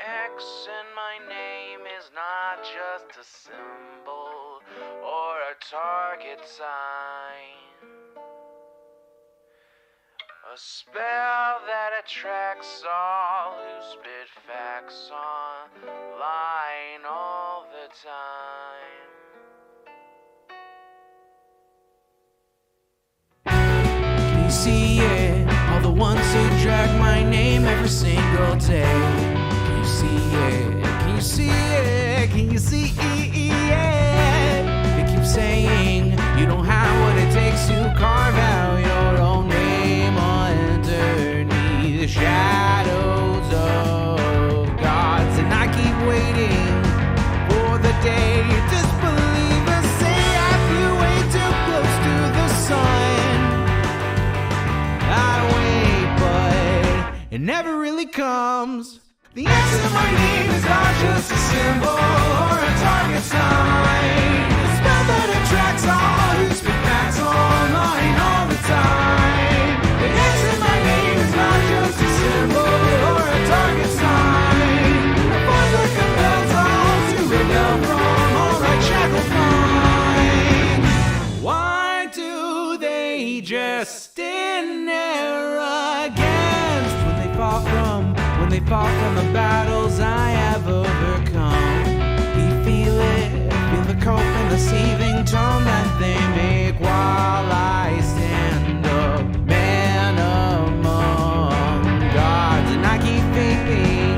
X in my name is not just a symbol or a target sign. A spell that attracts all who spit facts online all the time. Can you see it? All the ones who drag my name every single day. Can you see it? Can you see it? Can you see it? They keep saying you don't have what it takes to carve out your own name underneath the shadows of gods. And I keep waiting for the day disbelievers say I flew way too close to the sun. I wait, but it never really comes. The X in my name is not just a symbol or a target sign. The spell that attracts all who speak facts online all the time. The X in my name is not just a symbol or a target sign. The force that compels all to rebel from all right shackled minds. Why do they just stand there against when they fall from the battles I have overcome? We feel it, feel the cope and the seething tone that they make while I stand up, man among gods. And I keep vaping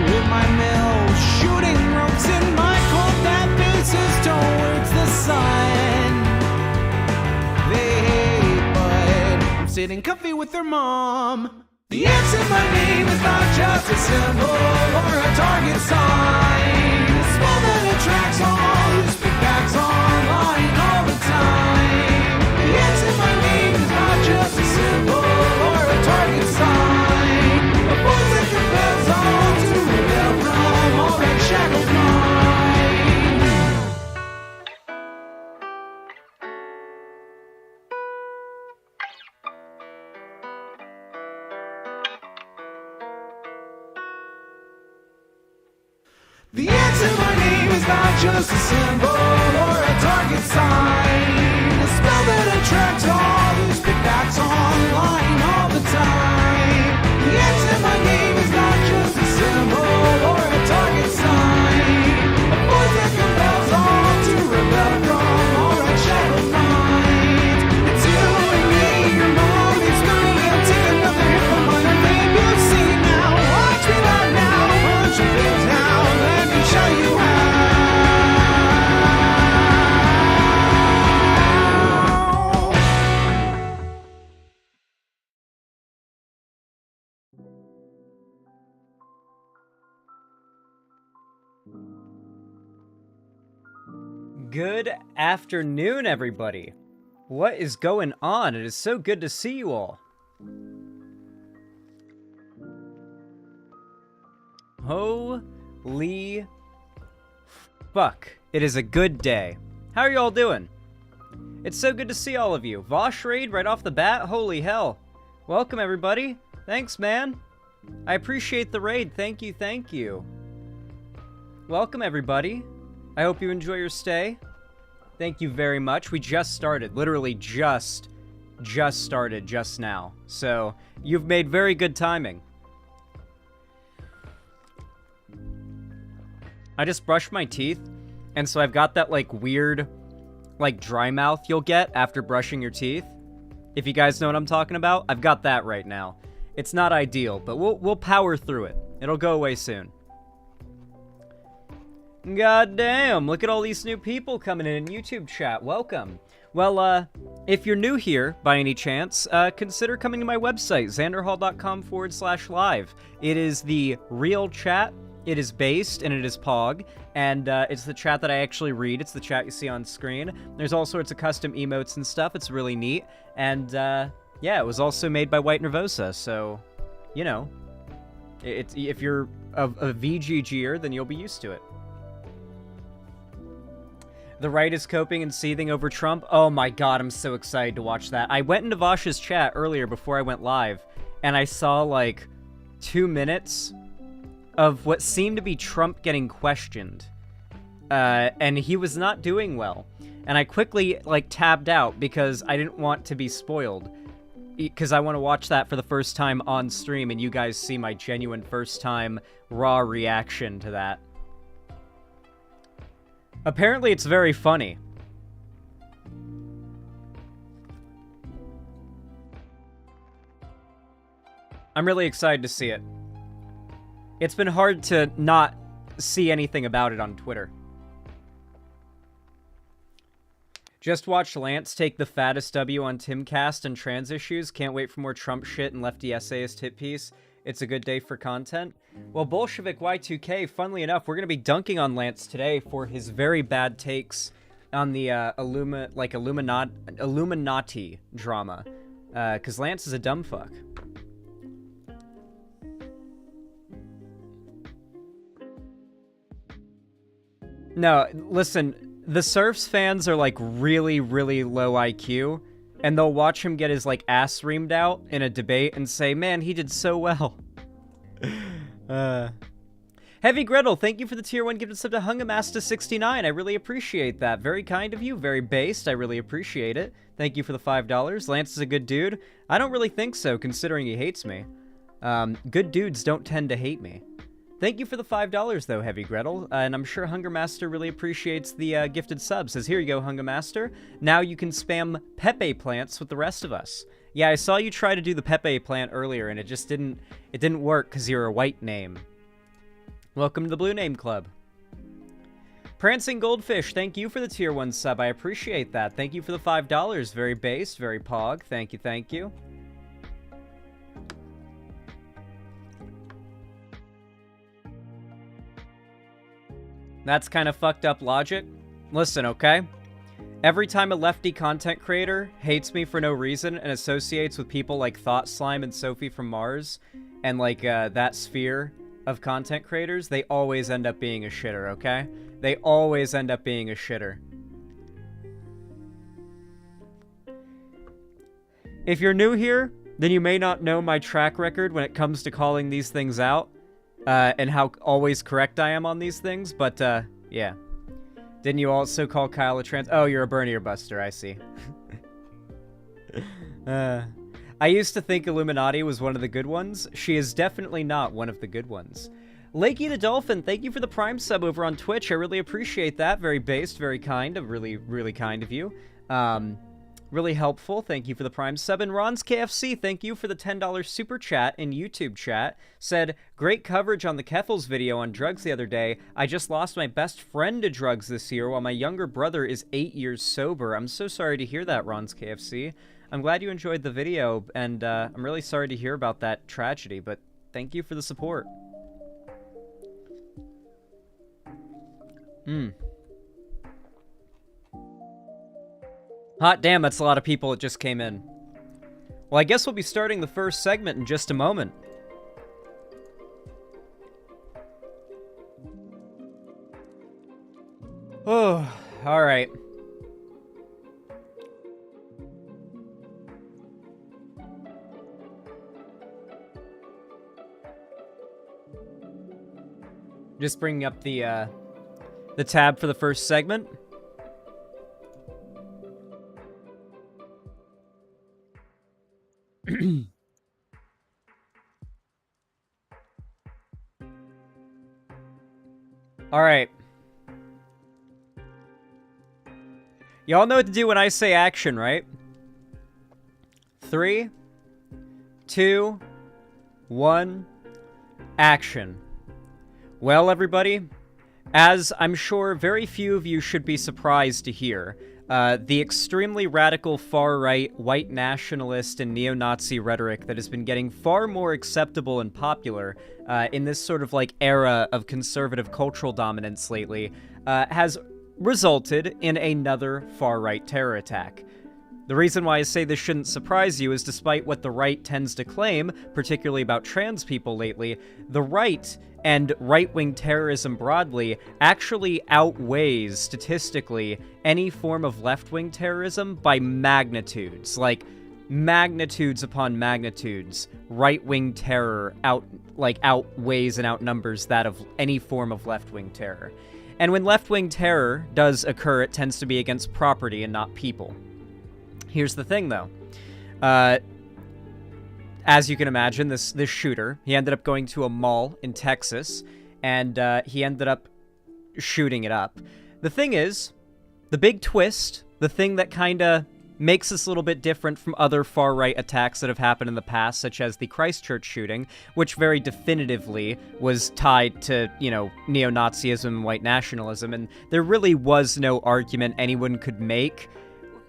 with my mill, shooting ropes in my cold that faces towards the sun. They hate, but I'm sitting comfy with their mom. The X in my name is not just a symbol or a target sign. A spell that attracts all who speak facts online all the time. The X in my name is not just a symbol or a target sign. A force that compels all to rebel from all that shackled mind. The X in my name is not just a symbol or a target sign. A spell that attracts all who speak facts online all the time. The X in my name is not just a symbol or a target sign. A force that compels all to rebel from all right shackled minds. It's you and me, your mom, it's me. I'll take another hit from my name. You see now, watch me right now, punch your face now. Let me show you how. Good afternoon, everybody. What is going on? It is so good to see you all. Holy fuck. It is a good day. How are you all doing? It's so good to see all of you. Vosh raid right off the bat? Holy hell. Welcome, everybody. Thanks, man. I appreciate the raid. Thank you, thank you. Welcome, everybody. I hope you enjoy your stay. Thank you very much. We just started. Literally just started just now. So, you've made very good timing. I just brushed my teeth, and so I've got that, like, weird, like, dry mouth you'll get after brushing your teeth. If you guys know what I'm talking about, I've got that right now. It's not ideal, but we'll power through it. It'll go away soon. God damn, look at all these new people coming in YouTube chat. Welcome. Well, if you're new here, by any chance, consider coming to my website, xanderhall.com/live. It is the real chat. It is based, and it is Pog, and it's the chat that I actually read. It's the chat you see on screen. There's all sorts of custom emotes and stuff. It's really neat, and yeah, it was also made by White Nervosa, so, you know, if you're a VGGer, then you'll be used to it. The right is coping and seething over Trump. Oh my god, I'm so excited to watch that. I went into Vosh's chat earlier before I went live, and I saw, like, 2 minutes of what seemed to be Trump getting questioned. And he was not doing well. And I quickly, like, tabbed out because I didn't want to be spoiled. Because I want to watch that for the first time on stream and you guys see my genuine first-time raw reaction to that. Apparently it's very funny. I'm really excited to see it. It's been hard to not see anything about it on Twitter. Just watched Lance take the fattest W on Timcast and trans issues. Can't wait for more Trump shit and Lefty Essayist hit piece. It's a good day for content. Well, Bolshevik Y2K, funnily enough, we're going to be dunking on Lance today for his very bad takes on the Illuminati drama. Because Lance is a dumb fuck. No, listen, the Surfs fans are, like, really, really low IQ, and they'll watch him get his, like, ass reamed out in a debate and say, man, he did so well. Heavy Gretel, thank you for the tier 1 gifted sub to Hungamasta69. I really appreciate that. Very kind of you, very based. I really appreciate it. Thank you for the $5. Lance is a good dude. I don't really think so, considering he hates me. Good dudes don't tend to hate me. Thank you for the $5, though, Heavy Gretel, and I'm sure Hunger Master really appreciates the gifted sub. Says, here you go, Hunger Master. Now you can spam Pepe plants with the rest of us. Yeah, I saw you try to do the Pepe plant earlier, and it just didn't work because you're a white name. Welcome to the Blue Name Club. Prancing Goldfish, thank you for the tier 1 sub. I appreciate that. Thank you for the $5. Very base, very pog. Thank you, thank you. That's kind of fucked up logic. Listen, okay? Every time a lefty content creator hates me for no reason and associates with people like Thought Slime and Sophie from Mars and like that sphere of content creators, they always end up being a shitter, okay? They always end up being a shitter. If you're new here, then you may not know my track record when it comes to calling these things out. And how always correct I am on these things, but, yeah. Didn't you also call Kyle a trans- Oh, you're a Bernier Buster, I see. I used to think Illuminati was one of the good ones. She is definitely not one of the good ones. Lakey the Dolphin, thank you for the Prime sub over on Twitch. I really appreciate that. Very based, very kind. Really, really kind of you. Really helpful. Thank you for the Prime sub. And Ron's KFC, thank you for the $10 super chat in YouTube chat. Said, great coverage on the Keffels video on drugs the other day. I just lost my best friend to drugs this year while my younger brother is 8 years sober. I'm so sorry to hear that, Ron's KFC. I'm glad you enjoyed the video, and I'm really sorry to hear about that tragedy, but thank you for the support. Hot damn, that's a lot of people that just came in. Well, I guess we'll be starting the first segment in just a moment. Oh, alright. Just bringing up the tab for the first segment. All right. Y'all know what to do when I say action, right? 3, 2, 1, action. Well, everybody, as I'm sure very few of you should be surprised to hear, the extremely radical far-right white nationalist and neo-Nazi rhetoric that has been getting far more acceptable and popular in this sort of like era of conservative cultural dominance lately has resulted in another far-right terror attack. The reason why I say this shouldn't surprise you is despite what the right tends to claim, particularly about trans people lately, the right and right-wing terrorism broadly actually outweighs, statistically, any form of left-wing terrorism by magnitudes. Like, magnitudes upon magnitudes, right-wing terror outweighs and outnumbers that of any form of left-wing terror. And when left-wing terror does occur, it tends to be against property and not people. Here's the thing, though. As you can imagine, this shooter, he ended up going to a mall in Texas, and he ended up shooting it up. The thing is, the big twist, the thing that kind of makes this a little bit different from other far-right attacks that have happened in the past, such as the Christchurch shooting, which very definitively was tied to, neo-Nazism and white nationalism, and there really was no argument anyone could make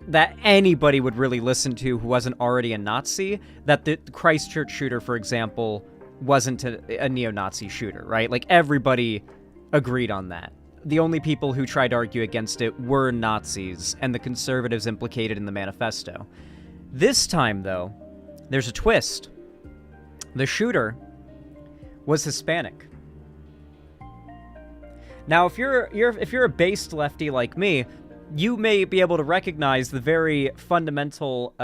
that anybody would really listen to who wasn't already a Nazi, that the Christchurch shooter, for example, wasn't a neo-Nazi shooter, right? Like, everybody agreed on that. The only people who tried to argue against it were Nazis and the conservatives implicated in the manifesto. This time, though, there's a twist. The shooter was Hispanic. Now, if you're a based lefty like me, you may be able to recognize the very fundamental,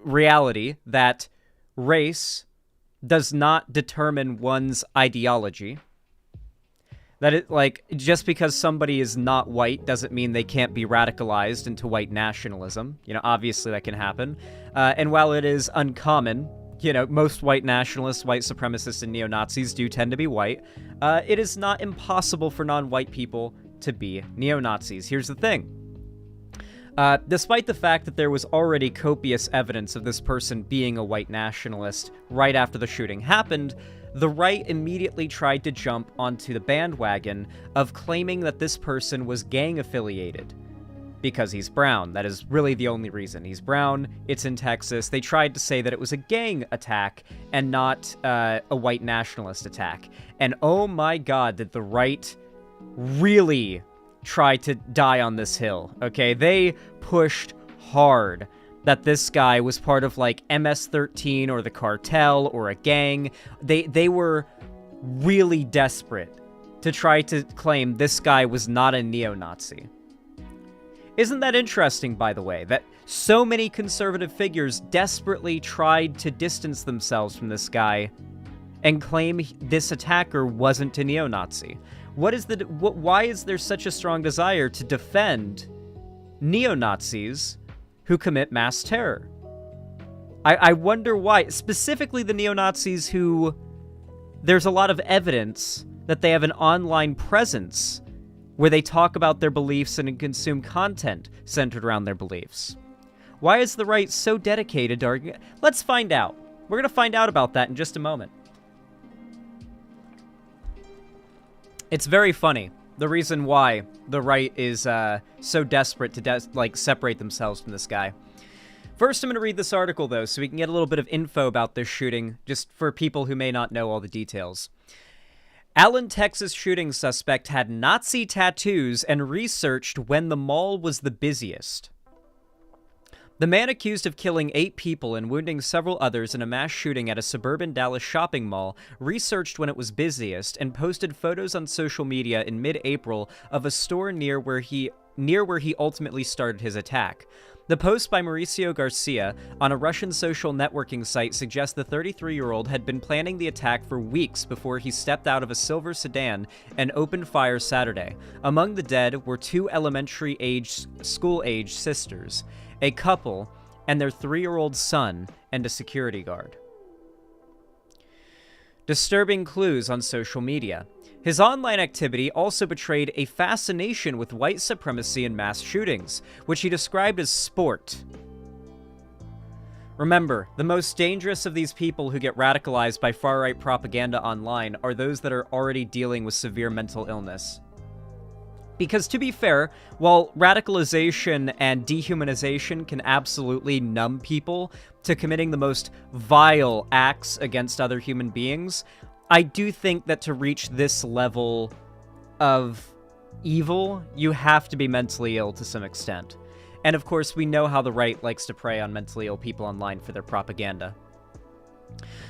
reality that race does not determine one's ideology. That just because somebody is not white doesn't mean they can't be radicalized into white nationalism. Obviously that can happen. And while it is uncommon, most white nationalists, white supremacists, and neo-Nazis do tend to be white, it is not impossible for non-white people to be neo-Nazis. Here's the thing. Despite the fact that there was already copious evidence of this person being a white nationalist right after the shooting happened, the right immediately tried to jump onto the bandwagon of claiming that this person was gang-affiliated because he's brown. That is really the only reason. He's brown, it's in Texas. They tried to say that it was a gang attack and not a white nationalist attack. And oh my god, did the right really try to die on this hill, okay? They pushed hard that this guy was part of, MS-13 or the cartel or a gang. They were really desperate to try to claim this guy was not a neo-Nazi. Isn't that interesting, by the way, that so many conservative figures desperately tried to distance themselves from this guy and claim this attacker wasn't a neo-Nazi? Why is there such a strong desire to defend neo-Nazis who commit mass terror? I wonder why. Specifically the neo-Nazis who there's a lot of evidence that they have an online presence where they talk about their beliefs and consume content centered around their beliefs. Why is the right so dedicated to arguing? Let's find out. We're going to find out about that in just a moment. It's very funny, the reason why the right is so desperate to separate themselves from this guy. First, I'm going to read this article, though, so we can get a little bit of info about this shooting, just for people who may not know all the details. Allen, Texas shooting suspect had Nazi tattoos and researched when the mall was the busiest. The man accused of killing 8 people and wounding several others in a mass shooting at a suburban Dallas shopping mall researched when it was busiest and posted photos on social media in mid-April of a store near where he ultimately started his attack. The post by Mauricio Garcia on a Russian social networking site suggests the 33-year-old had been planning the attack for weeks before he stepped out of a silver sedan and opened fire Saturday. Among the dead were 2 school-aged sisters, a couple, and their 3-year-old son, and a security guard. Disturbing clues on social media. His online activity also betrayed a fascination with white supremacy and mass shootings, which he described as sport. Remember, the most dangerous of these people who get radicalized by far-right propaganda online are those that are already dealing with severe mental illness. Because to be fair, while radicalization and dehumanization can absolutely numb people to committing the most vile acts against other human beings, I do think that to reach this level of evil, you have to be mentally ill to some extent. And of course, we know how the right likes to prey on mentally ill people online for their propaganda.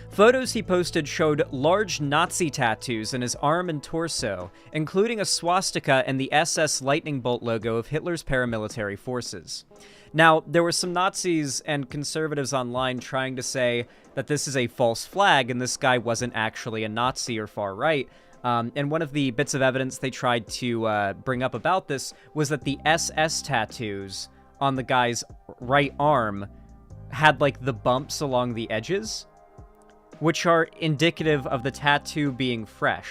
Photos he posted showed large Nazi tattoos in his arm and torso, including a swastika and the SS lightning bolt logo of Hitler's paramilitary forces. Now, there were some Nazis and conservatives online trying to say that this is a false flag and this guy wasn't actually a Nazi or far right. And one of the bits of evidence they tried to bring up about this was that the SS tattoos on the guy's right arm had, like, the bumps along the edges, which are indicative of the tattoo being fresh.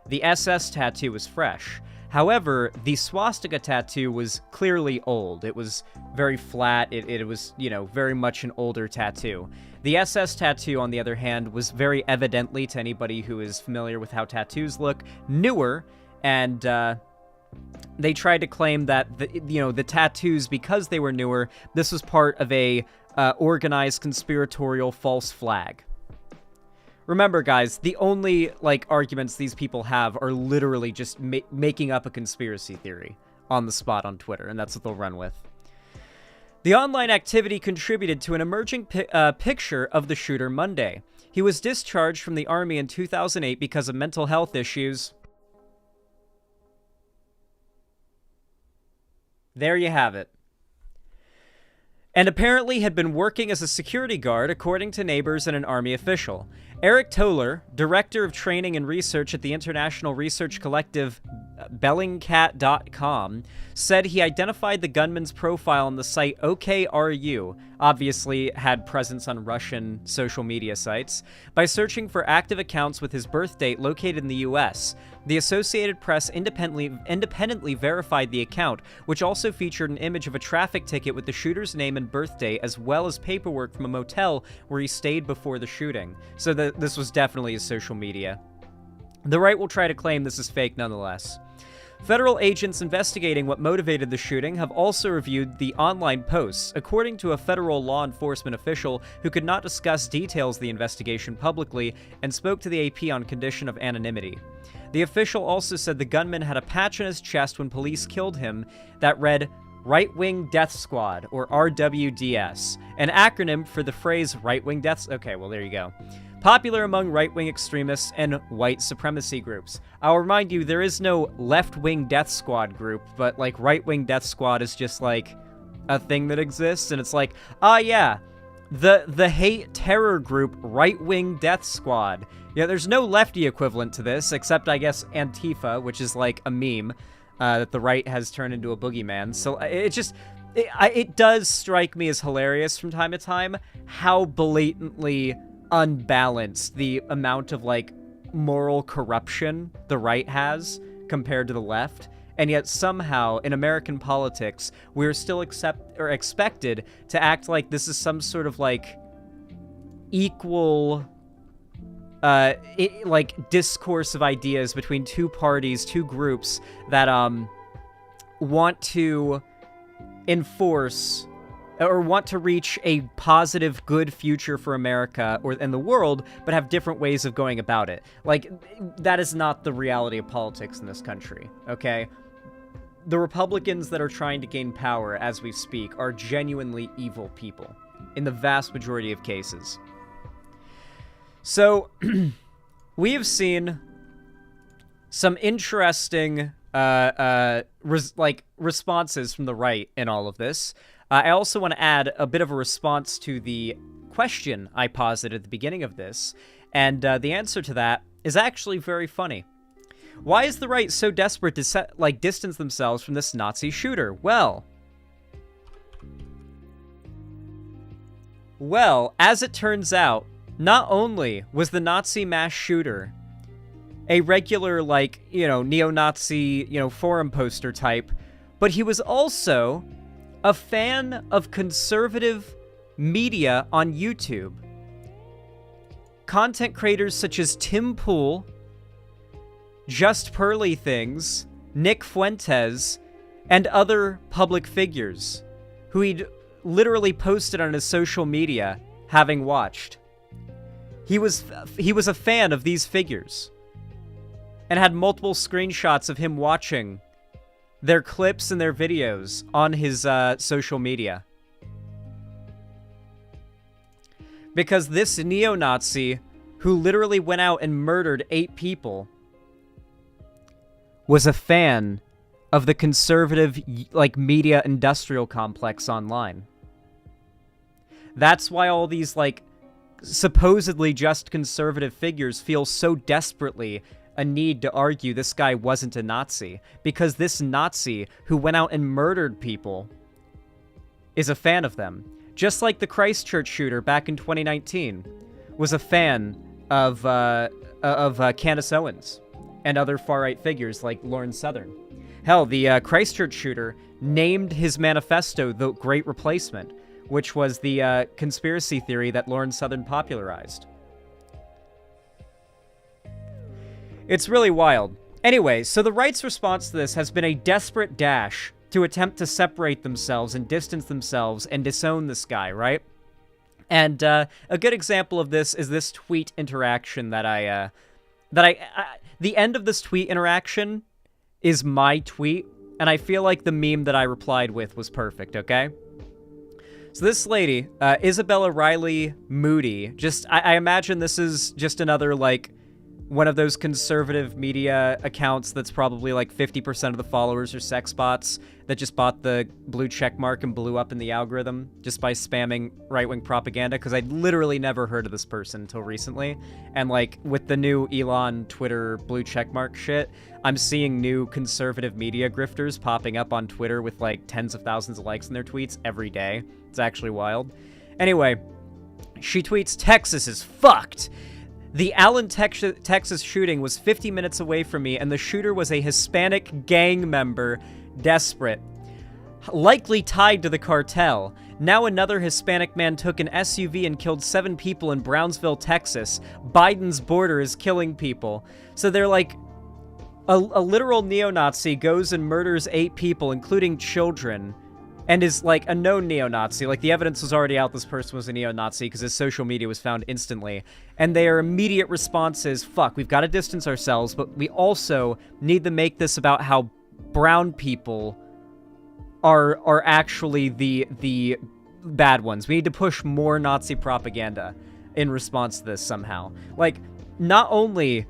The SS tattoo was fresh. However, the swastika tattoo was clearly old. It was very flat. It was, you know, very much an older tattoo. The SS tattoo, on the other hand, was very evidently, to anybody who is familiar with how tattoos look, newer, and they tried to claim that, the tattoos, because they were newer, this was part of a organized conspiratorial false flag. Remember, guys, the only, arguments these people have are literally just making up a conspiracy theory on the spot on Twitter, and that's what they'll run with. The online activity contributed to an emerging picture of the shooter Monday. He was discharged from the army in 2008 because of mental health issues. There you have it. And apparently had been working as a security guard, according to neighbors and an army official. Eric Toller, director of training and research at the international research collective Bellingcat.com, said he identified the gunman's profile on the site OKRU, obviously had presence on Russian social media sites, by searching for active accounts with his birth date located in the US. The Associated Press independently verified the account, which also featured an image of a traffic ticket with the shooter's name and birthday, as well as paperwork from a motel where he stayed before the shooting. So this was definitely his social media. The right will try to claim this is fake nonetheless. Federal agents investigating what motivated the shooting have also reviewed the online posts, according to a federal law enforcement official who could not discuss details of the investigation publicly and spoke to the AP on condition of anonymity. The official also said the gunman had a patch on his chest when police killed him that read Right-Wing Death Squad, or RWDS, an acronym for the phrase Right-Wing Death... Okay, well, there you go. Popular among right-wing extremists and white supremacy groups. I'll remind you, there is no left-wing death squad group, but, right-wing death squad is just, a thing that exists, and it's yeah, the hate terror group Right-Wing Death Squad. Yeah, there's no lefty equivalent to this, except, I guess, Antifa, which is, a meme that the right has turned into a boogeyman. So it does strike me as hilarious from time to time how blatantly unbalanced the amount of, moral corruption the right has compared to the left. And yet somehow, in American politics, we're still expected to act like this is some sort of, equal... discourse of ideas between two parties, two groups that want to enforce or want to reach a positive, good future for America and the world, but have different ways of going about it. That is not the reality of politics in this country, okay? The Republicans that are trying to gain power as we speak are genuinely evil people in the vast majority of cases. So, we have seen some interesting, responses from the right in all of this. I also want to add a bit of a response to the question I posited at the beginning of this, and the answer to that is actually very funny. Why is the right so desperate to distance themselves from this Nazi shooter? Well, as it turns out, not only was the Nazi mass shooter a regular, neo-Nazi, forum poster type, but he was also a fan of conservative media on YouTube. Content creators such as Tim Pool, Just Pearly Things, Nick Fuentes, and other public figures who he'd literally posted on his social media having watched. He was a fan of these figures and had multiple screenshots of him watching their clips and their videos on his social media. Because this neo-Nazi, who literally went out and murdered 8 people, was a fan of the conservative, like, media industrial complex online. That's why all these, like, supposedly just conservative figures feel so desperately a need to argue this guy wasn't a Nazi. Because this Nazi who went out and murdered people is a fan of them. Just like the Christchurch shooter back in 2019 was a fan of Candace Owens and other far-right figures like Lauren Southern. Hell, the Christchurch shooter named his manifesto The Great Replacement, which was the conspiracy theory that Lauren Southern popularized. It's really wild. Anyway, so the right's response to this has been a desperate dash to attempt to separate themselves and distance themselves and disown this guy, right? And a good example of this is this tweet interaction that the end of this tweet interaction is my tweet, and I feel like the meme that I replied with was perfect, okay? So this lady, Isabella Riley Moody, I imagine this is just another, like, one of those conservative media accounts that's probably like 50% of the followers are sex bots that just bought the blue check mark and blew up in the algorithm just by spamming right-wing propaganda, because I'd literally never heard of this person until recently. And, like, with the new Elon Twitter blue check mark shit, I'm seeing new conservative media grifters popping up on Twitter with, like, tens of thousands of likes in their tweets every day. It's actually wild. Anyway, she tweets, "Texas is fucked. The Allen, Texas shooting was 50 minutes away from me, and the shooter was a Hispanic gang member, desperate. Likely tied to the cartel. Now another Hispanic man took an SUV and killed 7 people in Brownsville, Texas. Biden's border is killing people." So they're like, a literal neo-Nazi goes and murders 8 people, including children, and is, like, a known neo-Nazi. Like, the evidence was already out this person was a neo-Nazi because his social media was found instantly. And their immediate response is, fuck, we've got to distance ourselves, but we also need to make this about how brown people are actually the bad ones. We need to push more Nazi propaganda in response to this somehow. Like, not only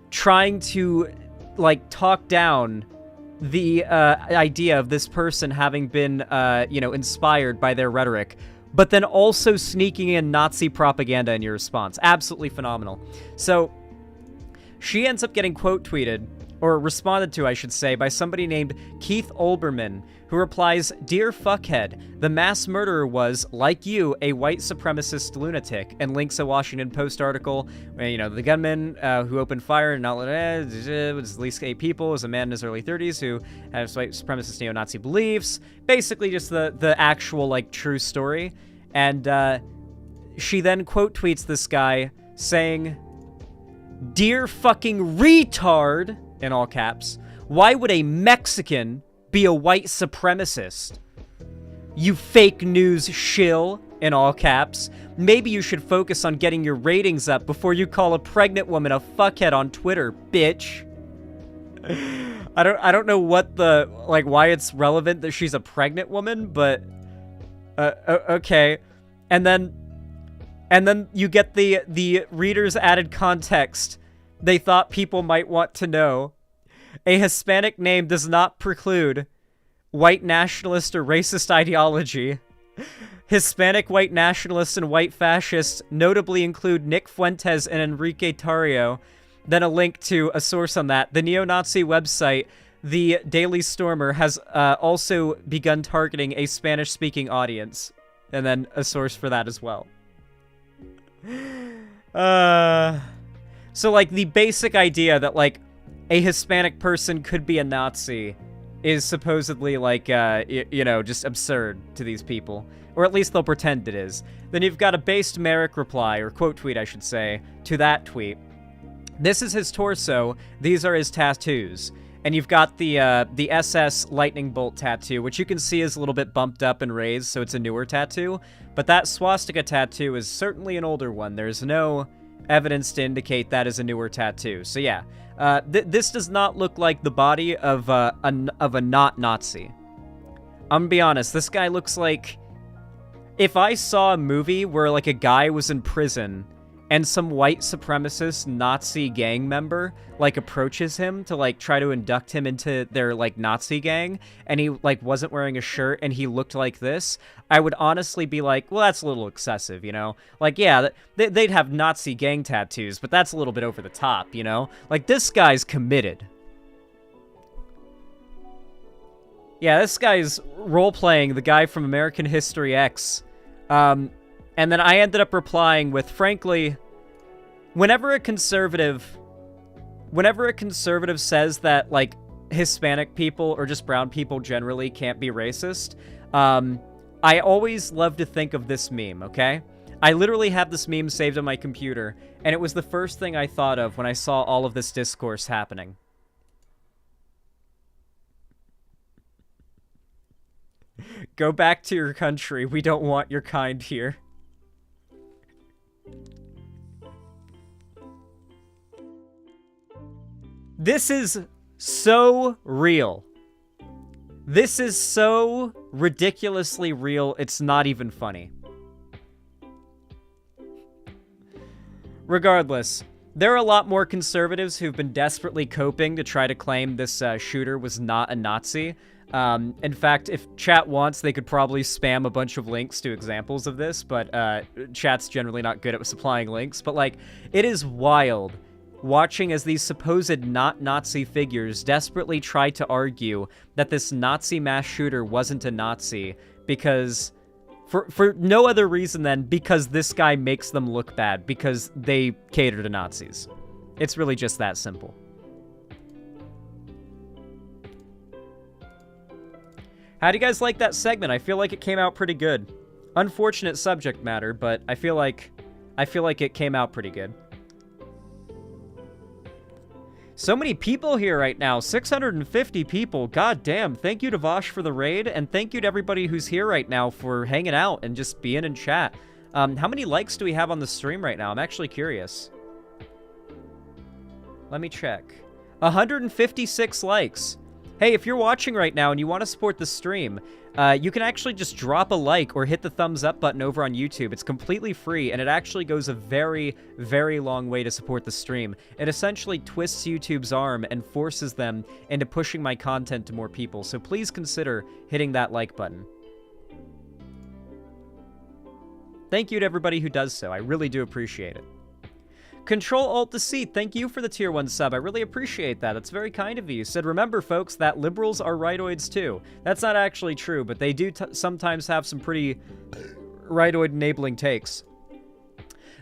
trying to, like, talk down the idea of this person having been, inspired by their rhetoric, but then also sneaking in Nazi propaganda in your response. Absolutely phenomenal. So, she ends up getting quote tweeted, or responded to, I should say, by somebody named Keith Olbermann, who replies, "Dear fuckhead, the mass murderer was, like you, a white supremacist lunatic," and links a Washington Post article, the gunman who opened fire and outlet was at least 8 people, was a man in his early 30s who has white supremacist neo-Nazi beliefs. Basically just the actual, like, true story. And she then quote tweets this guy saying, "Dear fucking retard," in all caps, "why would a Mexican be a white supremacist? You fake news shill," in all caps. "Maybe you should focus on getting your ratings up before you call a pregnant woman a fuckhead on Twitter, bitch." I don't know what why it's relevant that she's a pregnant woman, but okay. And then you get the reader's added context they thought people might want to know. A Hispanic name does not preclude white nationalist or racist ideology. Hispanic white nationalists and white fascists notably include Nick Fuentes and Enrique Tarrio. Then a link to a source on that. The neo-Nazi website, The Daily Stormer, has also begun targeting a Spanish-speaking audience. And then a source for that as well. So, like, the basic idea that, like, a Hispanic person could be a Nazi is supposedly, like, just absurd to these people. Or at least they'll pretend it is. Then you've got a based Merrick reply, or quote tweet, I should say, to that tweet. "This is his torso. These are his tattoos." And you've got the SS lightning bolt tattoo, which you can see is a little bit bumped up and raised, so it's a newer tattoo. But that swastika tattoo is certainly an older one. There's no evidence to indicate that is a newer tattoo. So yeah, this does not look like the body of a not Nazi. I'm gonna be honest, this guy looks like if I saw a movie where, like, a guy was in prison and some white supremacist Nazi gang member, like, approaches him to, like, try to induct him into their, like, Nazi gang, and he, like, wasn't wearing a shirt and he looked like this, I would honestly be like, well, that's a little excessive, you know? Like, yeah, they'd have Nazi gang tattoos, but that's a little bit over the top, you know? Like, this guy's committed. Yeah, this guy's role-playing the guy from American History X. And then I ended up replying with, frankly, whenever a conservative says that, like, Hispanic people or just brown people generally can't be racist, I always love to think of this meme, okay? I literally have this meme saved on my computer, and it was the first thing I thought of when I saw all of this discourse happening. Go back to your country. We don't want your kind here. This is so real. This is so ridiculously real, it's not even funny. Regardless, there are a lot more conservatives who've been desperately coping to try to claim this shooter was not a Nazi. In fact, if chat wants, they could probably spam a bunch of links to examples of this, but chat's generally not good at supplying links. But, like, it is wild watching as these supposed not Nazi figures desperately try to argue that this Nazi mass shooter wasn't a Nazi because, for no other reason than because this guy makes them look bad, because they cater to Nazis. It's really just that simple. How do you guys like that segment? I feel like it came out pretty good. Unfortunate subject matter, but I feel like it came out pretty good. So many people here right now, 650 people. God damn, thank you to Vosh for the raid, and thank you to everybody who's here right now for hanging out and just being in chat. How many likes do we have on the stream right now? I'm actually curious. Let me check. 156 likes. Hey, if you're watching right now and you want to support the stream, you can actually just drop a like or hit the thumbs up button over on YouTube. It's completely free, and it actually goes a very, very long way to support the stream. It essentially twists YouTube's arm and forces them into pushing my content to more people, so please consider hitting that like button. Thank you to everybody who does so. I really do appreciate it. Control-Alt-C, thank you for the Tier 1 sub. I really appreciate that. That's very kind of you. You said, remember, folks, that liberals are rightoids too. That's not actually true, but they do sometimes have some pretty rightoid-enabling takes.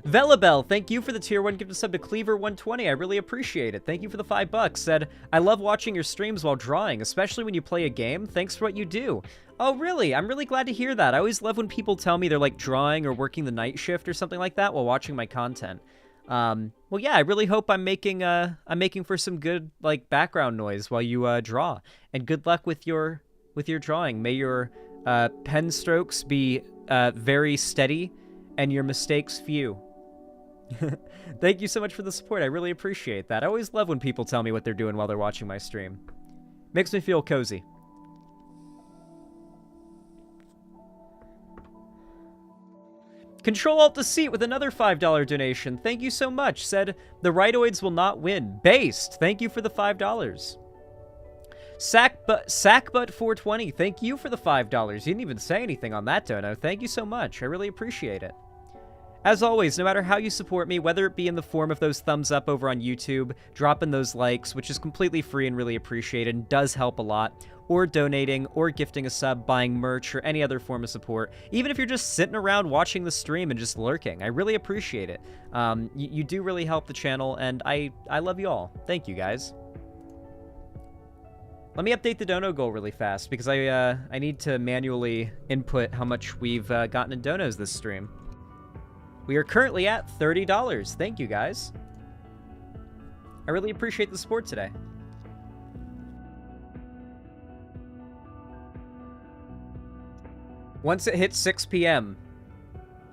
Velabel, thank you for the Tier 1 gift sub to Cleaver120. I really appreciate it. Thank you for the $5. Said, I love watching your streams while drawing, especially when you play a game. Thanks for what you do. Oh, really? I'm really glad to hear that. I always love when people tell me they're, like, drawing or working the night shift or something like that while watching my content. Well, yeah, I really hope I'm making for some good, like, background noise while you, draw. And good luck with your drawing. May your, pen strokes be, very steady and your mistakes few. Thank you so much for the support. I really appreciate that. I always love when people tell me what they're doing while they're watching my stream. Makes me feel cozy. Control-Alt-C with another $5 donation. Thank you so much. Said, the rightoids will not win. Based. Thank you for the $5. Sackbutt420. Thank you for the $5. You didn't even say anything on that dono. Thank you so much. I really appreciate it. As always, no matter how you support me, whether it be in the form of those thumbs up over on YouTube, dropping those likes, which is completely free and really appreciated and does help a lot, or donating, or gifting a sub, buying merch, or any other form of support, even if you're just sitting around watching the stream and just lurking, I really appreciate it. You do really help the channel, and I love you all. Thank you, guys. Let me update the dono goal really fast, because I need to manually input how much we've gotten in donos this stream. We are currently at $30. Thank you, guys. I really appreciate the support today. Once it hits 6 p.m.,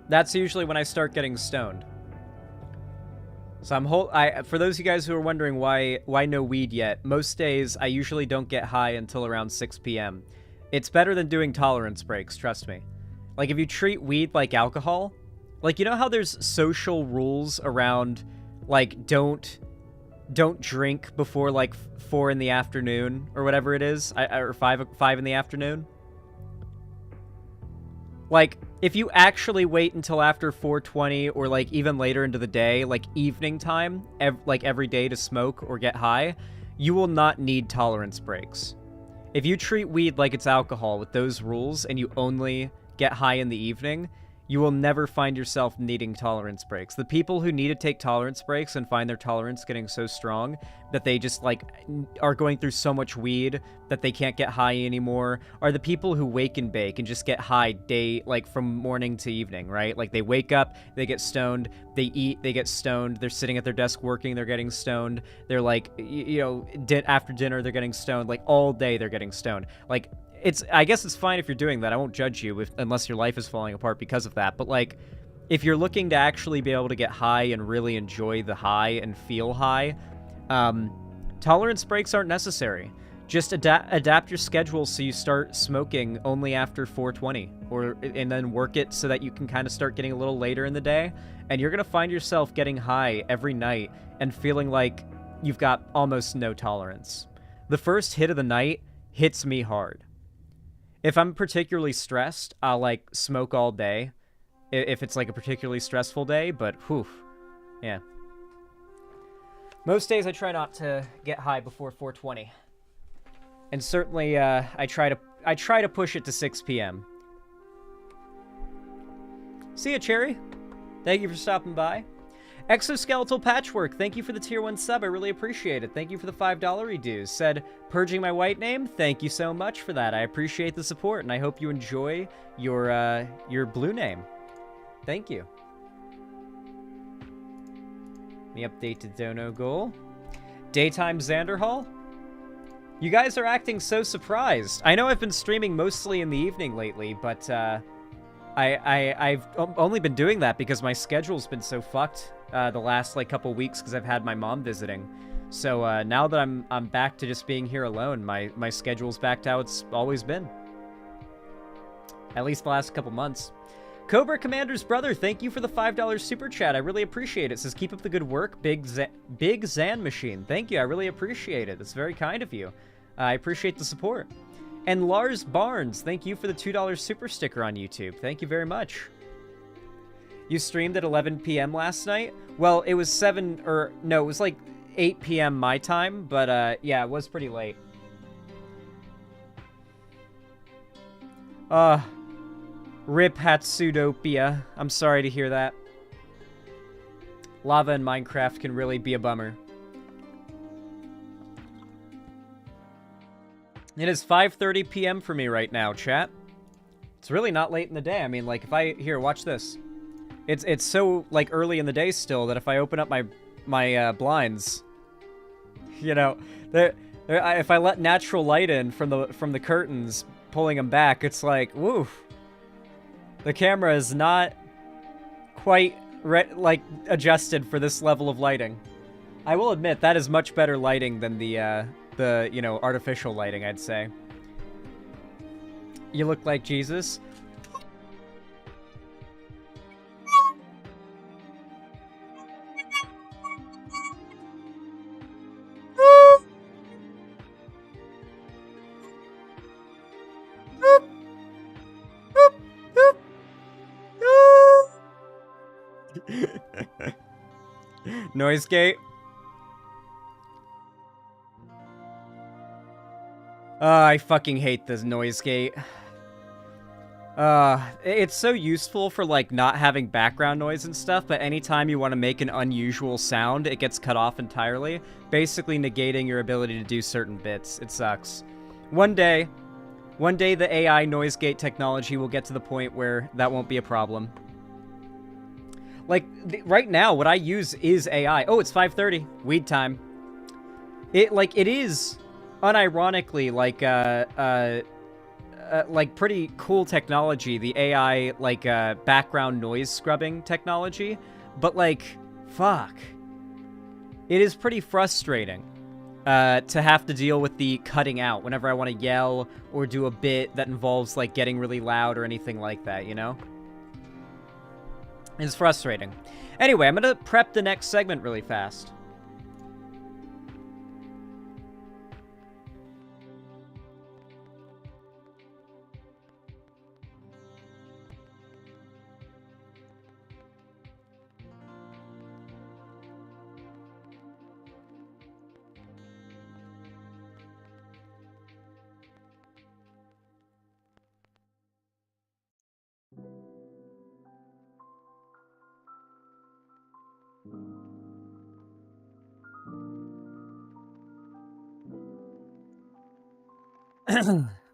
that's usually when I start getting stoned. So for those of you guys who are wondering why no weed yet, most days I usually don't get high until around 6 p.m. It's better than doing tolerance breaks, trust me. Like, if you treat weed like alcohol, like, you know how there's social rules around, like, don't drink before, like, 4 in the afternoon, or whatever it is, or 5 in the afternoon? Like, if you actually wait until after 4:20, or, like, even later into the day, like, evening time, like, every day to smoke or get high, you will not need tolerance breaks. If you treat weed like it's alcohol with those rules, and you only get high in the evening, you will never find yourself needing tolerance breaks. The people who need to take tolerance breaks and find their tolerance getting so strong that they just, like, are going through so much weed that they can't get high anymore are the people who wake and bake and just get high from morning to evening, right? Like, they wake up, they get stoned, they eat, they get stoned, they're sitting at their desk working, they're getting stoned, they're, like, after dinner, they're getting stoned, like, all day they're getting stoned. Like, I guess it's fine if you're doing that. I won't judge you unless your life is falling apart because of that. But, like, if you're looking to actually be able to get high and really enjoy the high and feel high, tolerance breaks aren't necessary. Just adapt your schedule so you start smoking only after 4:20, and then work it so that you can kind of start getting a little later in the day, and you're gonna find yourself getting high every night and feeling like you've got almost no tolerance. The first hit of the night hits me hard. If I'm particularly stressed, I'll, like, smoke all day, if it's, like, a particularly stressful day, but, whew, yeah. Most days I try not to get high before 4:20. And certainly, I try to push it to 6 p.m. See ya, Cherry. Thank you for stopping by. Exoskeletal Patchwork, thank you for the tier 1 sub. I really appreciate it. Thank you for the $5 reduce. Said, purging my white name. Thank you so much for that. I appreciate the support, and I hope you enjoy your blue name. Thank you. The updated dono goal. Daytime Xanderhall. You guys are acting so surprised. I know I've been streaming mostly in the evening lately, but I've only been doing that because my schedule's been so fucked the last, like, couple weeks because I've had my mom visiting. So now that I'm back to just being here alone, my schedule's back to how it's always been. At least the last couple months. Cobra Commander's brother, thank you for the $5 super chat. I really appreciate it. Says, keep up the good work, Big Zan Machine. Thank you. I really appreciate it. It's very kind of you. I appreciate the support. And Lars Barnes, thank you for the $2 super sticker on YouTube. Thank you very much. You streamed at 11 p.m. last night? Well, it was it was like 8 p.m. my time, but yeah, it was pretty late. Rip Hatsudopia. I'm sorry to hear that. Lava in Minecraft can really be a bummer. It is 5:30 p.m. for me right now, chat. It's really not late in the day. I mean, like, here, watch this. It's so, like, early in the day still that if I open up my blinds, you know, if I let natural light in from the curtains, pulling them back, it's like, woof. The camera is not quite adjusted for this level of lighting. I will admit that is much better lighting than the artificial lighting, I'd say. You look like Jesus. Noise gate. I fucking hate this noise gate. It's so useful for, like, not having background noise and stuff, but anytime you want to make an unusual sound, it gets cut off entirely, basically negating your ability to do certain bits. It sucks. One day the AI noise gate technology will get to the point where that won't be a problem. Like, right now, what I use is AI. Oh, it's 5:30. Weed time. It is, unironically, like pretty cool technology, the AI, background noise scrubbing technology. But, like, fuck. It is pretty frustrating. to have to deal with the cutting out whenever I want to yell or do a bit that involves, like, getting really loud or anything like that, you know? It's frustrating. Anyway, I'm gonna prep the next segment really fast.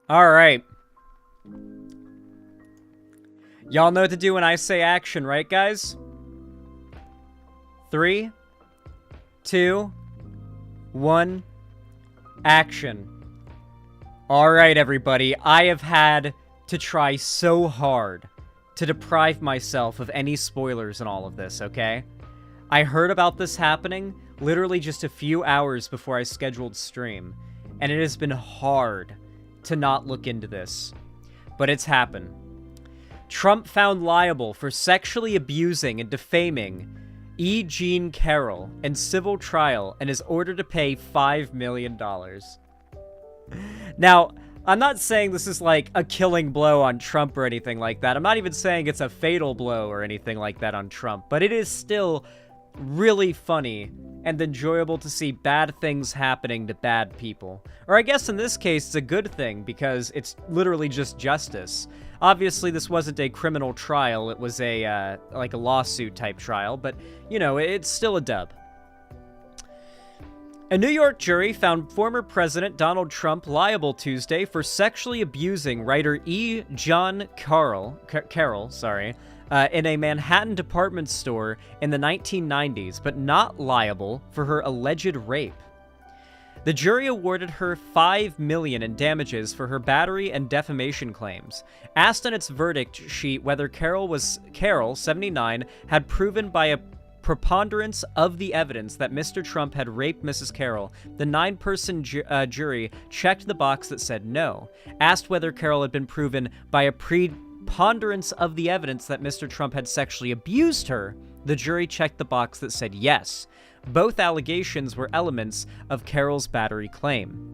Alright. Y'all know what to do when I say action, right, guys? 3, 2, 1, action. Alright, everybody. I have had to try so hard to deprive myself of any spoilers in all of this, okay? I heard about this happening literally just a few hours before I scheduled stream, and it has been hard to not look into this. But it's happened. Trump found liable for sexually abusing and defaming E. Jean Carroll in civil trial and is ordered to pay $5 million. Now, I'm not saying this is like a killing blow on Trump or anything like that. I'm not even saying it's a fatal blow or anything like that on Trump, but it is still really funny and enjoyable to see bad things happening to bad people. Or I guess in this case, it's a good thing because it's literally just justice. Obviously, this wasn't a criminal trial. It was a, like a lawsuit type trial, but, you know, it's still a dub. A New York jury found former President Donald Trump liable Tuesday for sexually abusing writer E. Jean Carroll, in a Manhattan department store in the 1990s, but not liable for her alleged rape. The jury awarded her $5 million in damages for her battery and defamation claims. Asked on its verdict sheet whether Carroll, 79, had proven by a preponderance of the evidence that Mr. Trump had raped Mrs. Carroll, the 9-person jury checked the box that said no. Asked whether Carroll had been proven by a preponderance of the evidence that Mr. Trump had sexually abused her, the jury checked the box that said yes. Both allegations were elements of Carroll's battery claim.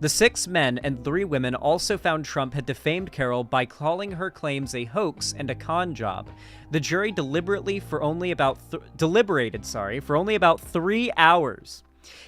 The 6 men and 3 women also found Trump had defamed Carroll by calling her claims a hoax and a con job. The jury deliberated for only about 3 hours.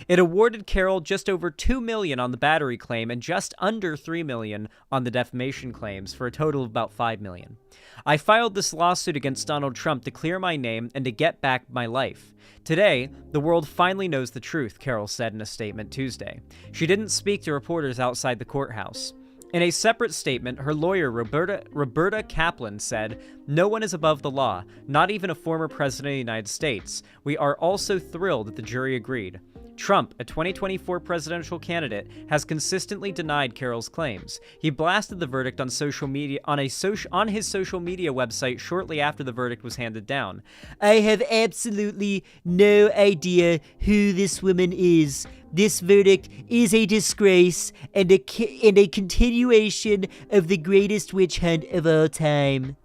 It awarded Carroll just over $2 million on the battery claim and just under $3 million on the defamation claims, for a total of about $5 million. I filed this lawsuit against Donald Trump to clear my name and to get back my life. Today, the world finally knows the truth, Carroll said in a statement Tuesday. She didn't speak to reporters outside the courthouse. In a separate statement, her lawyer, Roberta Kaplan, said, "No one is above the law, not even a former president of the United States. We are also thrilled that the jury agreed." Trump, a 2024 presidential candidate, has consistently denied Carroll's claims. He blasted the verdict on social media on his social media website shortly after the verdict was handed down. "I have absolutely no idea who this woman is. This verdict is a disgrace and a continuation of the greatest witch hunt of all time,"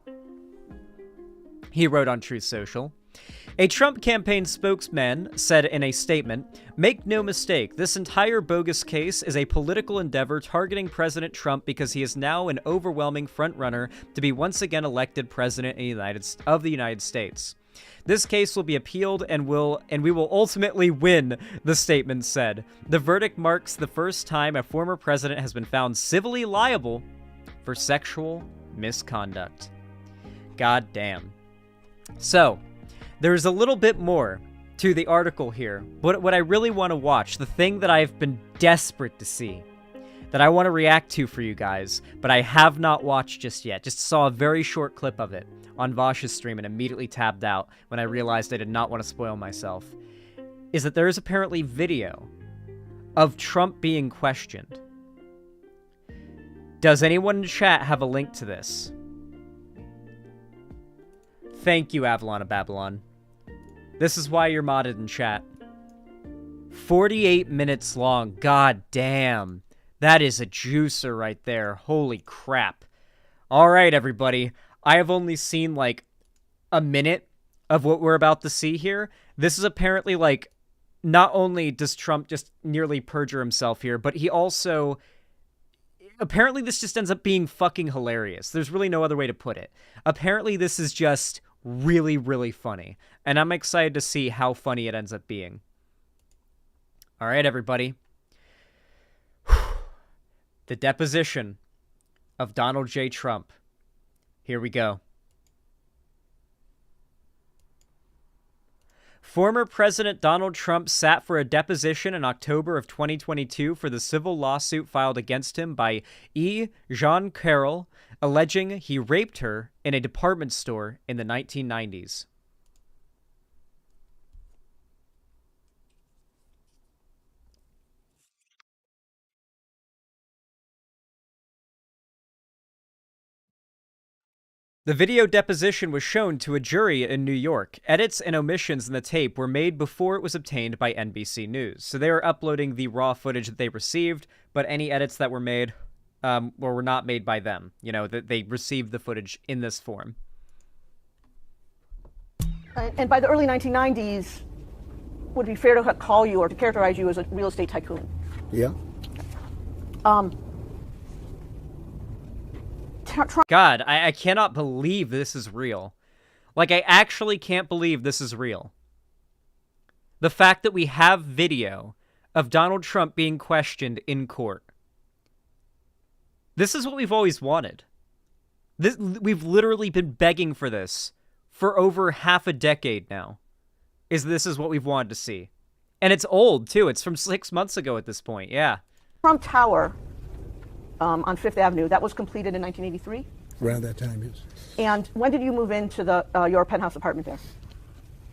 he wrote on Truth Social. A Trump campaign spokesman said in a statement, "Make no mistake, this entire bogus case is a political endeavor targeting President Trump because he is now an overwhelming frontrunner to be once again elected president of the United States. This case will be appealed and we will ultimately win," the statement said. The verdict marks the first time a former president has been found civilly liable for sexual misconduct. God damn. So, there's a little bit more to the article here. What I really want to watch, the thing that I've been desperate to see, that I want to react to for you guys, but I have not watched just yet. Just saw a very short clip of it on Vosh's stream and immediately tabbed out when I realized I did not want to spoil myself, is that there is apparently video of Trump being questioned. Does anyone in chat have a link to this? Thank you, Avalon of Babylon. This is why you're modded in chat. 48 minutes long. God damn. That is a juicer right there. Holy crap. All right, everybody. I have only seen like a minute of what we're about to see here. This is apparently like, not only does Trump just nearly perjure himself here, but he also, apparently this just ends up being fucking hilarious. There's really no other way to put it. Apparently this is just really, really funny. And I'm excited to see how funny it ends up being. All right, everybody. The deposition of Donald J. Trump. Here we go. Former President Donald Trump sat for a deposition in October of 2022 for the civil lawsuit filed against him by E. Jean Carroll, alleging he raped her in a department store in the 1990s. The video deposition was shown to a jury in New York. Edits and omissions in the tape were made before it was obtained by NBC News. So they were uploading the raw footage that they received, but any edits that were made were not made by them. You know, that they received the footage in this form. And by the early 1990s, would it be fair to call you or to characterize you as a real estate tycoon? Yeah. God, I cannot believe this is real. Like, I actually can't believe this is real. The fact that we have video of Donald Trump being questioned in court. This is what we've always wanted. We've literally been begging for this for over half a decade now. This is what we've wanted to see. And it's old, too. It's from 6 months ago at this point, yeah. Trump Tower on Fifth Avenue, that was completed in 1983? Around that time, yes. And when did you move into your penthouse apartment there?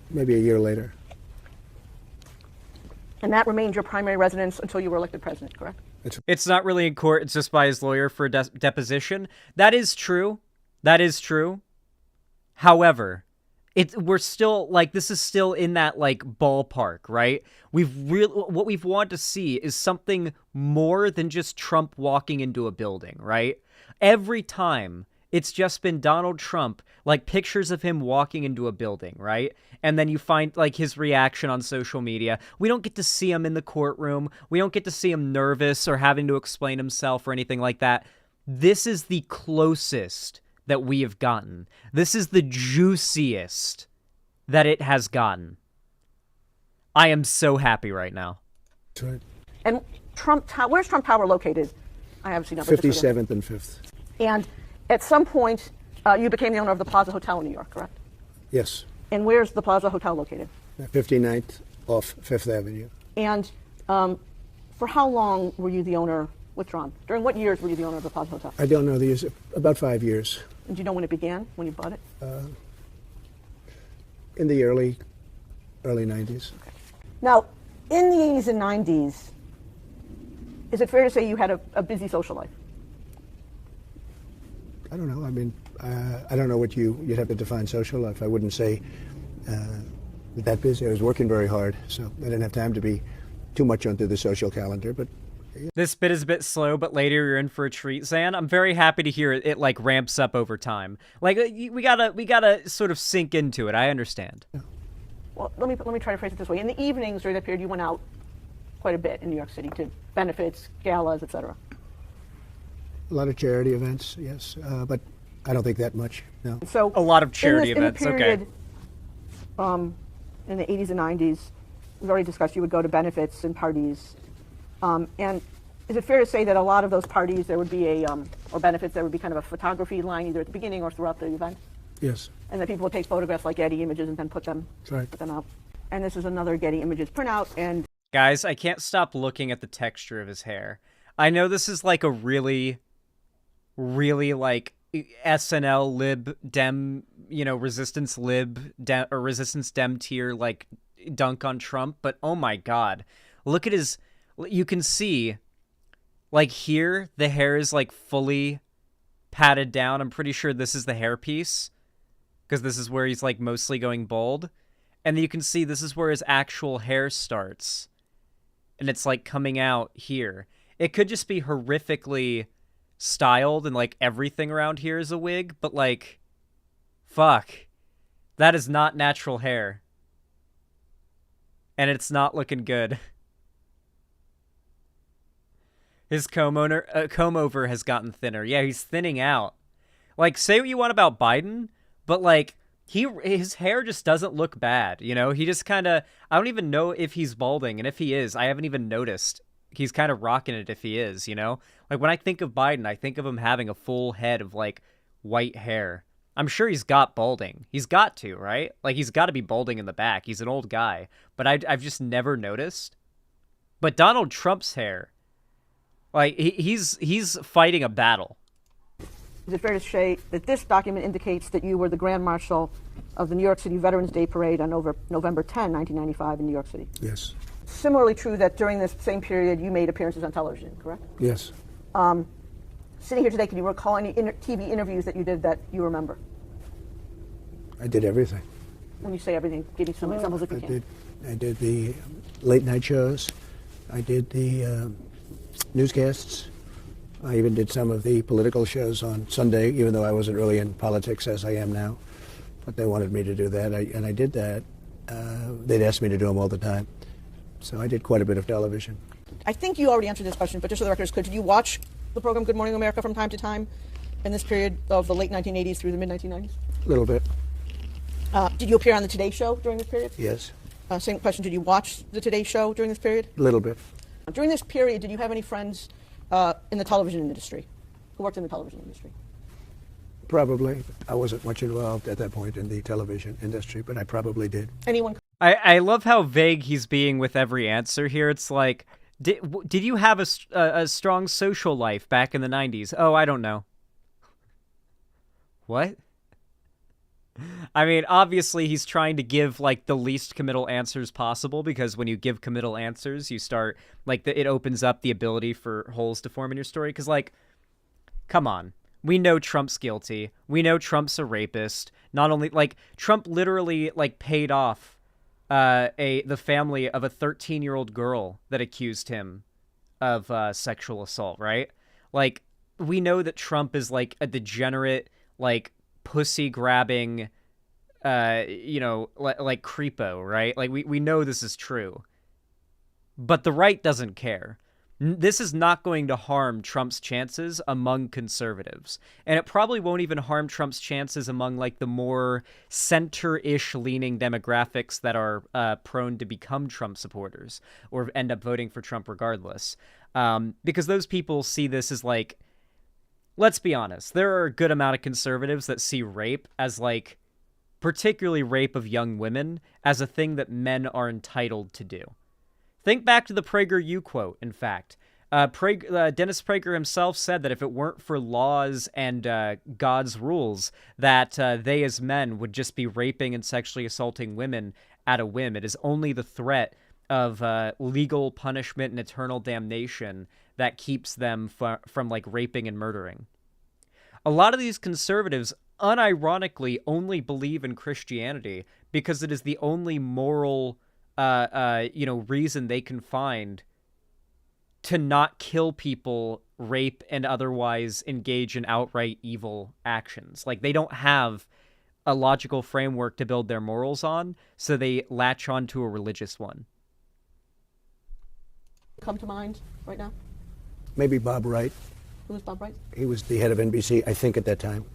Maybe a year later. And that remained your primary residence until you were elected president, correct? It's not really in court. It's just by his lawyer for a deposition. That is true. That is true. However, we're still, like, this is still in that, like, ballpark, right? What we've wanted to see is something more than just Trump walking into a building, right? Every time, it's just been Donald Trump, like, pictures of him walking into a building, right? And then you find, like, his reaction on social media. We don't get to see him in the courtroom. We don't get to see him nervous or having to explain himself or anything like that. This is the closest that we have gotten. This is the juiciest that it has gotten. I am so happy right now. That's right. And where's Trump Tower located? I obviously don't know. 57th and 5th. And at some point, you became the owner of the Plaza Hotel in New York, correct? Yes. And where's the Plaza Hotel located? 59th off 5th Avenue. And for how long were you the owner with Ron? During what years were you the owner of the Plaza Hotel? I don't know the years. About 5 years. And do you know when it began, when you bought it? In the early 90s. Okay. Now, in the 80s and 90s, is it fair to say you had a busy social life? I don't know. I mean, I don't know what you'd have to define social life. I wouldn't say that busy. I was working very hard, so I didn't have time to be too much onto the social calendar, but this bit is a bit slow, but later you're in for a treat, Zan. I'm very happy to hear it like ramps up over time. Like we gotta sort of sink into it. I understand. Yeah. Well, let me try to phrase it this way. In the evenings during that period, you went out quite a bit in New York City to benefits, galas, etc. A lot of charity events, yes, but I don't think that much. No. So a lot of charity events. In the period, okay. In the 80s and 90s, we've already discussed you would go to benefits and parties. And is it fair to say that a lot of those parties there would be or benefits, there would be kind of a photography line either at the beginning or throughout the event? Yes. And that people would take photographs like Getty Images and then put them out. And this is another Getty Images printout. And guys, I can't stop looking at the texture of his hair. I know this is like a really, really like SNL lib dem, resistance lib dem, or resistance dem tier like dunk on Trump, but oh my God, look at his. You can see, like here, the hair is like fully patted down. I'm pretty sure this is the hairpiece, because this is where he's like mostly going bald. And you can see this is where his actual hair starts. and it's like coming out here. It could just be horrifically styled and like everything around here is a wig, but like, fuck. That is not natural hair. And it's not looking good. His comb over has gotten thinner. Yeah, he's thinning out. Like, say what you want about Biden, but like, his hair just doesn't look bad, you know? He just kind of, I don't even know if he's balding, and if he is, I haven't even noticed. He's kind of rocking it if he is, you know? Like, when I think of Biden, I think of him having a full head of, like, white hair. I'm sure he's got balding. He's got to, right? Like, he's got to be balding in the back. He's an old guy. But I've just never noticed. But Donald Trump's hair, like, he's fighting a battle. Is it fair to say that this document indicates that you were the Grand Marshal of the New York City Veterans Day Parade on November 10, 1995 in New York City? Yes. Similarly true that during this same period you made appearances on television, correct? Yes. Sitting here today, can you recall any TV interviews that you did that you remember? I did everything. When you say everything, give me some examples if you can. I did the late night shows. I did the newscasts. I even did some of the political shows on Sunday, even though I wasn't really in politics as I am now. But they wanted me to do that, and I did that. They'd ask me to do them all the time. So I did quite a bit of television. I think you already answered this question, but just so the record is clear, did you watch the program Good Morning America from time to time in this period of the late 1980s through the mid-1990s? A little bit. Did you appear on the Today Show during this period? Yes. Same question, did you watch the Today Show during this period? A little bit. During this period, did you have any friends in the television industry, who worked in the television industry? Probably. I wasn't much involved at that point in the television industry, but I probably did. Anyone? I love how vague he's being with every answer here. It's like, did you have a strong social life back in the 90s? Oh, I don't know. What? I mean, obviously he's trying to give, like, the least committal answers possible, because when you give committal answers, you start, like, it opens up the ability for holes to form in your story. Because, like, come on. We know Trump's guilty. We know Trump's a rapist. Not only, like, Trump literally, like, paid off the family of a 13-year-old girl that accused him of sexual assault, right? Like, we know that Trump is, like, a degenerate, like, pussy-grabbing, like creepo, right? Like, we know this is true. But the right doesn't care. This is not going to harm Trump's chances among conservatives. And it probably won't even harm Trump's chances among, like, the more center-ish leaning demographics that are prone to become Trump supporters or end up voting for Trump regardless. Because those people see this as, like, let's be honest, there are a good amount of conservatives that see rape as, like, particularly rape of young women, as a thing that men are entitled to do. Think back to the PragerU quote, in fact. Dennis Prager himself said that if it weren't for laws and God's rules, that they as men would just be raping and sexually assaulting women at a whim. It is only the threat of legal punishment and eternal damnation that keeps them from like raping and murdering. A lot of these conservatives unironically only believe in Christianity because it is the only moral reason they can find to not kill people, rape, and otherwise engage in outright evil actions. Like, they don't have a logical framework to build their morals on, so they latch on to a religious one. Come to mind right now? Maybe Bob Wright. Who was Bob Wright? He was the head of NBC, I think, at that time.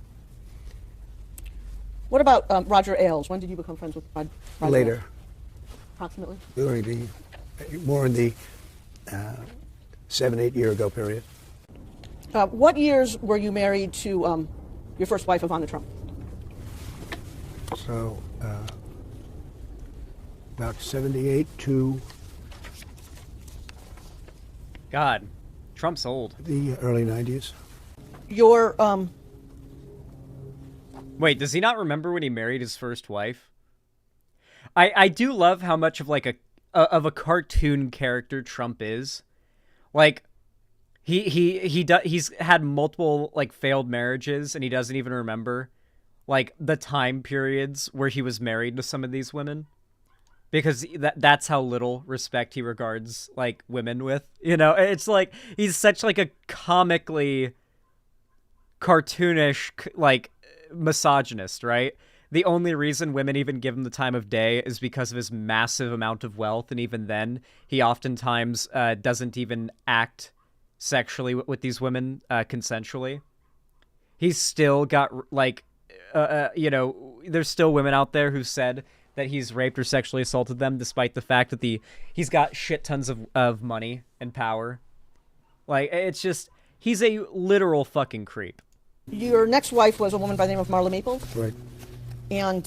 What about Roger Ailes? When did you become friends with Roger Later. Ailes? Approximately? More in the 7-8 year ago period. What years were you married to your first wife, Ivana Trump? So, about 78 to God, Trump's old. the early 90s. Your Wait, does he not remember when he married his first wife? I do love how much of like a cartoon character Trump is. Like, he's had multiple like failed marriages, and he doesn't even remember like the time periods where he was married to some of these women. because that's how little respect he regards like women with. You know, it's like he's such like a comically cartoonish like misogynist, right? The only reason women even give him the time of day is because of his massive amount of wealth, and even then, he oftentimes doesn't even act sexually with these women consensually. He's still got like, you know, there's still women out there who said that he's raped or sexually assaulted them, despite the fact that he's got shit tons of money and power. Like, it's just, he's a literal fucking creep. Your next wife was a woman by the name of Marla Maples. Right. And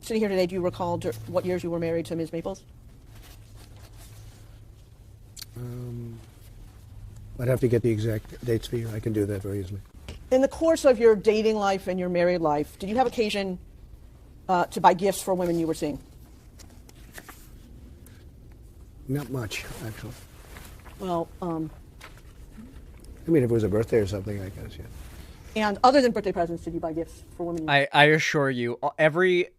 sitting here today, do you recall what years you were married to Ms. Maples? I'd have to get the exact dates for you. I can do that very easily. In the course of your dating life and your married life, did you have occasion to buy gifts for women you were seeing? Not much, actually. Well, I mean, if it was a birthday or something, I guess, yeah. and other than birthday presents, did you buy gifts for women? I assure you, every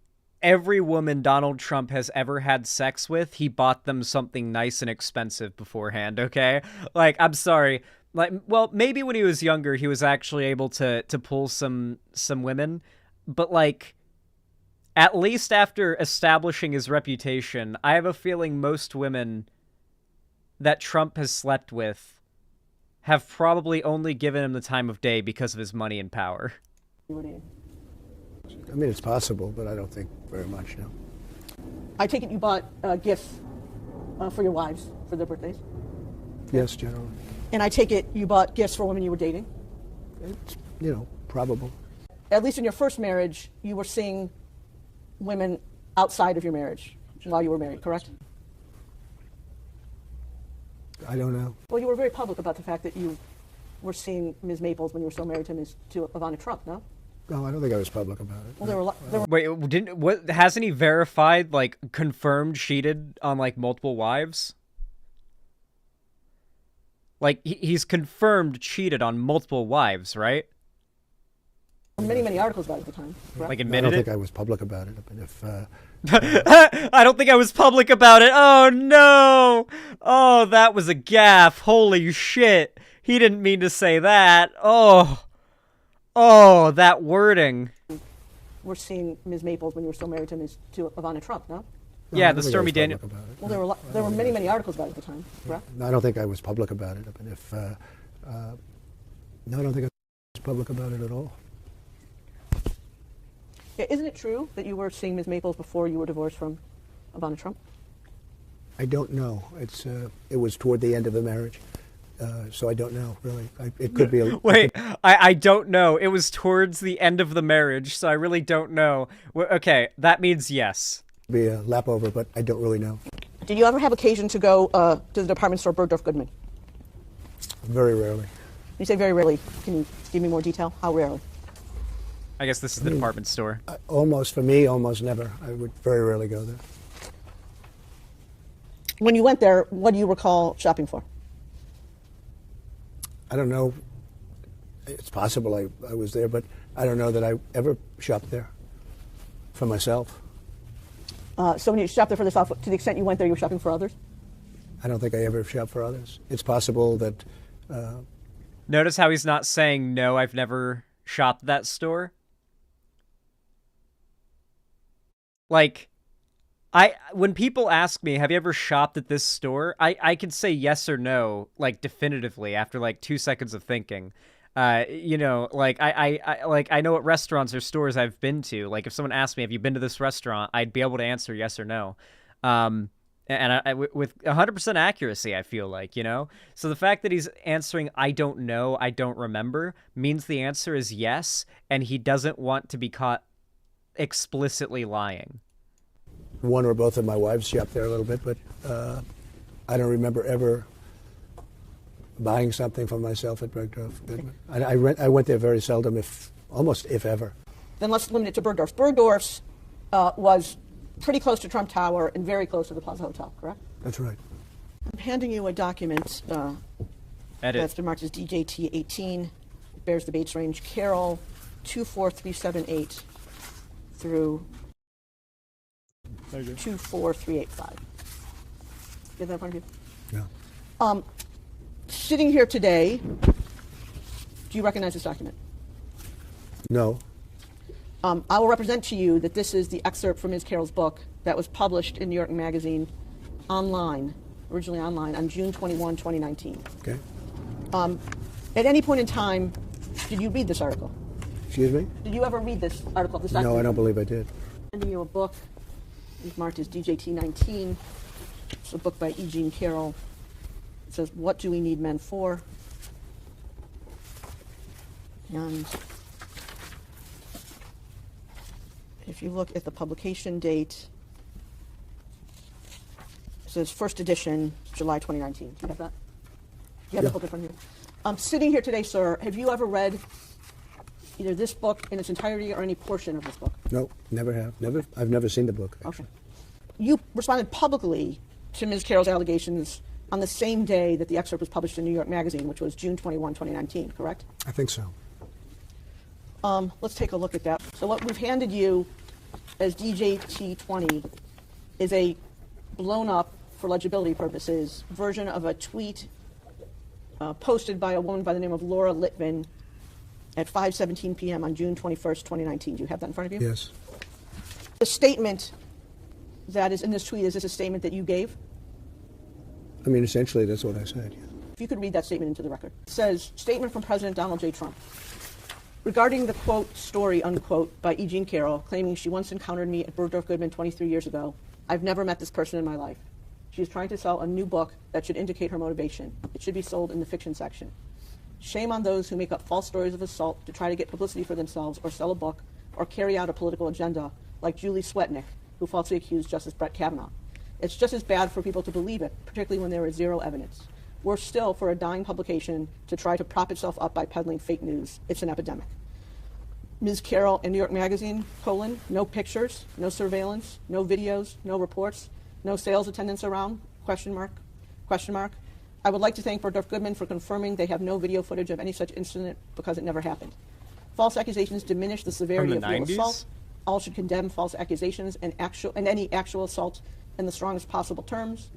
woman Donald Trump has ever had sex with, he bought them something nice and expensive beforehand, okay? Like, I'm sorry. Like, well, maybe when he was younger, he was actually able to pull some women, but like, at least after establishing his reputation, I have a feeling most women that Trump has slept with have probably only given him the time of day because of his money and power. I mean, it's possible, but I don't think very much, no. I take it you bought gifts for your wives for their birthdays? Yes, generally. And I take it you bought gifts for women you were dating? It's, you know, probable. At least in your first marriage, you were seeing women outside of your marriage while you were married, correct? I don't know. Well, you were very public about the fact that you were seeing Ms. Maples when you were still married to Ivana Trump, no? No, I don't think I was public about it. Well, there were Wait, hasn't he verified, like, confirmed cheated on, like, multiple wives? Like, he's confirmed cheated on multiple wives, right? many, many articles about it at the time, correct? Like, I admitted don't it? think I was public about it, but if... I don't think I was public about it. Oh, no. Oh, that was a gaffe. Holy shit. He didn't mean to say that. Oh, that wording. We're seeing Ms. Maples when you were still married to Ivana Trump, no? Yeah, I the don't think I Stormy was Daniels. public about it. Well, there were many, many articles about it at the time, correct? I don't think I was public about it, but if... no, I don't think I was public about it at all. Yeah, isn't it true that you were seeing Ms. Maples before you were divorced from Ivana Trump? I don't know. It was toward the end of the marriage, so I don't know, really. It could be... Wait, I don't know. It was towards the end of the marriage, so I really don't know. Okay, that means yes. Be a lap over, but I don't really know. Did you ever have occasion to go to the department store Bergdorf Goodman? Very rarely. You say very rarely. Can you give me more detail? How rarely? I guess this is the department store. Almost, for me, almost never. I would very rarely go there. When you went there, what do you recall shopping for? I don't know. It's possible I was there, but I don't know that I ever shopped there for myself. So when you shopped there for yourself, to the extent you went there, you were shopping for others? I don't think I ever shopped for others. It's possible that... Notice how he's not saying, no, I've never shopped that store? Like, when people ask me, have you ever shopped at this store? I can say yes or no, like, definitively after, like, 2 seconds of thinking. You know, like, I know what restaurants or stores I've been to. Like, if someone asked me, have you been to this restaurant? I'd be able to answer yes or no. And with 100% accuracy, I feel like, you know? So the fact that he's answering, I don't know, I don't remember, means the answer is yes, and he doesn't want to be caught explicitly lying. One or both of my wives shopped there a little bit, but I don't remember ever buying something for myself at Bergdorf Goodman. I went there very seldom, almost if ever. Then let's limit it to Bergdorf's. Bergdorf's was pretty close to Trump Tower and very close to the Plaza Hotel, correct? That's right. I'm handing you a document that's been marked as DJT 18. It bears the Bates range Carol 24378 through 24385. You have that in front of you? Yeah. Sitting here today, do you recognize this document? No. I will represent to you that this is the excerpt from Ms. Carroll's book that was published in New York Magazine online, originally online, on June 21, 2019. Okay. At any point in time, did you read this article? Excuse me? Did you ever read this article? This document? No, I don't believe I did. I'm sending you a book. It's marked as DJT 19. It's a book by E. Jean Carroll. It says, "What do we need men for?" And if you look at the publication date, it says first edition, July 2019. Do you have that? You have the book in front of you. Sitting here today, sir, have you ever read either this book in its entirety or any portion of this book? No, never have. I've never seen the book, actually. Okay. You responded publicly to Ms. Carroll's allegations on the same day that the excerpt was published in New York Magazine, which was June 21, 2019, correct? I think so. Let's take a look at that. So what we've handed you as DJT20 is a blown up, for legibility purposes, version of a tweet posted by a woman by the name of Laura Litvin at 5:17 p.m. on June 21st, 2019. Do you have that in front of you? Yes. The statement that is in this tweet, is this a statement that you gave? I mean, essentially, that's what I said. Yeah. If you could read that statement into the record. It says, statement from President Donald J. Trump. Regarding the, quote, story, unquote, by E. Jean Carroll, claiming she once encountered me at Bergdorf Goodman 23 years ago, I've never met this person in my life. She is trying to sell a new book that should indicate her motivation. It should be sold in the fiction section. Shame on those who make up false stories of assault to try to get publicity for themselves or sell a book or carry out a political agenda, like Julie Swetnick, who falsely accused Justice Brett Kavanaugh. It's just as bad for people to believe it, particularly when there is zero evidence. Worse still, for a dying publication to try to prop itself up by peddling fake news. It's an epidemic. Ms. Carroll in New York Magazine, no pictures, no surveillance, no videos, no reports, no sales attendants around, question mark. I would like to thank Bergdorf Goodman for confirming they have no video footage of any such incident because it never happened. False accusations diminish the severity of real assault. All should condemn false accusations and any actual assault in the strongest possible terms.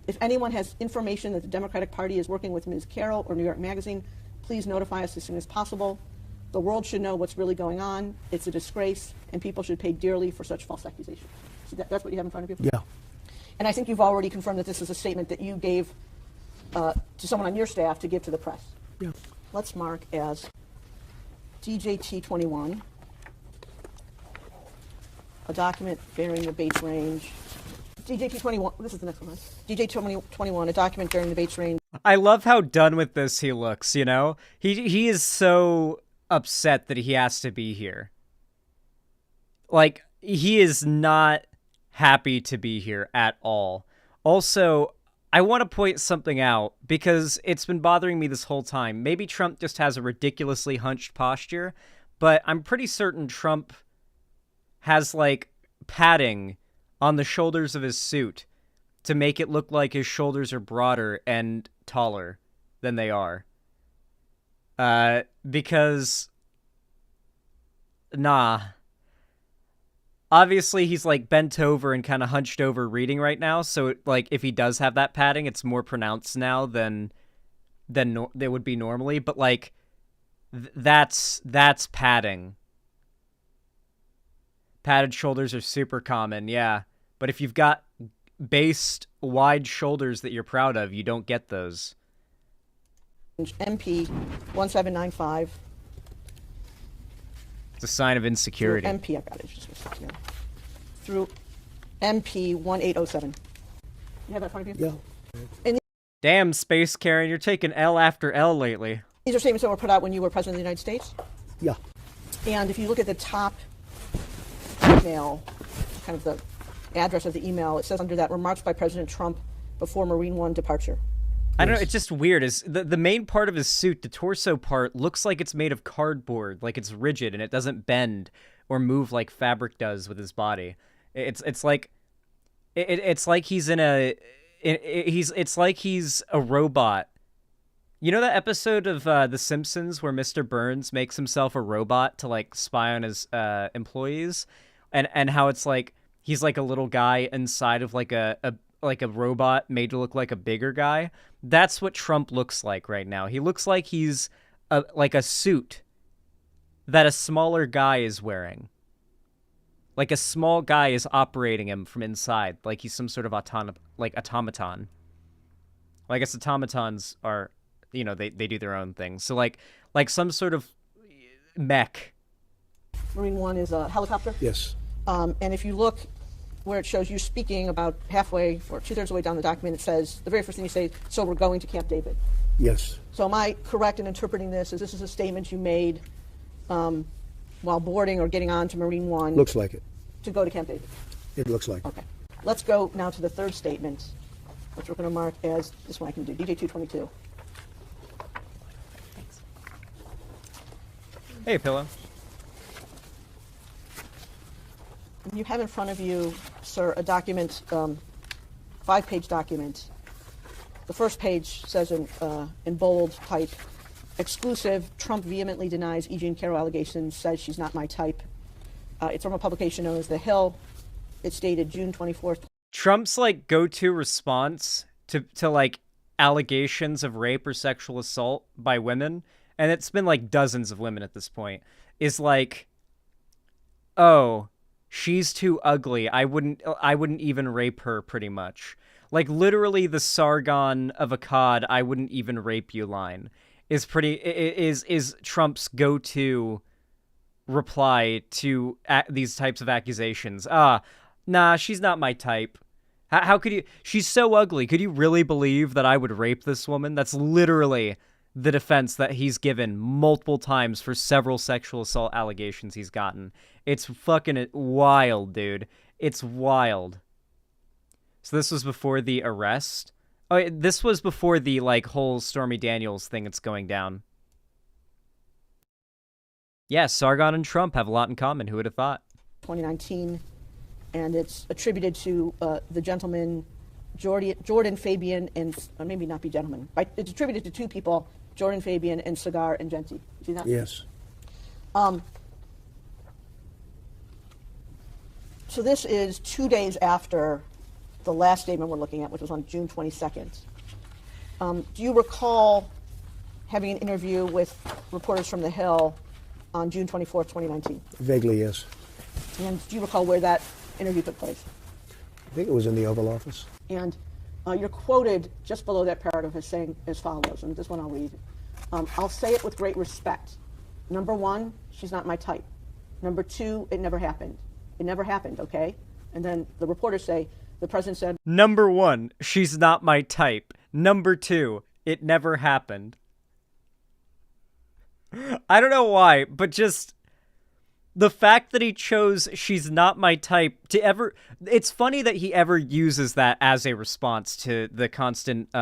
If anyone has information that the Democratic Party is working with Ms. Carroll or New York Magazine, please notify us as soon as possible. The world should know what's really going on. It's a disgrace, and people should pay dearly for such false accusations. So that's what you have in front of you? Yeah. And I think you've already confirmed that this is a statement that you gave to someone on your staff to give to the press. Yeah. Let's mark as DJT21, a document bearing the Bates range. DJT21, this is the next one, right? DJT21, a document bearing the Bates range. I love how done with this he looks, you know? He is so upset that he has to be here. Like, he is not happy to be here at all. Also, I want to point something out because it's been bothering me this whole time. Maybe Trump just has a ridiculously hunched posture, but I'm pretty certain Trump has, like, padding on the shoulders of his suit to make it look like his shoulders are broader and taller than they are. Because, obviously he's like bent over and kind of hunched over reading right now, so like if he does have that padding, it's more pronounced now than they would be normally, but like that's padding. Padded shoulders are super common, yeah. But if you've got based wide shoulders that you're proud of, you don't get those. MP 1795. It's a sign of insecurity. Through MP, I got it. Just a second. Through MP 1807. You have that in front of you? Yeah. And Damn, Space Karen, you're taking L after L lately. these are statements that were put out when you were President of the United States. Yeah. And if you look at the top email, kind of the address of the email, it says under that, remarks by President Trump before Marine One departure. I don't know, it's just weird. Is the main part of his suit, the torso part, looks like it's made of cardboard, like it's rigid and it doesn't bend or move like fabric does with his body. It's like he's in a it's like he's a robot. You know that episode of The Simpsons where Mr. Burns makes himself a robot to like spy on his employees, and how it's like he's like a little guy inside of like a robot made to look like a bigger guy. That's what Trump looks like right now. He looks like he's like a suit that a smaller guy is wearing. Like a small guy is operating him from inside, like he's some sort of automaton. Well, I guess automatons are, they do their own thing. So like some sort of mech. Marine One is a helicopter. Yes. And if you look where it shows you speaking about halfway or 2/3 of the way down the document, it says, the very first thing you say, so we're going to Camp David. Yes. So am I correct in interpreting this as this is a statement you made while boarding or getting on to Marine One? Looks like it. To go to Camp David? It looks like it. Okay. Let's go now to the third statement, which we're going to mark as, this one I can do, DJ 222. Thanks. Hey, Pillow. You have in front of you, sir, a document, 5-page document. The first page says in bold type, exclusive, Trump vehemently denies E. Jean Carroll allegations, says she's not my type. It's from a publication known as The Hill. It's dated June 24th. Trump's like go-to response to like allegations of rape or sexual assault by women, and it's been like dozens of women at this point, is like, oh, she's too ugly. I wouldn't even rape her, pretty much. Like literally the Sargon of Akkad, I wouldn't even rape you line is Trump's go-to reply to these types of accusations. Nah, she's not my type. How could you? She's so ugly. Could you really believe that I would rape this woman? That's literally the defense that he's given multiple times for several sexual assault allegations he's gotten. It's fucking wild, dude. It's wild. So this was before the arrest? Oh, this was before the, like, whole Stormy Daniels thing that's going down. Yeah, Sargon and Trump have a lot in common. Who would have thought? 2019, and it's attributed to the gentleman Jordan Fabian and maybe not be gentleman. It's attributed to two people, Jordan Fabian and Cigar and Genti. See that? Yes. So this is 2 days after the last statement we're looking at, which was on June 22nd. Do you recall having an interview with reporters from The Hill on June 24th, 2019? Vaguely, yes. And do you recall where that interview took place? I think it was in the Oval Office. And you're quoted just below that paragraph as saying as follows, and this one I'll read. I'll say it with great respect. Number one, she's not my type. Number two, it never happened. It never happened, okay? And then the reporters say, the president said, Number one, she's not my type. Number two, it never happened. I don't know why, but just the fact that he chose she's not my type to ever... It's funny that he ever uses that as a response to the constant,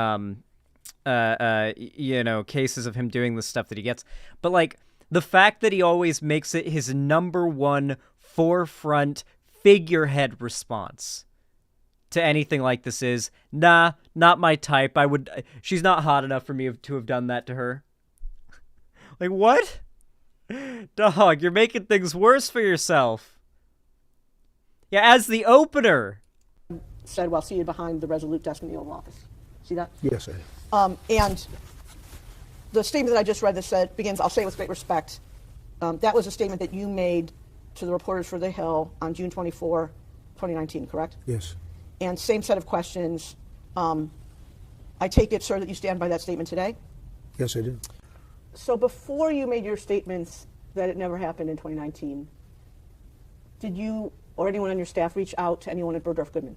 cases of him doing the stuff that he gets. But, like, the fact that he always makes it his number one forefront figurehead response to anything like this is, nah, not my type. She's not hot enough for me to have done that to her. Like, what? Dog, you're making things worse for yourself. Yeah, as the opener. Said while seated behind the Resolute desk in the Oval Office. See that? Yes, I did. And the statement that I just read that begins, I'll say it with great respect. That was a statement that you made to the reporters for The Hill on June 24, 2019, correct? Yes. And same set of questions. I take it, sir, that you stand by that statement today? Yes, I do. So before you made your statements that it never happened in 2019, did you or anyone on your staff reach out to anyone at Bergdorf Goodman?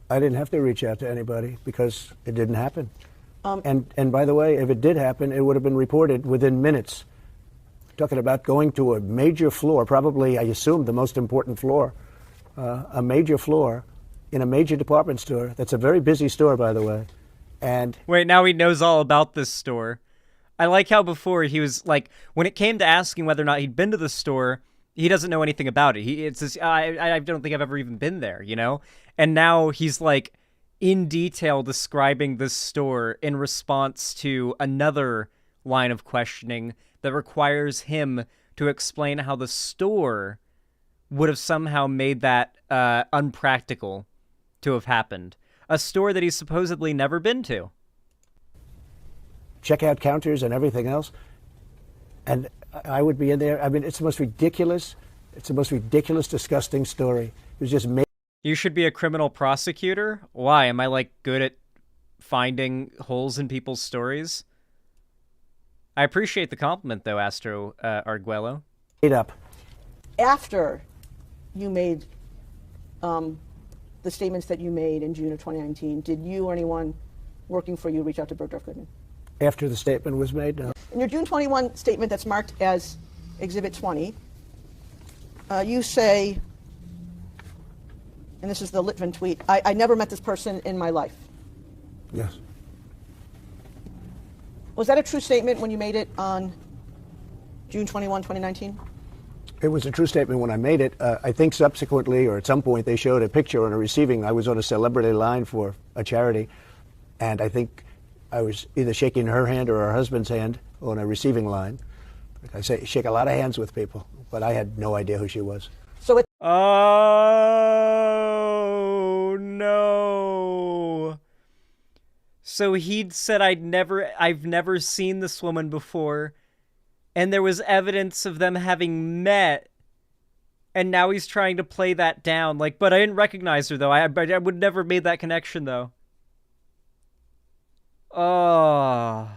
I didn't have to reach out to anybody because it didn't happen. And by the way, if it did happen, it would have been reported within minutes. Talking about going to a major floor, probably, I assume, the most important floor, a major floor in a major department store. That's a very busy store, by the way. And wait, now he knows all about this store. I like how before he was like, when it came to asking whether or not he'd been to the store, he doesn't know anything about it. I don't think I've ever even been there, you know? And now he's like in detail describing this store in response to another line of questioning that requires him to explain how the store would have somehow made that unpractical to have happened. A store that he's supposedly never been to. Checkout counters and everything else. And I would be in there. I mean, it's the most ridiculous, disgusting story. It was just made. You should be a criminal prosecutor? Why? Am I, like, good at finding holes in people's stories? I appreciate the compliment, though, Astro Arguello. Made up. After you made the statements that you made in June of 2019, did you or anyone working for you reach out to Bergdorf Goodman? After the statement was made, no. In your June 21 statement that's marked as Exhibit 20, you say, and this is the Litvin tweet, I never met this person in my life. Yes. Was that a true statement when you made it on June 21, 2019? It was a true statement when I made it. I think subsequently, or at some point, they showed a picture on a receiving. I was on a celebrity line for a charity, and I think I was either shaking her hand or her husband's hand on a receiving line. I shake a lot of hands with people, but I had no idea who she was. So it. Oh no! So he'd said I've never seen this woman before, and there was evidence of them having met, and now he's trying to play that down. Like, but I didn't recognize her though. I would never have made that connection though. Oh.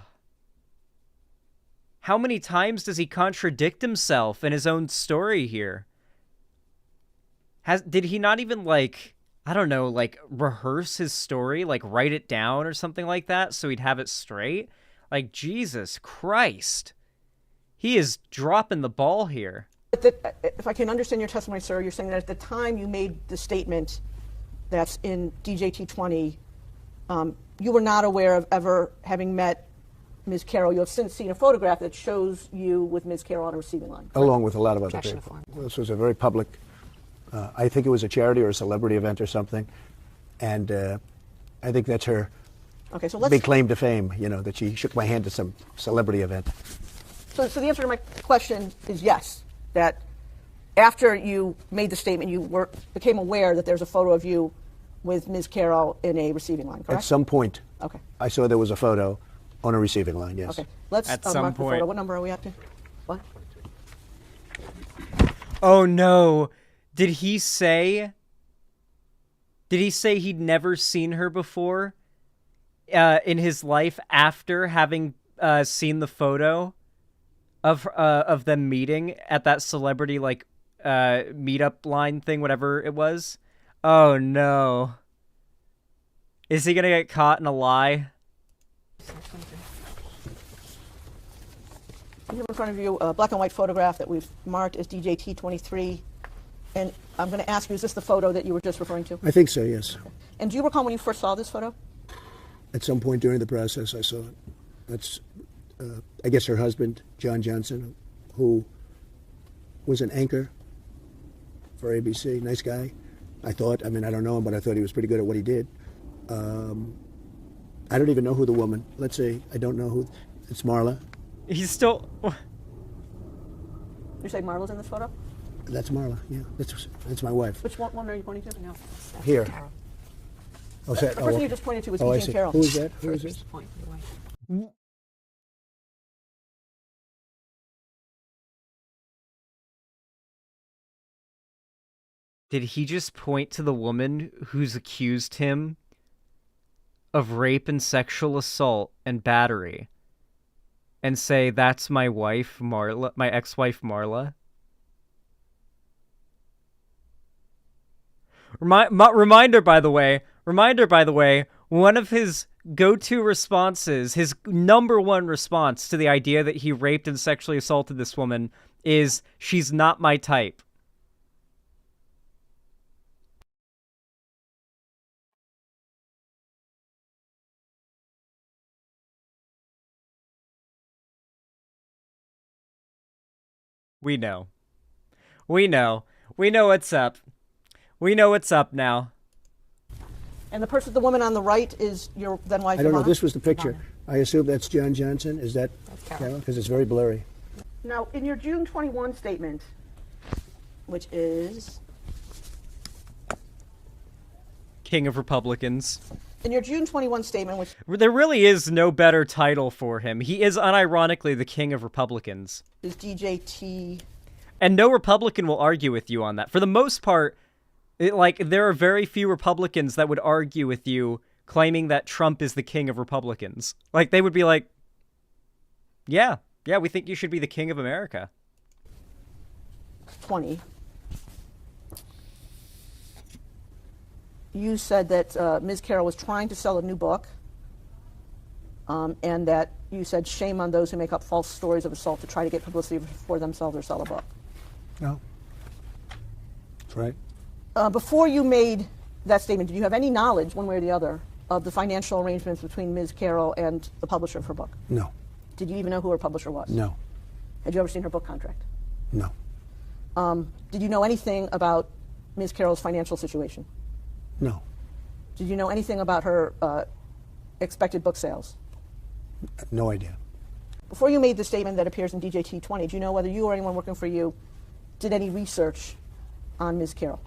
How many times does he contradict himself in his own story here? Did he not even, like, I don't know, like, rehearse his story, like, write it down or something like that so he'd have it straight? Like, Jesus Christ. He is dropping the ball here. If I can understand your testimony, sir, you're saying that at the time you made the statement that's in DJT 20, you were not aware of ever having met Ms. Carroll. You have since seen a photograph that shows you with Ms. Carroll on a receiving line. Correct? Along with a lot of other people. This was a very public, I think it was a charity or a celebrity event or something, and I think that's her big claim to fame, you know, that she shook my hand at some celebrity event. So the answer to my question is yes, that after you made the statement, you became aware that there's a photo of you with Ms. Carroll in a receiving line, correct? At some point, okay. I saw there was a photo on a receiving line, yes. Okay, let's at some mark point. the photo. What number are we up to? What? Oh no. Did he say he'd never seen her before in his life after having seen the photo of them meeting at that celebrity, like, meetup line thing, whatever it was? Oh no. Is he gonna get caught in a lie? You have in front of you a black and white photograph that we've marked as DJT 23. And I'm going to ask you, is this the photo that you were just referring to? I think so, yes. Okay. And do you recall when you first saw this photo? At some point during the process, I saw it. That's, I guess, her husband, John Johnson, who was an anchor for ABC. Nice guy, I thought. I mean, I don't know him, but I thought he was pretty good at what he did. I don't even know who the woman. Let's see. I don't know who. It's Marla. He's still... You say Marla's in this photo? That's Marla, yeah. That's my wife. Which one are you pointing to? No. Here. Oh, the person you just pointed to was Jean Carroll. Who is that? Who is this? Did he just point to the woman who's accused him of rape and sexual assault and battery and say, that's my wife, Marla, my ex-wife, Marla? Reminder, by the way, one of his go-to responses, his number one response to the idea that he raped and sexually assaulted this woman is, she's not my type. We know what's up. We know what's up now. And the woman on the right is your then wife? I don't know. This was the picture. I assume that's John Johnson. Is that Carol? Because it's very blurry. Now, in your June 21 statement, which is King of Republicans. in your June 21 statement, which There really is no better title for him. He is unironically the King of Republicans. is DJT. And no Republican will argue with you on that. For the most part, there are very few Republicans that would argue with you claiming that Trump is the king of Republicans. Like, they would be like, yeah, we think you should be the king of America. 20. You said that Ms. Carroll was trying to sell a new book, and that you said shame on those who make up false stories of assault to try to get publicity for themselves or sell a book. No. That's right. Before you made that statement, did you have any knowledge, one way or the other, of the financial arrangements between Ms. Carroll and the publisher of her book? No. Did you even know who her publisher was? No. Had you ever seen her book contract? No. Did you know anything about Ms. Carroll's financial situation? No. Did you know anything about her expected book sales? No idea. Before you made the statement that appears in DJT 20, do you know whether you or anyone working for you did any research on Ms. Carroll?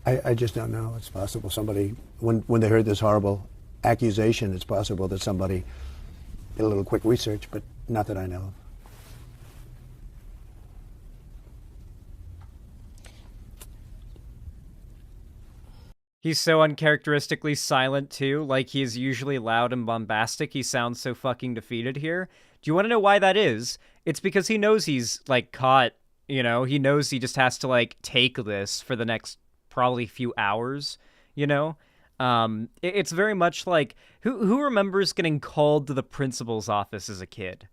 I just don't know. It's possible somebody, when they heard this horrible accusation, it's possible that somebody did a little quick research, but not that I know of. He's so uncharacteristically silent, too. Like, he is usually loud and bombastic. He sounds so fucking defeated here. Do you want to know why that is? It's because he knows he's, like, caught, you know? He knows he just has to, like, take this for the next probably few hours, you know? It's very much like, who remembers getting called to the principal's office as a kid?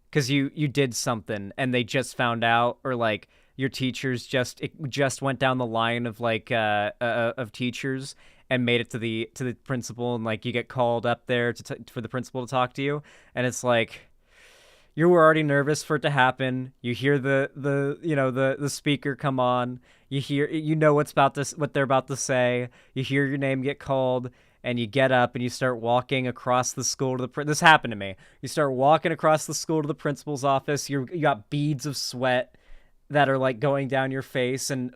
Because you did something, and they just found out, or, like, your teachers just went down the line of like of teachers and made it to the principal, and like you get called up there for the principal to talk to you, and it's like you were already nervous for it to happen. You hear the speaker come on. You know what they're about to say. You hear your name get called, and you get up and you start walking across the school to this happened to me. You start walking across the school to the principal's office. You got beads of sweat that are like going down your face, and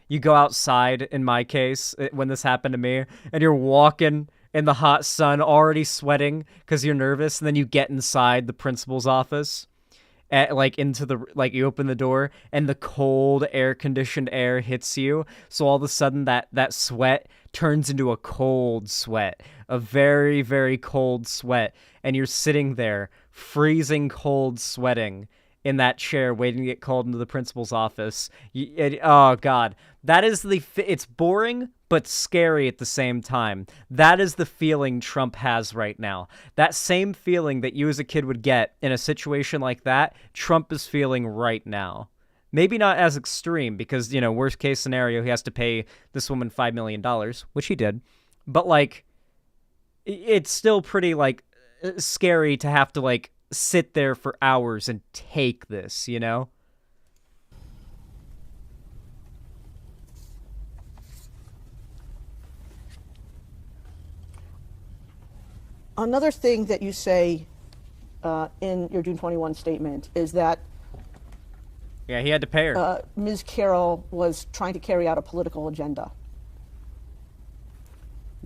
you go outside, in my case, when this happened to me, and you're walking in the hot sun already sweating because you're nervous, and then you get inside the principal's office, you open the door, and the cold air-conditioned air hits you, so all of a sudden that sweat turns into a cold sweat, a very, very cold sweat, and you're sitting there freezing cold, sweating in that chair waiting to get called into the principal's office. Oh god, that is it's boring but scary at the same time. That is the feeling Trump has right now. That same feeling that you as a kid would get in a situation like that, Trump is feeling right now. Maybe not as extreme because, worst case scenario, he has to pay this woman $5 million, which he did. But like, it's still pretty like scary to have to like sit there for hours and take this, Another thing that you say in your June 21 statement is that he had to pay her. Ms. Carroll was trying to carry out a political agenda.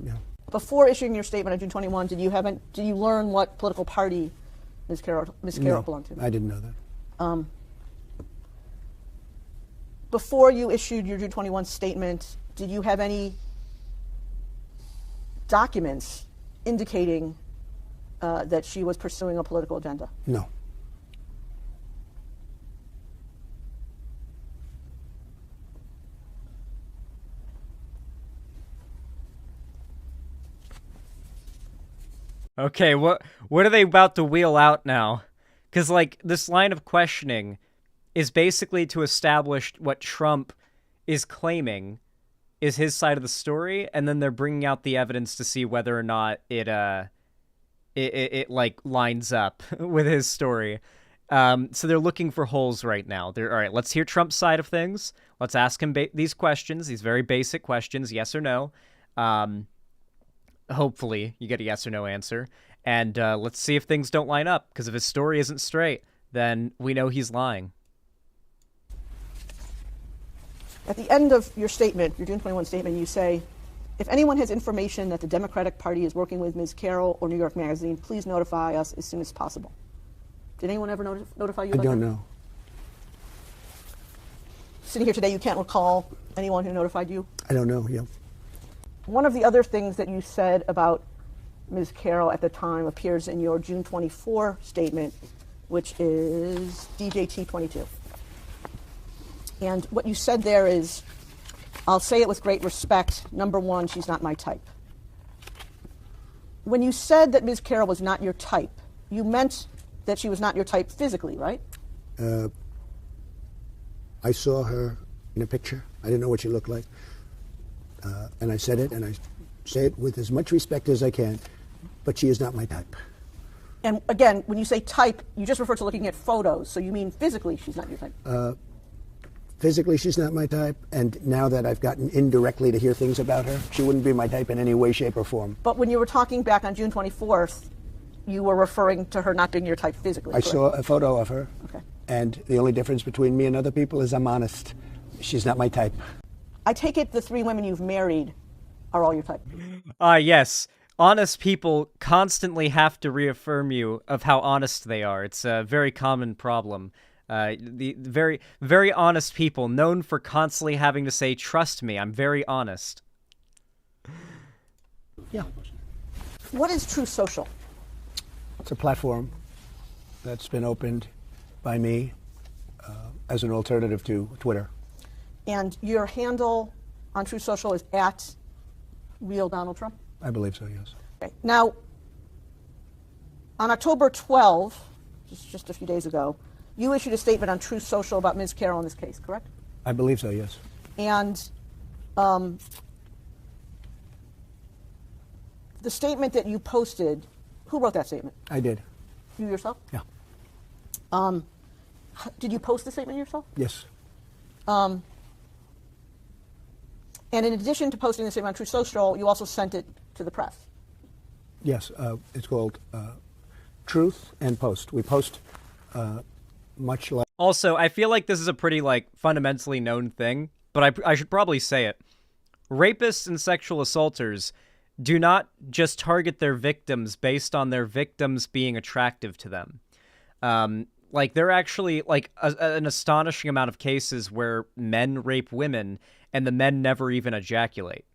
Yeah. Before issuing your statement on June 21, did you learn what political party Ms. Carroll belonged to? I didn't know that. Before you issued your June 21 statement, did you have any documents indicating that she was pursuing a political agenda? No. Okay, what are they about to wheel out now? Because, like, this line of questioning is basically to establish what Trump is claiming is his side of the story, and then they're bringing out the evidence to see whether or not it lines up with his story. So they're looking for holes right now. All right, let's hear Trump's side of things. Let's ask him these questions, these very basic questions, yes or no. Hopefully you get a yes or no answer, and let's see if things don't line up, because if his story isn't straight, then we know he's lying. At the end of your statement, your June 21 statement, you say, if anyone has information that the Democratic Party is working with Ms. Carroll or New York Magazine, please notify us as soon as possible. Did anyone ever notify you I about don't that? know. Sitting here today, you can't recall anyone who notified you? I don't know, yeah. One of the other things that you said about Ms. Carroll at the time appears in your June 24 statement, which is DJT 22. And what you said there is, I'll say it with great respect, number one, she's not my type. When you said that Ms. Carroll was not your type, you meant that she was not your type physically, right? I saw her in a picture. I didn't know what she looked like. And I said it, and I say it with as much respect as I can, but she is not my type. And again, when you say type, you just refer to looking at photos, so you mean physically she's not your type. Physically, she's not my type, and now that I've gotten indirectly to hear things about her, she wouldn't be my type in any way, shape, or form. But when you were talking back on June 24th, you were referring to her not being your type physically. I correct? saw a photo of her, Okay. and the only difference between me and other people is I'm honest. She's not my type. I take it the 3 women you've married are all your type. Yes. Honest people constantly have to reaffirm you of how honest they are. It's a very common problem. The very, very honest people known for constantly having to say, trust me, I'm very honest. Yeah. What is True Social? It's a platform that's been opened by me as an alternative to Twitter. And your handle on True Social is at Real Donald Trump? I believe so, yes. Okay. Now, on October 12, just a few days ago, you issued a statement on True Social about Ms. Carroll in this case, correct? I believe so, yes. And the statement that you posted, who wrote that statement? I did. You yourself? Yeah. Did you post the statement yourself? Yes. And in addition to posting the statement on True Social, you also sent it to the press. Yes. It's called Truth and Post. We post much like... Also, I feel like this is a pretty, fundamentally known thing, but I should probably say it. Rapists and sexual assaulters do not just target their victims based on their victims being attractive to them. There are actually, an astonishing amount of cases where men rape women and the men never even ejaculate.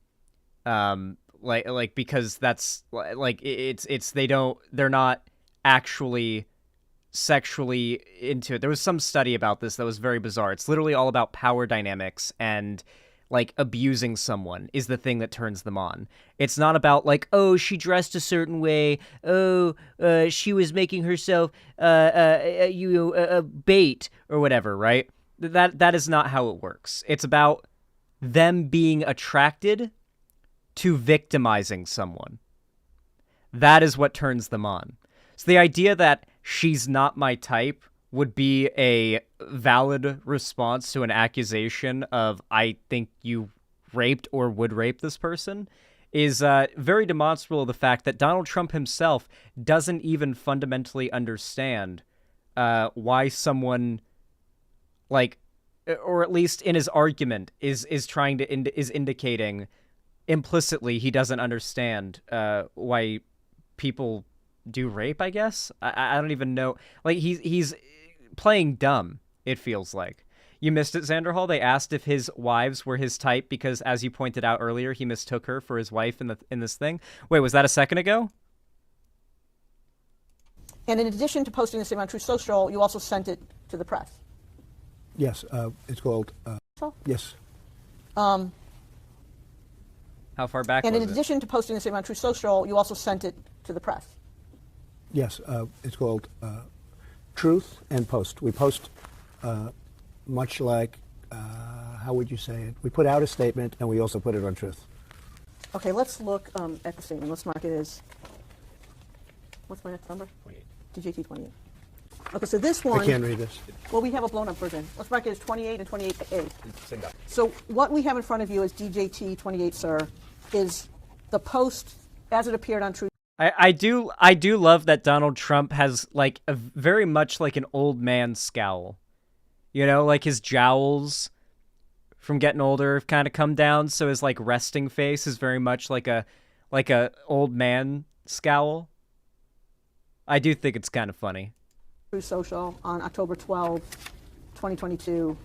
Because that's, they're not actually sexually into it. There was some study about this that was very bizarre. It's literally all about power dynamics, and abusing someone is the thing that turns them on. It's not about oh, she dressed a certain way, oh, she was making herself a bait or whatever, right? That is not how it works. It's about them being attracted to victimizing someone. That is what turns them on. So the idea that she's not my type would be a valid response to an accusation of, I think you raped or would rape this person, is very demonstrable of the fact that Donald Trump himself doesn't even fundamentally understand why someone, or at least in his argument, is trying to is indicating implicitly he doesn't understand why people do rape, I guess. I don't even know. He's playing dumb, it feels like. You missed it, Xander Hall. They asked if his wives were his type because, as you pointed out earlier, he mistook her for his wife in this thing. Wait, was that a second ago? And in addition to posting the statement on True Social, you also sent it to the press. Yes. It's called... So? Yes. How far back And was in it? addition to posting the statement on True Social, you also sent it to the press. Yes. It's called Truth and Post. We post much like, how would you say it? We put out a statement and we also put it on Truth. Okay, let's look at the statement. Let's mark it as, what's my next number? 28. DJT 28. Okay, so this one... I can't read this. Well, we have a blown-up version. Let's mark it as 28 and 28A. So what we have in front of you is DJT 28, sir, is the post as it appeared on True. I do love that Donald Trump has a very much an old man scowl. You know, his jowls from getting older have kind of come down, so his like resting face is very much like a old man scowl. I do think it's kind of funny. Through social on October 12, 2022,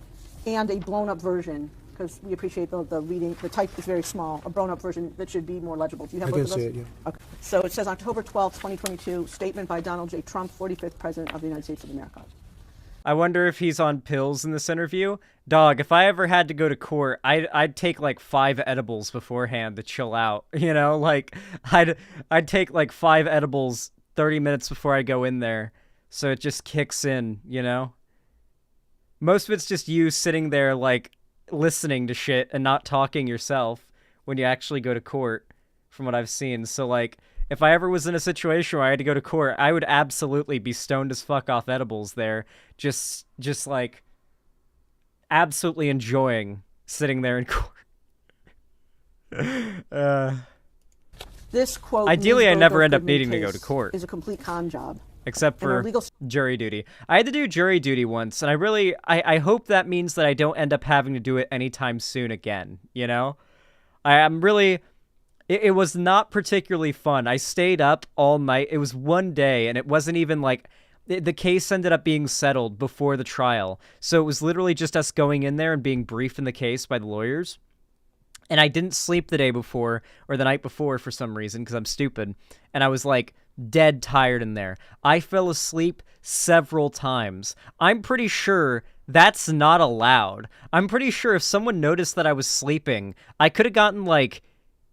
and a blown-up version, because we appreciate the reading. The type is very small. A blown-up version that should be more legible. Do you have both of those? I can see it, yeah. Okay. So it says October 12, 2022, statement by Donald J. Trump, 45th President of the United States of America. I wonder if he's on pills in this interview. Dog, if I ever had to go to court, I'd take like 5 edibles beforehand to chill out. You know, like I'd take like 5 edibles 30 minutes before I go in there, so it just kicks in, you know? Most of it's just you sitting there like listening to shit and not talking yourself when you actually go to court, from what I've seen. So like, if I ever was in a situation where I had to go to court, I would absolutely be stoned as fuck off edibles there, just like absolutely enjoying sitting there in court. This quote. Ideally, I Ms. never Bogo's end up Goodman needing to go case to court. Is a complete con job. Except And our for legal- jury duty. I had to do jury duty once, and I hope that means that I don't end up having to do it anytime soon again, you know? I'm really... It was not particularly fun. I stayed up all night. It was one day, and it wasn't even like... The case ended up being settled before the trial. So it was literally just us going in there and being briefed in the case by the lawyers. And I didn't sleep the day before, or the night before for some reason, because I'm stupid. And I was like dead tired in there. I fell asleep several times. I'm pretty sure that's not allowed. I'm pretty sure if someone noticed that I was sleeping, I could have gotten like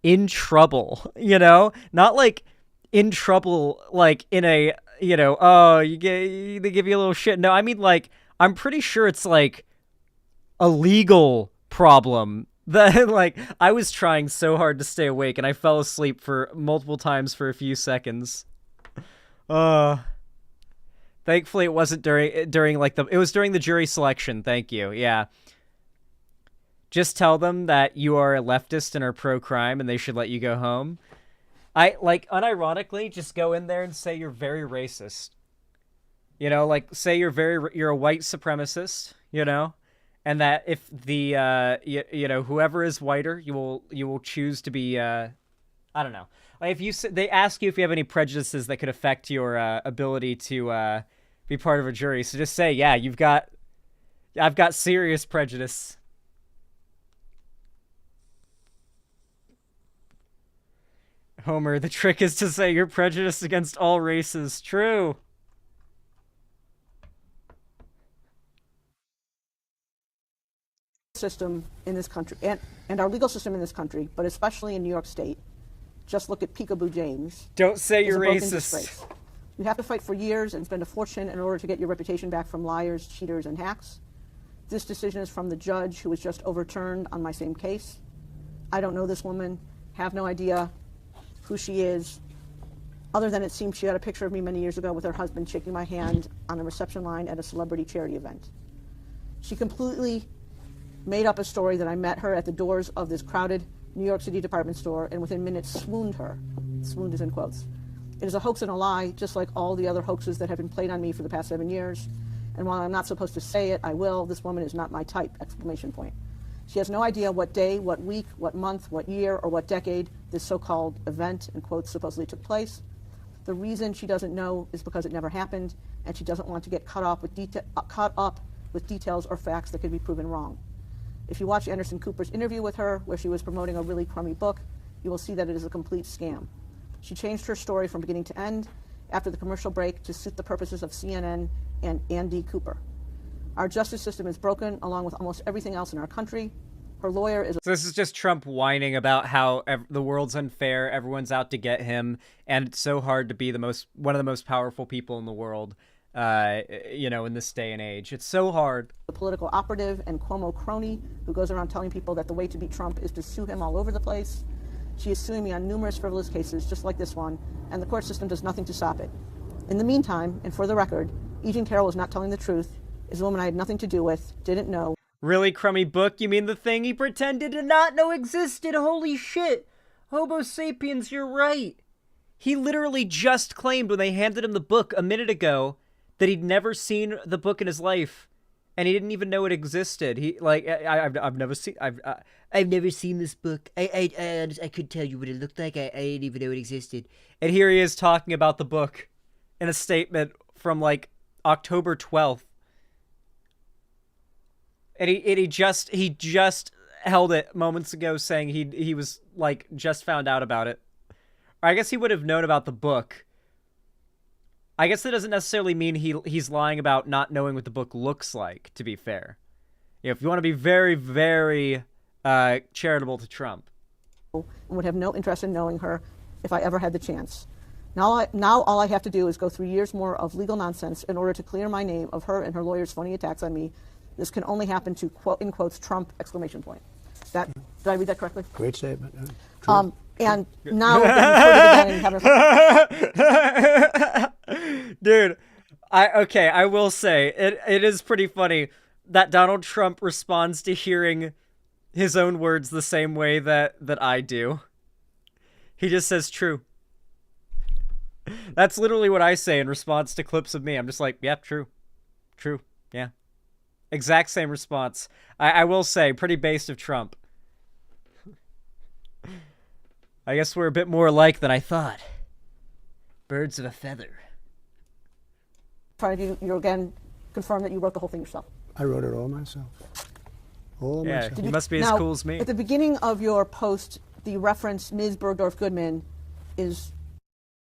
in trouble, you know? Not like in trouble like in a, you know, oh, they give you a little shit. No, I mean like I'm pretty sure it's like a legal problem. That like I was trying so hard to stay awake and I fell asleep for multiple times for a few seconds. Thankfully it wasn't during like it was during the jury selection. Thank you. Yeah. Just tell them that you are a leftist and are pro-crime and they should let you go home. I like unironically just go in there and say you're very racist. You know, like say you're a white supremacist, you know? And that if the you know, whoever is whiter, you will choose to be I don't know. Like if they ask you if you have any prejudices that could affect your ability to be part of a jury, so just say, yeah, I've got serious prejudice. Homer, the trick is to say you're prejudiced against all races. True. System in this country and our legal system in this country, but especially in New York State. Just look at Peekaboo James. Don't say you're broken racist. Disgrace. You have to fight for years and spend a fortune in order to get your reputation back from liars, cheaters, and hacks. This decision is from the judge who was just overturned on my same case. I don't know this woman, have no idea who she is, other than it seems she had a picture of me many years ago with her husband shaking my hand on the reception line at a celebrity charity event. She completely made up a story that I met her at the doors of this crowded New York City department store and within minutes swooned her. Swooned is in quotes. It is a hoax and a lie, just like all the other hoaxes that have been played on me for the past 7 years. And while I'm not supposed to say it, I will. This woman is not my type! Exclamation point. She has no idea what day, what week, what month, what year, or what decade this so-called event, in quotes, supposedly took place. The reason she doesn't know is because it never happened, and she doesn't want to get caught up with details or facts that could be proven wrong. If you watch Anderson Cooper's interview with her, where she was promoting a really crummy book, you will see that it is a complete scam. She changed her story from beginning to end after the commercial break to suit the purposes of CNN and Andy Cooper. Our justice system is broken, along with almost everything else in our country. Her lawyer is... So this is just Trump whining about how the world's unfair, everyone's out to get him, and it's so hard to be one of the most powerful people in the world, you know, in this day and age. It's so hard. The political operative and Cuomo crony who goes around telling people that the way to beat Trump is to sue him all over the place. She is suing me on numerous frivolous cases, just like this one, and the court system does nothing to stop it. In the meantime, and for the record, Eugene Carroll is not telling the truth, is a woman I had nothing to do with, didn't know. Really crummy book? You mean the thing he pretended to not know existed? Holy shit! Homo sapiens, you're right. He literally just claimed when they handed him the book a minute ago that he'd never seen the book in his life. and he didn't even know it existed. He like I've never seen I've never seen this book. I could tell you what it looked like. I didn't even know it existed. And here he is talking about the book in a statement from like October 12th. And he just held it moments ago, saying he was like just found out about it. Or I guess he would have known about the book. I guess that doesn't necessarily mean he's lying about not knowing what the book looks like, to be fair. You know, if you want to be very, very charitable to Trump. And would have no interest in knowing her if I ever had the chance. Now all I have to do is go through years more of legal nonsense in order to clear my name of her and her lawyer's phony attacks on me. This can only happen to, quote, in quotes, Trump, exclamation point. Did I read that correctly? Great statement. And now dude, I will say it is pretty funny that Donald Trump responds to hearing his own words the same way that I do. He just says true. That's literally what I say in response to clips of me. I'm just like, yeah, true, yeah. Exact same response. I will say, pretty based of Trump. I guess we're a bit more alike than I thought. Birds of a feather. Trying to you again confirm that you wrote the whole thing yourself. I wrote it all myself. All myself. You must be as cool as me. At the beginning of your post, the reference Ms. Bergdorf Goodman is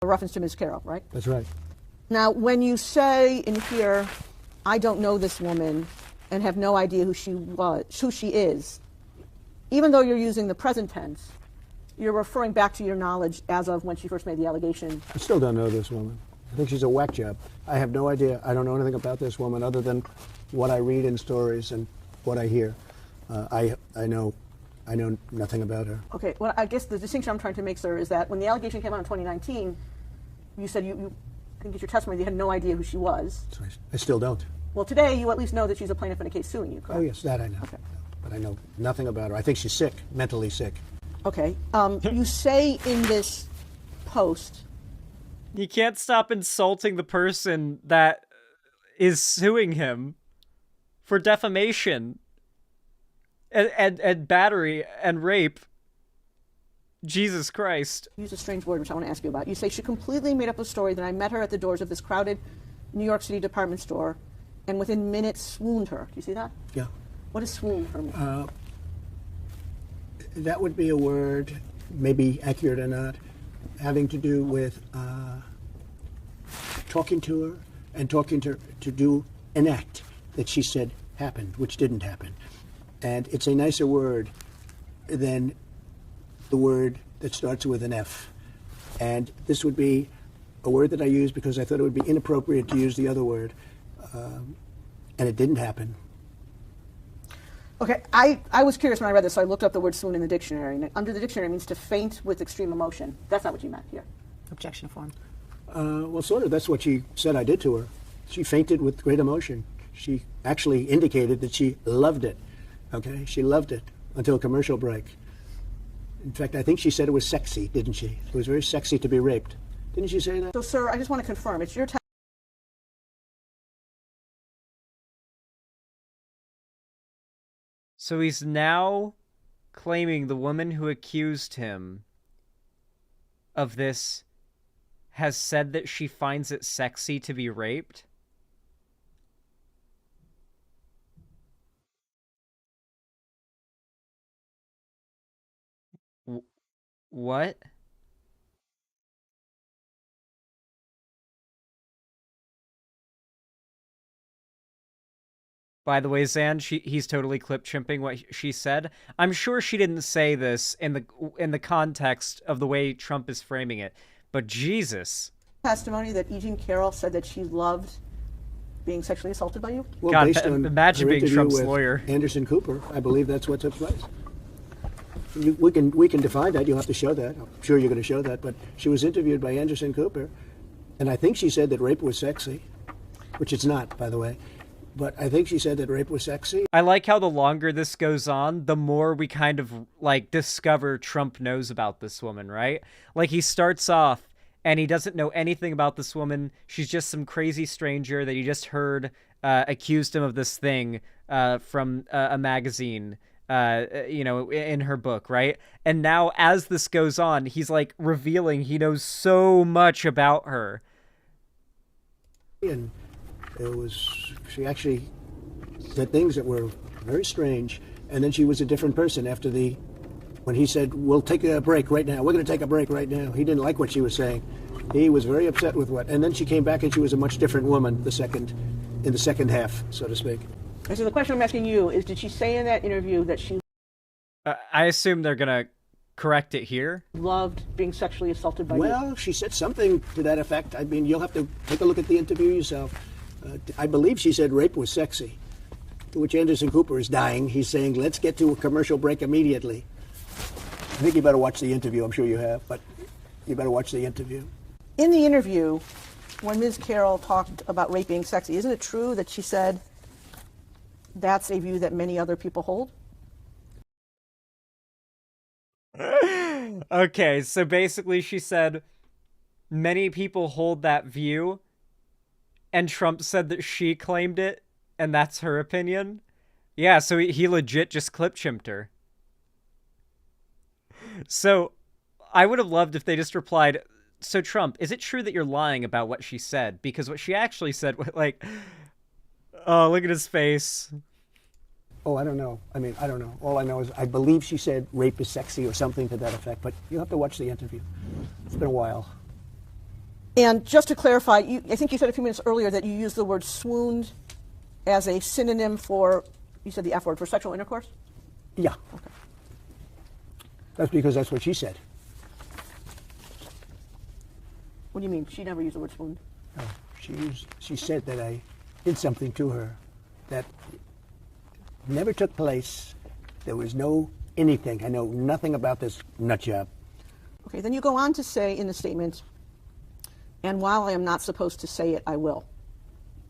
a reference to Ms. Carroll, right? That's right. Now, when you say in here, I don't know this woman and have no idea who she is, even though you're using the present tense, you're referring back to your knowledge as of when she first made the allegation. I still don't know this woman. I think she's a whack job. I have no idea. I don't know anything about this woman other than what I read in stories and what I hear. I know nothing about her. Okay, well, I guess the distinction I'm trying to make, sir, is that when the allegation came out in 2019, you said I think it's your testimony, you had no idea who she was. So I still don't. Well, today you at least know that she's a plaintiff in a case suing you, correct? Oh, yes, that I know. Okay. But I know nothing about her. I think she's sick, mentally sick. Okay. You say in this post... He can't stop insulting the person that is suing him for defamation and battery and rape. Jesus Christ. Use a strange word, which I want to ask you about. You say she completely made up a story that I met her at the doors of this crowded New York City department store and within minutes swooned her. Do you see that? Yeah. What does swoon her mean? That would be a word, maybe accurate or not, having to do with talking to her and talking to her to do an act that she said happened, which didn't happen. And it's a nicer word than the word that starts with an F. And this would be a word that I use because I thought it would be inappropriate to use the other word. And it didn't happen. Okay, I was curious when I read this, so I looked up the word swoon in the dictionary. And under the dictionary, it means to faint with extreme emotion. That's not what you meant here. Objection form. Well, sort of. That's what she said I did to her. She fainted with great emotion. She actually indicated that she loved it. Okay? She loved it until commercial break. In fact, I think she said it was sexy, didn't she? It was very sexy to be raped. Didn't she say that? So, sir, I just want to confirm. It's your So he's now claiming the woman who accused him of this has said that she finds it sexy to be raped? What? By the way, Zan, he's totally clip chimping what she said. I'm sure she didn't say this in the context of the way Trump is framing it, but Jesus. testimony that E. Jean Carroll said that she loved being sexually assaulted by you? Well, God, based on imagine her being interview Trump's with lawyer. Anderson Cooper, I believe that's what took place. We can define that. You'll have to show that. I'm sure you're going to show that. But she was interviewed by Anderson Cooper, and I think she said that rape was sexy, which it's not, by the way. But I think she said that rape was sexy. I like how the longer this goes on, the more we kind of, like, discover Trump knows about this woman, right? Like, he starts off, and he doesn't know anything about this woman. She's just some crazy stranger that he just heard accused him of this thing from a magazine, in her book, right? And now as this goes on, he's like revealing he knows so much about her. And she actually said things that were very strange, and then she was a different person after when he said, we'll take a break right now. We're going to take a break right now. He didn't like what she was saying. He was very upset with and then she came back and she was a much different woman in the second half, so to speak. And so the question I'm asking you is, did she say in that interview that she I assume they're going to correct it here. loved being sexually assaulted by you? Well, she said something to that effect. I mean, you'll have to take a look at the interview yourself. I believe she said rape was sexy, to which Anderson Cooper is dying. He's saying, let's get to a commercial break immediately. I think you better watch the interview. I'm sure you have, but you better watch the interview. In the interview, when Ms. Carroll talked about rape being sexy, isn't it true that she said that's a view that many other people hold? Okay, so basically she said many people hold that view, and Trump said that she claimed it, and that's her opinion? Yeah, so he legit just clip-chimped her. So, I would have loved if they just replied, so Trump, is it true that you're lying about what she said? Because what she actually said was like, oh, look at his face. Oh, I don't know. I mean, I don't know. All I know is I believe she said rape is sexy or something to that effect, but you'll have to watch the interview. It's been a while. And just to clarify, I think you said a few minutes earlier that you used the word swooned as a synonym for, you said the F word, for sexual intercourse? Yeah. Okay. That's because that's what she said. What do you mean? She never used the word swooned. No, she said that I did something to her that never took place. There was no anything. I know nothing about this nut job. Okay, then you go on to say in the statement, and while I am not supposed to say it, I will.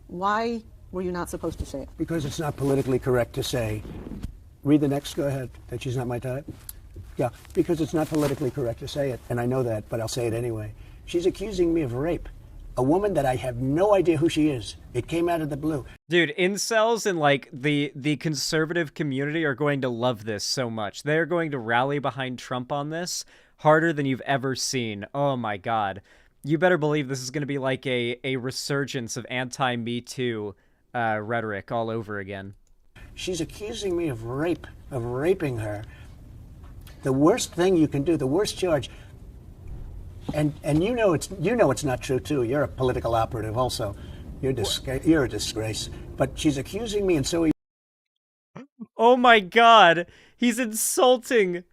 Why were you not supposed to say it? Because it's not politically correct to say. Read the next, go ahead. That she's not my type? Yeah, because it's not politically correct to say it, and I know that, but I'll say it anyway. She's accusing me of rape. A woman that I have no idea who she is. It came out of the blue. Dude, incels and like the conservative community are going to love this so much. They're going to rally behind Trump on this harder than you've ever seen. Oh my god. You better believe this is going to be like a resurgence of anti-Me Too rhetoric all over again. She's accusing me of rape, of raping her. The worst thing you can do, the worst charge. And you know it's not true too. You're a political operative also. You're a disgrace. But she's accusing me, and so Oh my god, he's insulting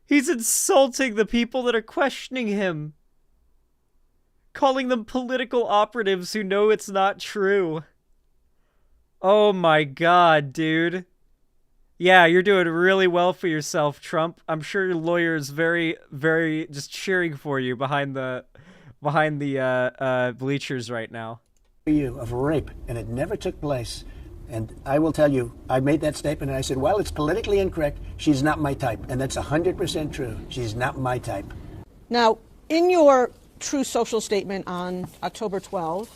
the people that are questioning him, calling them political operatives who know it's not true. Oh my god, dude. Yeah, you're doing really well for yourself, Trump. I'm sure your lawyer is very, very just cheering for you behind the bleachers right now. you of rape, and it never took place. And I will tell you, I made that statement, and I said, well, it's politically incorrect. She's not my type. And that's 100% true. She's not my type. Now, in your True Social statement on October 12,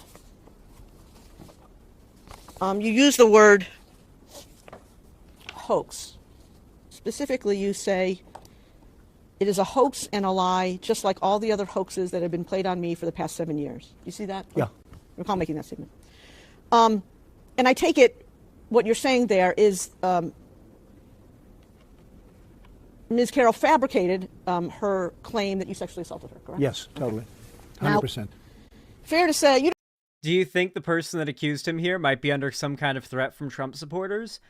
you use the word hoax. Specifically, you say, it is a hoax and a lie, just like all the other hoaxes that have been played on me for the past 7 years. You see that? Yeah. I recall making that statement. And I take it what you're saying there is Ms. Carroll fabricated her claim that you sexually assaulted her, correct? Yes, totally. 100%. Now, fair to say, you Do you think the person that accused him here might be under some kind of threat from Trump supporters?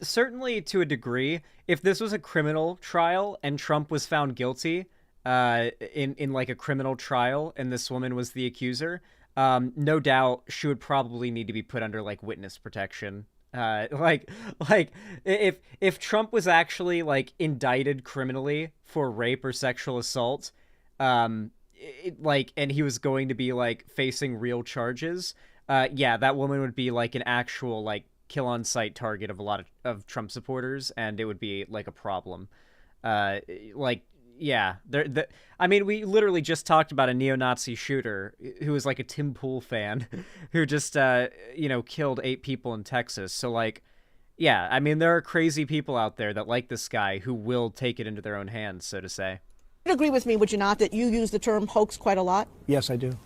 Certainly to a degree. If this was a criminal trial and Trump was found guilty in like a criminal trial and this woman was the accuser, no doubt she would probably need to be put under like witness protection. Like if Trump was actually like indicted criminally for rape or sexual assault, and he was going to be like facing real charges, yeah, that woman would be like an actual like kill on sight target of a lot of Trump supporters, and it would be like a problem. Like yeah, I mean, we literally just talked about a neo-Nazi shooter who was like a Tim Pool fan who just, killed 8 people in Texas. So, like, yeah, I mean, there are crazy people out there that like this guy who will take it into their own hands, so to say. You'd agree with me, would you not, that you use the term hoax quite a lot? Yes, I do.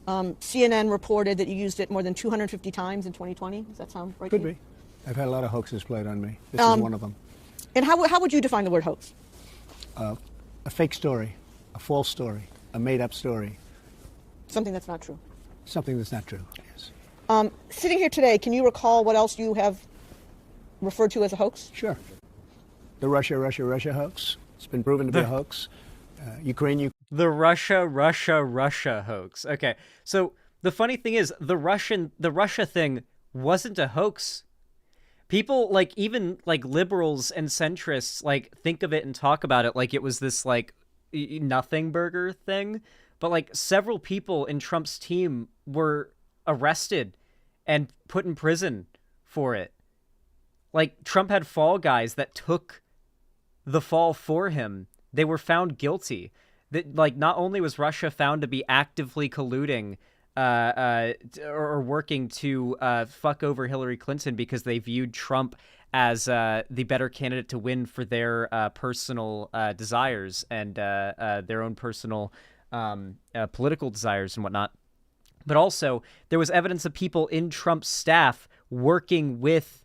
CNN reported that you used it more than 250 times in 2020. Does that sound right? Could to you? be. I've had a lot of hoaxes played on me. This is one of them. And how would you define the word hoax? A fake story, a false story, a made-up story. Something that's not true. Something that's not true, yes. Sitting here today, can you recall what else you have referred to as a hoax? Sure. The Russia hoax. It's been proven to be a hoax. Ukraine. The Russia hoax. Okay, so the funny thing is, the Russia thing wasn't a hoax. People, like, even, like, liberals and centrists, like, think of it and talk about it like it was this, like, nothing burger thing. But, like, several people in Trump's team were arrested and put in prison for it. Like, Trump had fall guys that took the fall for him. They were found guilty. That, like, not only was Russia found to be actively colluding or working to fuck over Hillary Clinton because they viewed Trump as the better candidate to win for their personal desires and their own personal political desires and whatnot. But also, there was evidence of people in Trump's staff working with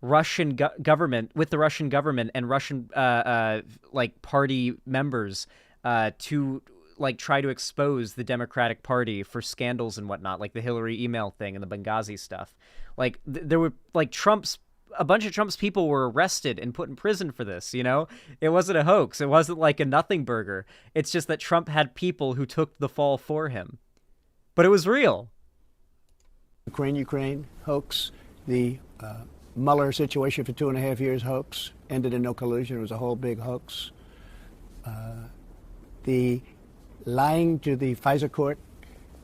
Russian government, with the Russian government and Russian like party members to like try to expose the Democratic Party for scandals and whatnot, like the Hillary email thing and the Benghazi stuff. Like there were like a bunch of Trump's people were arrested and put in prison for this, you know? It wasn't a hoax. It wasn't like a nothing burger. It's just that Trump had people who took the fall for him. But it was real. Ukraine hoax. The Mueller situation for 2.5 years hoax. Ended in no collusion. It was a whole big hoax. The lying to the Pfizer court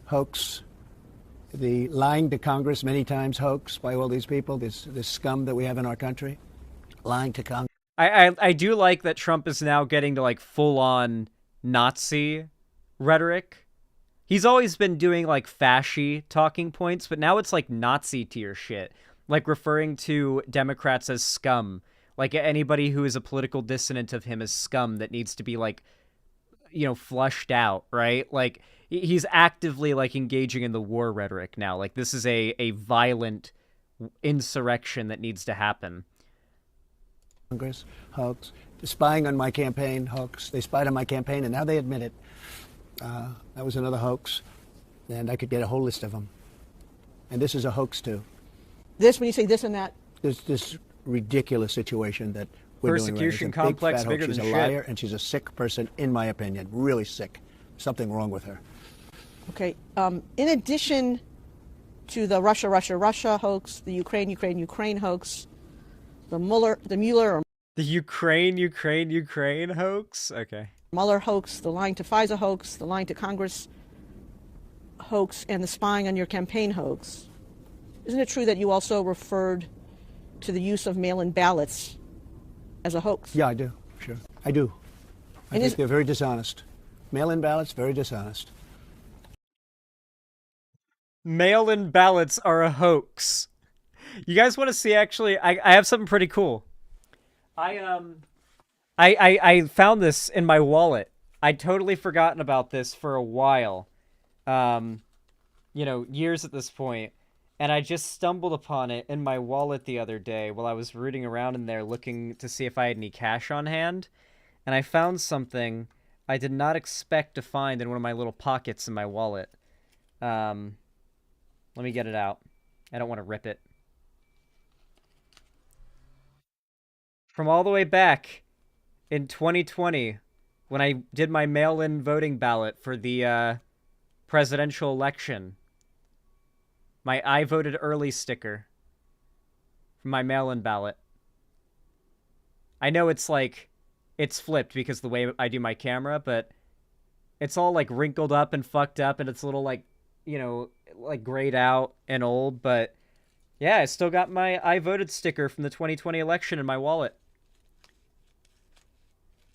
hoax. The lying to Congress many times hoax by all these people, this scum that we have in our country, lying to Congress. I do like that Trump is now getting to like full-on Nazi rhetoric. He's always been doing like fashy talking points, but now it's like Nazi tier shit, like referring to Democrats as scum, like anybody who is a political dissonant of him as scum that needs to be like, you know, flushed out, right? Like he's actively like engaging in the war rhetoric now. Like this is a violent insurrection that needs to happen. Congress hoax. The spying on my campaign hoax. They spied on my campaign and now they admit it. That was another hoax, and I could get a whole list of them. And this is a hoax too. This, when you say this and that, This ridiculous situation that we're doing. Persecution right. complex bigger She's than a shit. liar, and she's a sick person, in my opinion. Really sick. Something wrong with her. okay. In addition to the Russia hoax, the Ukraine hoax, the Mueller The Ukraine hoax? Okay. Mueller hoax, the lying to Pfizer hoax, the lying to Congress hoax, and the spying on your campaign hoax. Isn't it true that you also referred to the use of mail-in ballots as a hoax? Yeah, I do. Sure. I do. I And think they're very dishonest. Mail-in ballots, very dishonest. Mail-in ballots are a hoax. You guys want to see, actually, I have something pretty cool. I found this in my wallet. I'd totally forgotten about this for a while. Years at this point. And I just stumbled upon it in my wallet the other day while I was rooting around in there looking to see if I had any cash on hand. And I found something I did not expect to find in one of my little pockets in my wallet. Let me get it out. I don't want to rip it. From all the way back in 2020, when I did my mail-in voting ballot for the presidential election, my I voted early sticker from my mail-in ballot. I know it's like, it's flipped because of the way I do my camera, but it's all like wrinkled up and fucked up and it's a little like, like grayed out and old, but yeah, I still got my I voted sticker from the 2020 election in my wallet.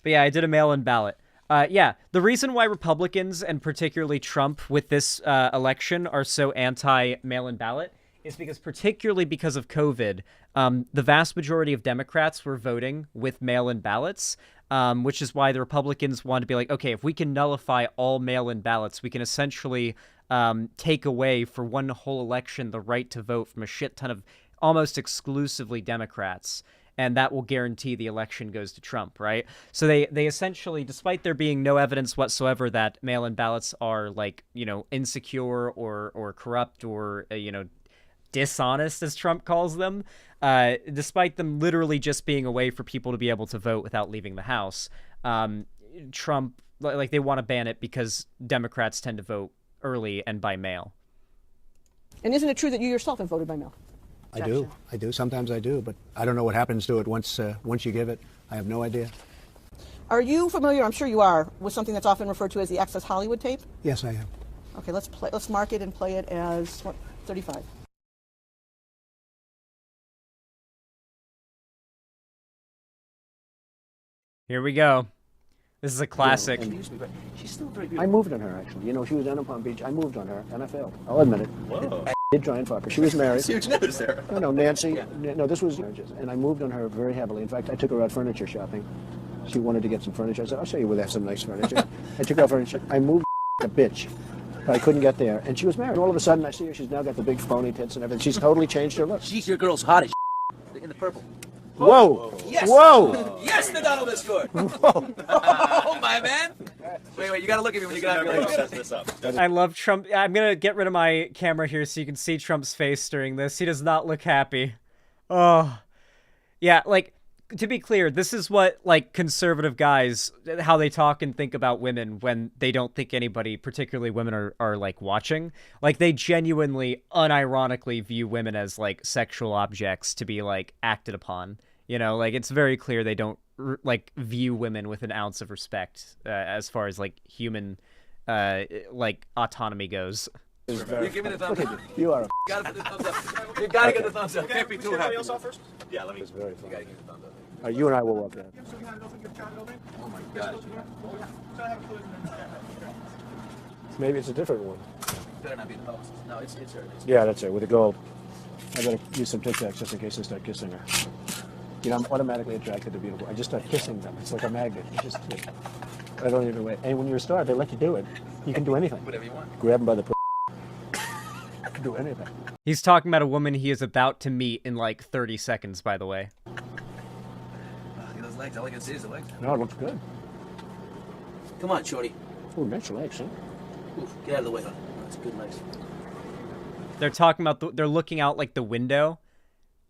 But yeah, I did a mail-in ballot. Yeah, the reason why Republicans, and particularly Trump with this election, are so anti-mail-in ballot is particularly because of COVID, the vast majority of Democrats were voting with mail-in ballots, which is why the Republicans wanted to be like, okay, if we can nullify all mail-in ballots, we can essentially take away for one whole election the right to vote from a shit ton of almost exclusively Democrats. And that will guarantee the election goes to Trump, right? So they essentially, despite there being no evidence whatsoever that mail-in ballots are like, insecure or corrupt or, dishonest, as Trump calls them, despite them literally just being a way for people to be able to vote without leaving the house, Trump, like, they want to ban it because Democrats tend to vote early and by mail. And isn't it true that you yourself have voted by mail? I do. Sometimes I do, but I don't know what happens to it once you give it. I have no idea. Are you familiar, I'm sure you are, with something that's often referred to as the Access Hollywood tape? Yes, I am. Okay, let's mark it and play it as, 35. Here we go. This is a classic. She's still very I moved on her, actually. She was down in Palm Beach. I moved on her, and I failed. I'll admit it. Whoa. I did try and fuck her. She was married. Huge news there. No, Nancy. No, this was marriages. And I moved on her very heavily. In fact, I took her out furniture shopping. She wanted to get some furniture. I said, I'll show you where they have some nice furniture. I took her out furniture. I moved a bitch. But I couldn't get there. And she was married. And all of a sudden, I see her. She's now got the big phony tits and everything. She's totally changed her look. She's your girl's hot as in the purple. Whoa! Yes. Whoa! Yes, the Donald is good. Whoa! Oh, my man. Wait, you gotta look at me when you get out of this up. I love Trump. I'm going to get rid of my camera here so you can see Trump's face during this. He does not look happy. Oh. Yeah, like, to be clear, this is what, like, conservative guys, how they talk and think about women when they don't think anybody, particularly women, are like, watching. Like, they genuinely, unironically view women as, like, sexual objects to be, like, acted upon. Like, it's very clear they don't, like, view women with an ounce of respect as far as, like, human, like, autonomy goes. You give me the thumbs up. You are a You gotta put the thumbs up. You gotta get the thumbs up. Can't be too happy. First? Yeah, let me. It's very fun. You gotta give the thumbs up. You and I will walk down. Oh my god. Maybe it's a different one. Better not be the host. No, it's her. Yeah, that's it, with the gold. I better use some Tic Tacs just in case I start kissing her. I'm automatically attracted to beautiful. I just start kissing them. It's like a magnet. I don't even wait. And when you're a star, they let you do it. You can do anything. Whatever you want. Grab them by the I can do anything. He's talking about a woman he is about to meet in, like, 30 seconds, by the way. Look at those legs. All I can see is the legs. No, it looks good. Come on, shorty. Ooh, nice legs, huh? Oof, get out of the way, huh? That's good legs. They're talking about, they're looking out, like, the window,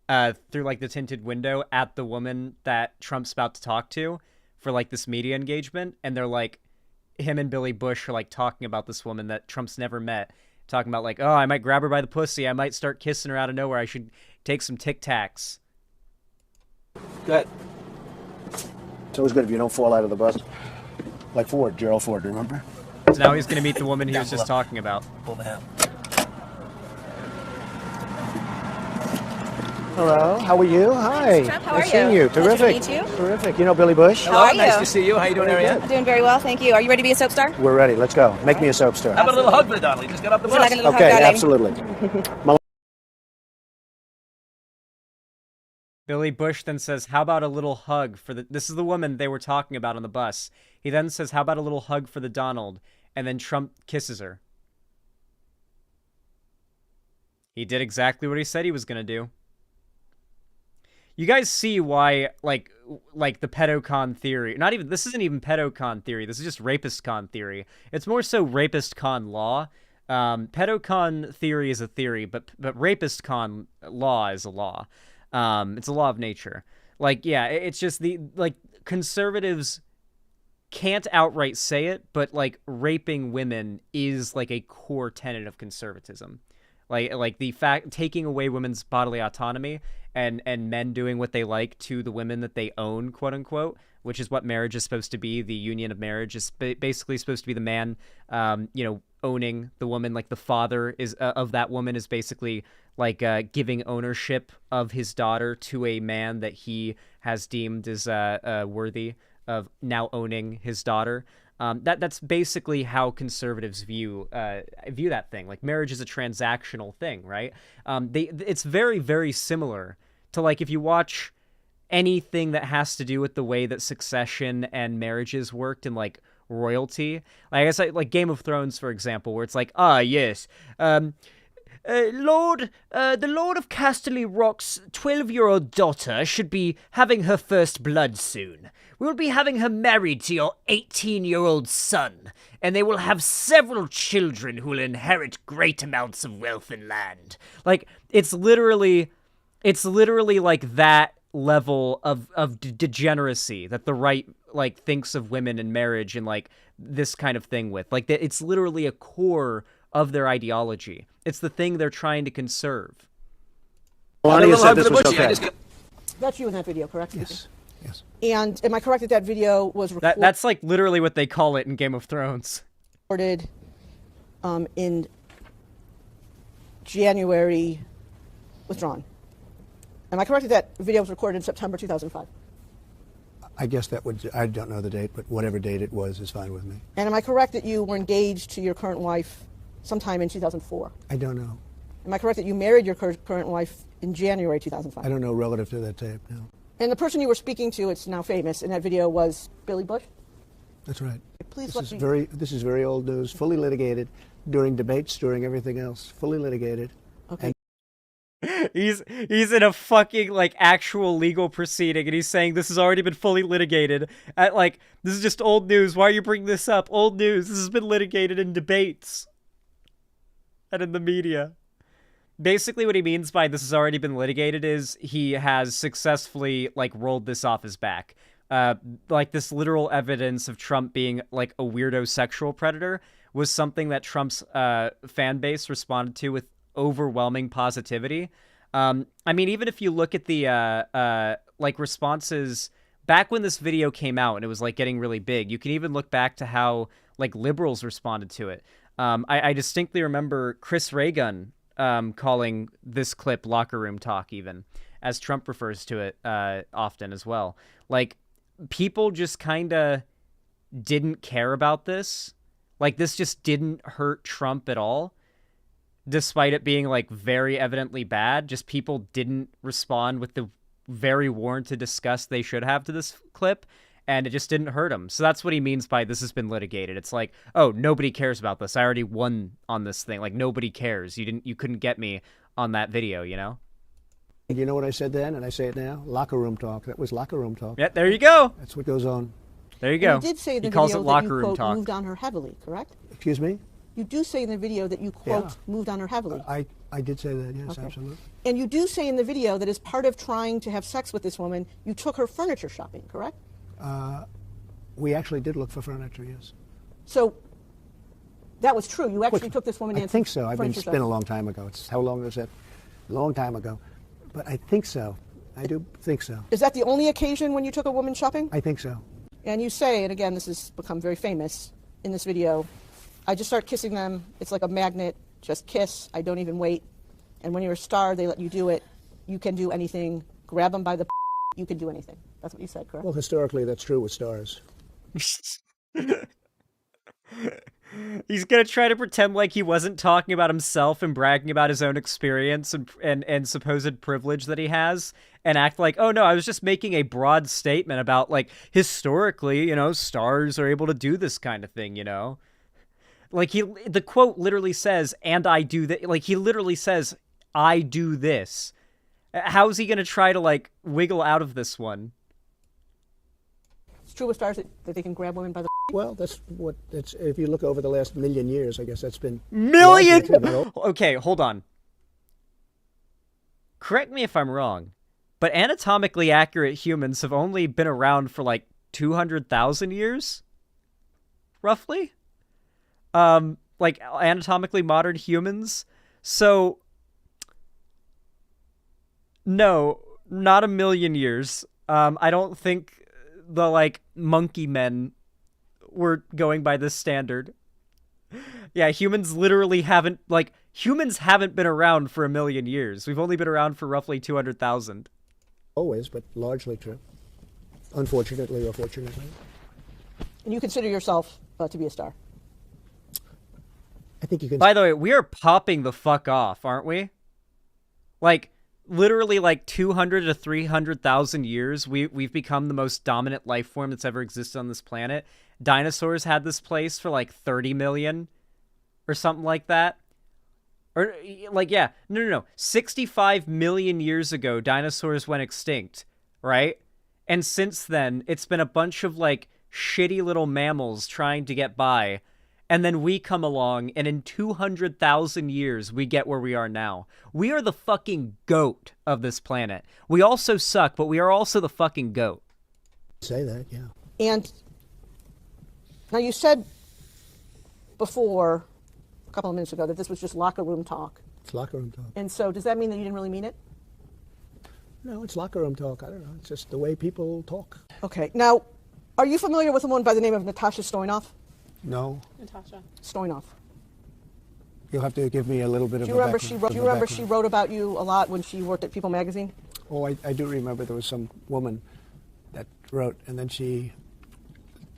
through, like, the tinted window at the woman that Trump's about to talk to for, like, this media engagement. And they're, like, him and Billy Bush are, like, talking about this woman that Trump's never met. Talking about, like, oh, I might grab her by the pussy. I might start kissing her out of nowhere. I should take some Tic Tacs. Good. It's always good if you don't fall out of the bus. Like Ford, Gerald Ford, remember? So now he's going to meet the woman he was just talking about. Pull the ham. Hello, how are you? Hi. Trump, how Nice are seeing you? you. Pleasure to Terrific. meet you. Terrific. You know Billy Bush? Hello, are nice you? to see you. How you doing, Ariane? Doing very well, thank you. Are you ready to be a soap star? We're ready. Let's go. Make me a soap star. How about a little hug for the Donnelly? Just got off the Would you like bus. a little Okay, hug, darling? absolutely. Billy Bush then says, how about a little hug for the... This is the woman they were talking about on the bus. He then says, how about a little hug for the Donald? And then Trump kisses her. He did exactly what he said he was going to do. You guys see why, like the pedocon theory, this isn't even pedocon theory, this is just rapist con theory. It's more so rapist con law. Pedocon theory is a theory, but rapist con law is a law. It's a law of nature. Like, yeah, it's just conservatives can't outright say it, but, like, raping women is, like, a core tenet of conservatism. Like the fact, taking away women's bodily autonomy and men doing what they like to the women that they own, quote unquote, which is what marriage is supposed to be. The union of marriage is basically supposed to be the man, owning the woman. Like, the father is of that woman is basically like giving ownership of his daughter to a man that he has deemed as worthy of now owning his daughter. That's basically how conservatives view that thing. Like, marriage is a transactional thing, right? It's very, very similar to, like, if you watch anything that has to do with the way that succession and marriages worked in, like, royalty. Like, I guess, like Game of Thrones, for example, where it's like, yes, the Lord of Casterly Rock's 12-year-old daughter should be having her first blood soon. We will be having her married to your 18-year-old son, and they will have several children who will inherit great amounts of wealth and land. Like, it's literally like that level of degeneracy that the right, like, thinks of women and marriage and, like, this kind of thing with. Like, it's literally a core of their ideology. It's the thing they're trying to conserve. Melania said this was okay. That's you in that video, correct? Yes. Yes. And am I correct that that video was recorded? That's like literally what they call it in Game of Thrones. Recorded in January, withdrawn. Am I correct that that video was recorded in September 2005? I guess that would, I don't know the date, but whatever date it was is fine with me. And am I correct that you were engaged to your current wife sometime in 2004? I don't know. Am I correct that you married your current wife in January 2005? I don't know relative to that tape, no. And the person you were speaking to, it's now famous, in that video was Billy Bush? That's right. Please This let is me... this is very old news, fully litigated, during debates, during everything else, fully litigated. Okay. He's in a fucking, like, actual legal proceeding, and he's saying this has already been fully litigated. Like, this is just old news. Why are you bringing this up? Old news. This has been litigated in debates and in the media. Basically, what he means by this has already been litigated is he has successfully, like, rolled this off his back. Like, this literal evidence of Trump being, like, a weirdo sexual predator was something that Trump's fan base responded to with overwhelming positivity. I mean, even if you look at the like, responses back when this video came out and it was, like, getting really big, you can even look back to how, like, liberals responded to it. I distinctly remember Chris Reagan calling this clip locker room talk, even, as Trump refers to it often as well. Like, people just kind of didn't care about this. Like, this just didn't hurt Trump at all, despite it being, like, very evidently bad. Just people didn't respond with the very warranted disgust they should have to this clip, and it just didn't hurt him. So that's what he means by this has been litigated. It's like, oh, nobody cares about this. I already won on this thing. Like, nobody cares. You couldn't get me on that video, you know? And you know what I said then, and I say it now? Locker room talk. That was locker room talk. Yeah, there you go. That's what goes on. There you go. You did say in the he calls video it that locker you, room quote, talk. moved on her heavily, correct? Excuse me? You do say in the video that you, quote, Yeah. moved on her heavily. I did say that, yes, Okay. absolutely. And you do say in the video that as part of trying to have sex with this woman, you took her furniture shopping, correct? We actually did look for furniture, yes. So that was true. You actually took this woman I in think so. I mean, furniture it's been a shopping. long time ago. It's how long was it? A long time ago. But I think so. I do think so. Is that the only occasion when you took a woman shopping? I think so. And you say, and again, this has become very famous in this video, I just start kissing them. It's like a magnet. Just kiss. I don't even wait. And when you're a star, they let you do it. You can do anything. Grab them by the you can do anything. That's what you said, correct? Well, historically, that's true with stars. He's gonna try to pretend like he wasn't talking about himself and bragging about his own experience and supposed privilege that he has, and act like, oh no, I was just making a broad statement about, like, historically, you know, stars are able to do this kind of thing, you know? Like, the quote literally says, and I do that. Like, he literally says, I do this. How is he gonna try to, like, wiggle out of this one? It's true with stars that they can grab women by the Well, that's if you look over the last million years, I guess that's been... Million? largely true. Okay, hold on. Correct me if I'm wrong, but anatomically accurate humans have only been around for, like, 200,000 years? Roughly? Like, anatomically modern humans? So, no, not a million years. I don't think the, like, monkey men were going by this standard. Yeah, humans literally haven't, like, humans haven't been around for a million years. We've only been around for roughly 200,000. Always, but largely true. unfortunately or fortunately. And you consider yourself to be a star? I think you can. By the way, we are popping the fuck off, aren't we? Like, literally, like 200 to 300,000 years, we've become the most dominant life form that's ever existed on this planet. Dinosaurs had this place for like 30 million or something like that. Or, like, yeah, no. 65 million years ago, dinosaurs went extinct, right? And since then, it's been a bunch of, like, shitty little mammals trying to get by. And then we come along, and in 200,000 years, we get where we are now. We are the fucking goat of this planet. We also suck, but we are also the fucking goat. Say that, yeah. And now you said before, a couple of minutes ago, that this was just locker room talk. It's locker room talk. And so does that mean that you didn't really mean it? No, it's locker room talk. I don't know. It's just the way people talk. Okay. Now, are you familiar with a woman by the name of Natasha Stoyanov? No. Natasha. Stoyanov. You'll have to give me a little bit of Do you remember background. she wrote about you a lot when she worked at People magazine? Oh, I do remember there was some woman that wrote, and then she,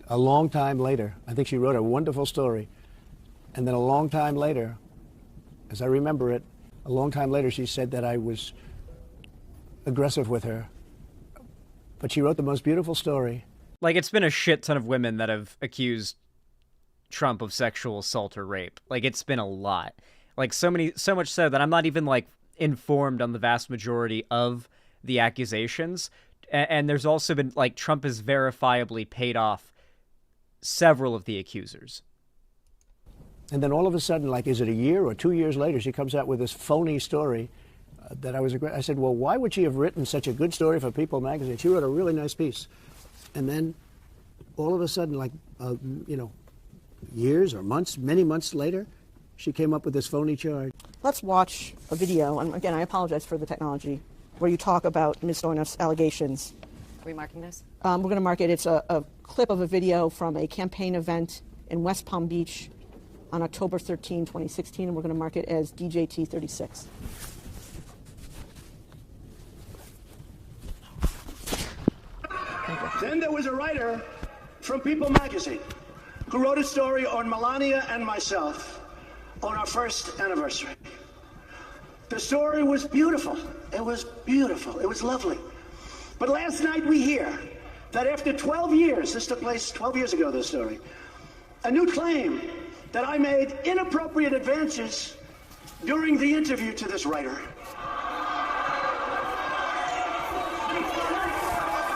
a long time later, I think she wrote a wonderful story, and then a long time later, as I remember it, a long time later she said that I was aggressive with her, but she wrote the most beautiful story. Like, it's been a shit ton of women that have accused Trump of sexual assault or rape. Like, it's been a lot. Like, so much so that I'm not even, like, informed on the vast majority of the accusations. And there's also been, like, Trump has verifiably paid off several of the accusers. And then all of a sudden, like, is it a year or 2 years later, she comes out with this phony story that I said, well, why would she have written such a good story for People magazine? She wrote a really nice piece. And then all of a sudden, like, years or months, many months later, she came up with this phony charge. Let's watch a video, and again, I apologize for the technology, where you talk about Ms. Stoyanov's allegations. Are we marking this? We're going to mark it. It's a clip of a video from a campaign event in West Palm Beach on October 13, 2016, and we're going to mark it as DJT 36. Then there was a writer from People magazine who wrote a story on Melania and myself on our first anniversary. The story was beautiful. It was beautiful. It was lovely. But last night we hear that after 12 years, this took place 12 years ago, this story, a new claim that I made inappropriate advances during the interview to this writer.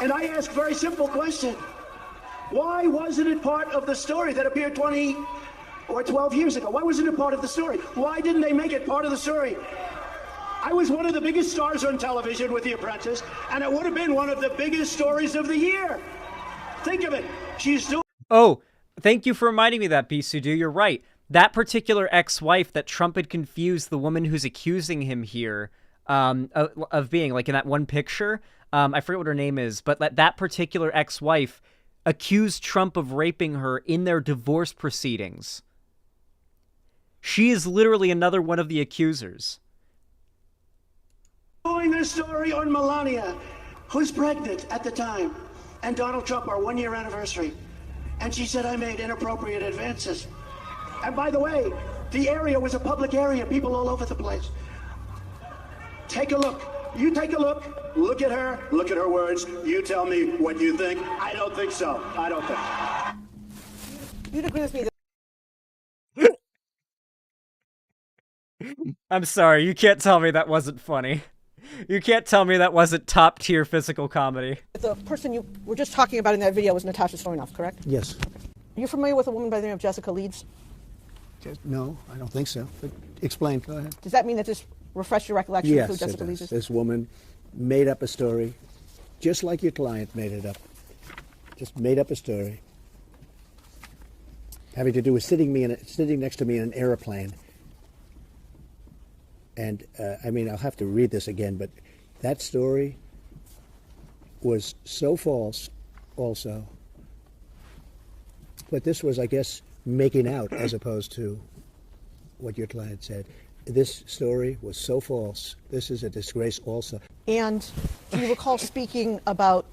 And I ask a very simple question. Why wasn't it part of the story that appeared 20 or 12 years ago? Why wasn't it part of the story? Why didn't they make it part of the story? I was one of the biggest stars on television with The Apprentice, and it would have been one of the biggest stories of the year. Think of it. She's doing... Oh, thank you for reminding me of that, Bisudu. You're right. That particular ex-wife that Trump had confused the woman who's accusing him here of being, like, in that one picture, I forget what her name is, but that particular ex-wife accused Trump of raping her in their divorce proceedings. She is literally another one of the accusers. Doing this story on Melania, who's pregnant at the time, and Donald Trump, our one-year anniversary. And she said I made inappropriate advances. And by the way, the area was a public area, people all over the place. Take a look. You take a look. Look at her words. You tell me what you think. I don't think so. I don't think. You'd agree with me that I'm sorry, you can't tell me that wasn't funny. You can't tell me that wasn't top-tier physical comedy. the person you were just talking about in that video was Natasha Stoyanov, correct? Yes. Are you familiar with a woman by the name of Jessica Leeds? No, I don't think so. But explain. Go ahead. Does that mean that this refresh your recollection of who Yes, Jessica it Leeds does. is? This woman made up a story, just like your client made it up. Just made up a story, having to do with sitting next to me in an airplane. And I mean, I'll have to read this again, but that story was so false, also. But this was, I guess, making out as opposed to what your client said. This story was so false. This is a disgrace also. And do you recall speaking about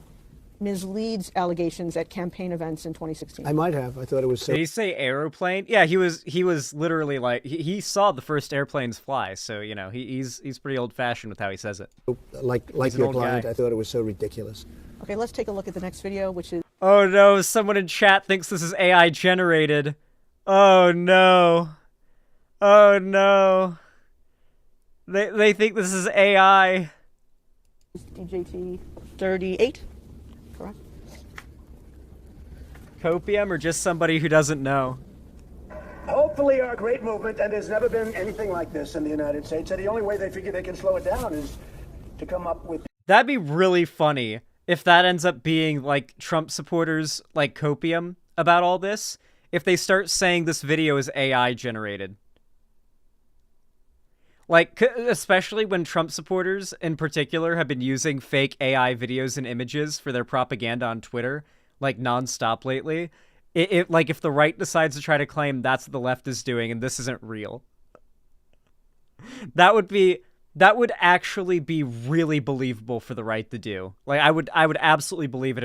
Ms. Leeds' allegations at campaign events in 2016? I might have. I thought it was so. Did he say aeroplane? Yeah, he was literally like he saw the first airplanes fly, so you know he's pretty old fashioned with how he says it. Like He's an your old client, guy. I thought it was so ridiculous. Okay, let's take a look at the next video, which is Oh no, someone in chat thinks this is AI generated. Oh no. Oh no. They think this is AI. DJT 38, correct? Copium or just somebody who doesn't know? Hopefully our great movement, and there's never been anything like this in the United States, and the only way they figure they can slow it down is to come up with... That'd be really funny if that ends up being like Trump supporters like copium about all this. If they start saying this video is AI generated. Like, especially when Trump supporters in particular have been using fake AI videos and images for their propaganda on Twitter, like nonstop lately. Like if the right decides to try to claim that's what the left is doing and this isn't real. That would actually be really believable for the right to do. Like I would absolutely believe it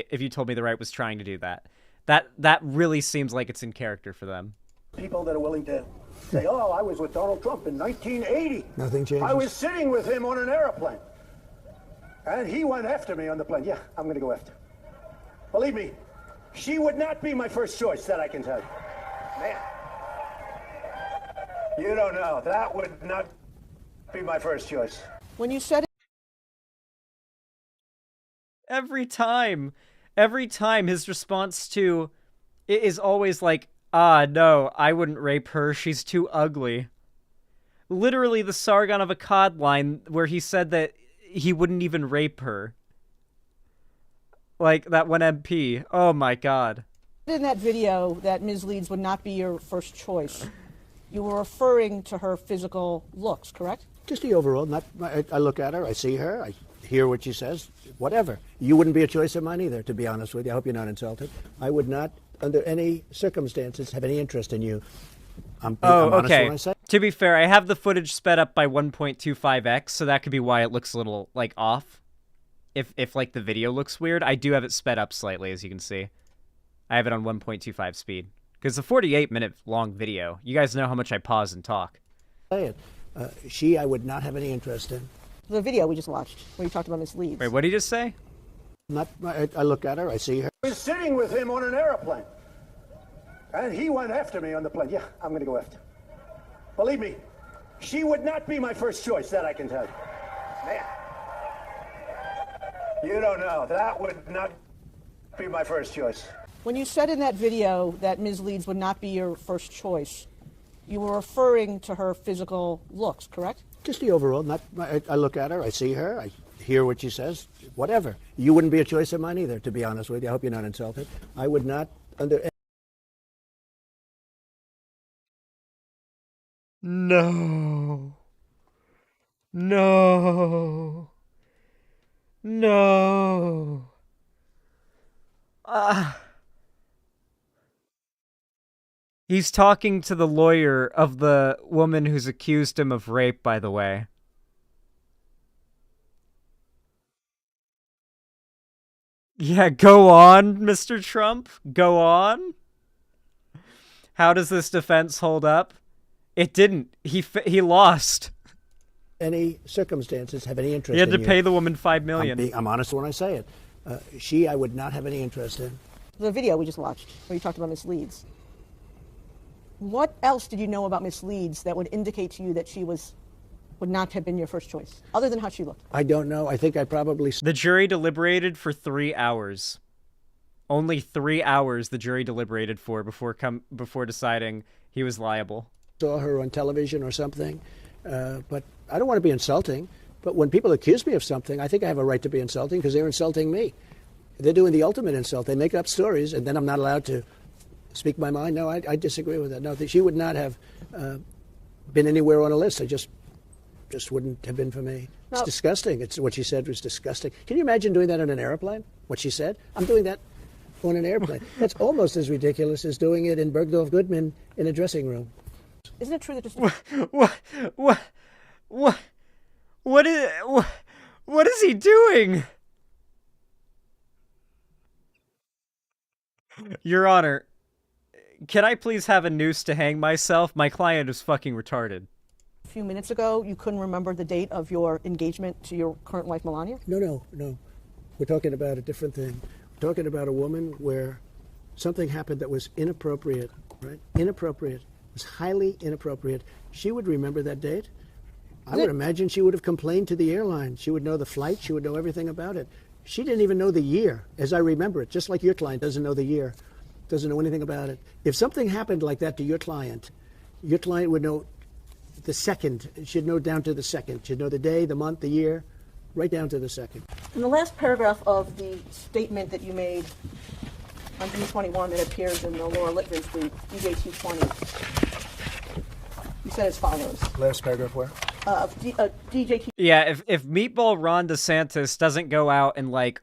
if you told me the right was trying to do that. That really seems like it's in character for them. People that are willing to say, oh, I was with Donald Trump in 1980. Nothing changes. I was sitting with him on an airplane. And he went after me on the plane. Yeah, I'm going to go after. Believe me, she would not be my first choice, that I can tell you. Man. You don't know. That would not be my first choice. when you said Every time his response to it is always like, ah, no, I wouldn't rape her. She's too ugly. Literally the Sargon of Akkad line where he said that he wouldn't even rape her. Like that one MP. Oh my God. in that video that Ms. Leeds would not be your first choice, you were referring to her physical looks, correct? Just the overall. I look at her, I see her, I hear what she says, whatever. You wouldn't be a choice of mine either, to be honest with you. I hope you're not insulted. I would not, under any circumstances, have any interest in you. I'm honest okay. when I say. To be fair, I have the footage sped up by 1.25x, so that could be why it looks a little, like, off. If like, the video looks weird, I do have it sped up slightly, as you can see. I have it on 1.25 speed. Because it's a 48-minute long video. You guys know how much I pause and talk. Say it. I would not have any interest in. The video we just watched, where you talked about Ms. Leeds. Wait, what did he just say? I look at her, I see her. I was sitting with him on an airplane. And he went after me on the plane. Yeah, I'm going to go after. Believe me, she would not be my first choice, that I can tell you. Man. You don't know. That would not be my first choice. When you said in that video that Ms. Leeds would not be your first choice, you were referring to her physical looks, correct? Just the overall. I look at her, I see her, I hear what she says, whatever. You wouldn't be a choice of mine either, to be honest with you. I hope you're not insulted. I would not, under No. No. No. He's talking to the lawyer of the woman who's accused him of rape, by the way. Yeah, go on, Mr. Trump. Go on. How does this defense hold up? It didn't. He lost. any circumstances have any interest in you. you. Had to pay the woman $5 million. I'm honest when I say it. I would not have any interest in. The video we just watched, where you talked about Ms. Leeds. What else did you know about Ms. Leeds that would indicate to you that she would not have been your first choice, other than how she looked? I don't know. I think I probably The jury deliberated for 3 hours. Only 3 hours the jury deliberated for before deciding he was liable. saw her on television or something. But I don't want to be insulting. But when people accuse me of something, I think I have a right to be insulting because they're insulting me. They're doing the ultimate insult. They make up stories, and then I'm not allowed to speak my mind. No, I disagree with that. No, she would not have been anywhere on a list. I just wouldn't have been for me. No. It's disgusting. It's what she said was disgusting. Can you imagine doing that on an airplane? What she said? I'm doing that on an airplane. That's almost as ridiculous as doing it in Bergdorf Goodman in a dressing room. Isn't it true that just What is he doing? Your Honor, can I please have a noose to hang myself? My client is fucking retarded. A few minutes ago, you couldn't remember the date of your engagement to your current wife, Melania? No. We're talking about a different thing. We're talking about a woman where something happened that was inappropriate, right? Inappropriate. It was highly inappropriate. She would remember that date. I would imagine she would have complained to the airline. She would know the flight. She would know everything about it. She didn't even know the year, as I remember it, just like your client doesn't know the year, doesn't know anything about it. If something happened like that to your client would know the second. She'd know down to the second. She'd know the day, the month, the year, right down to the second. In the last paragraph of the statement that you made on June 21 that appears in the Laura Litvin's brief, DJ 220, you said as follows. Last paragraph where? DJ Yeah, if Meatball Ron DeSantis doesn't go out and, like,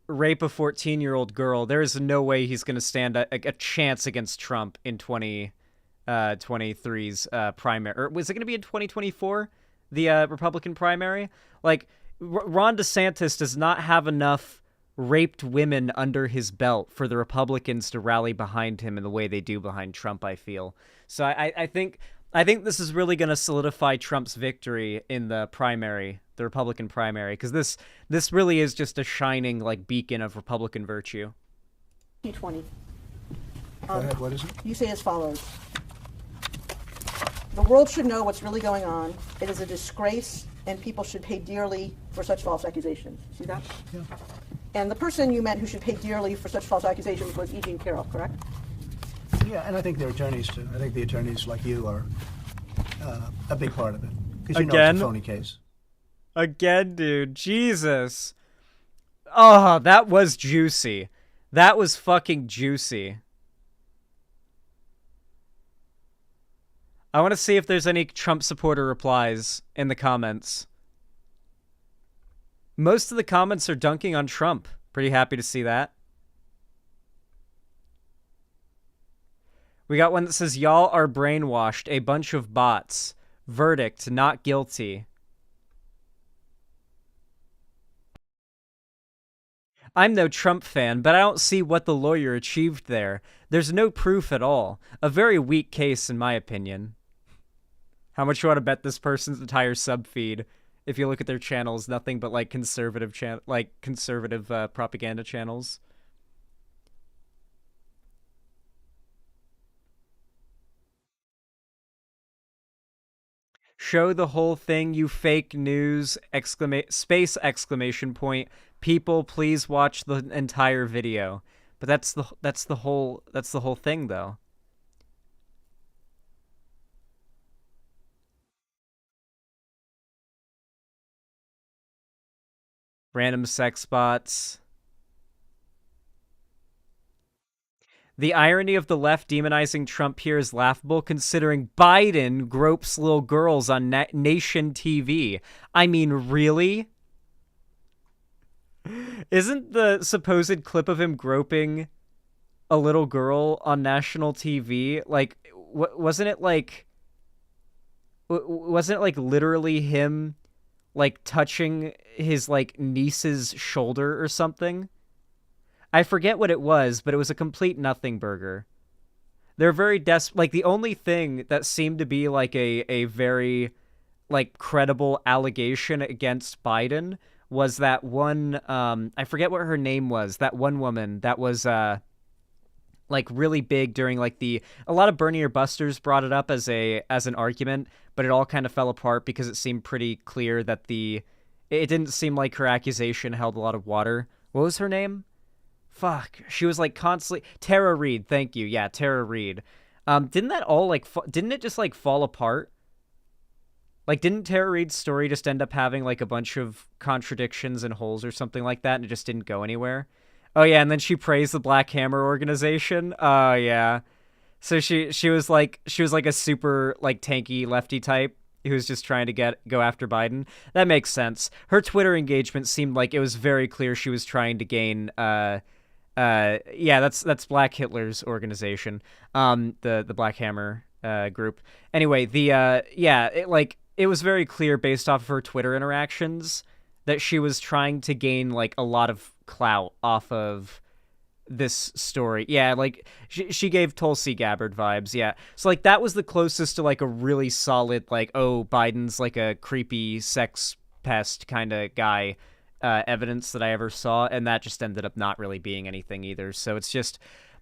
rape a 14-year-old girl, there is no way he's going to stand a chance against Trump in 2023's primary. Or was it going to be in 2024, the Republican primary? Like, Ron DeSantis does not have enough raped women under his belt for the Republicans to rally behind him in the way they do behind Trump, I feel. So I think this is really going to solidify Trump's victory in the primary, the Republican primary, because this really is just a shining, like, beacon of Republican virtue. 220. Go ahead, what is it? You say as follows. The world should know what's really going on. It is a disgrace, and people should pay dearly for such false accusations. See that? Yeah. And the person you meant who should pay dearly for such false accusations was E. Jean Carroll, correct? Yeah, and I think their attorneys, too. I think the attorneys like you are a big part of it. Because you know it's a phony case. Again, dude. Jesus. Oh, that was juicy. That was fucking juicy. I want to see if there's any Trump supporter replies in the comments. Most of the comments are dunking on Trump. Pretty happy to see that. We got one that says, y'all are brainwashed, a bunch of bots. Verdict, not guilty. I'm no Trump fan, but I don't see what the lawyer achieved there. There's no proof at all. A very weak case, in my opinion. How much you want to bet this person's entire sub feed? If you look at their channels, nothing but like conservative propaganda channels. Show the whole thing, you fake news! Space exclamation point. People, please watch the entire video. But that's the whole thing, though. Random sex bots. The irony of the left demonizing Trump here is laughable, considering Biden gropes little girls on Nation TV. I mean, really? Isn't the supposed clip of him groping a little girl on national TV, like, wasn't it like literally him, like, touching his, like, niece's shoulder or something? I forget what it was, but it was a complete nothing burger. They're very like, the only thing that seemed to be, like, a very, like, credible allegation against Biden was that one, I forget what her name was, that one woman that was, like, really big during, like, a lot of Bernie or Busters brought it up as an argument, but it all kind of fell apart because it seemed pretty clear that it didn't seem like her accusation held a lot of water. What was her name? Fuck. She was, like, constantly... Tara Reid, thank you. Yeah, Tara Reid. Didn't that all, like... Didn't it just, like, fall apart? Like, didn't Tara Reid's story just end up having, like, a bunch of contradictions and holes or something like that, and it just didn't go anywhere? Oh, yeah, and then she praised the Black Hammer organization? Oh, yeah. So she was, like, a super, like, tanky lefty type who was just trying to go after Biden. That makes sense. Her Twitter engagement seemed like it was very clear she was trying to gain... yeah, that's Black Hitler's organization, the Black Hammer group. Anyway, it was very clear based off of her Twitter interactions that she was trying to gain, like, a lot of clout off of this story. Yeah, like, she gave Tulsi Gabbard vibes, yeah. So, like, that was the closest to, like, a really solid, like, oh, Biden's, like, a creepy sex pest kind of guy evidence that I ever saw, and that just ended up not really being anything either. So it's just,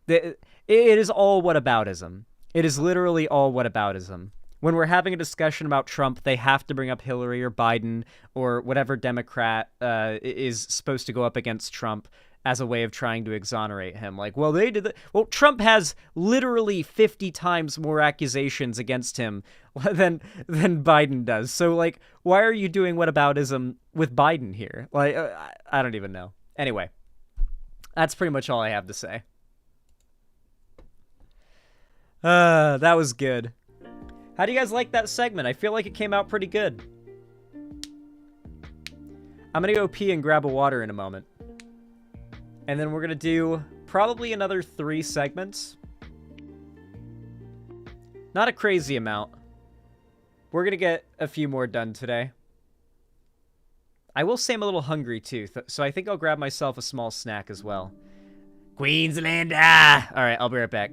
it is all whataboutism. It is literally all whataboutism. When we're having a discussion about Trump, they have to bring up Hillary or Biden or whatever Democrat is supposed to go up against Trump as a way of trying to exonerate him. Like, well, they did that. Well, Trump has literally 50 times more accusations against him than Biden does. So, like, why are you doing whataboutism with Biden here? Like, I don't even know. Anyway, that's pretty much all I have to say. That was good. How do you guys like that segment? I feel like it came out pretty good. I'm gonna go pee and grab a water in a moment. And then we're gonna do probably another 3 segments. Not a crazy amount. We're gonna get a few more done today. I will say I'm a little hungry too, so I think I'll grab myself a small snack as well. Queenslander! Alright, I'll be right back.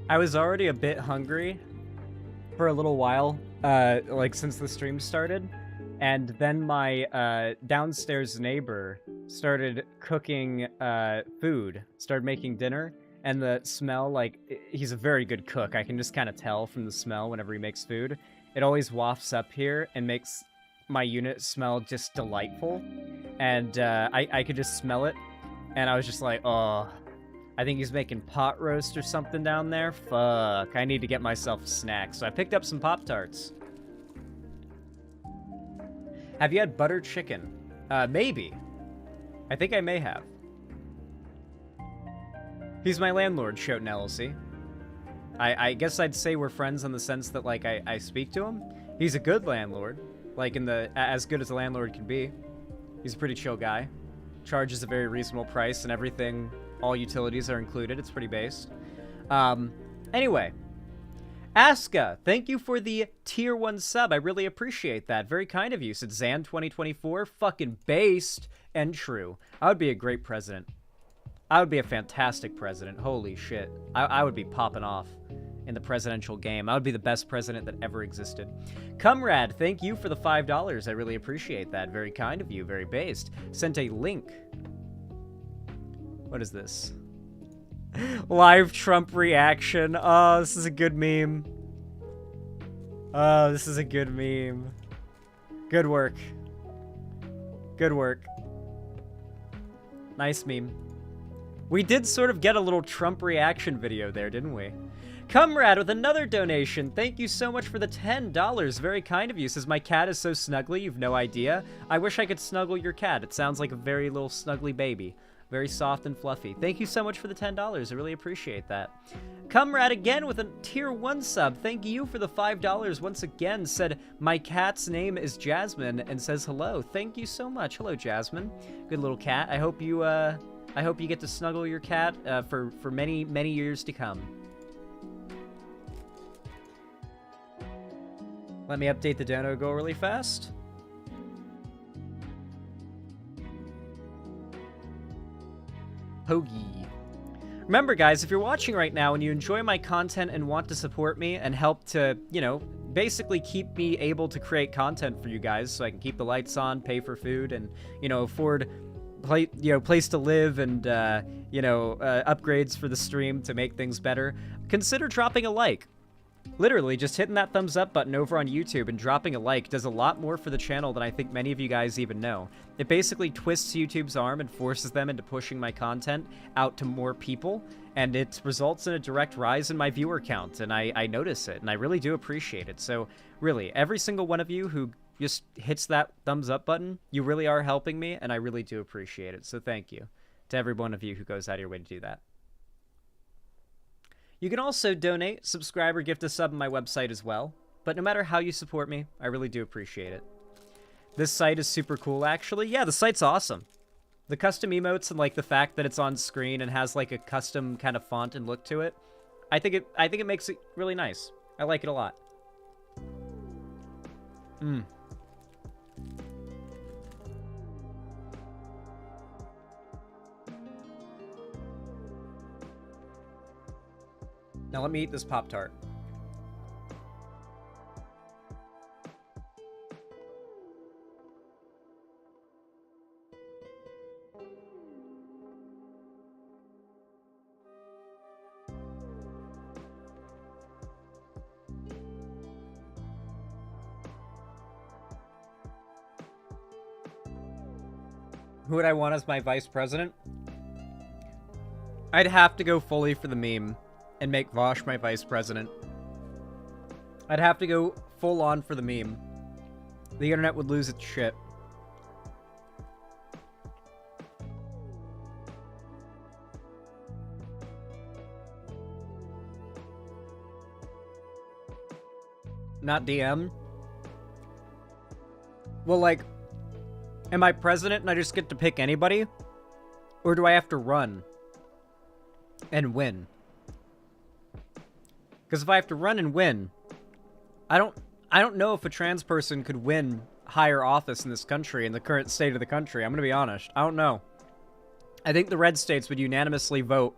I was already a bit hungry for a little while, like since the stream started, and then my downstairs neighbor started cooking food, started making dinner, and the smell, like, he's a very good cook. I can just kind of tell from the smell whenever he makes food. It always wafts up here and makes my unit smell just delightful, and I could just smell it, and I was just like, oh, I think he's making pot roast or something down there. Fuck, I need to get myself a snack. So I picked up some Pop-Tarts. Have you had buttered chicken? Maybe. I think I may have. He's my landlord, Shoten LLC. I guess I'd say we're friends in the sense that, like, I speak to him. He's a good landlord. Like, as good as a landlord can be. He's a pretty chill guy. Charges a very reasonable price and everything. All utilities are included. It's pretty based. Anyway. Aska, thank you for the tier 1 sub. I really appreciate that. Very kind of you. Said Zan 2024. Fucking based and true. I would be a great president. I would be a fantastic president. Holy shit. I would be popping off in the presidential game. I would be the best president that ever existed. Comrade, thank you for the $5. I really appreciate that. Very kind of you. Very based. Sent a link. What is this? Live Trump reaction. Oh, this is a good meme. Oh, this is a good meme. Good work. Good work. Nice meme. We did sort of get a little Trump reaction video there, didn't we? Comrade with another donation. Thank you so much for the $10. Very kind of you. Says, my cat is so snuggly, you've no idea. I wish I could snuggle your cat. It sounds like a very little snuggly baby. Very soft and fluffy. Thank you so much for the $10. I really appreciate that. Comrade again with a tier 1 sub. Thank you for the $5 once again. Said, my cat's name is Jasmine and says hello. Thank you so much. Hello, Jasmine. Good little cat. I hope you get to snuggle your cat for many, many years to come. Let me update the dono goal really fast. Hoagie. Remember, guys, if you're watching right now and you enjoy my content and want to support me and help to, you know, basically keep me able to create content for you guys so I can keep the lights on, pay for food, and, you know, afford place to live and, upgrades for the stream to make things better, consider dropping a like. Literally, just hitting that thumbs up button over on YouTube and dropping a like does a lot more for the channel than I think many of you guys even know. It basically twists YouTube's arm and forces them into pushing my content out to more people, and it results in a direct rise in my viewer count, and I notice it, and I really do appreciate it. So, really, every single one of you who just hits that thumbs up button, you really are helping me, and I really do appreciate it. So thank you to every one of you who goes out of your way to do that. You can also donate, subscribe, or gift a sub on my website as well. But no matter how you support me, I really do appreciate it. This site is super cool, actually. Yeah, the site's awesome. The custom emotes and, like, the fact that it's on screen and has, like, a custom kind of font and look to it, I think it makes it really nice. I like it a lot. Now let me eat this Pop-Tart. Who would I want as my vice president? I'd have to go fully for the meme and make Vosh my vice president. I'd have to go full on for the meme. The internet would lose its shit. Not DM? Well, like, am I president and I just get to pick anybody? Or do I have to run and win? Because if I have to run and win, I don't know if a trans person could win higher office in this country, in the current state of the country. I'm going to be honest. I don't know. I think the red states would unanimously vote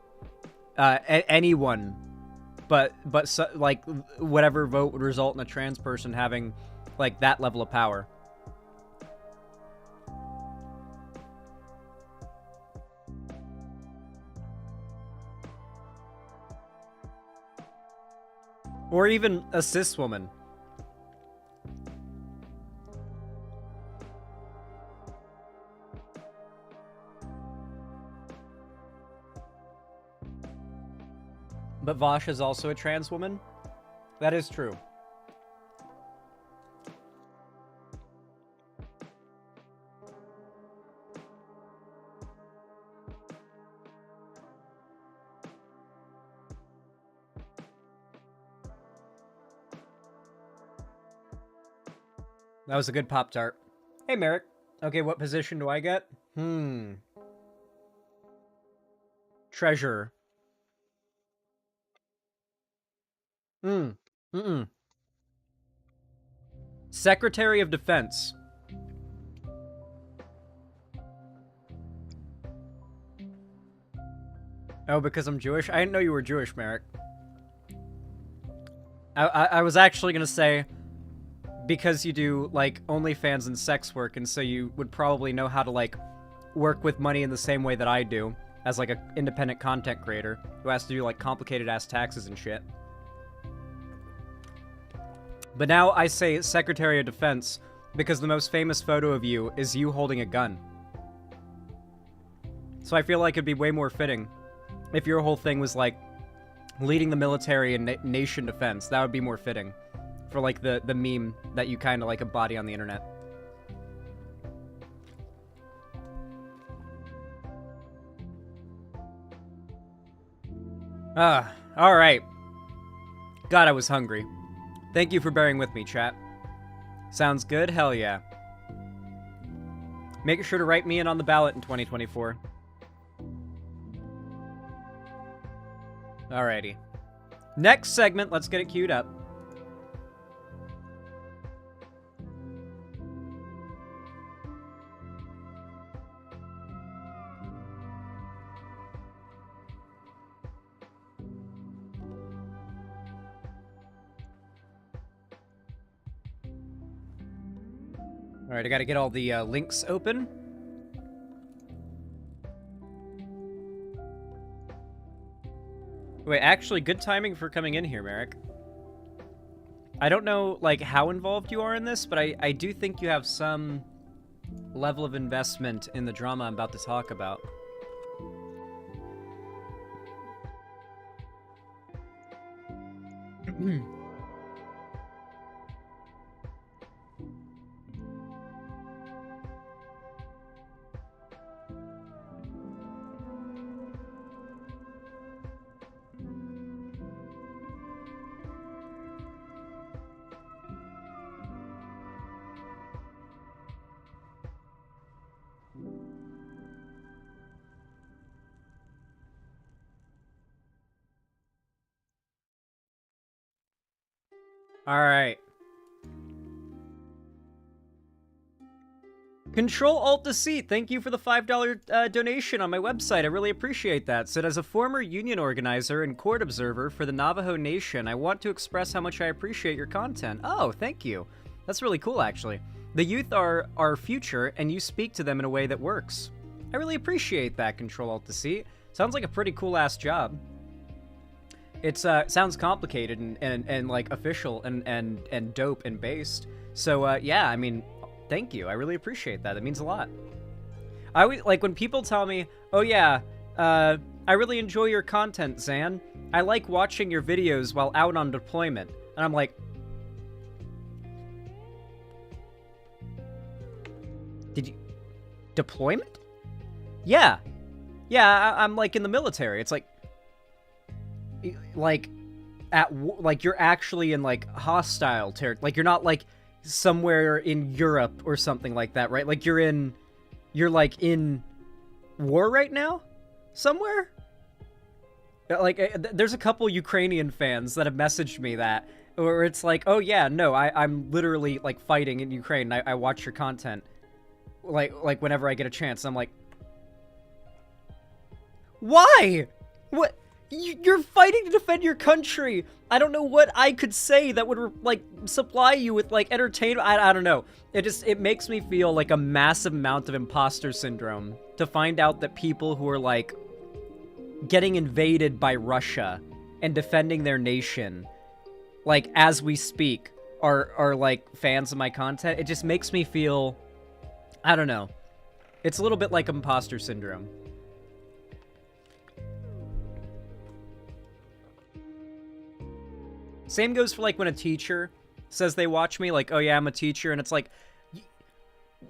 anyone, but like, whatever vote would result in a trans person having, like, that level of power. Or even a cis woman. But Vosh is also a trans woman? That is true. That was a good Pop-Tart. Hey, Merrick. Okay, what position do I get? Treasurer. Secretary of Defense. Oh, because I'm Jewish? I didn't know you were Jewish, Merrick. I was actually gonna say, because you do, like, OnlyFans and sex work, and so you would probably know how to, like, work with money in the same way that I do, as, like, an independent content creator who has to do, like, complicated-ass taxes and shit. But now I say Secretary of Defense because the most famous photo of you is you holding a gun. So I feel like it'd be way more fitting if your whole thing was like leading the military and nation defense. That would be more fitting for like the meme that you kind of like embody on the internet. All right. God, I was hungry. Thank you for bearing with me, chat. Sounds good? Hell yeah. Make sure to write me in on the ballot in 2024. Alrighty. Next segment, let's get it queued up. Alright, I gotta get all the links open. Wait, actually, good timing for coming in here, Merrick. I don't know, like, how involved you are in this, but I do think you have some level of investment in the drama I'm about to talk about. Alright. Control-Alt-Deceit, thank you for the $5 donation on my website. I really appreciate that. Said, as a former union organizer and court observer for the Navajo Nation, I want to express how much I appreciate your content. Oh, thank you. That's really cool, actually. The youth are our future, and you speak to them in a way that works. I really appreciate that, Control-Alt-Deceit. Sounds like a pretty cool-ass job. It sounds complicated and like official and dope and based. So yeah, I mean, thank you. I really appreciate that. It means a lot. I always, like when people tell me, "Oh yeah, I really enjoy your content, Zan. I like watching your videos while out on deployment," and I'm like, "Did you deployment?" Yeah, I'm like in the military. It's like like you're actually in like hostile territory, like you're not like somewhere in Europe or something like that, right? Like you're like in war right now somewhere. Like there's a couple Ukrainian fans that have messaged me that, or it's like, oh yeah, no, I'm literally like fighting in Ukraine. I watch your content like whenever I get a chance. I'm like, why? What? You're fighting to defend your country. I don't know what I could say that would, like, supply you with, like, entertainment. I don't know. It makes me feel like a massive amount of imposter syndrome to find out that people who are, like, getting invaded by Russia and defending their nation, like, as we speak, are like, fans of my content. It just makes me feel, I don't know. It's a little bit like imposter syndrome. Same goes for, like, when a teacher says they watch me, like, oh, yeah, I'm a teacher, and it's like,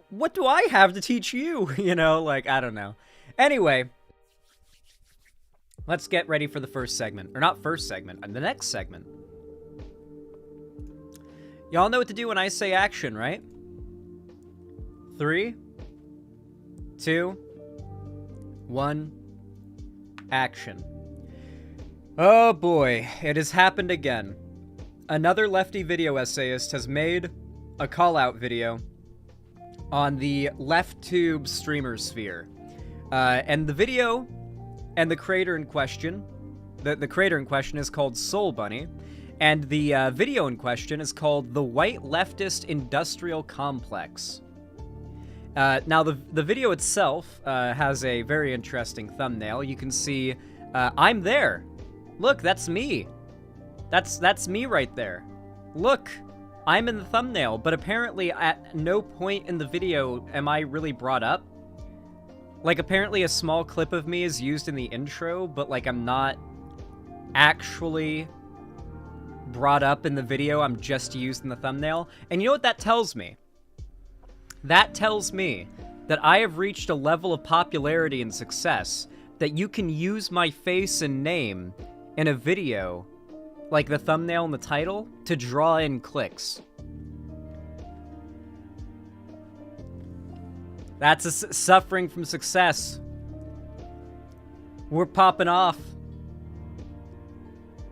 what do I have to teach you? You know, like, I don't know. Anyway, let's get ready for the first segment. Or not first segment, the next segment. Y'all know what to do when I say action, right? 3, 2, 1, action. Oh boy, it has happened again. Another Lefty video essayist has made a call-out video on the LeftTube streamer sphere. And the video and the creator in question, the creator in question is called Soul Bunny, and the video in question is called The White Leftist Industrial Complex. Now, the video itself has a very interesting thumbnail. You can see, I'm there. Look, that's me. That's me right there. Look, I'm in the thumbnail, but apparently at no point in the video am I really brought up. Like, apparently a small clip of me is used in the intro, but, like, I'm not actually brought up in the video. I'm just used in the thumbnail. And you know what that tells me? That tells me that I have reached a level of popularity and success that you can use my face and name in a video, like the thumbnail and the title, to draw in clicks. That's suffering from success. We're popping off.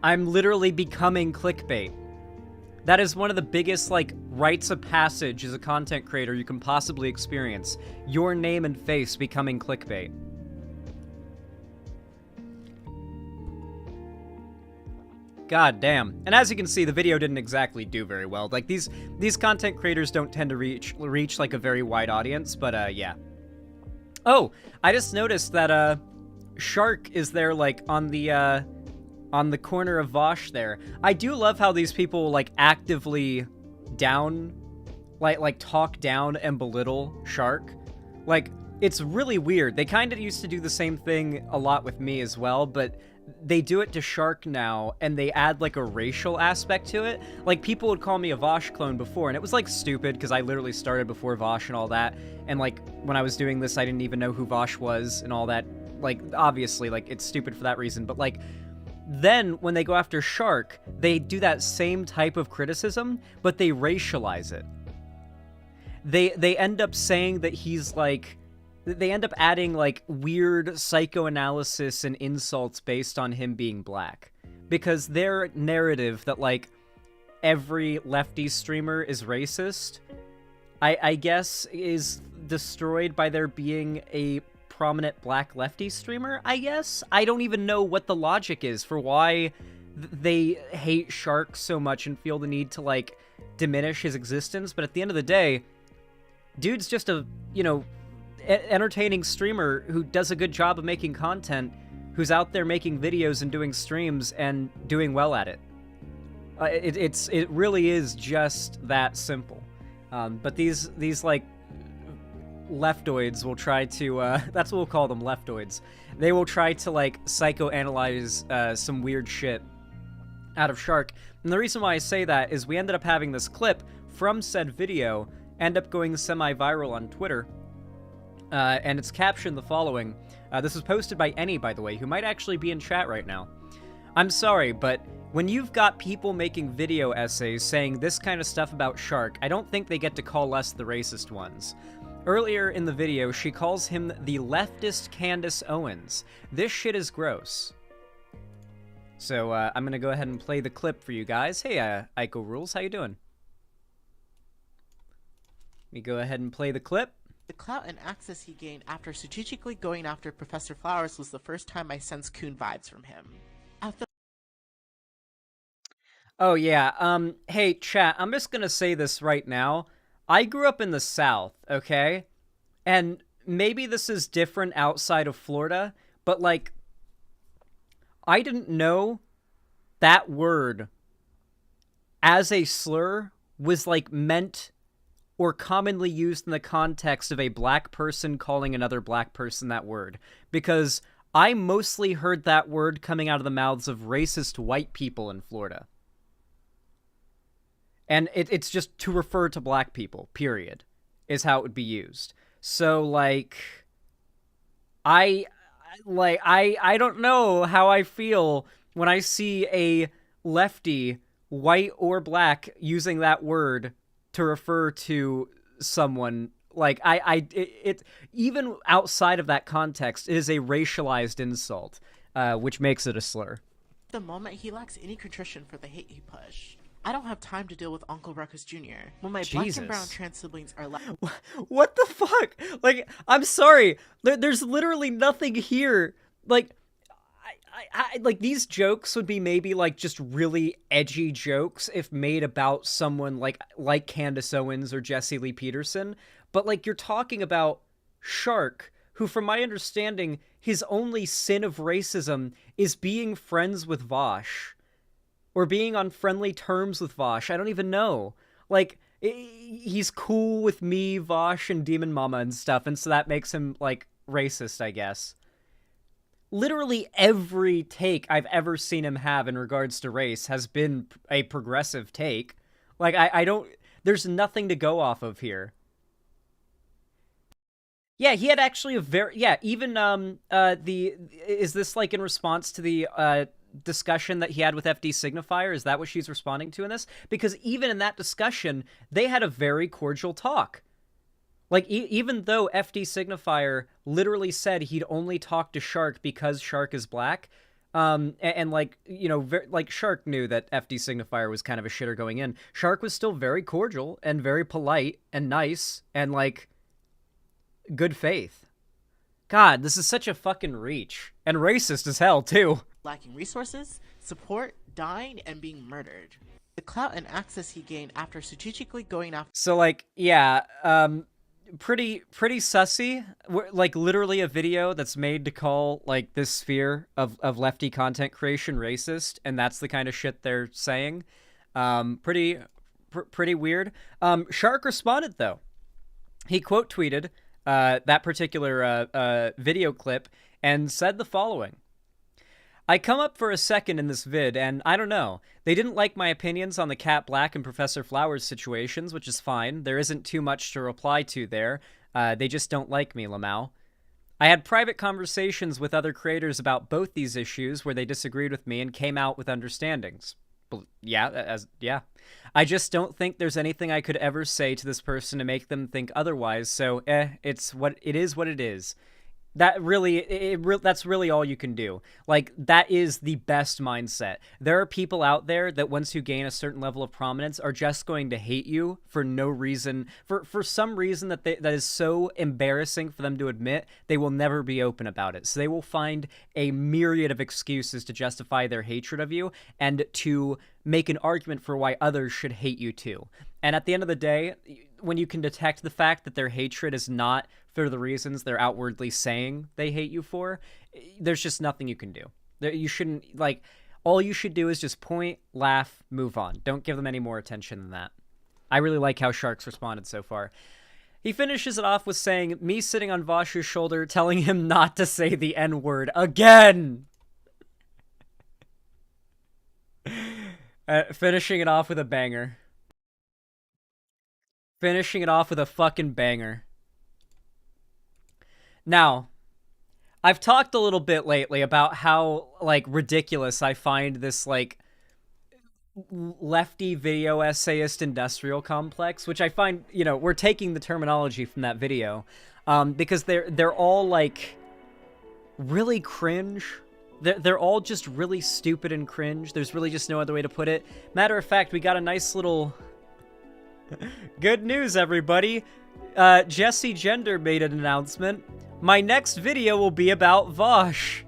I'm literally becoming clickbait. That is one of the biggest, like, rites of passage as a content creator you can possibly experience. Your name and face becoming clickbait. God damn. And as you can see, the video didn't exactly do very well. Like, these content creators don't tend to reach like a very wide audience, but yeah. Oh, I just noticed that Shark is there, like, on the corner of Vosh there. I do love how these people, like, actively talk down and belittle Shark. Like, it's really weird. They kind of used to do the same thing a lot with me as well, but they do it to Shark now, and they add, like, a racial aspect to it. Like, people would call me a Vosh clone before, and it was, like, stupid, because I literally started before Vosh and all that, and, like, when I was doing this, I didn't even know who Vosh was and all that. Like, obviously, like, it's stupid for that reason, but, like, then when they go after Shark, they do that same type of criticism, but they racialize it. They end up saying that he's, like, they end up adding, like, weird psychoanalysis and insults based on him being black. Because their narrative that, like, every Lefty streamer is racist, I guess, is destroyed by there being a prominent black Lefty streamer, I guess? I don't even know what the logic is for why they hate Shark so much and feel the need to, like, diminish his existence, but at the end of the day, dude's just a, you know, entertaining streamer who does a good job of making content, who's out there making videos and doing streams and doing well at it. It really is just that simple. But these like leftoids will try to that's what we'll call them, leftoids. They will try to, like, psychoanalyze some weird shit out of Shark. And the reason why I say that is we ended up having this clip from said video end up going semi-viral on Twitter. And it's captioned the following. This was posted by Any, by the way, who might actually be in chat right now. I'm sorry, but when you've got people making video essays saying this kind of stuff about Shark, I don't think they get to call us the racist ones. Earlier in the video, she calls him the leftist Candace Owens. This shit is gross. So, I'm gonna go ahead and play the clip for you guys. Hey, Ico Rules, how you doing? Let me go ahead and play the clip. The clout and access he gained after strategically going after Professor Flowers was the first time I sensed Coon vibes from him. Oh yeah, hey chat, I'm just gonna say this right now. I grew up in the South, okay? And maybe this is different outside of Florida, but, like, I didn't know that word as a slur was, like, meant or commonly used in the context of a black person calling another black person that word. Because I mostly heard that word coming out of the mouths of racist white people in Florida. And it's just to refer to black people, period, is how it would be used. So, like, I don't know how I feel when I see a lefty, white or black, using that word to refer to someone. Like, it even outside of that context, it is a racialized insult, which makes it a slur. The moment he lacks any contrition for the hate he pushed. I don't have time to deal with Uncle Ruckus Jr. when my black and brown trans siblings are left. What the fuck? Like, I'm sorry. There's literally nothing here. Like, I like, these jokes would be maybe, like, just really edgy jokes if made about someone like Candace Owens or Jesse Lee Peterson. But, like, you're talking about Shark, who, from my understanding, his only sin of racism is being friends with Vosh. Or being on friendly terms with Vosh. I don't even know. Like, he's cool with me, Vosh, and Demon Mama and stuff, and so that makes him, like, racist, I guess. Literally every take I've ever seen him have in regards to race has been a progressive take. Like, I don't... There's nothing to go off of here. Yeah, he had actually a very... Yeah, even, is this, like, in response to the, discussion that he had with FD Signifier? Is that what she's responding to in this? Because even in that discussion, they had a very cordial talk. Like, even though FD Signifier literally said he'd only talk to Shark because Shark is black, and like, you know, like, Shark knew that FD Signifier was kind of a shitter going in, Shark was still very cordial and very polite and nice and, like, good faith. God, this is such a fucking reach. And racist as hell, too. Lacking resources, support, dying, and being murdered. The clout and access he gained after strategically going after... So, like, yeah, pretty sussy. Like, literally a video that's made to call, like, this sphere of lefty content creation racist, and that's the kind of shit they're saying. Pretty weird. Shark responded, though. He quote tweeted that particular video clip and said the following. I come up for a second in this vid, and I don't know. They didn't like my opinions on the Cat Black and Professor Flowers situations, which is fine. There isn't too much to reply to there. They just don't like me, Lamau. I had private conversations with other creators about both these issues where they disagreed with me and came out with understandings. Yeah. I just don't think there's anything I could ever say to this person to make them think otherwise, so it's what it is. That really, that's really all you can do. Like, that is the best mindset. There are people out there that once you gain a certain level of prominence are just going to hate you for no reason, for some reason that is so embarrassing for them to admit. They will never be open about it. So they will find a myriad of excuses to justify their hatred of you and to make an argument for why others should hate you too. And at the end of the day, when you can detect the fact that their hatred is not for the reasons they're outwardly saying they hate you for, there's just nothing you can do. You shouldn't, like, all you should do is just point, laugh, move on. Don't give them any more attention than that. I really like how Shark's responded so far. He finishes it off with saying, me sitting on Vosh's shoulder telling him not to say the N-word again! Finishing it off with a banger. Finishing it off with a fucking banger. Now, I've talked a little bit lately about how, like, ridiculous I find this, like, lefty video essayist industrial complex, which I find, you know, we're taking the terminology from that video, because they're all, like, really cringe. They're all just really stupid and cringe. There's really just no other way to put it. Matter of fact, we got a nice little... Good news, everybody. Jesse Gender made an announcement. My next video will be about Vosh.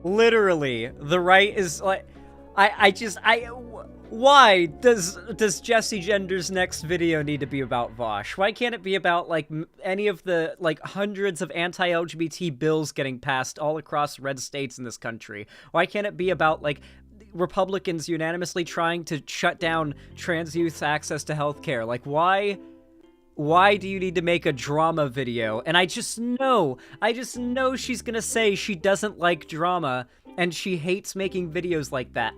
Literally, the right is like... Why does Jesse Gender's next video need to be about Vosh? Why can't it be about, like, any of the, like, hundreds of anti-LGBT bills getting passed all across red states in this country? Why can't it be about, like, Republicans unanimously trying to shut down trans youth's access to healthcare? Like, why do you need to make a drama video? And I just know she's gonna say she doesn't like drama and she hates making videos like that.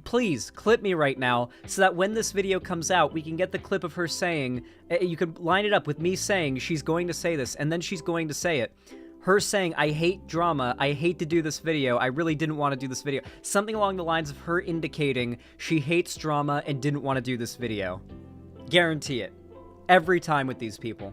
Please clip me right now so that when this video comes out, we can get the clip of her saying, you could line it up with me saying she's going to say this, and then she's going to say it. Her saying, I hate drama, I hate to do this video, I really didn't want to do this video. Something along the lines of her indicating she hates drama and didn't want to do this video. Guarantee it. Every time with these people.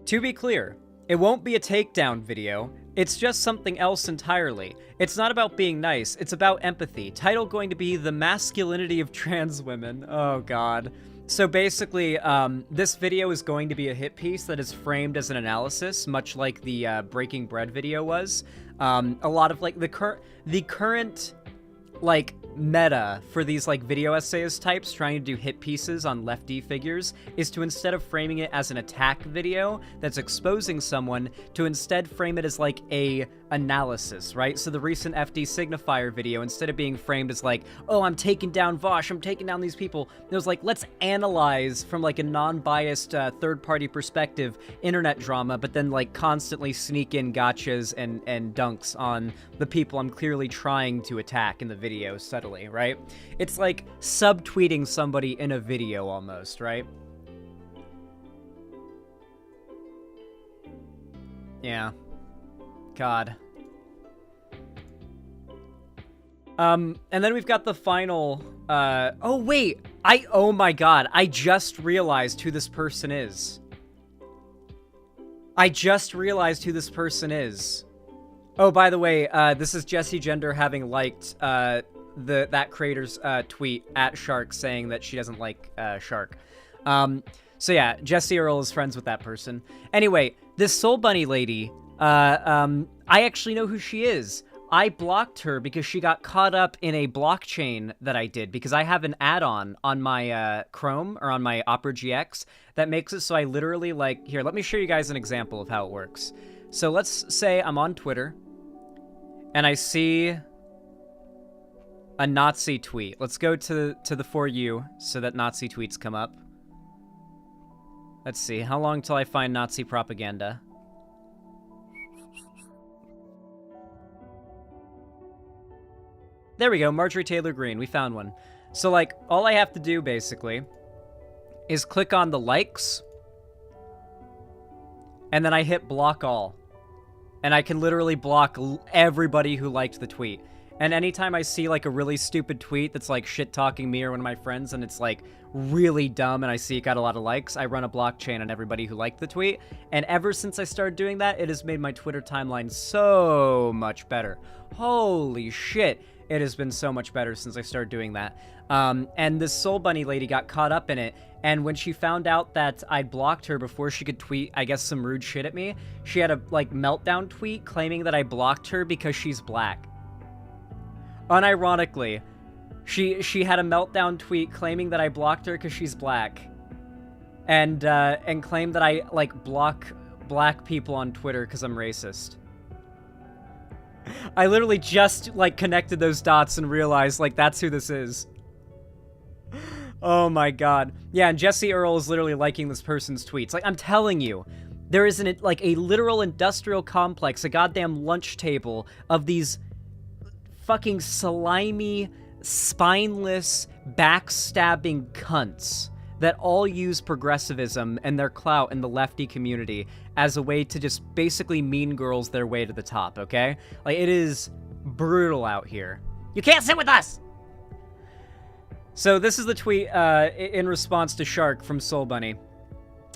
To be clear, it won't be a takedown video. It's just something else entirely. It's not about being nice, it's about empathy. Title going to be The Masculinity of Trans Women. Oh god. So basically, this video is going to be a hit piece that is framed as an analysis, much like the Breaking Bread video was. A lot of, like, the current, like, meta for these, like, video essayist types trying to do hit pieces on lefty figures is to, instead of framing it as an attack video that's exposing someone, to instead frame it as, like, a analysis, right? So the recent FD Signifier video, instead of being framed as like, oh, I'm taking down Vosh, I'm taking down these people, it was like, let's analyze from like a non-biased third-party perspective internet drama, but then like constantly sneak in gotchas and dunks on the people I'm clearly trying to attack in the video subtly, right? It's like subtweeting somebody in a video almost, right? Yeah. God. And then we've got the final, oh wait, oh my god, I just realized who this person is. Oh, by the way, this is Jessie Gender having liked, that creator's, tweet at Shark saying that she doesn't like, Shark. So yeah, Jessie Earl is friends with that person. Anyway, this Soul Bunny lady, I actually know who she is. I blocked her because she got caught up in a blockchain that I did, because I have an add-on on my Chrome, or on my Opera GX, that makes it so I literally, like, here, let me show you guys an example of how it works. So let's say I'm on Twitter, and I see a Nazi tweet. Let's go to the For You so that Nazi tweets come up. Let's see, how long till I find Nazi propaganda? There we go, Marjorie Taylor Greene, we found one. So, like, all I have to do, basically, is click on the likes, and then I hit block all. And I can literally block everybody who liked the tweet. And anytime I see, like, a really stupid tweet that's, like, shit-talking me or one of my friends, and it's, like, really dumb, and I see it got a lot of likes, I run a blockchain on everybody who liked the tweet. And ever since I started doing that, it has made my Twitter timeline so much better. Holy shit. It has been so much better since I started doing that. And this Soul Bunny lady got caught up in it, and when she found out that I'd blocked her before she could tweet, I guess, some rude shit at me, she had a, like, meltdown tweet claiming that I blocked her because she's black. Unironically, she had a meltdown tweet claiming that I blocked her because she's black. And claimed that I, like, block black people on Twitter because I'm racist. I literally just, like, connected those dots and realized, like, that's who this is. Oh my god. Yeah, and Jessie Earl is literally liking this person's tweets. Like, I'm telling you, there is, like, a literal industrial complex, a goddamn lunch table of these fucking slimy, spineless, backstabbing cunts that all use progressivism and their clout in the lefty community as a way to just basically mean girls their way to the top, okay? Like, it is brutal out here. You can't sit with us! So this is the tweet in response to Shark from Soul Bunny.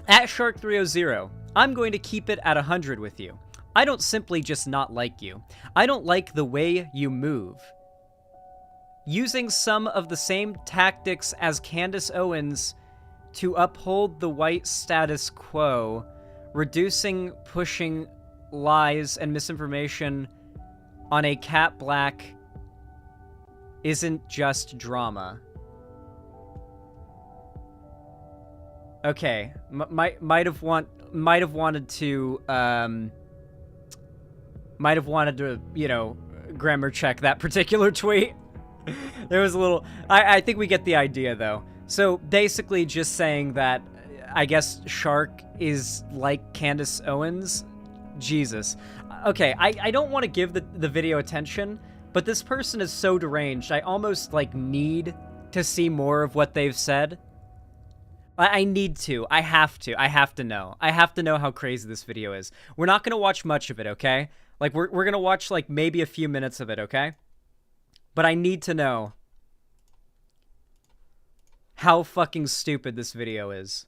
At Shark300, I'm going to keep it at 100 with you. I don't simply just not like you. I don't like the way you move. Using some of the same tactics as Candace Owens to uphold the white status quo, reducing, pushing lies and misinformation on a cat black isn't just drama. Okay, might have wanted to, you know, grammar check that particular tweet. There was a little, I think we get the idea though. So basically just saying that, I guess Shark is like Candace Owens. Jesus. Okay, I don't want to give the video attention, but this person is so deranged, I almost, like, need to see more of what they've said. I need to. I have to know. I have to know how crazy this video is. We're not going to watch much of it, okay? Like, we're going to watch, like, maybe a few minutes of it, okay? But I need to know how fucking stupid this video is.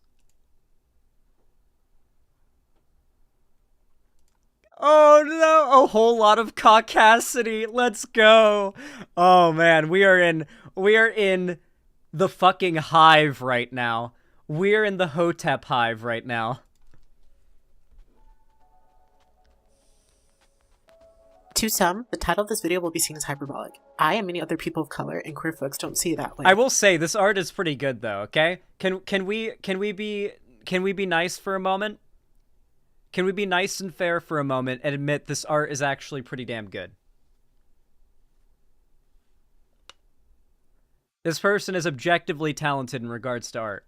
Oh no, a whole lot of caucasity. Let's go. Oh man, we are in the fucking hive right now. We're in the Hotep hive right now. To some, the title of this video will be seen as hyperbolic. I and many other people of color and queer folks don't see it that way. I will say this art is pretty good though, okay? Can we be nice for a moment? Can we be nice and fair for a moment and admit this art is actually pretty damn good? This person is objectively talented in regards to art.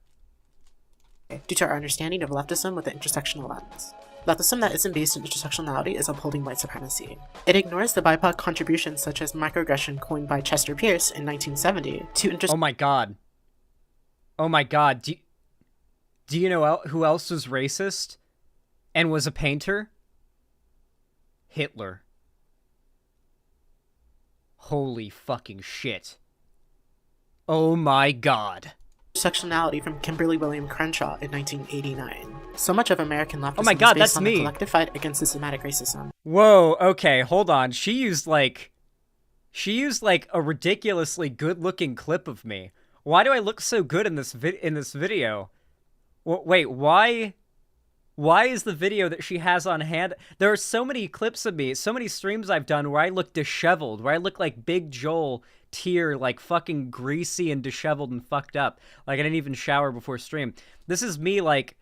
Due to our understanding of leftism with an intersectional lens. Leftism that isn't based in intersectionality is upholding white supremacy. It ignores the BIPOC contributions such as microaggression coined by Chester Pierce in 1970 to Oh my god. Oh my god. Do you know who else was racist and was a painter? Hitler. Holy fucking shit. Oh my god. Intersectionality from Kimberly William Crenshaw in 1989. So much of American leftism Oh my god, is based that's on me. the collective fight against systematic racism. Whoa, okay, hold on. She used like a ridiculously good-looking clip of me. Why do I look so good in this video? Wait, why is the video that she has on hand? There are so many clips of me, so many streams I've done where I look disheveled, where I look like Big Joel Tier, like fucking greasy and disheveled and fucked up. Like I didn't even shower before stream. This is me, like,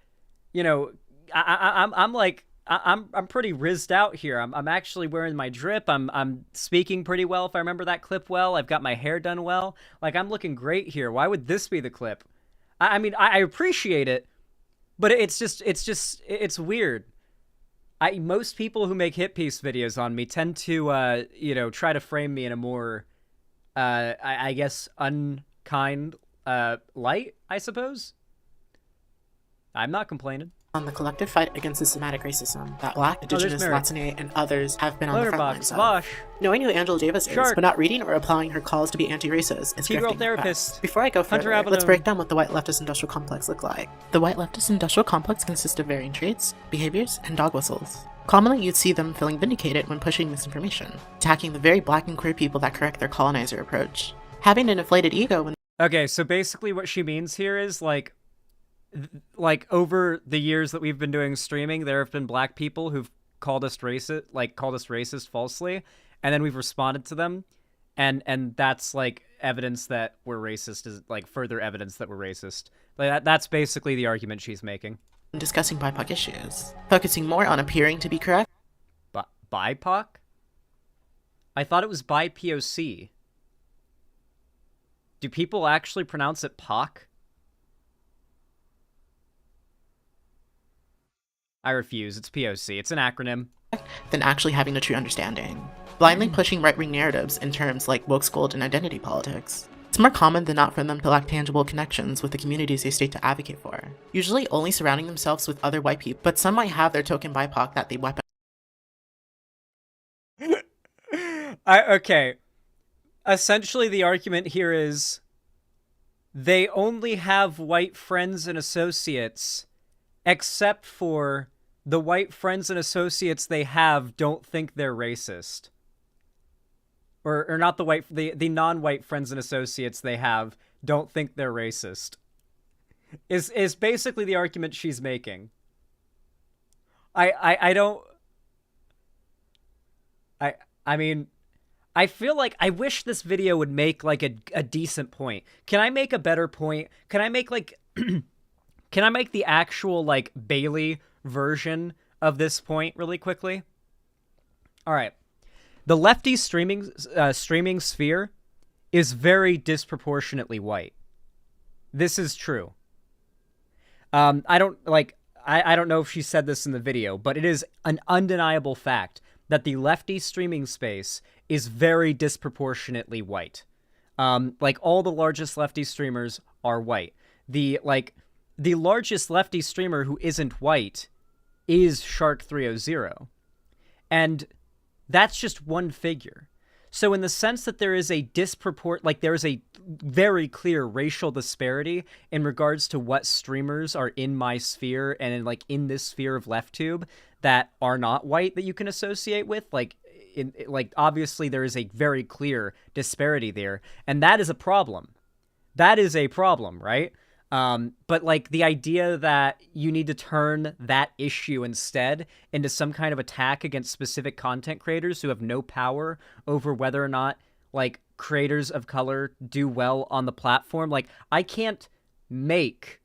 you know, I'm pretty rizzed out here. I'm actually wearing my drip. I'm speaking pretty well if I remember that clip well. I've got my hair done well. Like I'm looking great here. Why would this be the clip? I mean, I appreciate it, but it's weird. Most people who make hit piece videos on me tend to you know, try to frame me in a more I guess unkind light, I suppose. I'm not complaining. On the collective fight against systematic racism that Black, Indigenous, Latine, and others have been on the front lines of. Vosh. Knowing who Angela Davis is, Shark. but not reading or applying her calls to be anti-racist is T-girl grifting therapist. at best. Before I go Hunter further, let's Avenue. break down what the white leftist industrial complex look like. The white leftist industrial complex consists of varying traits, behaviors, and dog whistles. Commonly, you'd see them feeling vindicated when pushing misinformation, attacking the very Black and queer people that correct their colonizer approach. Having an inflated ego when Okay, so basically what she means here is like over the years that we've been doing streaming, there have been Black people who've called us racist falsely, and then we've responded to them, and that's like evidence that we're racist, is like further evidence that we're racist. Like that's basically the argument she's making. discussing BIPOC issues, focusing more on appearing to be correct. BIPOC? I thought it was BIPOC. Do people actually pronounce it POC? I refuse. It's POC. It's an acronym. Than actually having a true understanding. Blindly pushing right-wing narratives in terms like woke scold and identity politics. It's more common than not for them to lack tangible connections with the communities they state to advocate for, usually only surrounding themselves with other white people, but some might have their token BIPOC that they weapon. Okay. Essentially, the argument here is they only have white friends and associates, except for the white friends and associates they have don't think they're racist. Or not the non-white friends and associates they have don't think they're racist. Is basically the argument she's making. I mean, I feel like I wish this video would make like a decent point. Can I make a better point? Can I make like can I make the actual like Bailey version of this point really quickly? All right. The Lefty streaming sphere is very disproportionately white. This is true. I don't know if she said this in the video, but it is an undeniable fact that the Lefty streaming space is very disproportionately white. Like all the largest Lefty streamers are white. The largest Lefty streamer who isn't white is Shark300. And that's just one figure. So in the sense that there is a there is a very clear racial disparity in regards to what streamers are in my sphere and in this sphere of LeftTube that are not white that you can associate with, obviously there is a very clear disparity there, and that is a problem. That is a problem, right? But like the idea that you need to turn that issue instead into some kind of attack against specific content creators who have no power over whether or not like creators of color do well on the platform. Like I can't make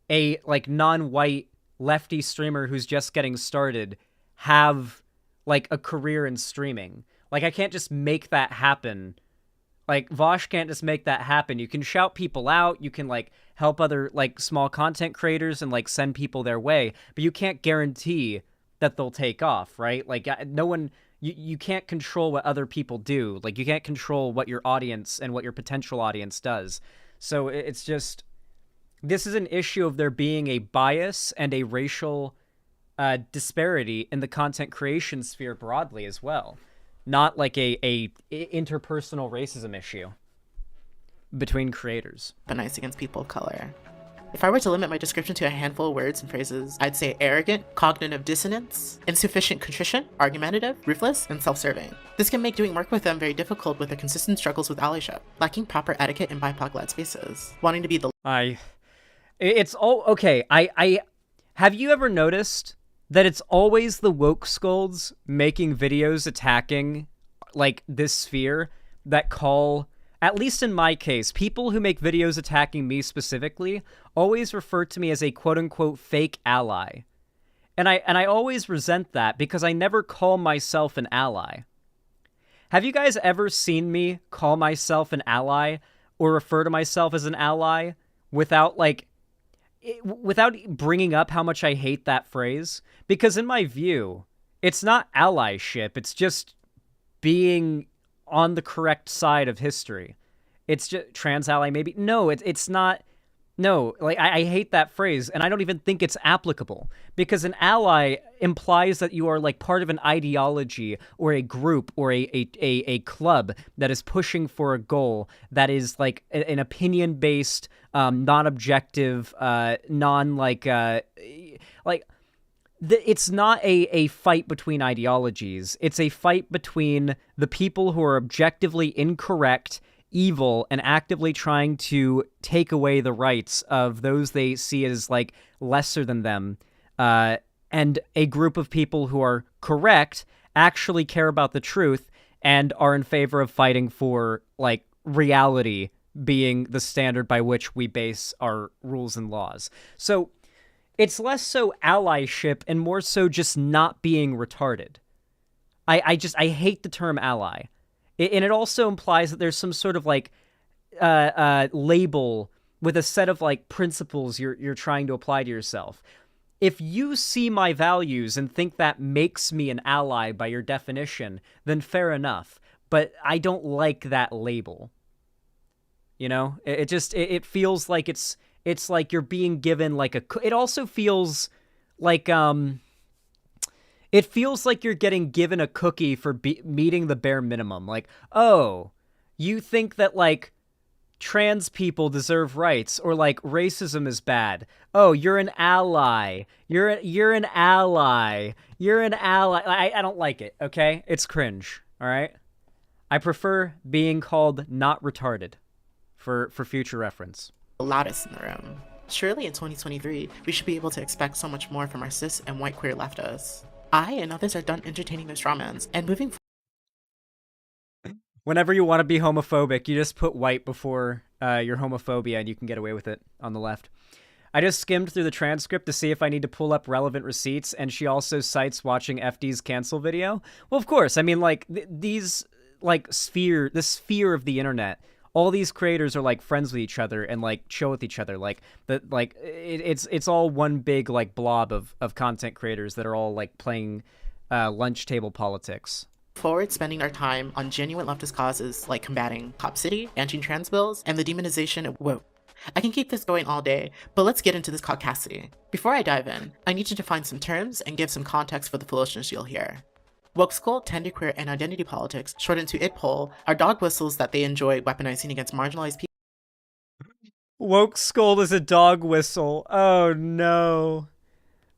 a like non-white Lefty streamer who's just getting started have like a career in streaming. Like, I can't just make that happen. Like, Vosh can't just make that happen. You can shout people out, you can like help other like small content creators and like send people their way, but you can't guarantee that they'll take off, right? Like, no one, you can't control what other people do. Like, you can't control what your audience and what your potential audience does. So it's just, this is an issue of there being a bias and a racial disparity in the content creation sphere broadly as well. Not like a interpersonal racism issue between creators. Weaponize against people of color. If I were to limit my description to a handful of words and phrases, I'd say arrogant, cognitive dissonance, insufficient contrition, argumentative, ruthless, and self-serving. This can make doing work with them very difficult with their consistent struggles with allyship, lacking proper etiquette in BIPOC-led spaces, wanting to be the It's all okay. Have you ever noticed that it's always the woke scolds making videos attacking like this sphere that call, at least in my case, people who make videos attacking me specifically always refer to me as a quote-unquote fake ally. And I always resent that because I never call myself an ally. Have you guys ever seen me call myself an ally or refer to myself as an ally without bringing up how much I hate that phrase? Because in my view, it's not allyship, it's just being on the correct side of history. It's just trans ally, maybe. No, it's not. No, like, I hate that phrase, and I don't even think it's applicable, because an ally implies that you are like part of an ideology or a group or a club that is pushing for a goal that is like an opinion-based, non-objective, it's not a fight between ideologies. It's a fight between the people who are objectively incorrect, evil, and actively trying to take away the rights of those they see as like lesser than them, and a group of people who are correct, actually care about the truth, and are in favor of fighting for like reality being the standard by which we base our rules and laws. So it's less so allyship and more so just not being retarded. I hate the term ally. And it also implies that there's some sort of like label with a set of like principles you're trying to apply to yourself. If you see my values and think that makes me an ally by your definition, then fair enough. But I don't like that label. You know, it feels like it's like you're being given like it also feels like it feels like you're getting given a cookie for meeting the bare minimum. Like, oh, you think that like trans people deserve rights, or like racism is bad. Oh, you're an ally. You're an ally. You're an ally. I don't like it. Okay, it's cringe. All right, I prefer being called not retarded for future reference. loudest in the room. Surely in 2023, we should be able to expect so much more from our cis and white queer leftists. I and others are done entertaining their strawmans and moving forward. Whenever you want to be homophobic, you just put white before your homophobia and you can get away with it on the left. I just skimmed through the transcript to see if I need to pull up relevant receipts, and she also cites watching FD's cancel video. Well, of course. I mean, like, this sphere of the internet, all these creators are, like, friends with each other and, like, chill with each other. Like, it's all one big, like, blob of content creators that are all, like, playing lunch table politics. Forward spending our time on genuine leftist causes like combating Cop City, anti-trans bills, and the demonization of woke. I can keep this going all day, but let's get into this caucasity. Before I dive in, I need to define some terms and give some context for the foolishness you'll hear. Woke school, genderqueer, and identity politics, shortened to ITPOL, are dog whistles that they enjoy weaponizing against marginalized people. Woke scold is a dog whistle. Oh no.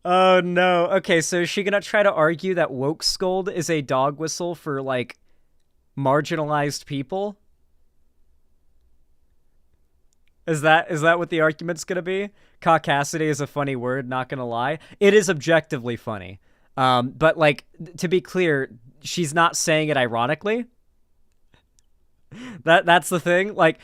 Oh no. Okay, so is she gonna try to argue that woke scold is a dog whistle for, like, marginalized people? Is that what the argument's gonna be? Caucasity is a funny word, not gonna lie. It is objectively funny. But, like, to be clear, she's not saying it ironically. That's the thing. Like,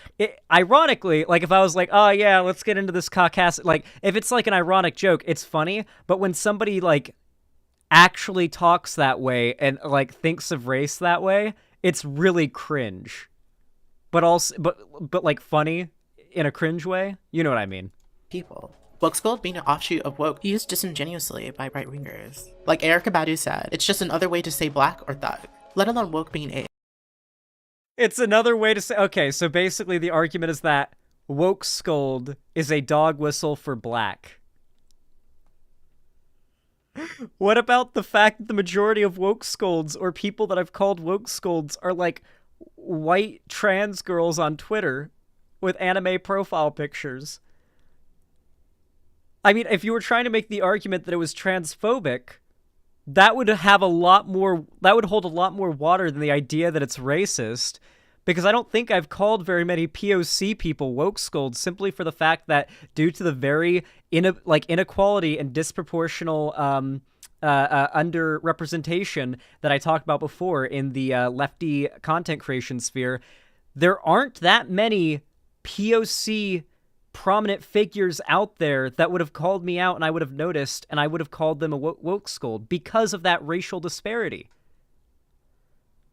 ironically, like if I was like, oh yeah, let's get into this Caucasian, like if it's like an ironic joke, it's funny. But when somebody like actually talks that way and like thinks of race that way, it's really cringe. But also, but like funny in a cringe way. You know what I mean? People. Woke school being an offshoot of woke used disingenuously by right-wingers. Like Erykah Badu said, it's just another way to say black or thug, let alone woke being a. It's another way to say, okay, so basically the argument is that woke scold is a dog whistle for black. What about the fact that the majority of woke scolds, or people that I've called woke scolds, are like white trans girls on Twitter with anime profile pictures? I mean, if you were trying to make the argument that it was transphobic, that would have a lot more, that would hold a lot more water than the idea that it's racist, because I don't think I've called very many POC people woke scolds simply for the fact that due to the very inequality and disproportional underrepresentation that I talked about before in the lefty content creation sphere, there aren't that many POC prominent figures out there that would have called me out and I would have noticed and I would have called them a woke scold because of that racial disparity.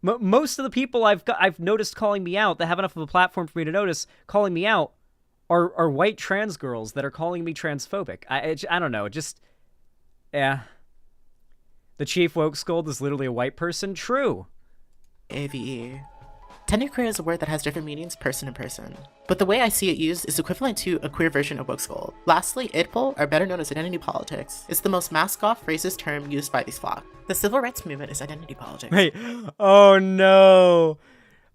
Most of the people I've noticed calling me out that have enough of a platform for me to notice calling me out are white trans girls that are calling me transphobic. I don't know, just yeah. The chief woke scold is literally a white person. True. AVE. Tenderqueer is a word that has different meanings person to person, but the way I see it used is equivalent to a queer version of woke scold. Lastly, idpol, or better known as identity politics, is the most mask-off racist term used by these flock. The civil rights movement is identity politics. Wait, oh no.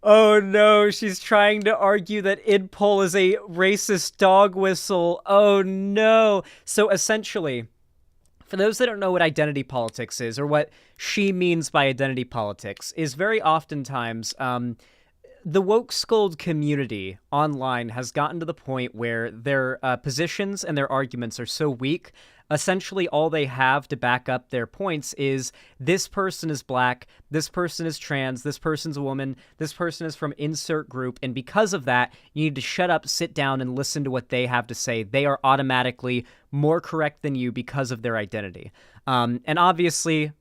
Oh no, she's trying to argue that idpol is a racist dog whistle. Oh no. So essentially, for those that don't know what identity politics is, or what she means by identity politics, is very oftentimes, the woke scold community online has gotten to the point where their positions and their arguments are so weak. Essentially, all they have to back up their points is this person is black, this person is trans, this person's a woman, this person is from insert group, and because of that, you need to shut up, sit down, and listen to what they have to say. They are automatically more correct than you because of their identity. And obviously,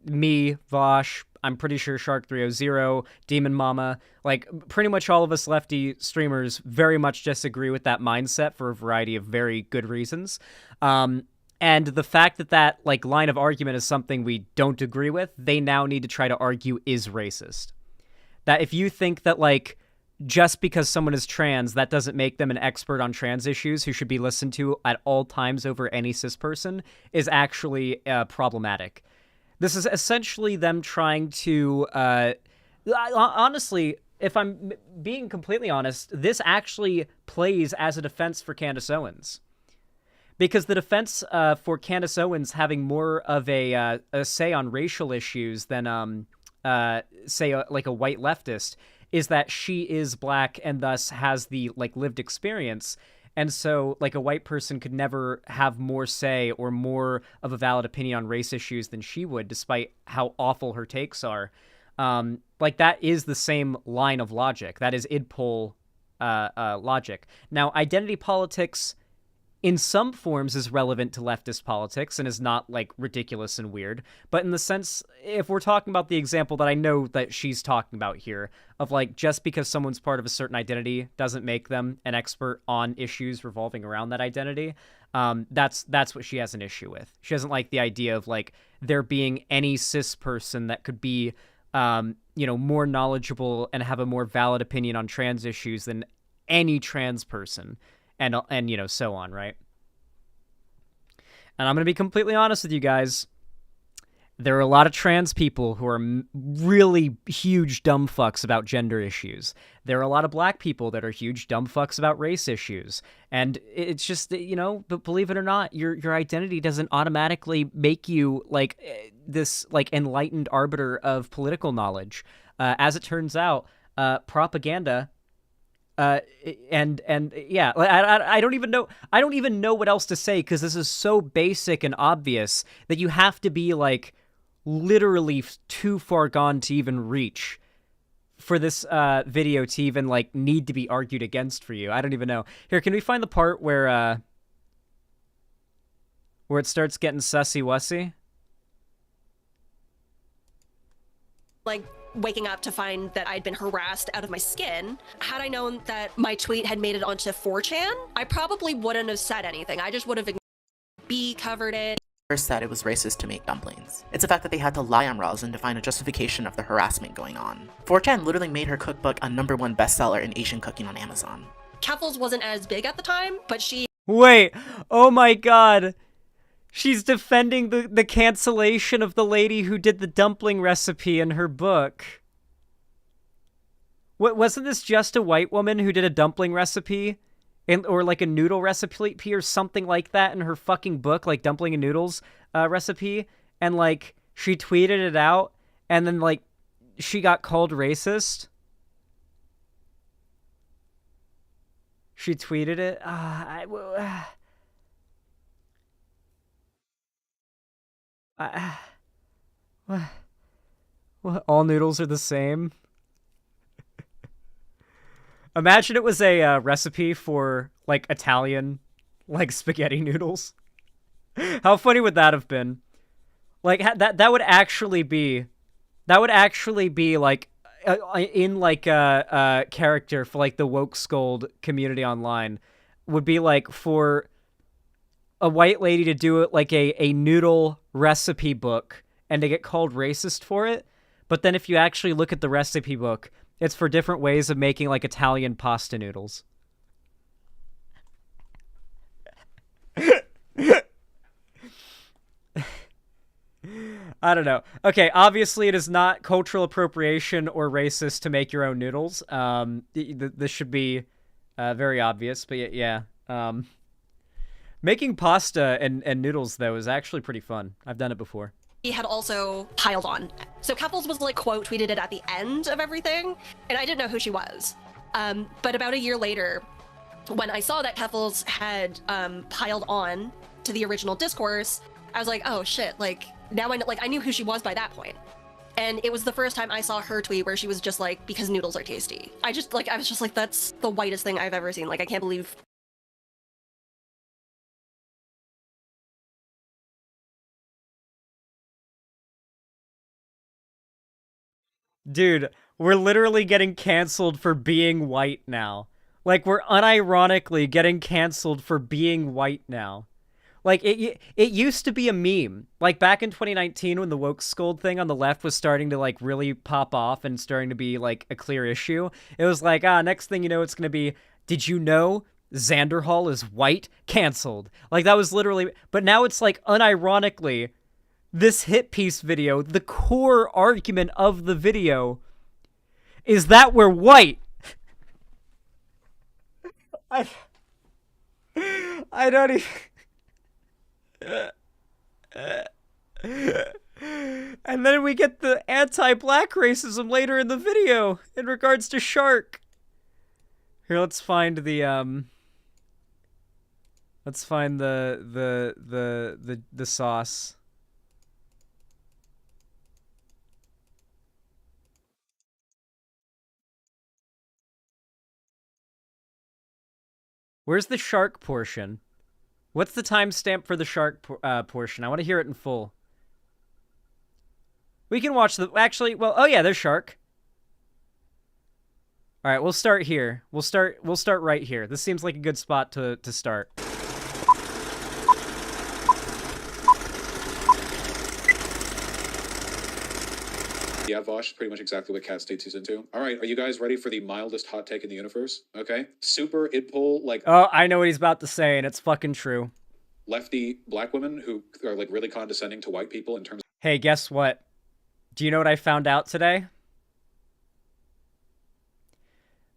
me, Vosh, I'm pretty sure Shark300, Demon Mama, like pretty much all of us lefty streamers very much disagree with that mindset for a variety of very good reasons. And the fact that that like line of argument is something we don't agree with, they now need to try to argue is racist. That if you think that like just because someone is trans, that doesn't make them an expert on trans issues who should be listened to at all times over any cis person is actually problematic. This is essentially them trying to, honestly, if I'm being completely honest, this actually plays as a defense for Candace Owens. Because the defense for Candace Owens having more of a say on racial issues than, say, like a white leftist is that she is black and thus has the like lived experience. And so, like, a white person could never have more say or more of a valid opinion on race issues than she would, despite how awful her takes are. Like, that is the same line of logic. That is idpol logic. Now, identity politics, in some forms, is relevant to leftist politics and is not, like, ridiculous and weird. But in the sense, if we're talking about the example that I know that she's talking about here, of, like, just because someone's part of a certain identity doesn't make them an expert on issues revolving around that identity, that's what she has an issue with. She doesn't like the idea of, like, there being any cis person that could be, you know, more knowledgeable and have a more valid opinion on trans issues than any trans person. And you know, so on, right? And I'm going to be completely honest with you guys. There are a lot of trans people who are really huge dumb fucks about gender issues. There are a lot of black people that are huge dumb fucks about race issues. And it's just, you know, but believe it or not, your identity doesn't automatically make you, like, this, like, enlightened arbiter of political knowledge. As it turns out, propaganda... and yeah, I don't even know what else to say, because this is so basic and obvious that you have to be like literally too far gone to even reach for this video to even like need to be argued against for you. I don't even know. Here, can we find the part where it starts getting sussy-wussy? Like, waking up to find that I'd been harassed out of my skin. Had I known that my tweet had made it onto 4chan, I probably wouldn't have said anything. I just would have covered it. First said it was racist to make dumplings. It's the fact that they had to lie on Rosin to find a justification of the harassment going on. 4chan literally made her cookbook a #1 bestseller in Asian cooking on Amazon. Kaffles wasn't as big at the time, but she... Wait, oh my god. She's defending the cancellation of the lady who did the dumpling recipe in her book. What, wasn't this just a white woman who did a dumpling recipe? Or like a noodle recipe or something like that in her fucking book, like dumpling and noodles recipe? And like, she tweeted it out, and then like, she got called racist? She tweeted it? What? All noodles are the same? Imagine it was a recipe for, like, Italian, like, spaghetti noodles. How funny would that have been? Like, that would actually be, like, in, like, a character for, like, the woke scold community online. Would be, like, for a white lady to do it, like, a noodle recipe book and to get called racist for it. But then if you actually look at the recipe book, it's for different ways of making, like, Italian pasta noodles. I don't know. Okay, obviously it is not cultural appropriation or racist to make your own noodles. This should be very obvious, but yeah. Making pasta and noodles, though, is actually pretty fun. I've done it before. He had also piled on. So Kaffles was like quote tweeted it at the end of everything, and I didn't know who she was. But about a year later, when I saw that Kaffles had piled on to the original discourse, I was like, oh shit, like now I knew who she was by that point. And it was the first time I saw her tweet where she was just like, because noodles are tasty. I was just like, that's the whitest thing I've ever seen. Like, I can't believe. Dude, we're literally getting canceled for being white now. Like, we're unironically getting canceled for being white now. Like, it used to be a meme. Like, back in 2019 when the woke scold thing on the left was starting to, like, really pop off and starting to be, like, a clear issue, it was like, next thing you know, it's gonna be, did you know Xander Hall is white? Canceled. Like, that was literally... But now it's, like, unironically... This hit piece video, the core argument of the video is that we're white. I don't even... And then we get the anti-black racism later in the video in regards to Shark. Here, let's find the Let's find the sauce. Where's the shark portion? What's the timestamp for the shark portion? I want to hear it in full. We can watch the... Actually, well, oh yeah, there's shark. All right, we'll start here. We'll start right here. This seems like a good spot to start. Yeah, Vosh, pretty much exactly what Cat State Season 2. All right, are you guys ready for the mildest hot take in the universe? Okay. Super idpol, like... Oh, I know what he's about to say, and it's fucking true. Lefty black women who are, like, really condescending to white people in terms... Hey, guess what? Do you know what I found out today?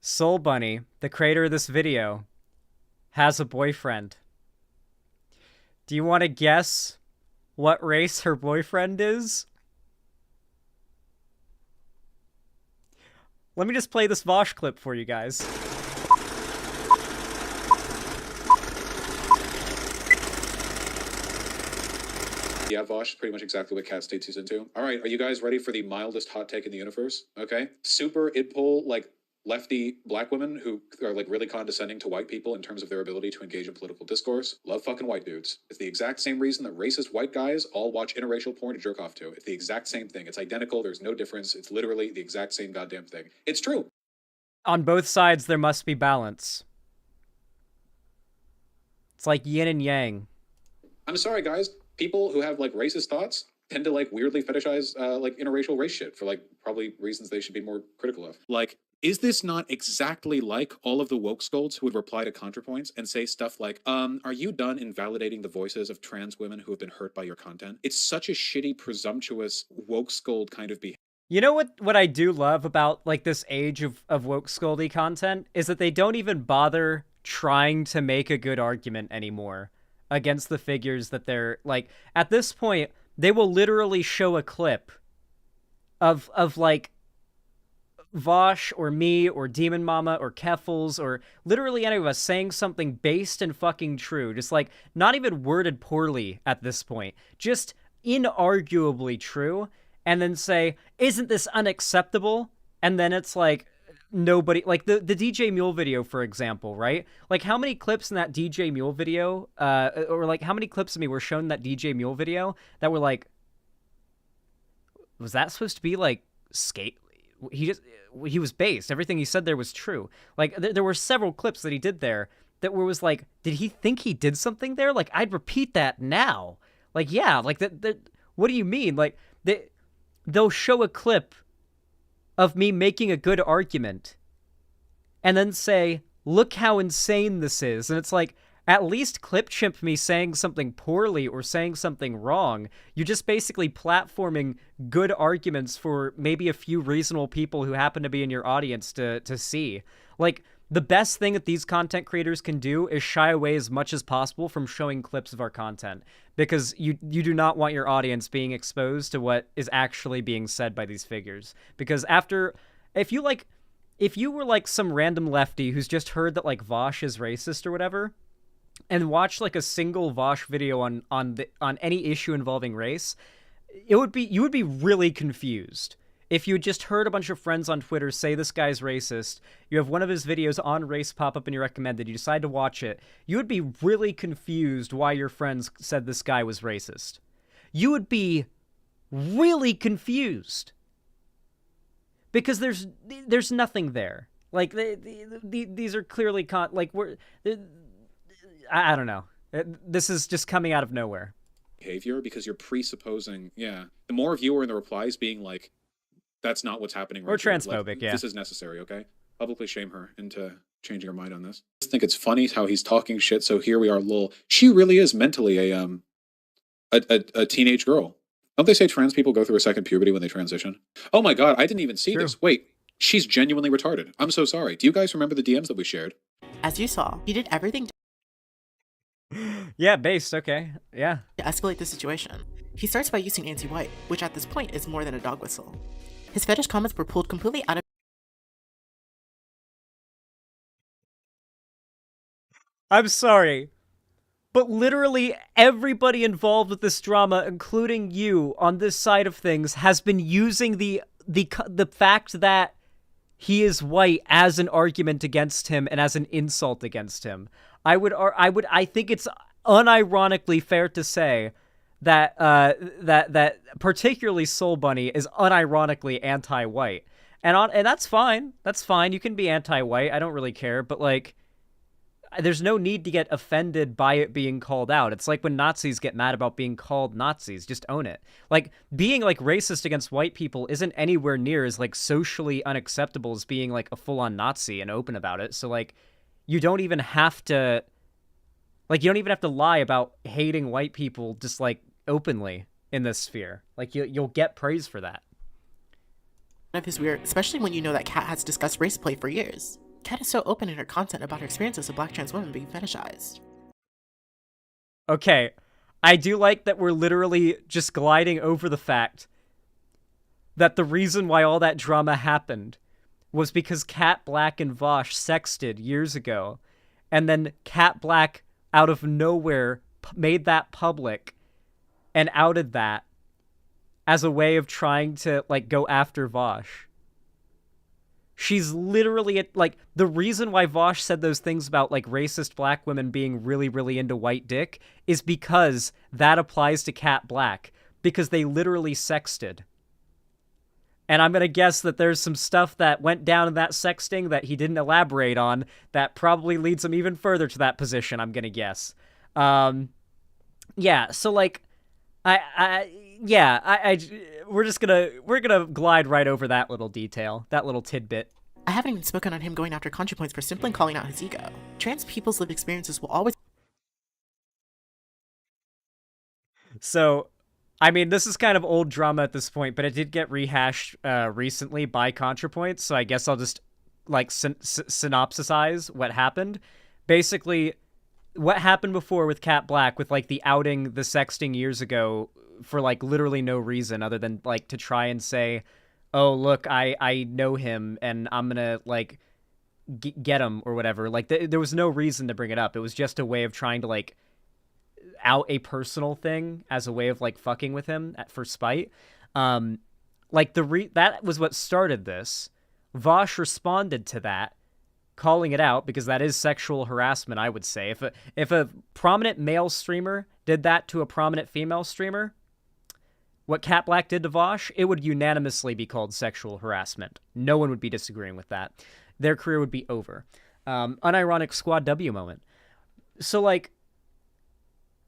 Soul Bunny, the creator of this video, has a boyfriend. Do you want to guess what race her boyfriend is? Let me just play this Vosh clip for you guys. Yeah, Vosh, pretty much exactly what Cat Stay Season 2. All right, are you guys ready for the mildest hot take in the universe? Okay. Super idpol, like, lefty black women who are like really condescending to white people in terms of their ability to engage in political discourse. Love fucking white dudes. It's the exact same reason that racist white guys all watch interracial porn to jerk off to. It's the exact same thing. It's identical. There's no difference. It's literally the exact same goddamn thing. It's true. On both sides, there must be balance. It's like yin and yang. I'm sorry, guys. People who have like racist thoughts tend to like weirdly fetishize like interracial race shit for like probably reasons they should be more critical of. Like, is this not exactly like all of the woke scolds who would reply to ContraPoints and say stuff like, are you done invalidating the voices of trans women who have been hurt by your content? It's such a shitty, presumptuous woke scold kind of behavior. You know what I do love about like this age of woke scoldy content is that they don't even bother trying to make a good argument anymore against the figures that they're like. At this point, they will literally show a clip of like Vosh or me or Demon Mama or Keffels or literally any of us saying something based and fucking true, just like not even worded poorly at this point, just inarguably true, and then say, isn't this unacceptable? And then it's like nobody, like the DJ Mule video, for example, right? Like how many clips in that DJ Mule video, or like how many clips of me were shown in that DJ Mule video that were like, was that supposed to be like skate? He was based. Everything he said there was true. Like there were several clips that he did there that was like, did he think he did something there? Like I'd repeat that now. Like yeah, like that. What do you mean? Like they'll show a clip of me making a good argument and then say, look how insane this is. And it's like, at least clip chimp me saying something poorly or saying something wrong. You're just basically platforming good arguments for maybe a few reasonable people who happen to be in your audience to see. Like, the best thing that these content creators can do is shy away as much as possible from showing clips of our content, because you do not want your audience being exposed to what is actually being said by these figures. Because if you were like some random lefty who's just heard that like Vosh is racist or whatever, and watched like a single Vosh video on any issue involving race, you would be really confused. If you had just heard a bunch of friends on Twitter say this guy's racist, you have one of his videos on race pop up in your recommended, you decide to watch it, you would be really confused why your friends said this guy was racist. You would be really confused. Because there's nothing there. Like, these are clearly, I don't know. This is just coming out of nowhere. Behavior, because you're presupposing, the more of you are in the replies being like, that's not what's happening right or here. Transphobic, like, yeah. This is necessary, okay? Publicly shame her into changing her mind on this. I just think it's funny how he's talking shit, so here we are, lol. She really is mentally a teenage girl. Don't they say trans people go through a second puberty when they transition? Oh my god, I didn't even see this. Wait, she's genuinely retarded. I'm so sorry. Do you guys remember the DMs that we shared? As you saw, he did everything Yeah, based, okay. Yeah. to escalate the situation. He starts by using anti-white, which at this point is more than a dog whistle. His fetish comments were pulled completely out of I'm sorry, but literally everybody involved with this drama, including you on this side of things, has been using the fact that he is white as an argument against him and as an insult against him. I think it's unironically fair to say that that particularly Soul Bunny is unironically anti-white, and that's fine. That's fine. You can be anti-white. I don't really care. But like, there's no need to get offended by it being called out. It's like when Nazis get mad about being called Nazis. Just own it. Like, being like racist against white people isn't anywhere near as like socially unacceptable as being like a full-on Nazi and open about it. So like, you don't even have to lie about hating white people just like openly in this sphere. Like, you'll get praise for that. of his weird, especially when you know that Kat has discussed race play for years. Kat is so open in her content about her experiences of black trans women being fetishized. Okay, I do like that we're literally just gliding over the fact that the reason why all that drama happened was because Kat Black and Vosh sexted years ago, and then Kat Black, out of nowhere, made that public, and outed that as a way of trying to, like, go after Vosh. She's literally, like, the reason why Vosh said those things about, like, racist black women being really, really into white dick is because that applies to Cat Black, because they literally sexted. And I'm going to guess that there's some stuff that went down in that sexting that he didn't elaborate on that probably leads him even further to that position, I'm going to guess. Yeah, so, like, we're gonna glide right over that little detail, that little tidbit. I haven't even spoken on him going after ContraPoints for simply calling out his ego. Trans people's lived experiences will always... So, I mean, this is kind of old drama at this point, but it did get rehashed recently by ContraPoints, so I guess I'll just, like, synopsisize what happened. Basically, what happened before with Cat Black, with, like, the outing the sexting years ago for, like, literally no reason other than, like, to try and say, oh, look, I know him, and I'm gonna, like, get him, or whatever. Like, there was no reason to bring it up. It was just a way of trying to, like, out a personal thing as a way of, like, fucking with him for spite. Like, that was what started this. Vosh responded to that, calling it out, because that is sexual harassment, I would say. If a prominent male streamer did that to a prominent female streamer, what Cat Black did to Vosh, it would unanimously be called sexual harassment. No one would be disagreeing with that. Their career would be over. Unironic Squad W moment. So, like,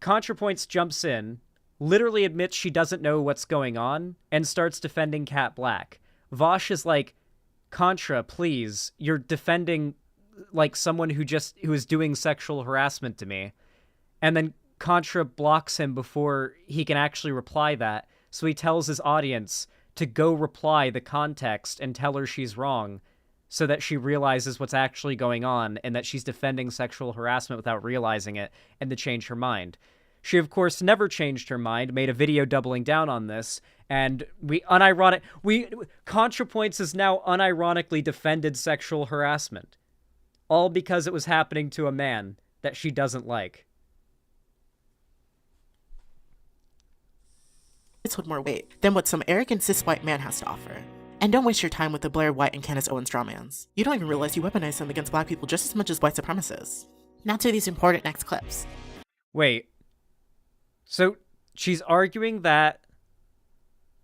ContraPoints jumps in, literally admits she doesn't know what's going on, and starts defending Cat Black. Vosh is like, Contra, please, you're defending, like, someone who is doing sexual harassment to me. And then Contra blocks him before he can actually reply that. So he tells his audience to go reply the context and tell her she's wrong, so that she realizes what's actually going on and that she's defending sexual harassment without realizing it, and to change her mind. She, of course, never changed her mind, made a video doubling down on this, and ContraPoints has now unironically defended sexual harassment. All because it was happening to a man that she doesn't like. It's hold more weight than what some arrogant cis white man has to offer. And don't waste your time with the Blair White and Candace Owens strawmans. You don't even realize you weaponize them against black people just as much as white supremacists. Now to these important next clips. Wait. So she's arguing that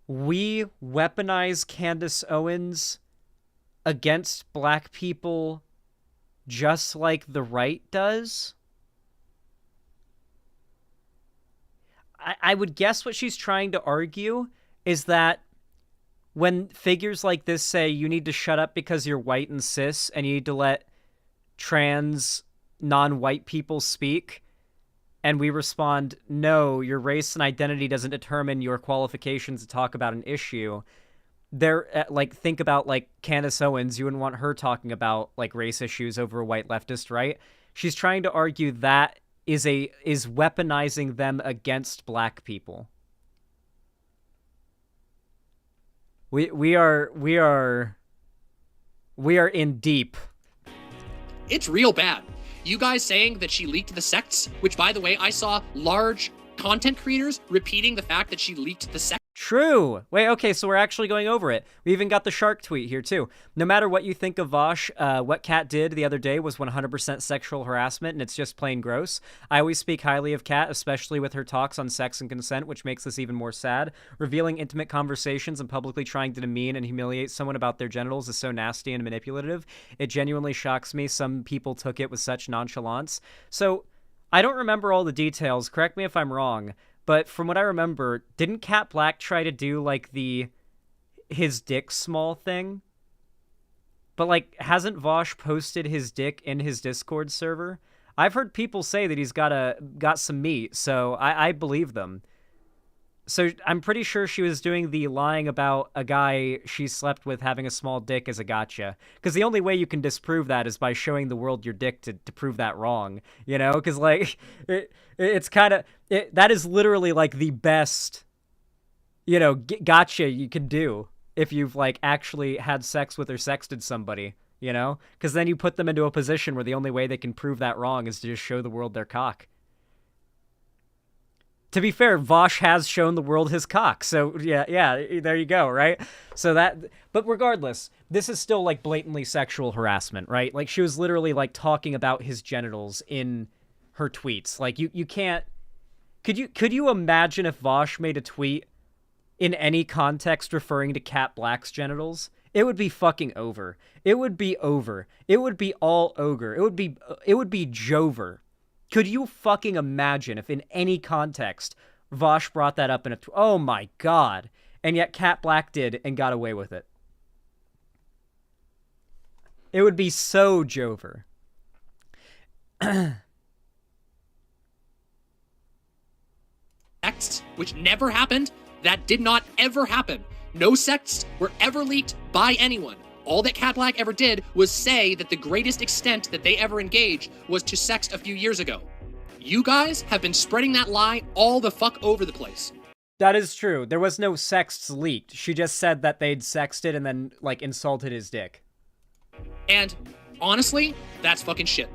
we weaponize Candace Owens against black people just like the right does? I would guess what she's trying to argue is that when figures like this say you need to shut up because you're white and cis and you need to let trans non-white people speak, and we respond, no, your race and identity doesn't determine your qualifications to talk about an issue. They're like, think about, like, Candace Owens. You wouldn't want her talking about, like, race issues over a white leftist, right? She's trying to argue that is weaponizing them against black people. We are in deep. It's real bad. You guys saying that she leaked the sects, which, by the way, I saw large content creators repeating the fact that she leaked the sects. True. Wait, okay, so we're actually going over it. We even got the shark tweet here, too. No matter what you think of Vosh, what Kat did the other day was 100% sexual harassment, and it's just plain gross. I always speak highly of Kat, especially with her talks on sex and consent, which makes this even more sad. Revealing intimate conversations and publicly trying to demean and humiliate someone about their genitals is so nasty and manipulative. It genuinely shocks me some people took it with such nonchalance. So, I don't remember all the details, correct me if I'm wrong, but from what I remember, didn't Cat Black try to do, like, his dick small thing? But, like, hasn't Vosh posted his dick in his Discord server? I've heard people say that he's got some meat, so I believe them. So I'm pretty sure she was doing the lying about a guy she slept with having a small dick as a gotcha. Because the only way you can disprove that is by showing the world your dick to prove that wrong. You know? Because, like, it's kind of... that is literally, like, the best, you know, gotcha you can do if you've, like, actually had sex with or sexted somebody, you know? Because then you put them into a position where the only way they can prove that wrong is to just show the world their cock. To be fair, Vosh has shown the world his cock. So yeah, there you go, right? So but regardless, this is still like blatantly sexual harassment, right? Like she was literally like talking about his genitals in her tweets. Like you can't. Could you imagine if Vosh made a tweet in any context referring to Cat Black's genitals? It would be fucking over. It would be over. It would be all ogre. It would be Jover. Could you fucking imagine if in any context Vosh brought that up in oh my god. And yet Cat Black did and got away with it. It would be so Jover. Sects, which never happened. That did not ever happen. No sects were ever leaked by anyone. All that Cat Black ever did was say that the greatest extent that they ever engaged was to sext a few years ago. You guys have been spreading that lie all the fuck over the place. That is true. There was no sexts leaked. She just said that they'd sexted and then, like, insulted his dick. And honestly, that's fucking shit.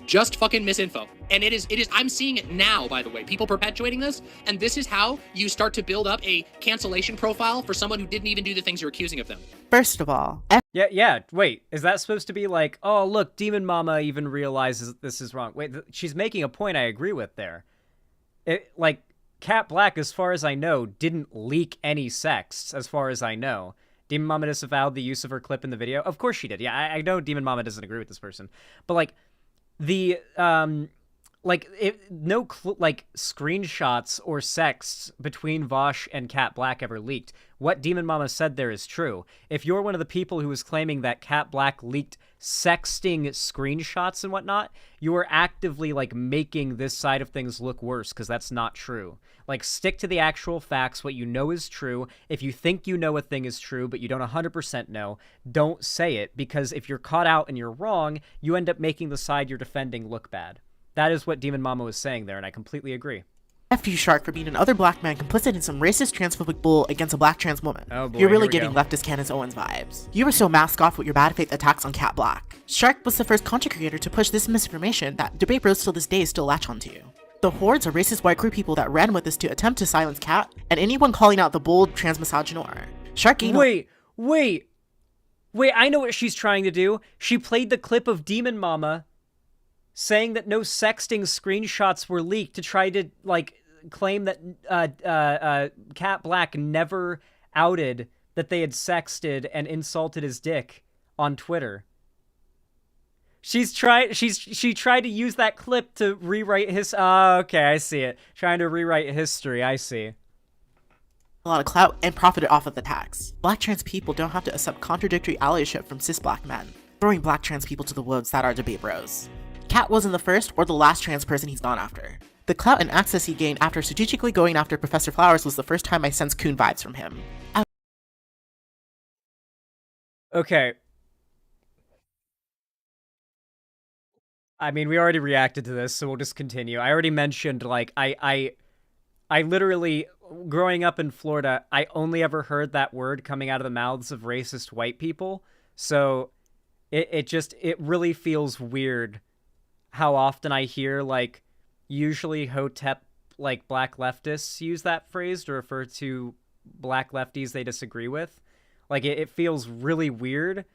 Just fucking misinfo. And it is, I'm seeing it now, by the way, people perpetuating this, and this is how you start to build up a cancellation profile for someone who didn't even do the things you're accusing of them. First of all, Yeah, wait, is that supposed to be like, oh, look, Demon Mama even realizes this is wrong? Wait, she's making a point I agree with there. Like, Cat Black, as far as I know, didn't leak any sexts, as far as I know. Demon Mama disavowed the use of her clip in the video. Of course she did. Yeah, I know Demon Mama doesn't agree with this person. But, like, the screenshots or sexts between Vosh and Cat Black ever leaked. What Demon Mama said there is true. If you're one of the people who is claiming that Cat Black leaked sexting screenshots and whatnot, you are actively like making this side of things look worse, because that's not true. Like, stick to the actual facts, what you know is true. If you think you know a thing is true, but you don't 100% know, don't say it, because if you're caught out and you're wrong, you end up making the side you're defending look bad. That is what Demon Mama was saying there, and I completely agree. F you, Shark, for being another black man complicit in some racist transphobic bull against a black trans woman. Oh boy, You're really here we getting go. leftist Candace Owens vibes. You were so mask off with your bad faith attacks on Cat Black. Shark was the first content creator to push this misinformation that debate bros till this day still latch onto. The hordes of racist white queer people that ran with this to attempt to silence Cat, and anyone calling out the bold transmisogynor. Shark ain't Wait, I know what she's trying to do. She played the clip of Demon Mama saying that no sexting screenshots were leaked to try to, like, claim that Cat Black never outed that they had sexted and insulted his dick on Twitter. She tried to use that clip to rewrite his okay, I see it. Trying to rewrite history, I see. a lot of clout and profited off of the tax. Black trans people don't have to accept contradictory allyship from cis black men, throwing black trans people to the wolves that are debate bros. Cat wasn't the first or the last trans person he's gone after. The clout and access he gained after strategically going after Professor Flowers was the first time I sensed coon vibes from him. Okay. I mean, we already reacted to this, so we'll just continue. I already mentioned, like, I literally, growing up in Florida, I only ever heard that word coming out of the mouths of racist white people. So it really feels weird how often I hear, like, usually Hotep, like, black leftists use that phrase to refer to black lefties they disagree with. Like, it feels really weird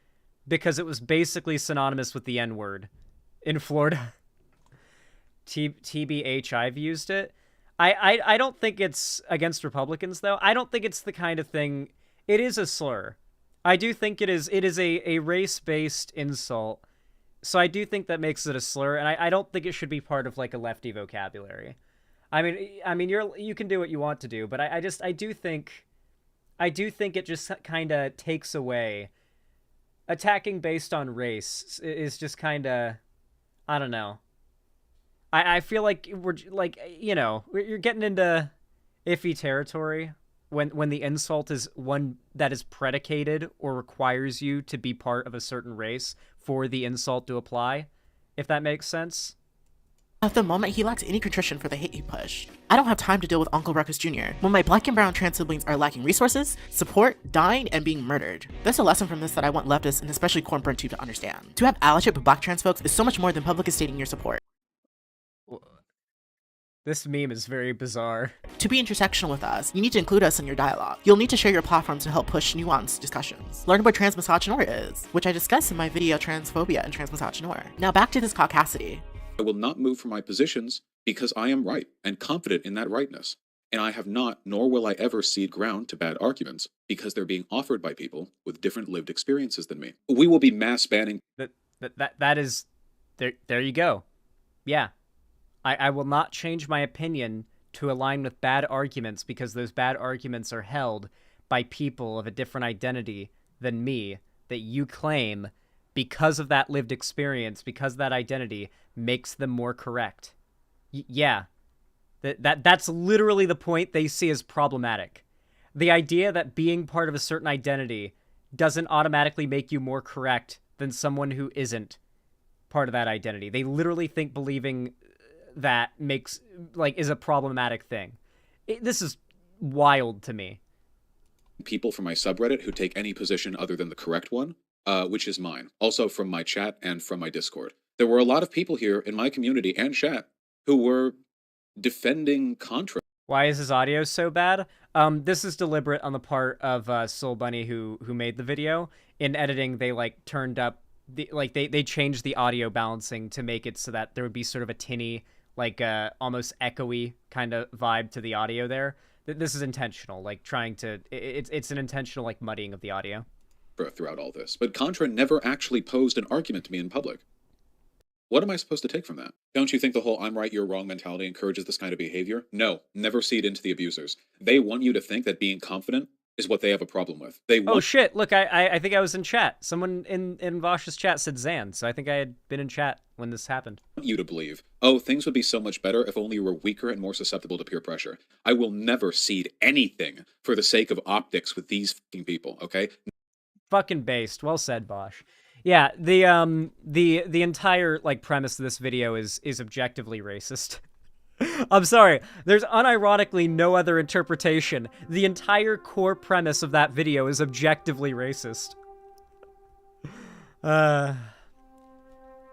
because it was basically synonymous with the N-word in Florida. TBH, I've used it. I don't think it's against Republicans, though. I don't think it's the kind of thing... It is a slur. I do think it is a race-based insult. So I do think that makes it a slur, and I don't think it should be part of, like, a lefty vocabulary. I mean, you can do what you want to do, but I do think it just kind of takes away. Attacking based on race is just kind of, I don't know. I feel like we're, like, you know, you're getting into iffy territory when the insult is one that is predicated or requires you to be part of a certain race for the insult to apply, if that makes sense. At the moment, he lacks any contrition for the hate he pushed. I don't have time to deal with Uncle Ruckus Jr. when my black and brown trans siblings are lacking resources, support, dying, and being murdered. There's a lesson from this that I want leftists and especially Cornburn to understand. To have allyship with black trans folks is so much more than publicly stating your support. This meme is very bizarre. To be intersectional with us, you need to include us in your dialogue. You'll need to share your platform to help push nuanced discussions. Learn what transmisogynoir is, which I discussed in my video Transphobia and Transmisogynoir. Now back to this caucasity. I will not move from my positions because I am right and confident in that rightness. And I have not, nor will I ever cede ground to bad arguments because they're being offered by people with different lived experiences than me. We will be mass banning. That is, there you go. Yeah. I will not change my opinion to align with bad arguments because those bad arguments are held by people of a different identity than me that you claim because of that lived experience, because that identity makes them more correct. Yeah. That's literally the point they see as problematic. The idea that being part of a certain identity doesn't automatically make you more correct than someone who isn't part of that identity. They literally think believing that is a problematic thing. This is wild to me. People from my subreddit who take any position other than the correct one, which is mine. Also from my chat and from my Discord. There were a lot of people here in my community and chat who were defending Contra. Why is his audio so bad? This is deliberate on the part of Soul Bunny who made the video. In editing, they turned up they changed the audio balancing to make it so that there would be sort of a tinny, almost echoey kind of vibe to the audio there. This is intentional, it's an intentional muddying of the audio. Throughout all this, but Contra never actually posed an argument to me in public. What am I supposed to take from that? Don't you think the whole I'm right, you're wrong mentality encourages this kind of behavior? No, never cede into the abusers. They want you to think that being confident is what they have a problem with. Oh shit, look, I think I was in chat. Someone in Vosh's chat said Zan, so I think I had been in chat when this happened. Want you to believe, oh, things would be so much better if only you were weaker and more susceptible to peer pressure. I will never cede anything for the sake of optics with these fucking people, okay? Fucking based. Well said, Vosh. Yeah, the entire premise of this video is objectively racist. I'm sorry, there's unironically no other interpretation. The entire core premise of that video is objectively racist.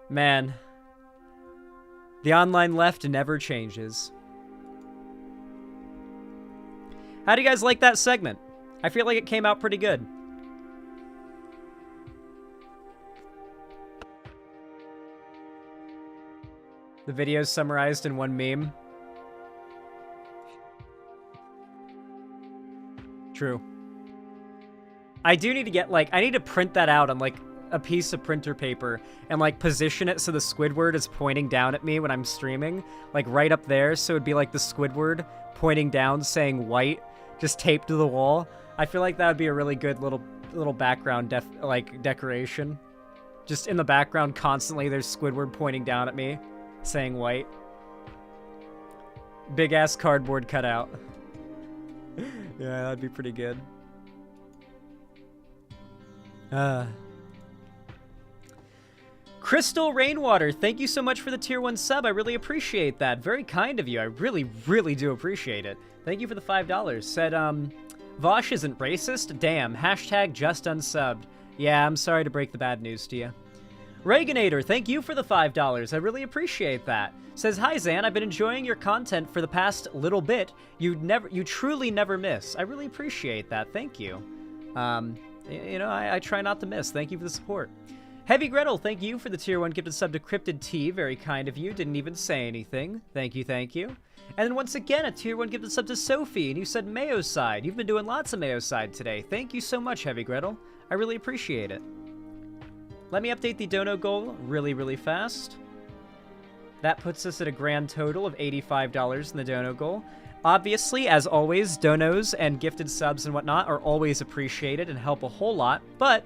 Man. The online left never changes. How do you guys like that segment? I feel like it came out pretty good. The video's summarized in one meme. True. I do need to get, I need to print that out on, a piece of printer paper and, position it so the Squidward is pointing down at me when I'm streaming. Right up there, so it'd be, the Squidward pointing down saying white, just taped to the wall. I feel like that would be a really good little background, decoration. Just in the background, constantly, there's Squidward pointing down at me. Saying white. Big ass cardboard cutout. Yeah, that'd be pretty good. Crystal Rainwater, thank you so much for the tier 1 sub. I really appreciate that. Very kind of you. I really, really do appreciate it. Thank you for the $5. Said, Vosh isn't racist? Damn. Hashtag just unsubbed. Yeah, I'm sorry to break the bad news to you. Reaganator, thank you for the $5. I really appreciate that. Says, hi Zan, I've been enjoying your content for the past little bit. You truly never miss. I really appreciate that. Thank you. I try not to miss. Thank you for the support. Heavy Gretel, thank you for the tier 1 gifted sub to Cryptid T. Very kind of you. Didn't even say anything. Thank you, thank you. And then once again, a tier 1 gifted sub to Sophie, and you said Mayo Side. You've been doing lots of Mayo Side today. Thank you so much, Heavy Gretel. I really appreciate it. Let me update the dono goal really, really fast. That puts us at a grand total of $85 in the dono goal. Obviously, as always, donos and gifted subs and whatnot are always appreciated and help a whole lot, but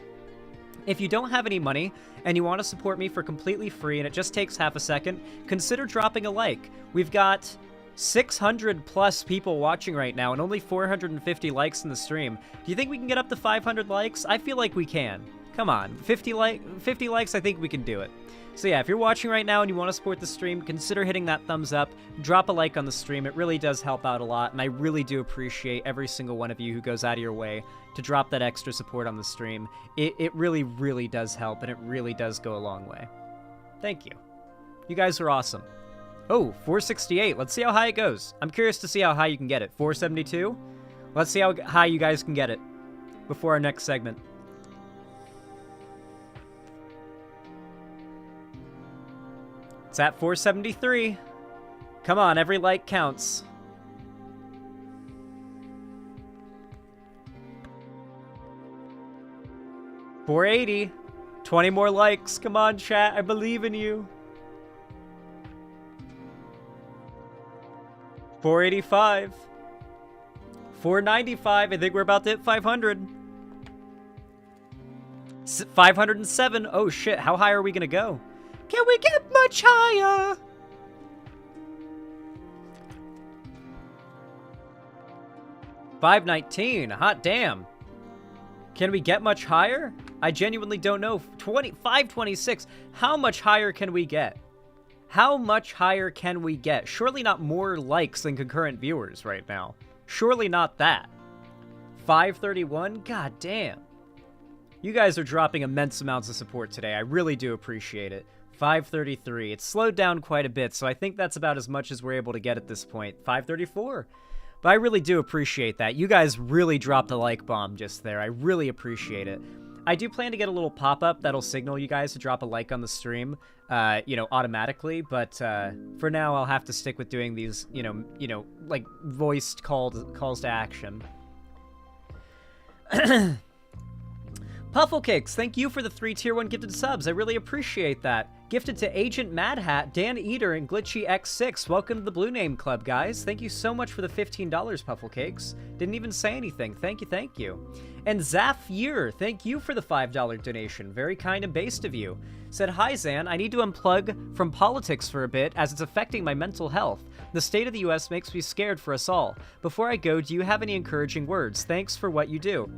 if you don't have any money and you want to support me for completely free and it just takes half a second, consider dropping a like. We've got 600 plus people watching right now and only 450 likes in the stream. Do you think we can get up to 500 likes? I feel like we can. Come on, 50 likes, I think we can do it. So yeah, if you're watching right now and you want to support the stream, consider hitting that thumbs up, drop a like on the stream. It really does help out a lot, and I really do appreciate every single one of you who goes out of your way to drop that extra support on the stream. It really, really does help, and it really does go a long way. Thank you. You guys are awesome. Oh, 468. Let's see how high it goes. I'm curious to see how high you can get it. 472? Let's see how high you guys can get it before our next segment. It's at 473. Come on, every like counts. $480. 20 more likes. Come on, chat. I believe in you. 485. 495. I think we're about to hit 500. 507. Oh shit, how high are we gonna go? Can we get much higher? $519. Hot damn. Can we get much higher? I genuinely don't know. 526. How much higher can we get? How much higher can we get? Surely not more likes than concurrent viewers right now. Surely not that. 531? God damn. You guys are dropping immense amounts of support today. I really do appreciate it. 533. It's slowed down quite a bit, so I think that's about as much as we're able to get at this point. 534. But I really do appreciate that. You guys really dropped a like bomb just there. I really appreciate it. I do plan to get a little pop-up that'll signal you guys to drop a like on the stream, automatically. But for now, I'll have to stick with doing these, like voiced calls to action. Pufflecakes, thank you for the 3 tier 1 gifted subs. I really appreciate that. Gifted to Agent Mad Hat, Dan Eater, and Glitchy X6. Welcome to the Blue Name Club, guys. Thank you so much for the $15, Pufflecakes. Didn't even say anything. Thank you, thank you. And Zafir, thank you for the $5 donation. Very kind and based of you. Said, hi, Zan. I need to unplug from politics for a bit as it's affecting my mental health. The state of the U.S. makes me scared for us all. Before I go, do you have any encouraging words? Thanks for what you do.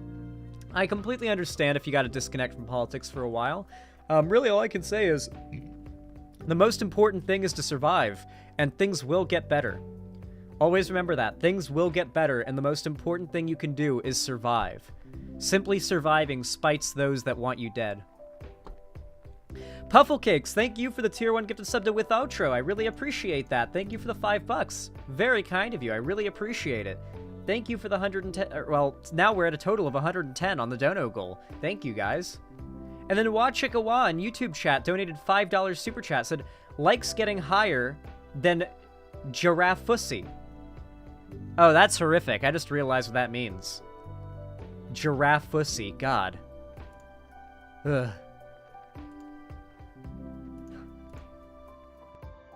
I completely understand if you got to disconnect from politics for a while. Really, all I can say is the most important thing is to survive, and things will get better. Always remember that. Things will get better, and the most important thing you can do is survive. Simply surviving spites those that want you dead. Pufflecakes, thank you for the tier 1 gifted sub to With Outro. I really appreciate that. Thank you for the $5. Very kind of you. I really appreciate it. Thank you for the 110, well, now we're at a total of 110 on the dono goal. Thank you, guys. And then Wachikawa in YouTube chat donated $5 super chat, said, likes getting higher than giraffe fussy. Oh, that's horrific. I just realized what that means. Giraffe fussy, God. Ugh.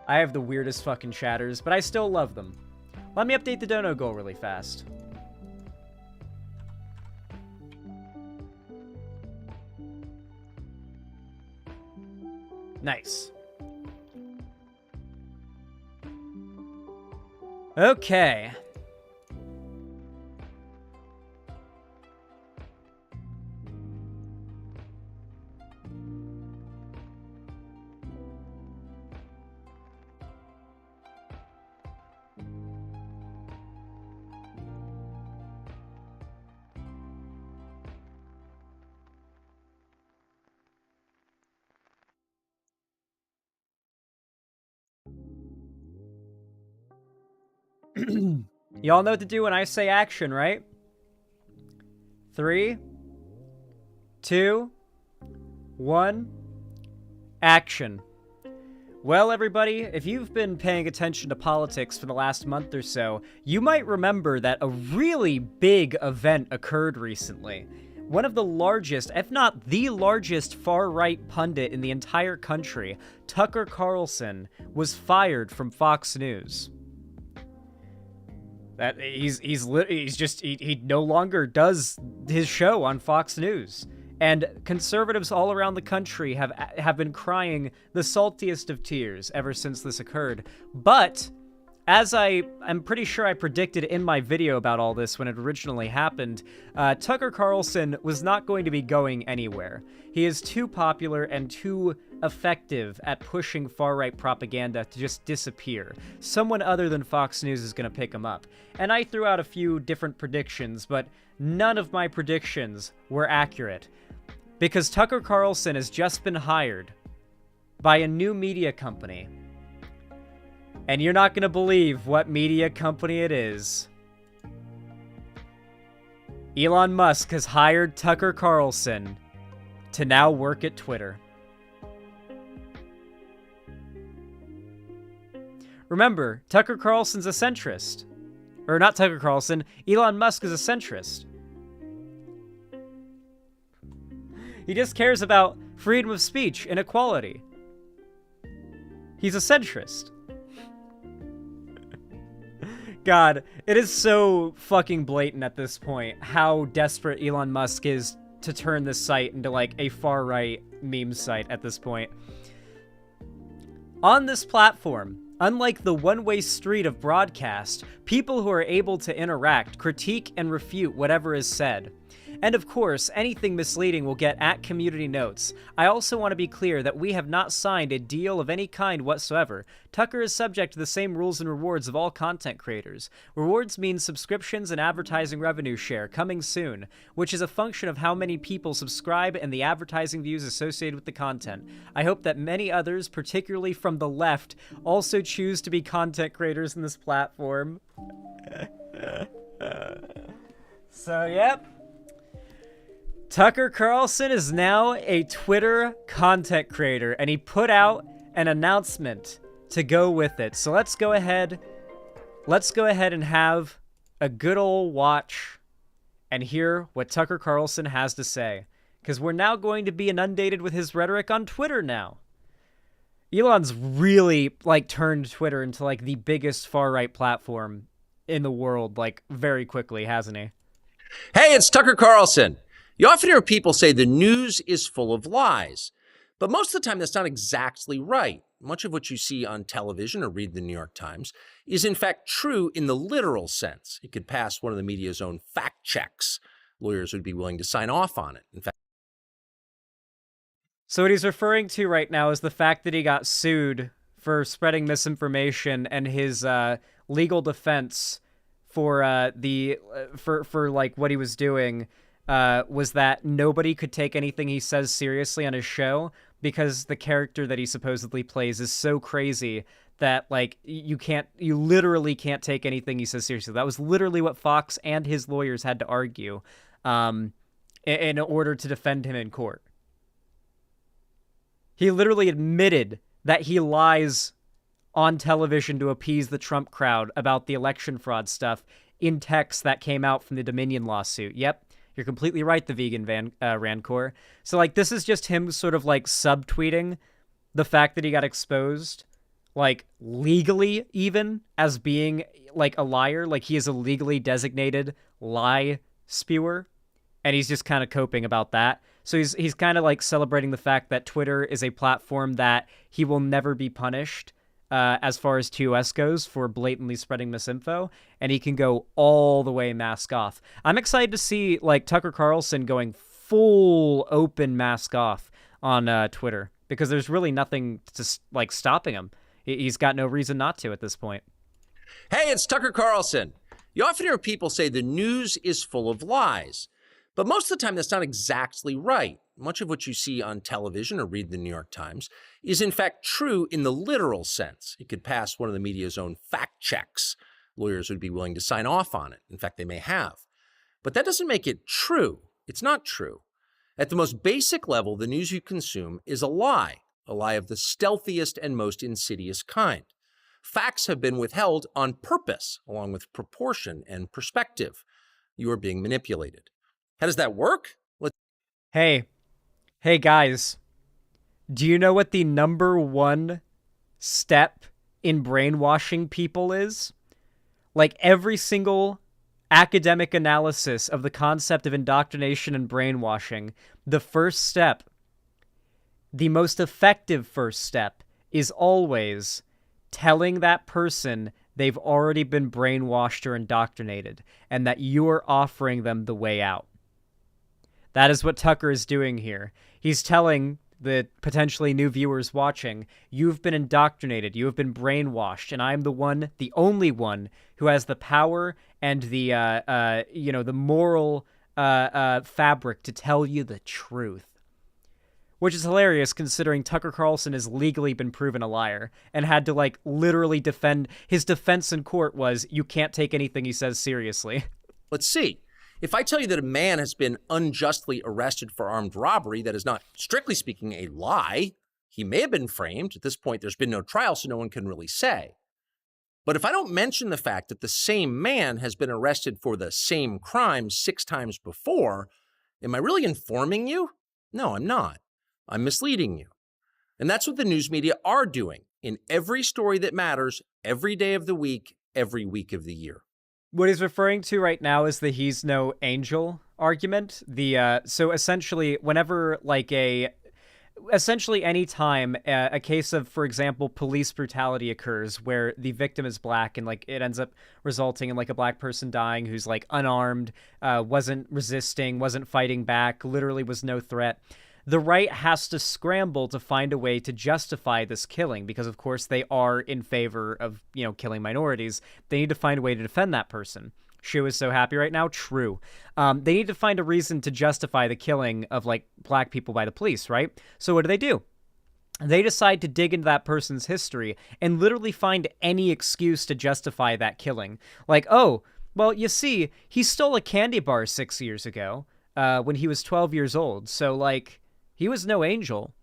I have the weirdest fucking chatters, but I still love them. Let me update the dono goal really fast. Nice. Okay. Y'all know what to do when I say action, right? 3, 2, 1, action. Well, everybody, if you've been paying attention to politics for the last month or so, you might remember that a really big event occurred recently. One of the largest, if not the largest, far-right pundit in the entire country, Tucker Carlson, was fired from Fox News. That he no longer does his show on Fox News. And conservatives all around the country have been crying the saltiest of tears ever since this occurred. But as I'm pretty sure I predicted in my video about all this when it originally happened, Tucker Carlson was not going to be going anywhere. He is too popular and too effective at pushing far-right propaganda to just disappear. Someone other than Fox News is going to pick him up. And I threw out a few different predictions, but none of my predictions were accurate. Because Tucker Carlson has just been hired by a new media company And you're not going to believe what media company it is. Elon Musk has hired Tucker Carlson to now work at Twitter. Remember, Tucker Carlson's a centrist. Or not Tucker Carlson, Elon Musk is a centrist. He just cares about freedom of speech and equality. He's a centrist. God, it is so fucking blatant at this point how desperate Elon Musk is to turn this site into like a far-right meme site at this point. On this platform, unlike the one-way street of broadcast, people who are able to interact, critique, and refute whatever is said. And of course, anything misleading will get at community notes. I also want to be clear that we have not signed a deal of any kind whatsoever. Tucker is subject to the same rules and rewards of all content creators. Rewards mean subscriptions and advertising revenue share, coming soon, which is a function of how many people subscribe and the advertising views associated with the content. I hope that many others, particularly from the left, also choose to be content creators in this platform. So, yep. Tucker Carlson is now a Twitter content creator, and he put out an announcement to go with it. So let's go ahead and have a good old watch and hear what Tucker Carlson has to say, because we're now going to be inundated with his rhetoric on Twitter now. Elon's really like turned Twitter into like the biggest far-right platform in the world, like very quickly, hasn't he? Hey, it's Tucker Carlson. You often hear people say the news is full of lies, but most of the time that's not exactly right. Much of what you see on television or read the New York Times is in fact true in the literal sense. It could pass one of the media's own fact checks. Lawyers would be willing to sign off on it. In fact, so what he's referring to right now is the fact that he got sued for spreading misinformation, and his legal defense for like what he was doing was that nobody could take anything he says seriously on his show because the character that he supposedly plays is so crazy that like you literally can't take anything he says seriously. That was literally what Fox and his lawyers had to argue in order to defend him in court. He literally admitted that he lies on television to appease the Trump crowd about the election fraud stuff in texts that came out from the Dominion lawsuit. Yep. You're completely right, the vegan Rancor. So, like, this is just him sort of, like, subtweeting the fact that he got exposed, like, legally even, as being, like, a liar. Like, he is a legally designated lie spewer, and he's just kind of coping about that. So he's kind of, like, celebrating the fact that Twitter is a platform that he will never be punished as far as TOS goes for blatantly spreading misinfo, and he can go all the way mask off. I'm excited to see like Tucker Carlson going full open mask off on Twitter, because there's really nothing to like stopping him. He's got no reason not to at this point. hey, it's Tucker Carlson. You often hear people say the news is full of lies, but most of the time that's not exactly right. Much of what you see on television or read the New York Times is in fact true in the literal sense. It could pass one of the media's own fact checks. Lawyers would be willing to sign off on it. In fact, they may have. But that doesn't make it true. It's not true. At the most basic level, the news you consume is a lie of the stealthiest and most insidious kind. Facts have been withheld on purpose, along with proportion and perspective. You are being manipulated. How does that work? Hey guys, do you know what the number one step in brainwashing people is? Like every single academic analysis of the concept of indoctrination and brainwashing, the first step, the most effective first step, is always telling that person they've already been brainwashed or indoctrinated, and that you're offering them the way out. That is what Tucker is doing here. He's telling the potentially new viewers watching, you've been indoctrinated, you have been brainwashed, and I'm the only one who has the power and the, the moral fabric to tell you the truth. Which is hilarious considering Tucker Carlson has legally been proven a liar and had to, like, literally defend. His defense in court was, you can't take anything he says seriously. Let's see. If I tell you that a man has been unjustly arrested for armed robbery, that is not, strictly speaking, a lie. He may have been framed. At this point, there's been no trial, so no one can really say. But if I don't mention the fact that the same man has been arrested for the same crime 6 times before, am I really informing you? No, I'm not. I'm misleading you. And that's what the news media are doing in every story that matters, every day of the week, every week of the year. What he's referring to right now is the he's no angel argument. So essentially, whenever essentially any time a case of, for example, police brutality occurs where the victim is black and, like, it ends up resulting in, like, a black person dying who's, like, unarmed, wasn't resisting, wasn't fighting back, literally was no threat. The right has to scramble to find a way to justify this killing because, of course, they are in favor of, killing minorities. They need to find a way to defend that person. Shu is so happy right now. True. They need to find a reason to justify the killing of, like, black people by the police, right? So what do? They decide to dig into that person's history and literally find any excuse to justify that killing. Like, oh, well, you see, he stole a candy bar 6 years ago when he was 12 years old. So, like, he was no angel.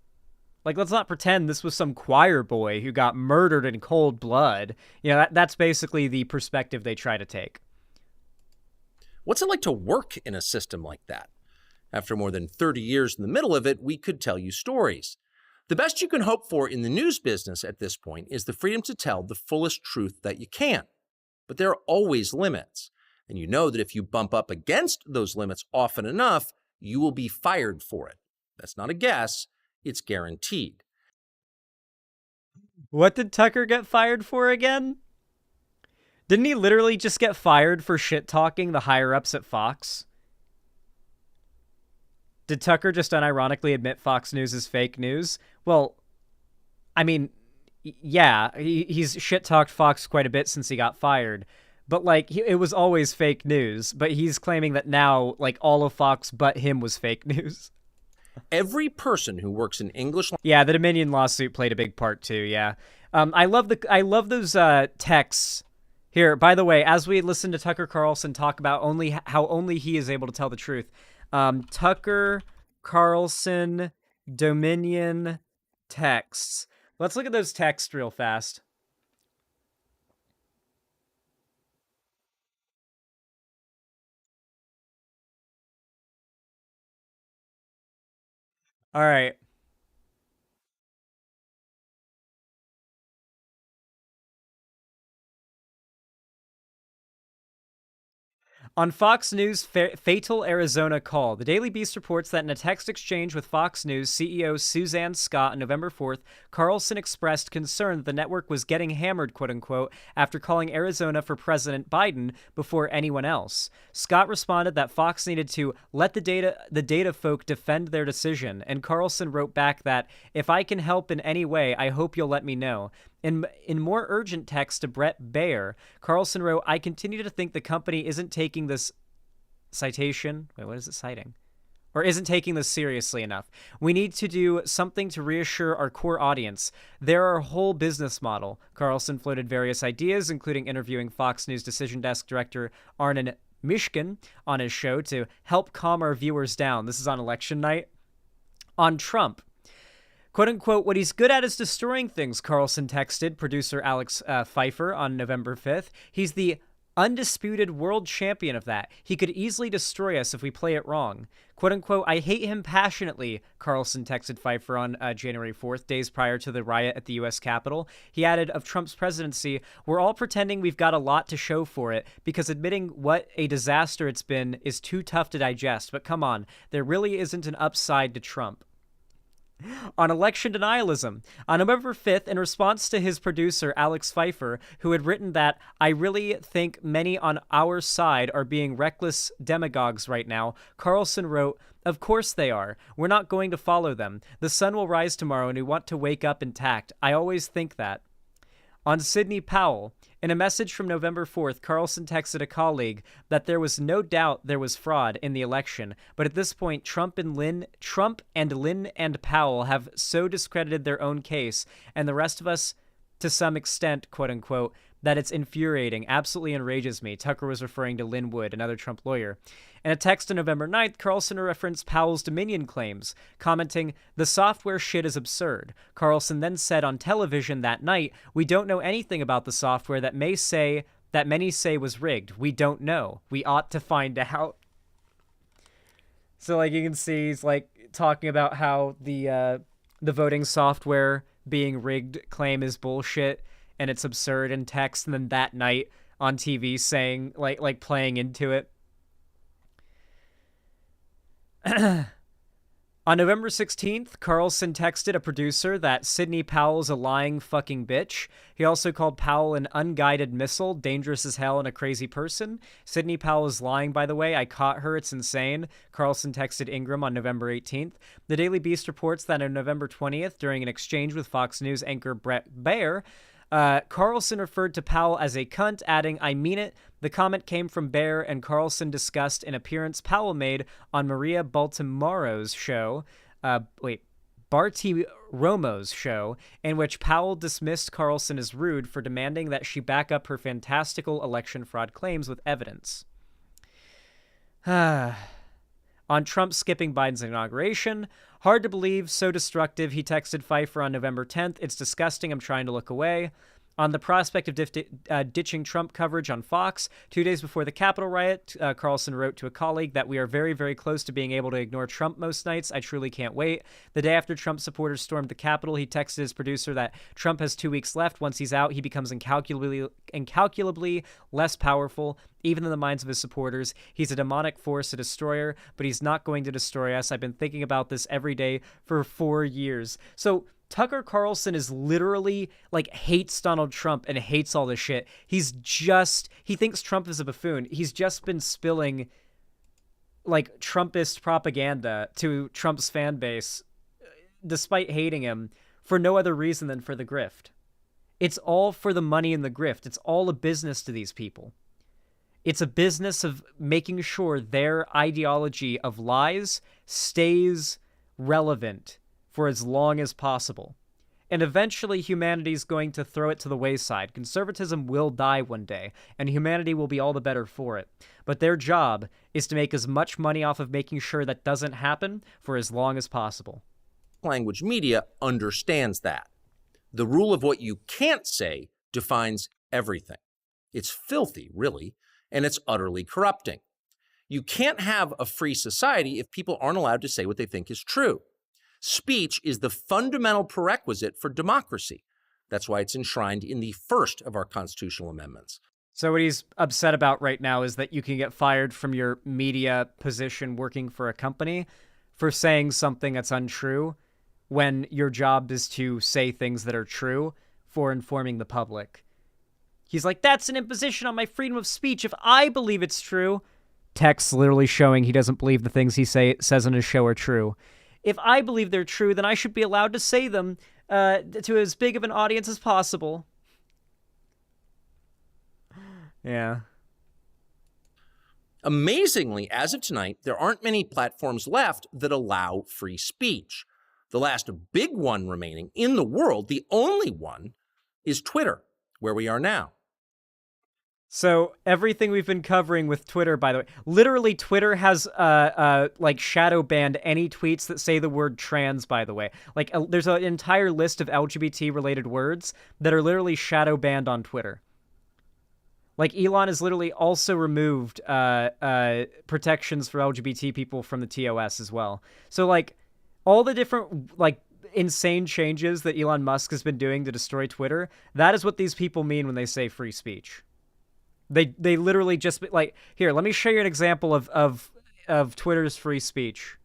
Like, let's not pretend this was some choir boy who got murdered in cold blood. That's basically the perspective they try to take. What's it like to work in a system like that? After more than 30 years in the middle of it, we could tell you stories. The best you can hope for in the news business at this point is the freedom to tell the fullest truth that you can. But there are always limits. And you know that if you bump up against those limits often enough, you will be fired for it. That's not a guess, it's guaranteed. What did Tucker get fired for again? Didn't he literally just get fired for shit-talking the higher-ups at Fox? Did Tucker just unironically admit Fox News is fake news? Well, I mean, yeah, he's shit-talked Fox quite a bit since he got fired. But, like, it was always fake news. But he's claiming that now, like, all of Fox but him was fake news. Every person who works in English... Yeah, the Dominion lawsuit played a big part, too, yeah. I love those texts. Here, by the way, as we listen to Tucker Carlson talk about how only he is able to tell the truth, Tucker Carlson Dominion texts. Let's look at those texts real fast. All right. On Fox News' fatal Arizona call, the Daily Beast reports that in a text exchange with Fox News CEO Suzanne Scott on November 4th, Carlson expressed concern that the network was getting hammered, quote-unquote, after calling Arizona for President Biden before anyone else. Scott responded that Fox needed to let the data folk defend their decision, and Carlson wrote back that, if I can help in any way, I hope you'll let me know. In more urgent text to Brett Baer, Carlson wrote, I continue to think the company isn't taking this citation. Wait, what is it citing? Or isn't taking this seriously enough. We need to do something to reassure our core audience. They're our whole business model. Carlson floated various ideas, including interviewing Fox News Decision Desk director Arnon Mishkin on his show to help calm our viewers down. This is on election night. On Trump. Quote-unquote, what he's good at is destroying things, Carlson texted producer Alex Pfeiffer on November 5th. He's the undisputed world champion of that. He could easily destroy us if we play it wrong. Quote-unquote, I hate him passionately, Carlson texted Pfeiffer on January 4th, days prior to the riot at the U.S. Capitol. He added, of Trump's presidency, we're all pretending we've got a lot to show for it because admitting what a disaster it's been is too tough to digest. But come on, there really isn't an upside to Trump. On election denialism. On November 5th, in response to his producer, Alex Pfeiffer, who had written that, I really think many on our side are being reckless demagogues right now, Carlson wrote, of course they are. We're not going to follow them. The sun will rise tomorrow and we want to wake up intact. I always think that. On Sidney Powell, In a message from November 4th, Carlson texted a colleague that there was no doubt there was fraud in the election, but at this point, Trump and Lynn and Powell have so discredited their own case, and the rest of us, to some extent, quote unquote, that it's infuriating, absolutely enrages me. Tucker was referring to Lynn Wood, another Trump lawyer. In a text on November 9th, Carlson referenced Powell's Dominion claims, commenting, "The software shit is absurd." Carlson then said on television that night, "We don't know anything about the software that many say was rigged. We don't know. We ought to find out." So, like, you can see he's, like, talking about how the voting software being rigged claim is bullshit and it's absurd in text, and then that night on TV saying, like playing into it. On November 16th, Carlson texted a producer that Sidney Powell's a lying fucking bitch. He also called Powell an unguided missile, dangerous as hell, and a crazy person. Sidney Powell is lying, by the way. I caught her. It's insane. Carlson texted Ingram on November 18th. The Daily Beast reports that on November 20th, during an exchange with Fox News anchor Brett Baer, Carlson referred to Powell as a cunt, adding, "I mean it." The comment came from Baer, and Carlson discussed an appearance Powell made on Maria Bartiromo's show, in which Powell dismissed Carlson as rude for demanding that she back up her fantastical election fraud claims with evidence. On Trump skipping Biden's inauguration, "Hard to believe, so destructive," he texted Pfeiffer on November 10th. "It's disgusting, I'm trying to look away." On the prospect of ditching Trump coverage on Fox, 2 days before the Capitol riot, Carlson wrote to a colleague that "We are very, very close to being able to ignore Trump most nights. I truly can't wait." The day after Trump supporters stormed the Capitol, he texted his producer that Trump has 2 weeks left. Once he's out, he becomes incalculably less powerful, even in the minds of his supporters. He's a demonic force, a destroyer, but he's not going to destroy us. I've been thinking about this every day for 4 years. So Tucker Carlson is literally, like, hates Donald Trump and hates all this shit. He thinks Trump is a buffoon. He's just been spilling, like, Trumpist propaganda to Trump's fan base, despite hating him, for no other reason than for the grift. It's all for the money and the grift. It's all a business to these people. It's a business of making sure their ideology of lies stays relevant for as long as possible. And eventually humanity's going to throw it to the wayside. Conservatism will die one day, and humanity will be all the better for it. But their job is to make as much money off of making sure that doesn't happen for as long as possible. Language media understands that. The rule of what you can't say defines everything. It's filthy, really, and it's utterly corrupting. You can't have a free society if people aren't allowed to say what they think is true. Speech is the fundamental prerequisite for democracy. That's why it's enshrined in the first of our constitutional amendments. So what he's upset about right now is that you can get fired from your media position working for a company for saying something that's untrue when your job is to say things that are true for informing the public. He's like, "That's an imposition on my freedom of speech if I believe it's true." Text literally showing he doesn't believe the things he says on his show are true. "If I believe they're true, then I should be allowed to say them to as big of an audience as possible." Yeah. Amazingly, as of tonight, there aren't many platforms left that allow free speech. The last big one remaining in the world, the only one, is Twitter, where we are now. So everything we've been covering with Twitter, by the way, literally Twitter has like shadow banned any tweets that say the word trans, by the way. Like there's an entire list of LGBT related words that are literally shadow banned on Twitter. Like Elon has literally also removed protections for LGBT people from the TOS as well. So like all the different like insane changes that Elon Musk has been doing to destroy Twitter, that is what these people mean when they say free speech. They literally just, like, here, let me show you an example of Twitter's free speech.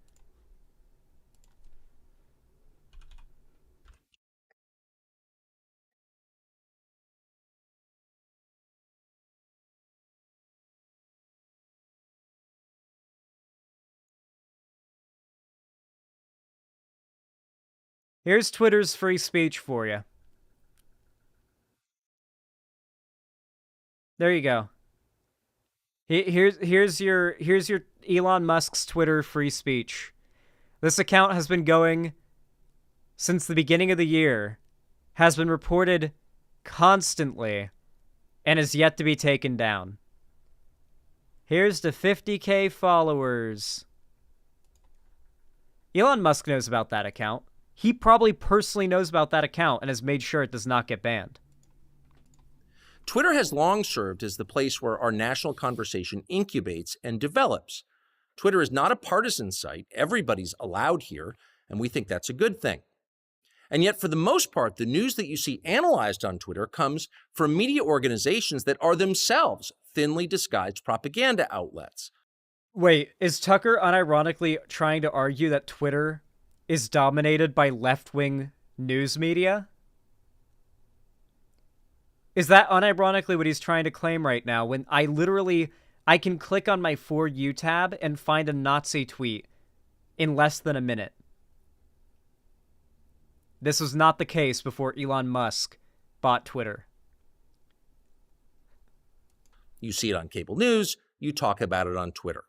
Here's Twitter's free speech for you. There you go. Here's your Elon Musk's Twitter free speech. This account has been going since the beginning of the year, has been reported constantly, and is yet to be taken down. Here's to 50K followers. Elon Musk knows about that account. He probably personally knows about that account and has made sure it does not get banned. Twitter has long served as the place where our national conversation incubates and develops. Twitter is not a partisan site. Everybody's allowed here, and we think that's a good thing. And yet, for the most part, the news that you see analyzed on Twitter comes from media organizations that are themselves thinly disguised propaganda outlets. Wait, is Tucker unironically trying to argue that Twitter is dominated by left-wing news media? Is that unironically what he's trying to claim right now, when I can click on my For You tab and find a Nazi tweet in less than a minute? This was not the case before Elon Musk bought Twitter. You see it on cable news, you talk about it on Twitter.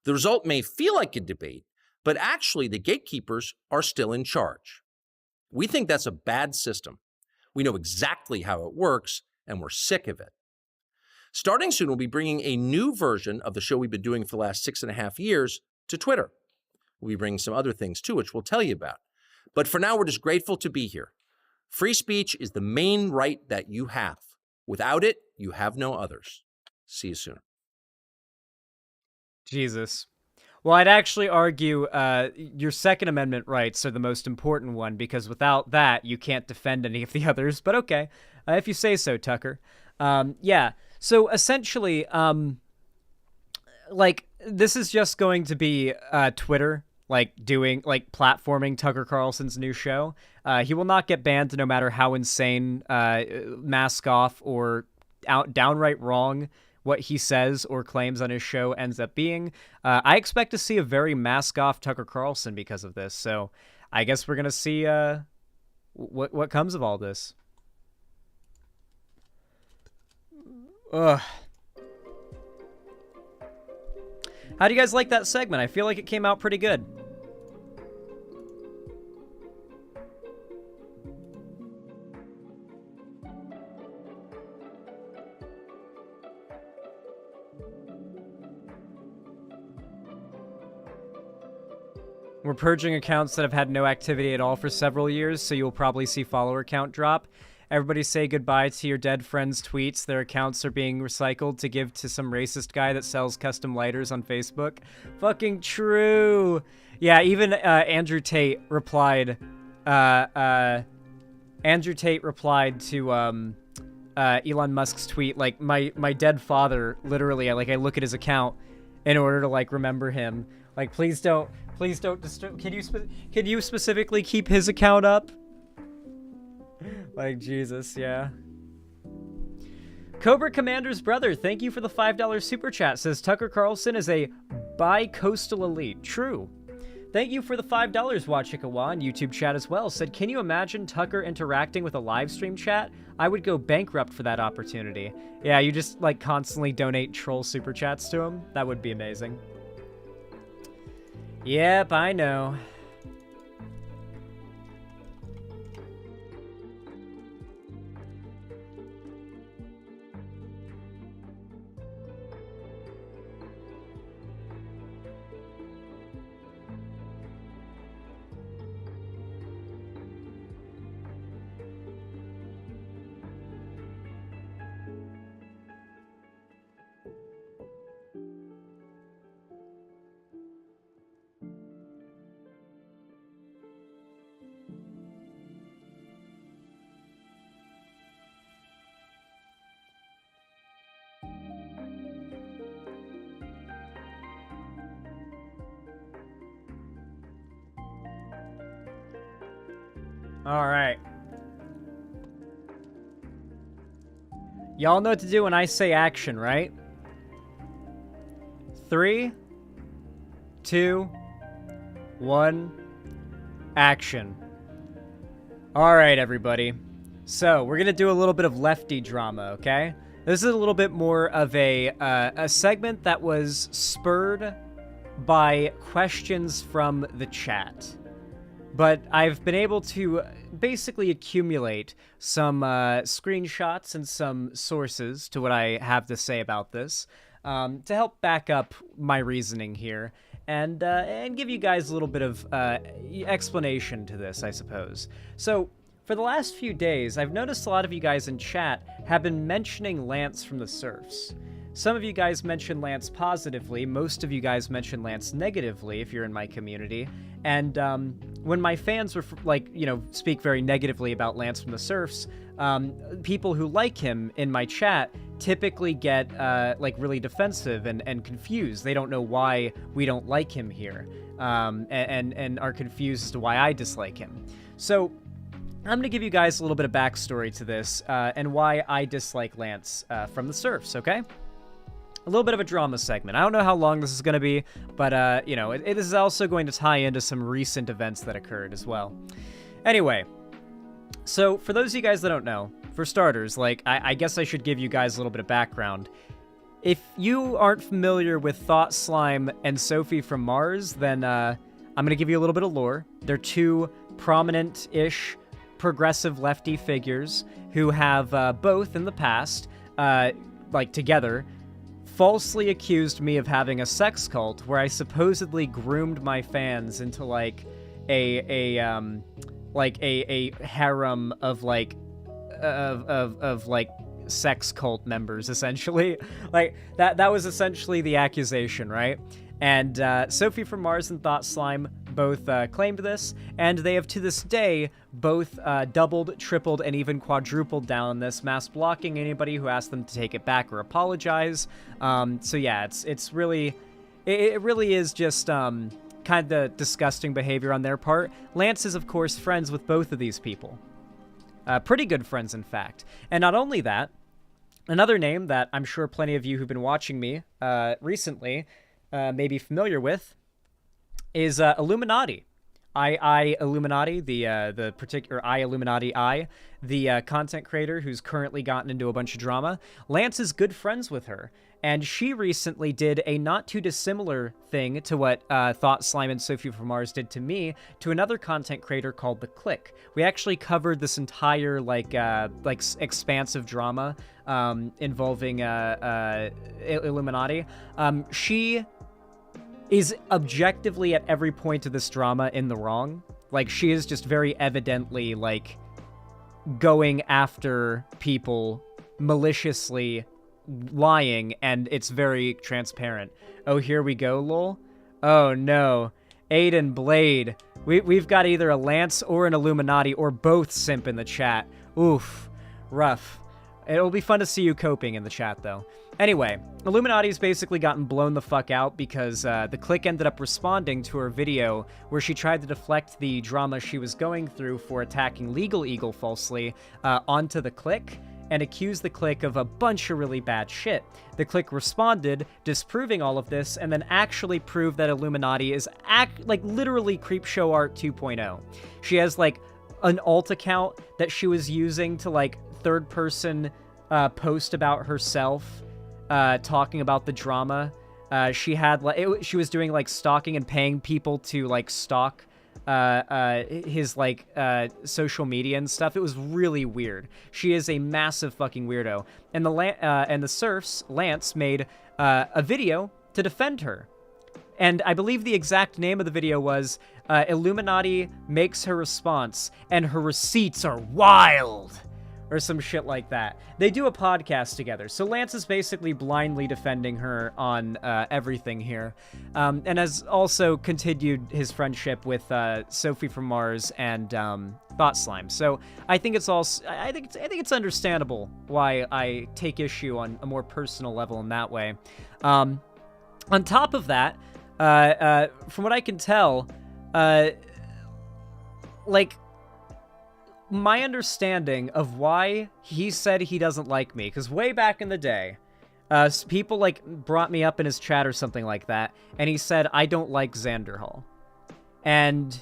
The result may feel like a debate, but actually the gatekeepers are still in charge. We think that's a bad system. We know exactly how it works, and we're sick of it. Starting soon, we'll be bringing a new version of the show we've been doing for the last 6.5 years to Twitter. We'll be bringing some other things too, which we'll tell you about. But for now, we're just grateful to be here. Free speech is the main right that you have. Without it, you have no others. See you soon. Jesus. Well, I'd actually argue your Second Amendment rights are the most important one, because without that, you can't defend any of the others. But okay, if you say so, Tucker. Yeah, so essentially, like, this is just going to be Twitter, platforming Tucker Carlson's new show. He will not get banned no matter how insane, mask off, or downright wrong what he says or claims on his show ends up being. I expect to see a very mask-off Tucker Carlson because of this, so I guess we're going to see what comes of all this. Ugh. How do you guys like that segment? I feel like it came out pretty good. We're purging accounts that have had no activity at all for several years, so you'll probably see follower count drop. Everybody say goodbye to your dead friends' tweets. Their accounts are being recycled to give to some racist guy that sells custom lighters on Facebook. Fucking true. Yeah, even Andrew Tate replied. Andrew Tate replied to Elon Musk's tweet, like, my dead father. Literally, I look at his account in order to remember him. Like, please don't disturb. Can you specifically keep his account up? Like, Jesus, yeah. Cobra Commander's brother, thank you for the $5 super chat. Says Tucker Carlson is a bi-coastal elite. True. Thank you for the $5, Wachikawa, on YouTube chat as well. Said, can you imagine Tucker interacting with a live stream chat? I would go bankrupt for that opportunity. Yeah, you just, constantly donate troll super chats to him? That would be amazing. Yep, I know. All right. Y'all know what to do when I say action, right? 3, 2, 1, action. All right, everybody. So, we're going to do a little bit of Lefty drama, okay? This is a little bit more of a segment that was spurred by questions from the chat. But I've been able to basically accumulate some screenshots and some sources to what I have to say about this to help back up my reasoning here and give you guys a little bit of explanation to this, I suppose. So, for the last few days, I've noticed a lot of you guys in chat have been mentioning Lance from the Serfs. Some of you guys mention Lance positively, most of you guys mention Lance negatively if you're in my community, and when my fans were speak very negatively about Lance from the Serfs, people who like him in my chat typically get really defensive and confused. They don't know why we don't like him here, and are confused as to why I dislike him. So I'm going to give you guys a little bit of backstory to this and why I dislike Lance from the Serfs, okay? A little bit of a drama segment. I don't know how long this is going to be, but, it is also going to tie into some recent events that occurred as well. Anyway, so for those of you guys that don't know, for starters, I guess I should give you guys a little bit of background. If you aren't familiar with Thought Slime and Sophie from Mars, then I'm going to give you a little bit of lore. They're two prominent-ish progressive lefty figures who have both in the past, together, falsely accused me of having a sex cult where I supposedly groomed my fans into a harem of sex cult members, essentially. That was essentially the accusation, right? And Sophie from Mars and Thought Slime both claimed this, and they have to this day both doubled, tripled, and even quadrupled down on this, mass blocking anybody who asked them to take it back or apologize. So yeah, it really is just kind of disgusting behavior on their part. Lance is, of course, friends with both of these people. Pretty good friends, in fact. And not only that, another name that I'm sure plenty of you who've been watching me recently may be familiar with is Illuminati. I Illuminati, the particular I Illuminati the content creator who's currently gotten into a bunch of drama. Lance is good friends with her, and she recently did a not too dissimilar thing to what Thought Slime and Sophie from Mars did to me to another content creator called The Click. We actually covered this entire expansive drama involving Illuminati. She is objectively at every point of this drama in the wrong. She is just very evidently, going after people maliciously lying, and it's very transparent. Oh, here we go, lol. Oh, no. Aiden Blade. We've got either a Lance or an Illuminati or both simp in the chat. Oof. Rough. It'll be fun to see you coping in the chat, though. Anyway, Illuminati's basically gotten blown the fuck out because the Click ended up responding to her video where she tried to deflect the drama she was going through for attacking Legal Eagle falsely onto the Click and accused the Click of a bunch of really bad shit. The Click responded, disproving all of this, and then actually proved that Illuminati is literally Creepshow Art 2.0. She has an alt account that she was using to third person post about herself, talking about the drama. She had she was doing stalking and paying people to stalk his social media and stuff. It was really weird. She is a massive fucking weirdo. And the Serfs, Lance, made a video to defend her. And I believe the exact name of the video was Illuminati makes her response, and her receipts are wild, or some shit like that. They do a podcast together, so Lance is basically blindly defending her on everything here, and has also continued his friendship with Sophie from Mars and Thought Slime. So I think it's I think it's understandable why I take issue on a more personal level in that way. On top of that, from what I can tell, my understanding of why he said he doesn't like me, because way back in the day, people brought me up in his chat or something like that, and he said, I don't like Xanderhall. And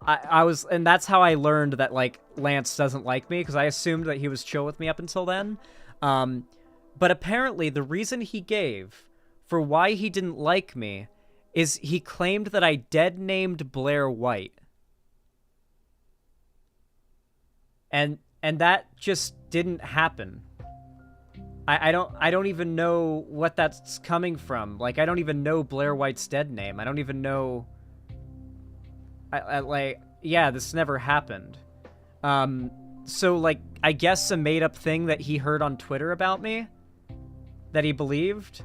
I was, and that's how I learned that, like, Lance doesn't like me, because I assumed that he was chill with me up until then. But apparently the reason he gave for why he didn't like me is he claimed that I dead-named Blair White. And that just didn't happen. I don't even know what that's coming from. Like, I don't even know Blair White's dead name. I don't even know... yeah, this never happened. So, like, I guess a made-up thing that he heard on Twitter about me that he believed,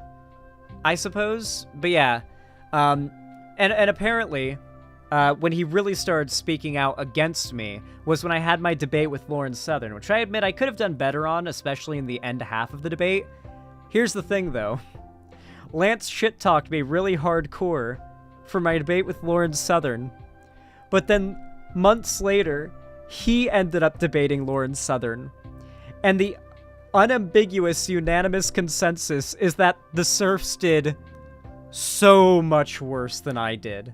I suppose. But yeah, and apparently, when he really started speaking out against me was when I had my debate with Lauren Southern, which I admit I could have done better on, especially in the end half of the debate. Here's the thing, though. Lance shit-talked me really hardcore for my debate with Lauren Southern, but then months later, he ended up debating Lauren Southern, and the unambiguous unanimous consensus is that the Surfs did so much worse than I did.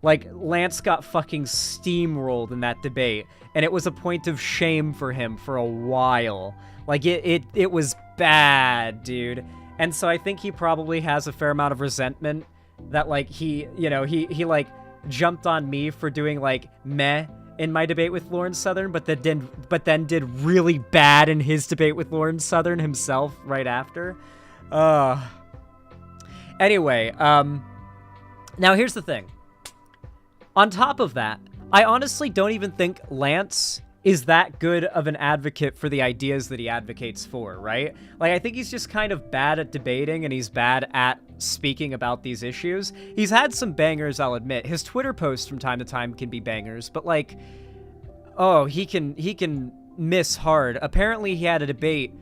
Like, Lance got fucking steamrolled in that debate, and it was a point of shame for him for a while. Like, it was bad, dude. And so I think he probably has a fair amount of resentment that, like, he like, jumped on me for doing, like, meh in my debate with Lauren Southern, but then did really bad in his debate with Lauren Southern himself right after. Anyway, now here's the thing. On top of that, I honestly don't even think Lance is that good of an advocate for the ideas that he advocates for, right? Like, I think he's just kind of bad at debating, and he's bad at speaking about these issues. He's had some bangers, I'll admit. His Twitter posts from time to time can be bangers, but, like, oh, he can miss hard. Apparently he had a debate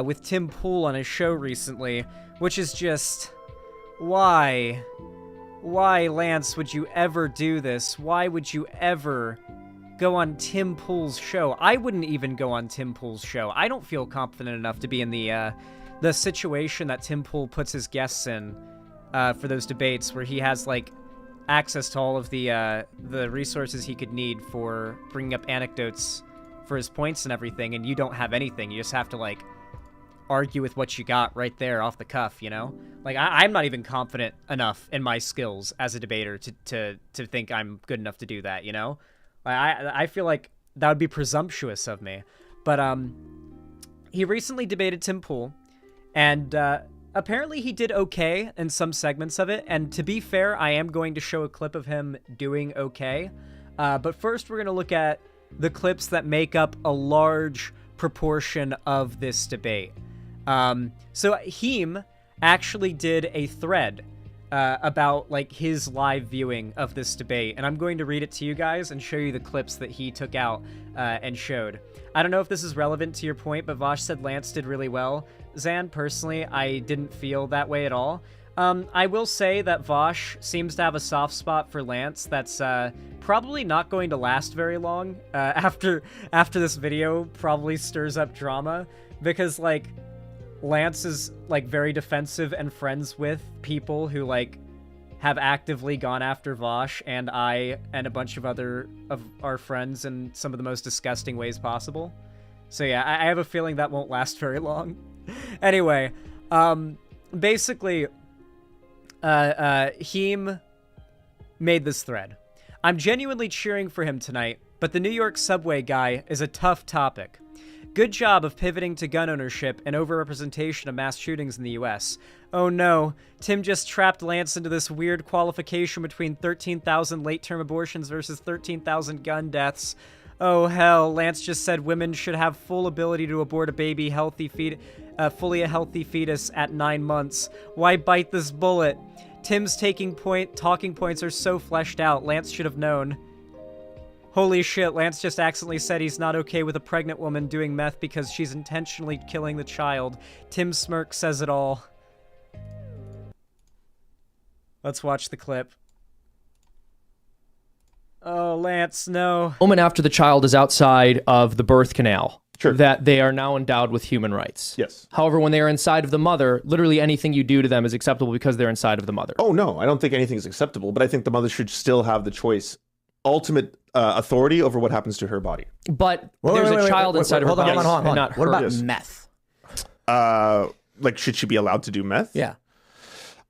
with Tim Pool on his show recently, which is just, why, Lance, would you ever do this? Why would you ever go on Tim Pool's show? I wouldn't even go on Tim Pool's show. I don't feel confident enough to be in the situation that Tim Pool puts his guests in for those debates, where he has, like, access to all of the resources he could need for bringing up anecdotes for his points and everything, and you don't have anything. You just have to, like, argue with what you got right there off the cuff, you know? Like, I'm not even confident enough in my skills as a debater to think I'm good enough to do that, you know? I feel like that would be presumptuous of me. But he recently debated Tim Pool, and apparently he did okay in some segments of it. And to be fair, I am going to show a clip of him doing okay. But first, we're going to look at the clips that make up a large proportion of this debate. So Heem actually did a thread about, like, his live viewing of this debate, and I'm going to read it to you guys and show you the clips that he took out and showed. I don't know if this is relevant to your point, but Vosh said Lance did really well. Zan, personally, I didn't feel that way at all. I will say that Vosh seems to have a soft spot for Lance that's probably not going to last very long after this video probably stirs up drama, because, like, Lance is, like, very defensive and friends with people who, like, have actively gone after Vosh and I and a bunch of other of our friends in some of the most disgusting ways possible. So yeah, I have a feeling that won't last very long. Anyway, basically, Heem made this thread. I'm genuinely cheering for him tonight, but the New York subway guy is a tough topic. Good job of pivoting to gun ownership and overrepresentation of mass shootings in the US. Oh no, Tim just trapped Lance into this weird qualification between 13,000 late-term abortions versus 13,000 gun deaths. Oh hell, Lance just said women should have full ability to abort a baby fully a healthy fetus at 9 months. Why bite this bullet? Tim's talking points are so fleshed out, Lance should have known. Holy shit, Lance just accidentally said he's not okay with a pregnant woman doing meth because she's intentionally killing the child. Tim Smirk says it all. Let's watch the clip. Oh, Lance, no. Moment after the child is outside of the birth canal, that they are now endowed with human rights. Yes. However, when they are inside of the mother, literally anything you do to them is acceptable because they're inside of the mother. Oh, no, I don't think anything is acceptable, but I think the mother should still have the choice ultimate authority over what happens to her body. But there's a child inside of her body. Hold on. Not What her. about Yes. meth? Like, should she be allowed to do meth? Yeah.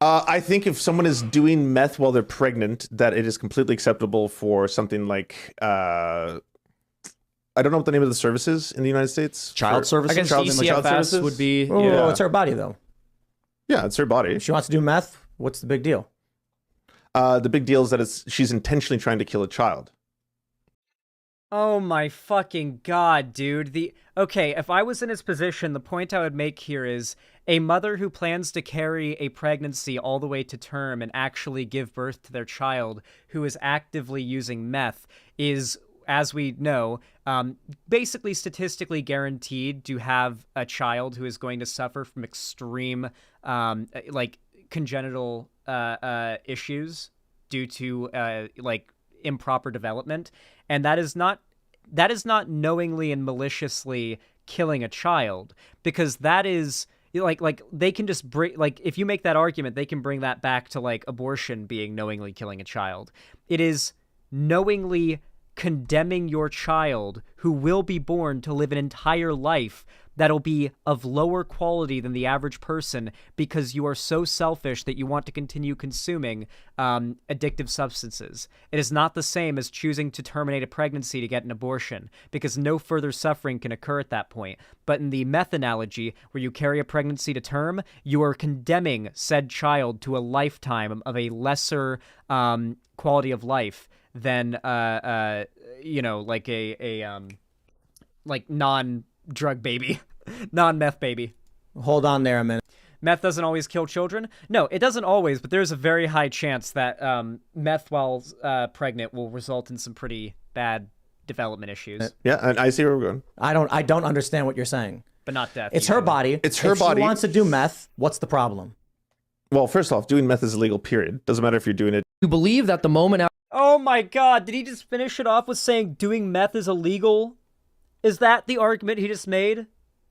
I think if someone is doing meth while they're pregnant, that it is completely acceptable for something like I don't know what the name of the service is in the United States. Child services? I guess Child DCFS services? would be. Oh, yeah. it's her body, though. Yeah, it's her body. If she wants to do meth, what's the big deal? The big deal is that she's intentionally trying to kill a child. Oh my fucking god, dude. Okay, if I was in his position, the point I would make here is a mother who plans to carry a pregnancy all the way to term and actually give birth to their child who is actively using meth is, as we know, basically statistically guaranteed to have a child who is going to suffer from extreme, like, congenital issues due to, like, improper development. And that is not knowingly and maliciously killing a child, because that is like they can just bring, like, if you make that argument, they can bring that back to like abortion being knowingly killing a child. It is knowingly condemning your child who will be born to live an entire life that'll be of lower quality than the average person because you are so selfish that you want to continue consuming addictive substances. It is not the same as choosing to terminate a pregnancy to get an abortion, because no further suffering can occur at that point. But in the meth analogy, where you carry a pregnancy to term, you are condemning said child to a lifetime of a lesser quality of life than like a like non-drug baby, non-meth baby. Hold on there a minute. Meth doesn't always kill children. No, it doesn't always, but there's a very high chance that meth while pregnant will result in some pretty bad development issues. Yeah, and I see where we're going. I don't understand what you're saying. But not death. It's her body. It's her if body. She wants to do meth. What's the problem? Well, first off, doing meth is illegal, period. Doesn't matter if you're doing it. You believe that the moment after. Oh my god, did he just finish it off with saying doing meth is illegal? Is that the argument he just made?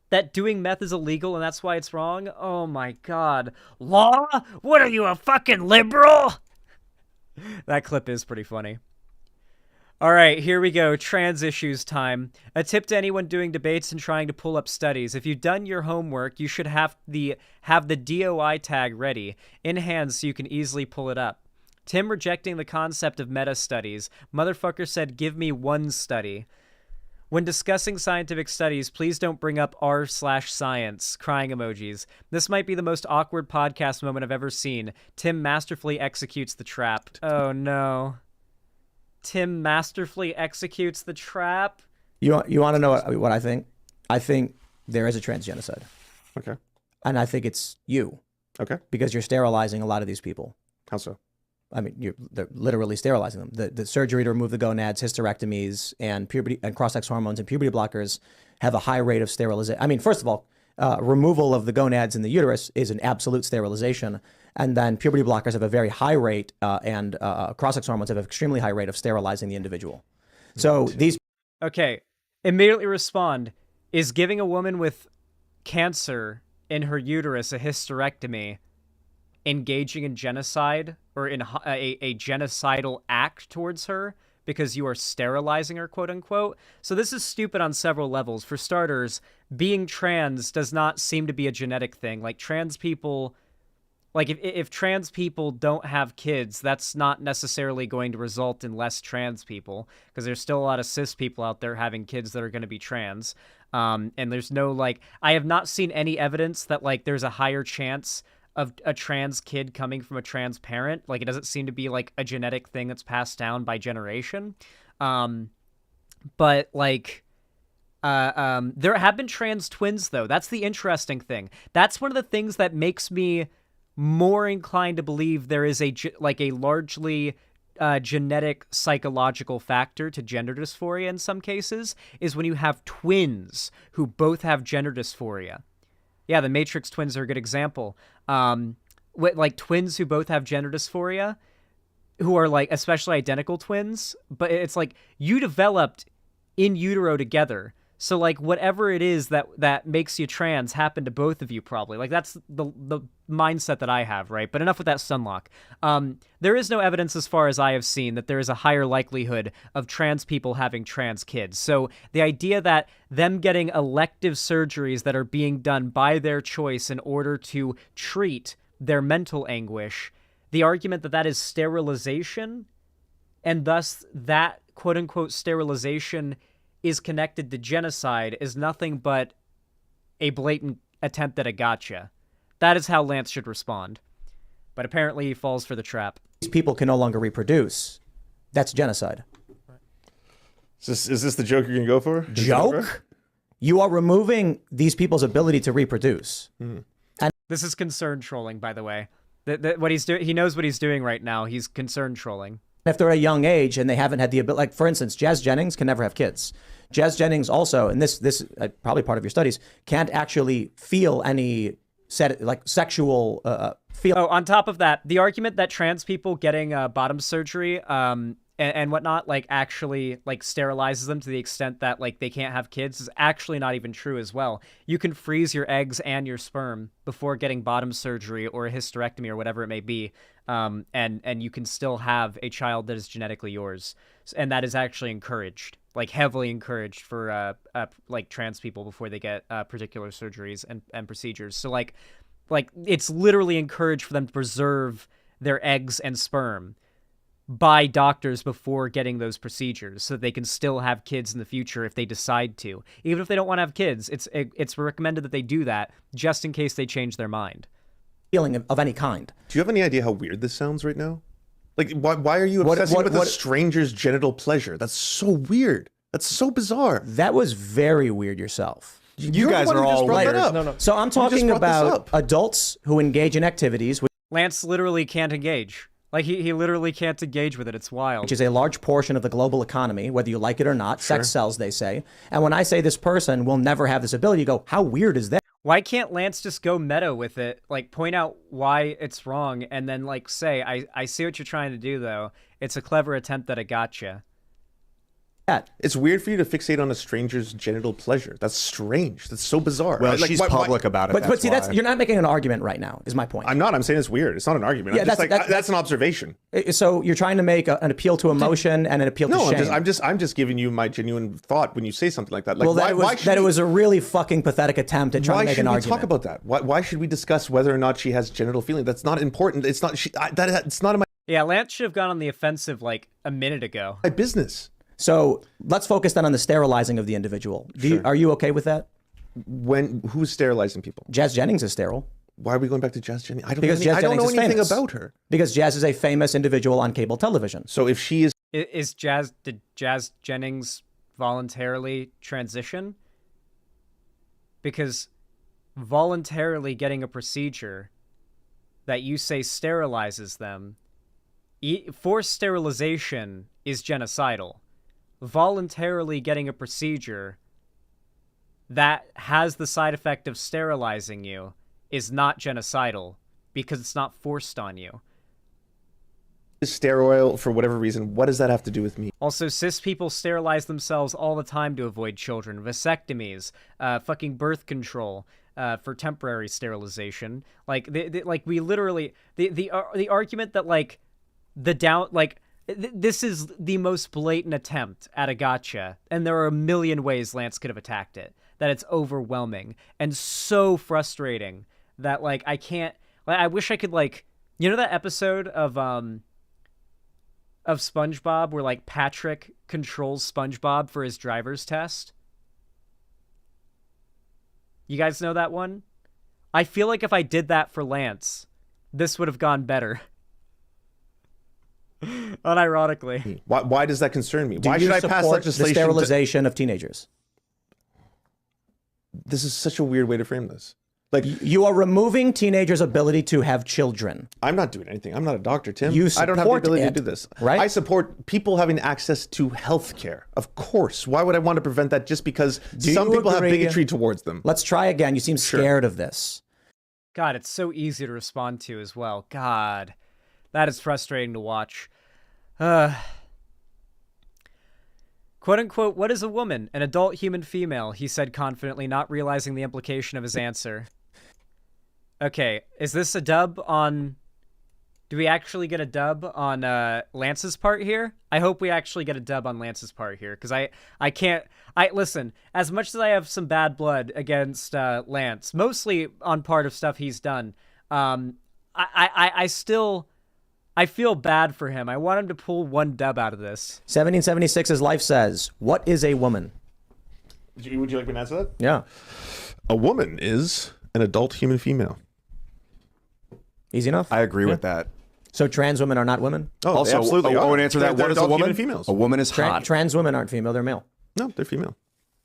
That doing meth is illegal and that's why it's wrong? Oh my god. Law? What are you, a fucking liberal? That clip is pretty funny. Alright, here we go. Trans issues time. A tip to anyone doing debates and trying to pull up studies. If you've done your homework, you should have the DOI tag ready in hand so you can easily pull it up. Tim rejecting the concept of meta studies. Motherfucker said, give me one study. When discussing scientific studies, please don't bring up r/science. Crying emojis. This might be the most awkward podcast moment I've ever seen. Tim masterfully executes the trap. Oh no. Tim masterfully executes the trap? You want to know what I think? I think there is a trans genocide. Okay. And I think it's you. Okay. Because you're sterilizing a lot of these people. How so? I mean, they're literally sterilizing them. The surgery to remove the gonads, hysterectomies, and puberty and cross-sex hormones and puberty blockers have a high rate of sterilization. I mean, first of all, removal of the gonads in the uterus is an absolute sterilization, and then puberty blockers have a very high rate, and cross-sex hormones have an extremely high rate of sterilizing the individual. So these. Okay, immediately respond. Is giving a woman with cancer in her uterus a hysterectomy engaging in genocide or in a genocidal act towards her because you are sterilizing her, quote unquote? So this is stupid on several levels. For starters, being trans does not seem to be a genetic thing. Like, trans people, like if trans people don't have kids, that's not necessarily going to result in less trans people, because there's still a lot of cis people out there having kids that are going to be trans. And there's no, like, I have not seen any evidence that, like, there's a higher chance of a trans kid coming from a trans parent. Like, it doesn't seem to be like a genetic thing that's passed down by generation. But like, there have been trans twins though. That's the interesting thing. That's one of the things that makes me more inclined to believe there is a largely genetic psychological factor to gender dysphoria in some cases, is when you have twins who both have gender dysphoria. Yeah, the Matrix twins are a good example. Like twins who both have gender dysphoria, who are like especially identical twins, but it's like you developed in utero together. So like whatever it is that makes you trans happened to both of you probably. Like that's the mindset that I have, right? But enough with that Sunlock. There is no evidence as far as I have seen that there is a higher likelihood of trans people having trans kids. So the idea that them getting elective surgeries that are being done by their choice in order to treat their mental anguish, the argument that that is sterilization, and thus that quote-unquote sterilization is connected to genocide is nothing but a blatant attempt at a gotcha. That is how Lance should respond. But apparently he falls for the trap. These people can no longer reproduce. That's genocide. Is this the joke you're going to go for? Joke? You are removing these people's ability to reproduce. Mm. And this is concern trolling, by the way. What he's doing, he knows what he's doing right now. He's concern trolling. If they're at a young age and they haven't had the ability, like for instance, Jazz Jennings can never have kids. Jazz Jennings also, and this probably part of your studies, can't actually feel any sexual feel. Oh, on top of that, the argument that trans people getting bottom surgery and whatnot like actually like sterilizes them to the extent that like they can't have kids is actually not even true as well. You can freeze your eggs and your sperm before getting bottom surgery or a hysterectomy or whatever it may be, and you can still have a child that is genetically yours, and that is actually encouraged, like heavily encouraged for like trans people before they get particular surgeries and procedures. So like it's literally encouraged for them to preserve their eggs and sperm by doctors before getting those procedures so that they can still have kids in the future if they decide to. Even if they don't want to have kids, it's recommended that they do that just in case they change their mind. Feeling of any kind. Do you have any idea how weird this sounds right now? Like, why are you obsessing with a stranger's genital pleasure? That's so weird. That's so bizarre. That was very weird yourself. You guys are all weird. No. So I'm talking about adults who engage in activities. Lance literally can't engage. Like, he literally can't engage with it. It's wild. Which is a large portion of the global economy, whether you like it or not. Sure. Sex sells, they say. And when I say this person will never have this ability, you go, how weird is that? Why can't Lance just go meta with it? Like, point out why it's wrong, and then, like, say, I see what you're trying to do, though. It's a clever attempt at a gotcha. It's weird for you to fixate on a stranger's genital pleasure. That's strange. That's so bizarre. Well, she's public about it. But see, you're not making an argument right now, is my point. I'm not. I'm saying it's weird. It's not an argument. Yeah, that's an observation. So you're trying to make an appeal to emotion and an appeal to shame. I'm just giving you my genuine thought when you say something like that. Like, well, it was a really fucking pathetic attempt at trying to make an argument. Why should we talk about that? Why should we discuss whether or not she has genital feeling? That's not important. It's not. It's not in my. Yeah, Lance should have gone on the offensive like a minute ago. My business. So let's focus then on the sterilizing of the individual. Are you okay with that? Who's sterilizing people? Jazz Jennings is sterile. Why are we going back to Jazz Jennings? I don't know anything about her. Because Jazz is a famous individual on cable television. So if she is... Did Jazz Jennings voluntarily transition? Because voluntarily getting a procedure that you say sterilizes them, forced sterilization is genocidal. Voluntarily getting a procedure that has the side effect of sterilizing you is not genocidal because it's not forced on you. Sterile for whatever reason. What does that have to do with me? Also, cis people sterilize themselves all the time to avoid children. Vasectomies, fucking birth control, for temporary sterilization. Like, we literally the argument that like this is the most blatant attempt at a gotcha, and there are a million ways Lance could have attacked it. That it's overwhelming and so frustrating that like I can't. Like, I wish I could like, you know that episode of SpongeBob where like Patrick controls SpongeBob for his driver's test. You guys know that one? I feel like if I did that for Lance, this would have gone better. Unironically. Why does that concern me? Why should I pass legislation? The sterilization of teenagers. This is such a weird way to frame this. Like, you are removing teenagers' ability to have children. I'm not doing anything. I'm not a doctor, Tim. I don't have the ability to do this. Right? I support people having access to health care. Of course. Why would I want to prevent that just because some people have bigotry towards them? Let's try again. You seem scared of this. God, it's so easy to respond to as well. God, that is frustrating to watch. Quote unquote, what is a woman? An adult human female, he said confidently, not realizing the implication of his answer. Okay, is this a dub on... Do we actually get a dub on Lance's part here? I hope we actually get a dub on Lance's part here, because I can't... Listen, as much as I have some bad blood against Lance, mostly on part of stuff he's done, I still... I feel bad for him. I want him to pull one dub out of this. 1776's Life says, what is a woman? Would you like me to answer that? Yeah. A woman is an adult human female. Easy enough? I agree with that. So trans women are not women? Oh, also, absolutely. I would answer that. They're What is a woman? Females. A woman is hot. Trans women aren't female, they're male. No, they're female.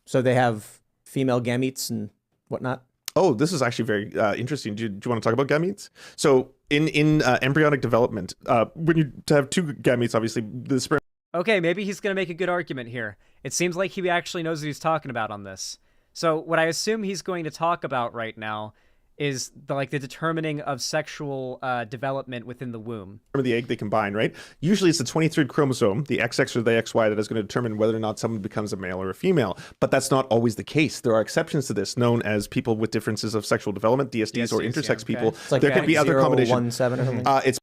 So they have female gametes and whatnot? Oh, this is actually very interesting. Do you want to talk about gametes? So in embryonic development, when you have two gametes, obviously the sperm... Okay, maybe he's going to make a good argument here. It seems like he actually knows what he's talking about on this. So what I assume he's going to talk about right now is the determining of sexual development within the womb. Of the egg, they combine, right? Usually it's the 23rd chromosome, the XX or the XY, that is going to determine whether or not someone becomes a male or a female. But that's not always the case. There are exceptions to this, known as people with differences of sexual development, DSDs or intersex people. It's like there can be other combinations. 017 or something? It's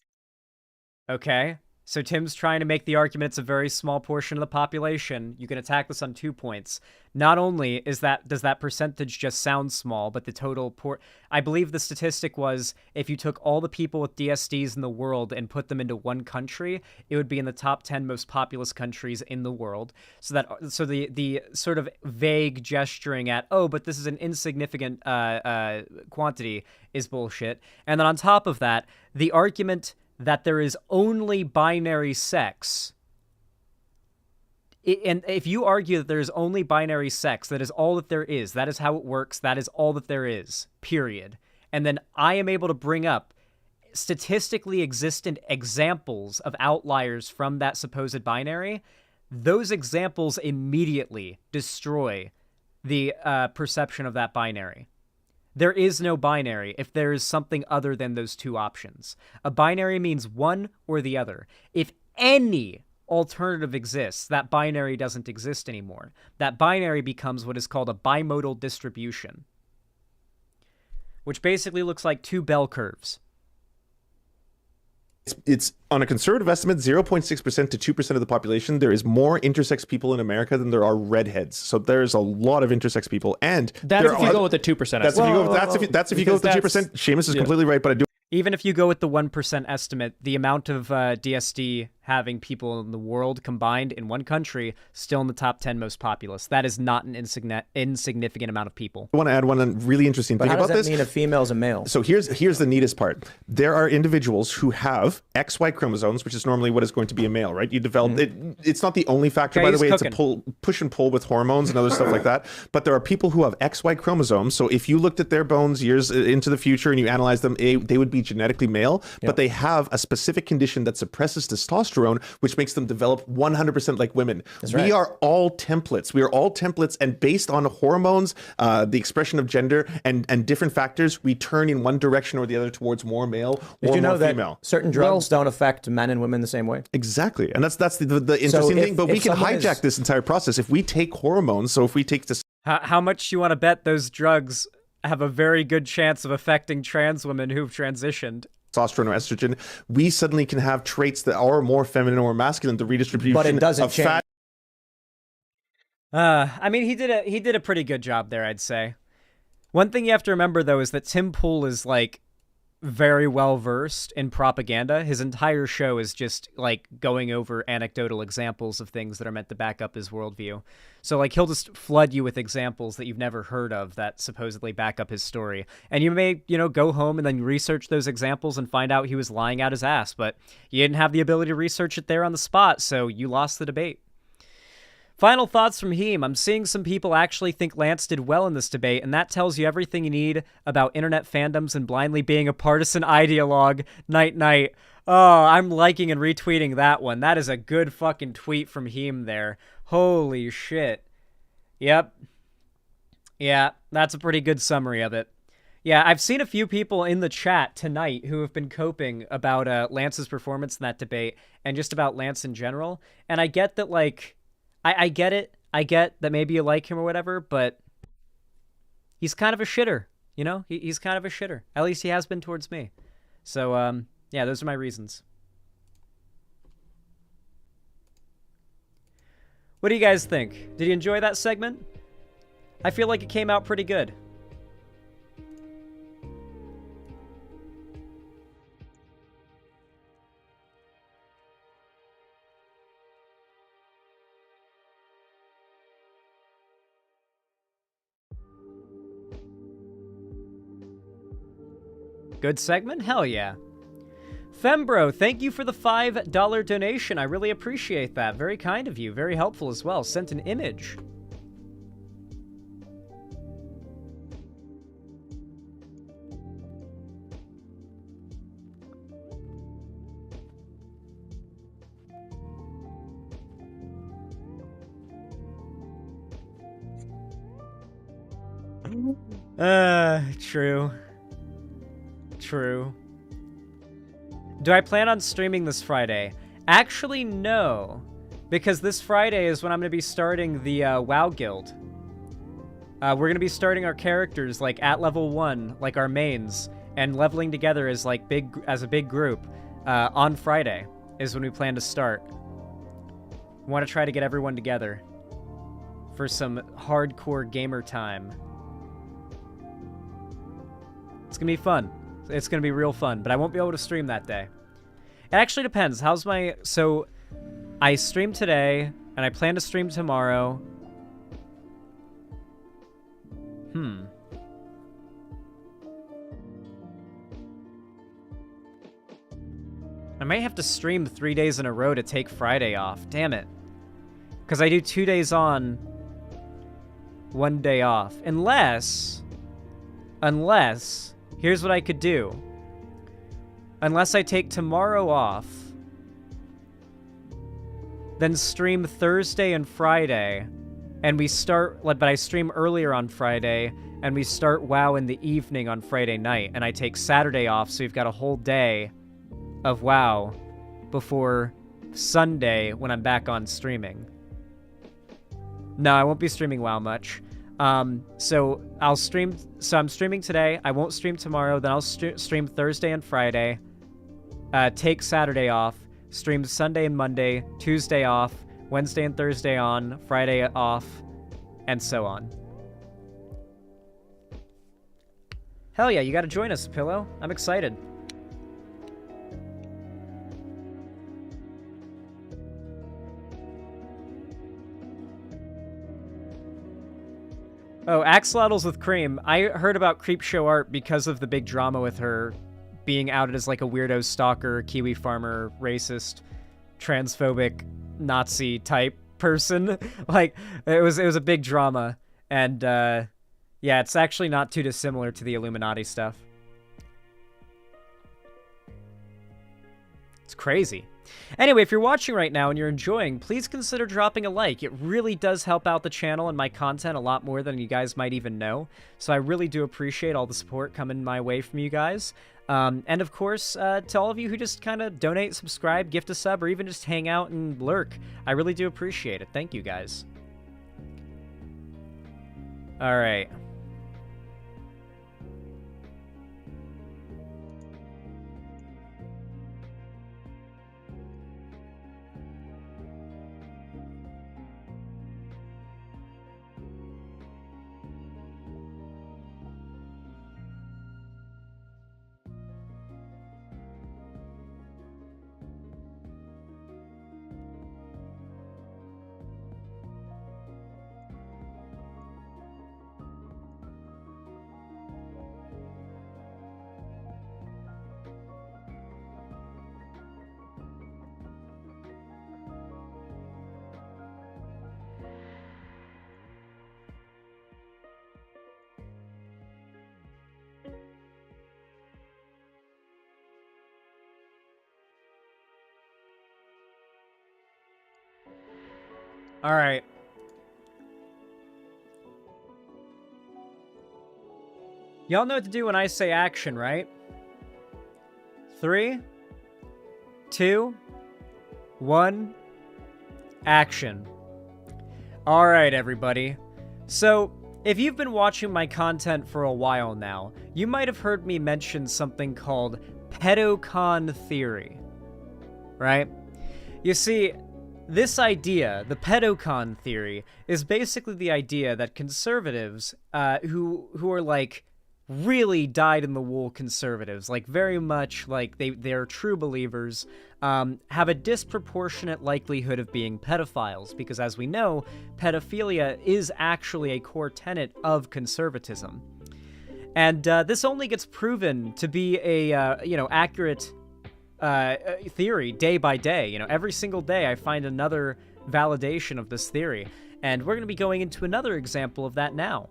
Okay. So Tim's trying to make the argument it's a very small portion of the population. You can attack this on 2 points. Not only does that percentage just sound small, but the total I believe the statistic was if you took all the people with DSDs in the world and put them into one country, it would be in the top 10 most populous countries in the world. So the sort of vague gesturing at, oh, but this is an insignificant quantity is bullshit. And then on top of that, the argument that there is only binary sex. And if you argue that there is only binary sex, that is all that there is, that is how it works, that is all that there is, period. And then I am able to bring up statistically existent examples of outliers from that supposed binary, those examples immediately destroy the perception of that binary. There is no binary if there is something other than those two options. A binary means one or the other. If any alternative exists, that binary doesn't exist anymore. That binary becomes what is called a bimodal distribution, which basically looks like two bell curves. It's on a conservative estimate, 0.6% to 2% of the population. There is more intersex people in America than there are redheads. So there's a lot of intersex people, and that's if you go with the 2%. That's if you go with the 2%. Seamus is completely right, but I do. Even if you go with the 1% estimate, the amount of DSD having people in the world combined in one country still in the top 10 most populous. That is not an insignificant amount of people. I want to add one really interesting thing about this. How does that mean a female is a male? So here's the neatest part. There are individuals who have XY chromosomes, which is normally what is going to be a male, right? You develop it's not the only factor, by the way. It's a push and pull with hormones and other stuff like that. But there are people who have XY chromosomes. So if you looked at their bones years into the future and you analyze them, they would be genetically male, but they have a specific condition that suppresses testosterone, which makes them develop 100% like women. We are all templates. We are all templates, and based on hormones, the expression of gender, and different factors, we turn in one direction or the other towards more male or more female. Certain drugs don't affect men and women the same way? Exactly, and that's the interesting thing. But we can hijack this entire process if we take hormones. So if we take this, how much you want to bet those drugs have a very good chance of affecting trans women who've transitioned? Testosterone or estrogen, we suddenly can have traits that are more feminine or masculine. The redistribution, but it doesn't change. Fat. I mean, he did a pretty good job there, I'd say. One thing you have to remember though is that Tim Pool is like very well versed in propaganda. His entire show is just like going over anecdotal examples of things that are meant to back up his worldview. So like he'll just flood you with examples that you've never heard of that supposedly back up his story. And you may, go home and then research those examples and find out he was lying out his ass, but you didn't have the ability to research it there on the spot, so you lost the debate. Final thoughts from Heem. I'm seeing some people actually think Lance did well in this debate, and that tells you everything you need about internet fandoms and blindly being a partisan ideologue. Night, night. Oh, I'm liking and retweeting that one. That is a good fucking tweet from Heem there. Holy shit. Yep. Yeah, that's a pretty good summary of it. Yeah, I've seen a few people in the chat tonight who have been coping about Lance's performance in that debate and just about Lance in general, and I get that, like, I get it. I get that maybe you like him or whatever, but he's kind of a shitter, you know? He's kind of a shitter. At least he has been towards me. So, yeah, those are my reasons. What do you guys think? Did you enjoy that segment? I feel like it came out pretty good. Good segment? Hell yeah. Fembro, thank you for the $5 donation. I really appreciate that. Very kind of you. Very helpful as well. Sent an image. True. True. Do I plan on streaming this Friday? Actually, no. Because this Friday is when I'm going to be starting the WoW Guild. We're going to be starting our characters, like, at level 1, like our mains, and leveling together as, like, as a big group. On Friday is when we plan to start. We want to try to get everyone together for some hardcore gamer time. It's going to be fun. It's going to be real fun, but I won't be able to stream that day. It actually depends. How's my... So, I streamed today, and I plan to stream tomorrow. I might have to stream 3 days in a row to take Friday off. Damn it. Because I do 2 days on, 1 day off. Unless, here's what I could do. Unless I take tomorrow off, then stream Thursday and Friday, and we start, but I stream earlier on Friday, and we start WoW in the evening on Friday night, and I take Saturday off, so we've got a whole day of WoW before Sunday when I'm back on streaming. No, I won't be streaming WoW much. So I'll stream, so I'm streaming today, I won't stream tomorrow, then I'll stream Thursday and Friday, take Saturday off, stream Sunday and Monday, Tuesday off, Wednesday and Thursday on, Friday off, and so on. Hell yeah, you gotta join us, Pillow. I'm excited. Oh, axolotls with cream. I heard about Creepshow Art because of the big drama with her being outed as like a weirdo stalker, Kiwi farmer, racist, transphobic, Nazi type person. Like, it was a big drama. And, yeah, it's actually not too dissimilar to the Illuminati stuff. It's crazy. Anyway, if you're watching right now and you're enjoying, please consider dropping a like. It really does help out the channel and my content a lot more than you guys might even know. So I really do appreciate all the support coming my way from you guys. And of course, to all of you who just kind of donate, subscribe, gift a sub, or even just hang out and lurk. I really do appreciate it. Thank you guys. All right. All right. Y'all know what to do when I say action, right? 3, 2, 1, action. All right, everybody. So, if you've been watching my content for a while now, you might have heard me mention something called pedocon theory, right? You see, this idea, the pedocon theory, is basically the idea that conservatives, who are like really dyed-in-the-wool conservatives, like very much like they're true believers, have a disproportionate likelihood of being pedophiles, because as we know, pedophilia is actually a core tenet of conservatism. And this only gets proven to be a, accurate theory day by day. Every single day I find another validation of this theory, and we're going to be going into another example of that now.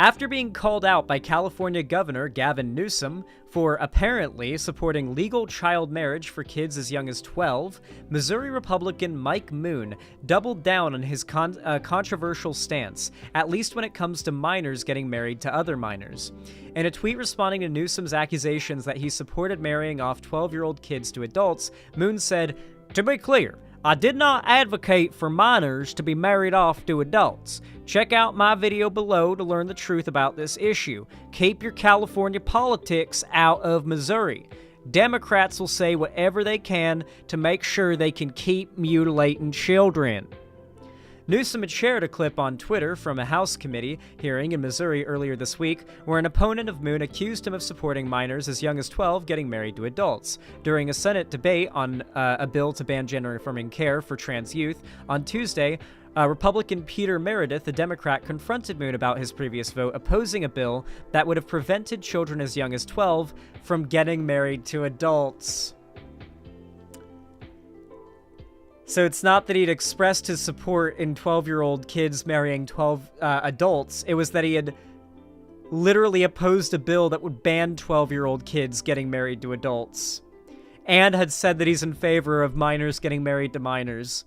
After being called out by California Governor Gavin Newsom for apparently supporting legal child marriage for kids as young as 12, Missouri Republican Mike Moon doubled down on his controversial stance, at least when it comes to minors getting married to other minors. In a tweet responding to Newsom's accusations that he supported marrying off 12-year-old kids to adults, Moon said, "To be clear, I did not advocate for minors to be married off to adults. Check out my video below to learn the truth about this issue. Keep your California politics out of Missouri. Democrats will say whatever they can to make sure they can keep mutilating children." Newsom had shared a clip on Twitter from a House committee hearing in Missouri earlier this week, where an opponent of Moon accused him of supporting minors as young as 12 getting married to adults. During a Senate debate on a bill to ban gender-affirming care for trans youth on Tuesday, Republican Peter Meredith, a Democrat, confronted Moon about his previous vote opposing a bill that would have prevented children as young as 12 from getting married to adults. So it's not that he'd expressed his support in 12-year-old kids marrying 12 adults. It was that he had literally opposed a bill that would ban 12-year-old kids getting married to adults, and had said that he's in favor of minors getting married to minors,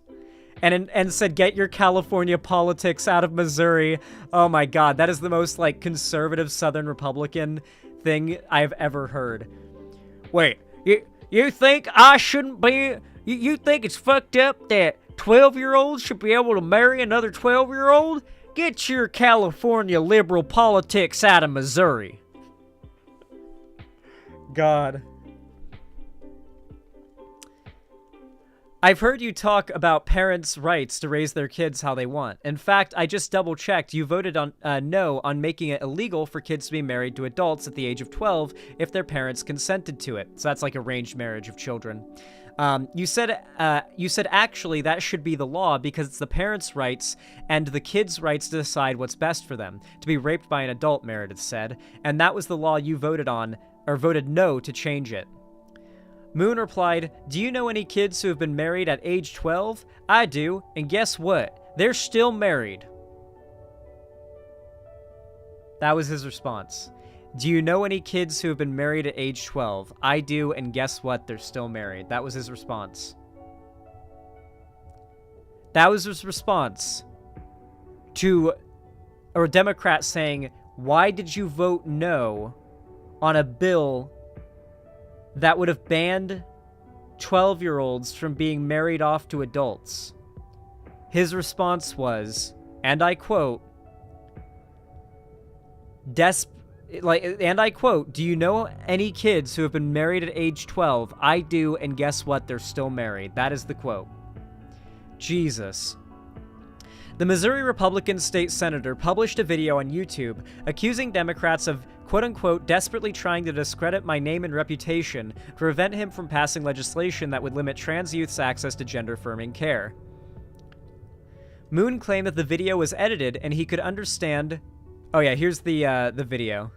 and said, "Get your California politics out of Missouri." Oh my God, that is the most like conservative Southern Republican thing I've ever heard. Wait, you think I shouldn't be? You think it's fucked up that 12-year-olds should be able to marry another 12-year-old? Get your California liberal politics out of Missouri. God. I've heard you talk about parents' rights to raise their kids how they want. In fact, I just double-checked. You voted on no on making it illegal for kids to be married to adults at the age of 12 if their parents consented to it. So that's like arranged marriage of children. You said actually that should be the law because it's the parents' rights and the kids' rights to decide what's best for them, to be raped by an adult, Meredith said, and that was the law you voted on, or voted no to change it. Moon replied, "Do you know any kids who have been married at age 12? I do, and guess what? They're still married." That was his response. "Do you know any kids who have been married at age 12? I do, and guess what? They're still married." That was his response. That was his response to a Democrat saying, "Why did you vote no on a bill that would have banned 12-year-olds from being married off to adults?" His response was, and I quote, and I quote, "Do you know any kids who have been married at age 12? I do, and guess what? They're still married." That is the quote. Jesus. The Missouri Republican state senator published a video on YouTube accusing Democrats of, quote-unquote, desperately trying to discredit my name and reputation to prevent him from passing legislation that would limit trans youth's access to gender-affirming care. Moon claimed that the video was edited and he could understand... Oh yeah, here's the video.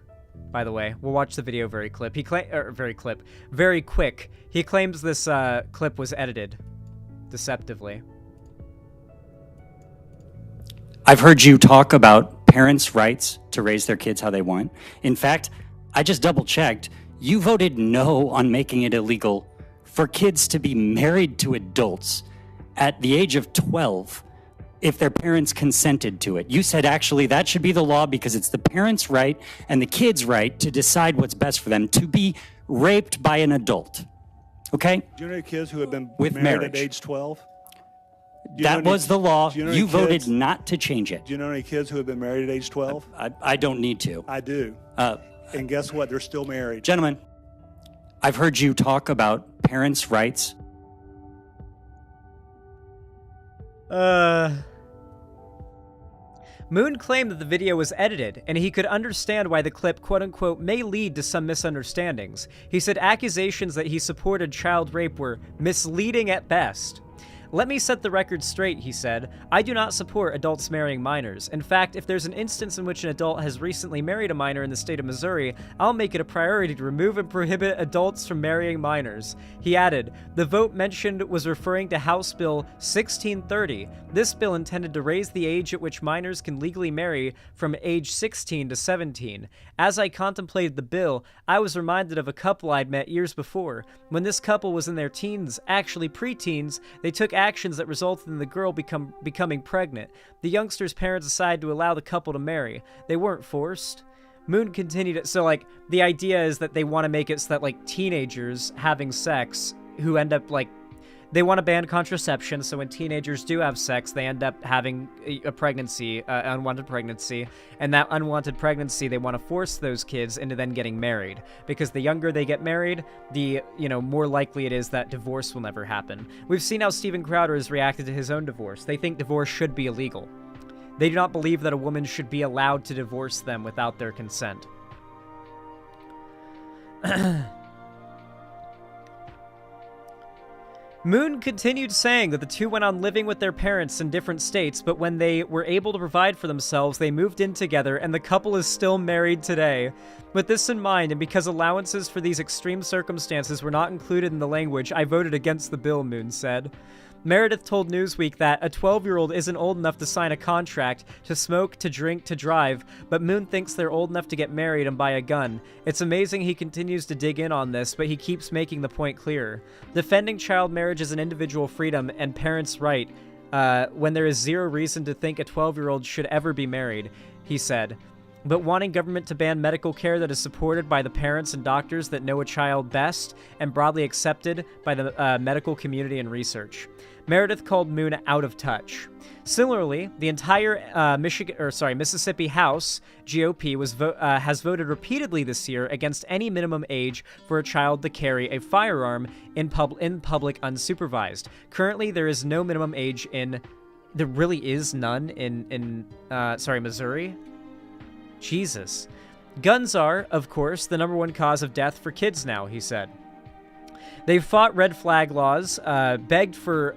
By the way, we'll watch the video very quick. He claims this clip was edited deceptively. I've heard you talk about parents' rights to raise their kids how they want. In fact, I just double-checked. You voted no on making it illegal for kids to be married to adults at the age of 12 if their parents consented to it. You said actually that should be the law because it's the parents' right and the kids' right to decide what's best for them to be raped by an adult. Okay? Do you know any kids who have been with married marriage at age 12? That was the law. Do you know You any voted kids- not to change it. Do you know any kids who have been married at age 12? I don't need to. I do. And guess what? They're still married. Gentlemen, I've heard you talk about parents' rights. Moon claimed that the video was edited, and he could understand why the clip quote-unquote may lead to some misunderstandings. He said accusations that he supported child rape were misleading at best. Let me set the record straight, he said. I do not support adults marrying minors. In fact, if there's an instance in which an adult has recently married a minor in the state of Missouri, I'll make it a priority to remove and prohibit adults from marrying minors. He added, the vote mentioned was referring to House Bill 1630. This bill intended to raise the age at which minors can legally marry from age 16 to 17. As I contemplated the bill, I was reminded of a couple I'd met years before. When this couple was in their teens, actually preteens, they took actions that resulted in the girl becoming pregnant. The youngster's parents decided to allow the couple to marry. They weren't forced. Moon continued, so like the idea is that they want to make it so that like teenagers having sex who end up like they want to ban contraception, so when teenagers do have sex, they end up having a pregnancy, unwanted pregnancy, and that unwanted pregnancy, they want to force those kids into then getting married, because the younger they get married, the, more likely it is that divorce will never happen. We've seen how Steven Crowder has reacted to his own divorce. They think divorce should be illegal. They do not believe that a woman should be allowed to divorce them without their consent. Moon continued saying that the two went on living with their parents in different states, but when they were able to provide for themselves, they moved in together, and the couple is still married today. With this in mind, and because allowances for these extreme circumstances were not included in the language, I voted against the bill, Moon said. Meredith told Newsweek that a 12-year-old isn't old enough to sign a contract, to smoke, to drink, to drive, but Moon thinks they're old enough to get married and buy a gun. It's amazing he continues to dig in on this, but he keeps making the point clear. Defending child marriage is an individual freedom and parents' right, when there is zero reason to think a 12-year-old should ever be married, he said. But wanting government to ban medical care that is supported by the parents and doctors that know a child best and broadly accepted by the medical community and research. Meredith called Moon out of touch. Similarly, the entire Mississippi House GOP has voted repeatedly this year against any minimum age for a child to carry a firearm in public unsupervised. Currently, there is no minimum age there really is none in Missouri. Jesus. Guns are, of course, the #1 cause of death for kids now, he said. They've fought red flag laws, begged for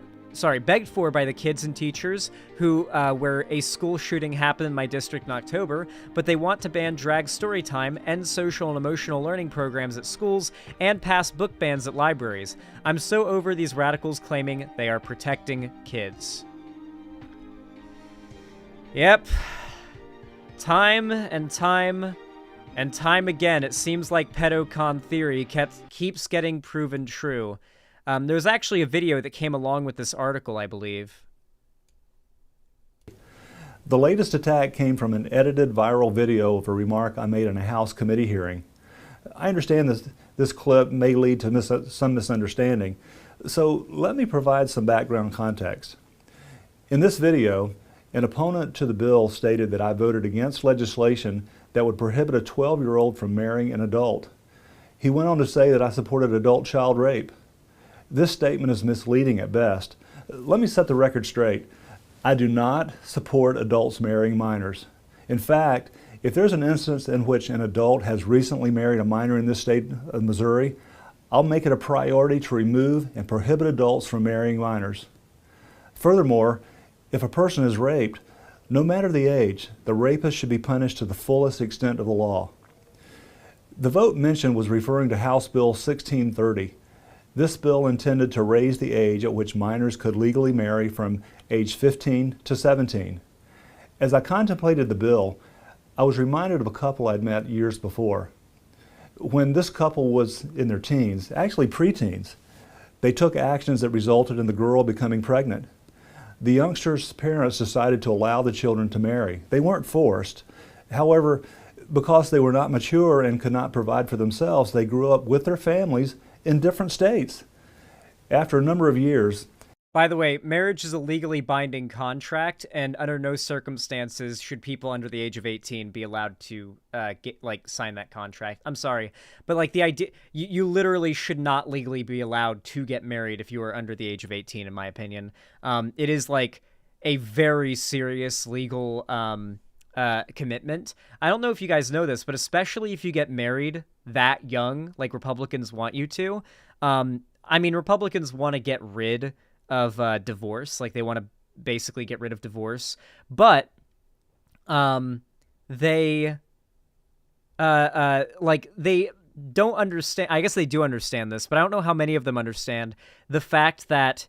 by the kids and teachers where a school shooting happened in my district in October, but they want to ban drag story time, end social and emotional learning programs at schools, and pass book bans at libraries. I'm so over these radicals claiming they are protecting kids. Yep. Time and time again, it seems like pedocon theory keeps getting proven true. There's actually a video that came along with this article, I believe. The latest attack came from an edited viral video of a remark I made in a House committee hearing. I understand this clip may lead to some misunderstanding, so let me provide some background context. In this video, an opponent to the bill stated that I voted against legislation that would prohibit a 12-year-old from marrying an adult. He went on to say that I supported adult child rape. This statement is misleading at best. Let me set the record straight. I do not support adults marrying minors. In fact, if there's an instance in which an adult has recently married a minor in this state of Missouri, I'll make it a priority to remove and prohibit adults from marrying minors. Furthermore, if a person is raped, no matter the age, the rapist should be punished to the fullest extent of the law. The vote mentioned was referring to House Bill 1630. This bill intended to raise the age at which minors could legally marry from age 15 to 17. As I contemplated the bill, I was reminded of a couple I'd met years before. When this couple was in their teens, actually preteens, they took actions that resulted in the girl becoming pregnant. The youngsters' parents decided to allow the children to marry. They weren't forced. However, because they were not mature and could not provide for themselves, they grew up with their families in different states. After a number of years, By the way, marriage is a legally binding contract, and under no circumstances should people under the age of 18 be allowed to sign that contract. I'm sorry, but like the idea, you literally should not legally be allowed to get married if you are under the age of 18, in my opinion. It is like a very serious legal commitment. I don't know if you guys know this, but especially if you get married that young, like Republicans want you to. I mean, Republicans want to get rid of divorce, like they want to basically get rid of divorce, but they they don't understand. I guess they do understand this, but I don't know how many of them understand the fact that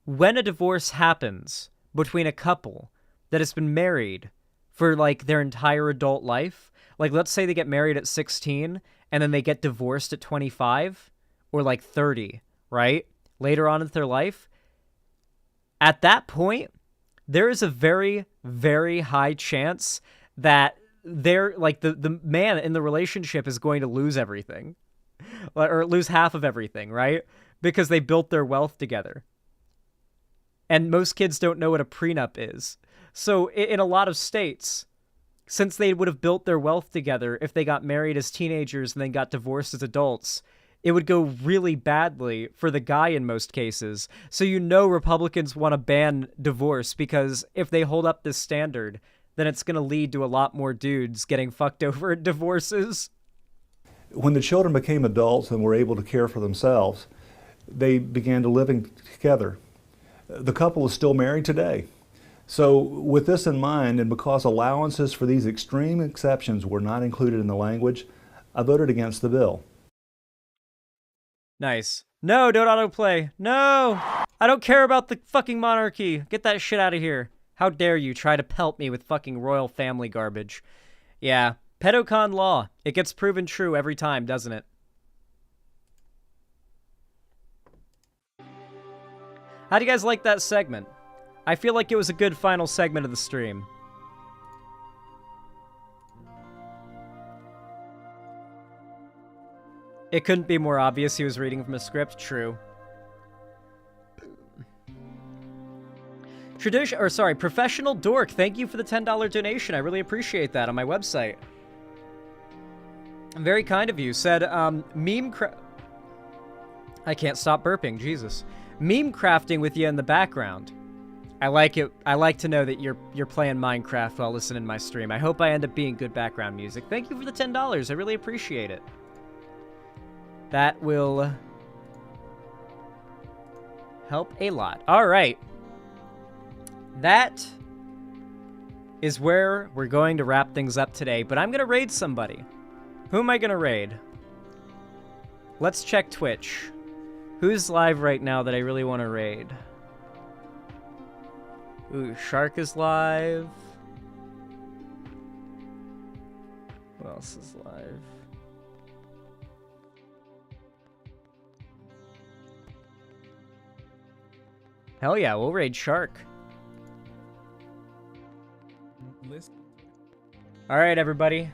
when a divorce happens between a couple that has been married for like their entire adult life, like let's say they get married at 16 and then they get divorced at 25 or like 30, right? Later on in their life, at that point, there is a very, very high chance that they're like the man in the relationship is going to lose everything, or lose half of everything, right? Because they built their wealth together. And most kids don't know what a prenup is. So in a lot of states, since they would have built their wealth together, if they got married as teenagers and then got divorced as adults, it would go really badly for the guy in most cases. So Republicans want to ban divorce because if they hold up this standard, then it's going to lead to a lot more dudes getting fucked over at divorces. When the children became adults and were able to care for themselves, they began to living together. The couple is still married today. So with this in mind, and because allowances for these extreme exceptions were not included in the language, I voted against the bill. Nice. No, don't autoplay. No! I don't care about the fucking monarchy. Get that shit out of here. How dare you try to pelt me with fucking royal family garbage. Yeah, pedocon law. It gets proven true every time, doesn't it? How do you guys like that segment? I feel like it was a good final segment of the stream. It couldn't be more obvious he was reading from a script. True. Professional Dork, thank you for the $10 donation. I really appreciate that on my website. Very kind of you. Said, I can't stop burping, Jesus. Meme crafting with you in the background. I like it. I like to know that you're playing Minecraft while listening to my stream. I hope I end up being good background music. Thank you for the $10. I really appreciate it. That will help a lot. All right. That is where we're going to wrap things up today, but I'm going to raid somebody. Who am I going to raid? Let's check Twitch. Who's live right now that I really want to raid? Ooh, Shark is live. Who else is live? Hell yeah, we'll raid Shark. Alright, everybody.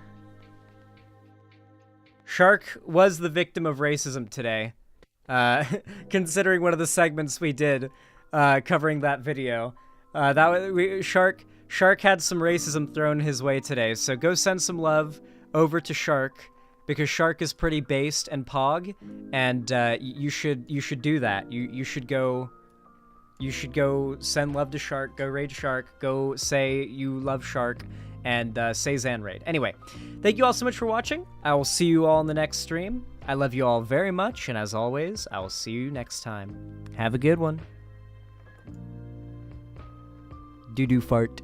Shark was the victim of racism today. Considering one of the segments we did covering that video. Shark had some racism thrown his way today, so go send some love over to Shark, because Shark is pretty based and pog, and you should do that. You should go send love to Shark, go raid Shark, go say you love Shark, and say Zanraid. Anyway, thank you all so much for watching. I will see you all in the next stream. I love you all very much, and as always, I will see you next time. Have a good one. Doo-doo fart.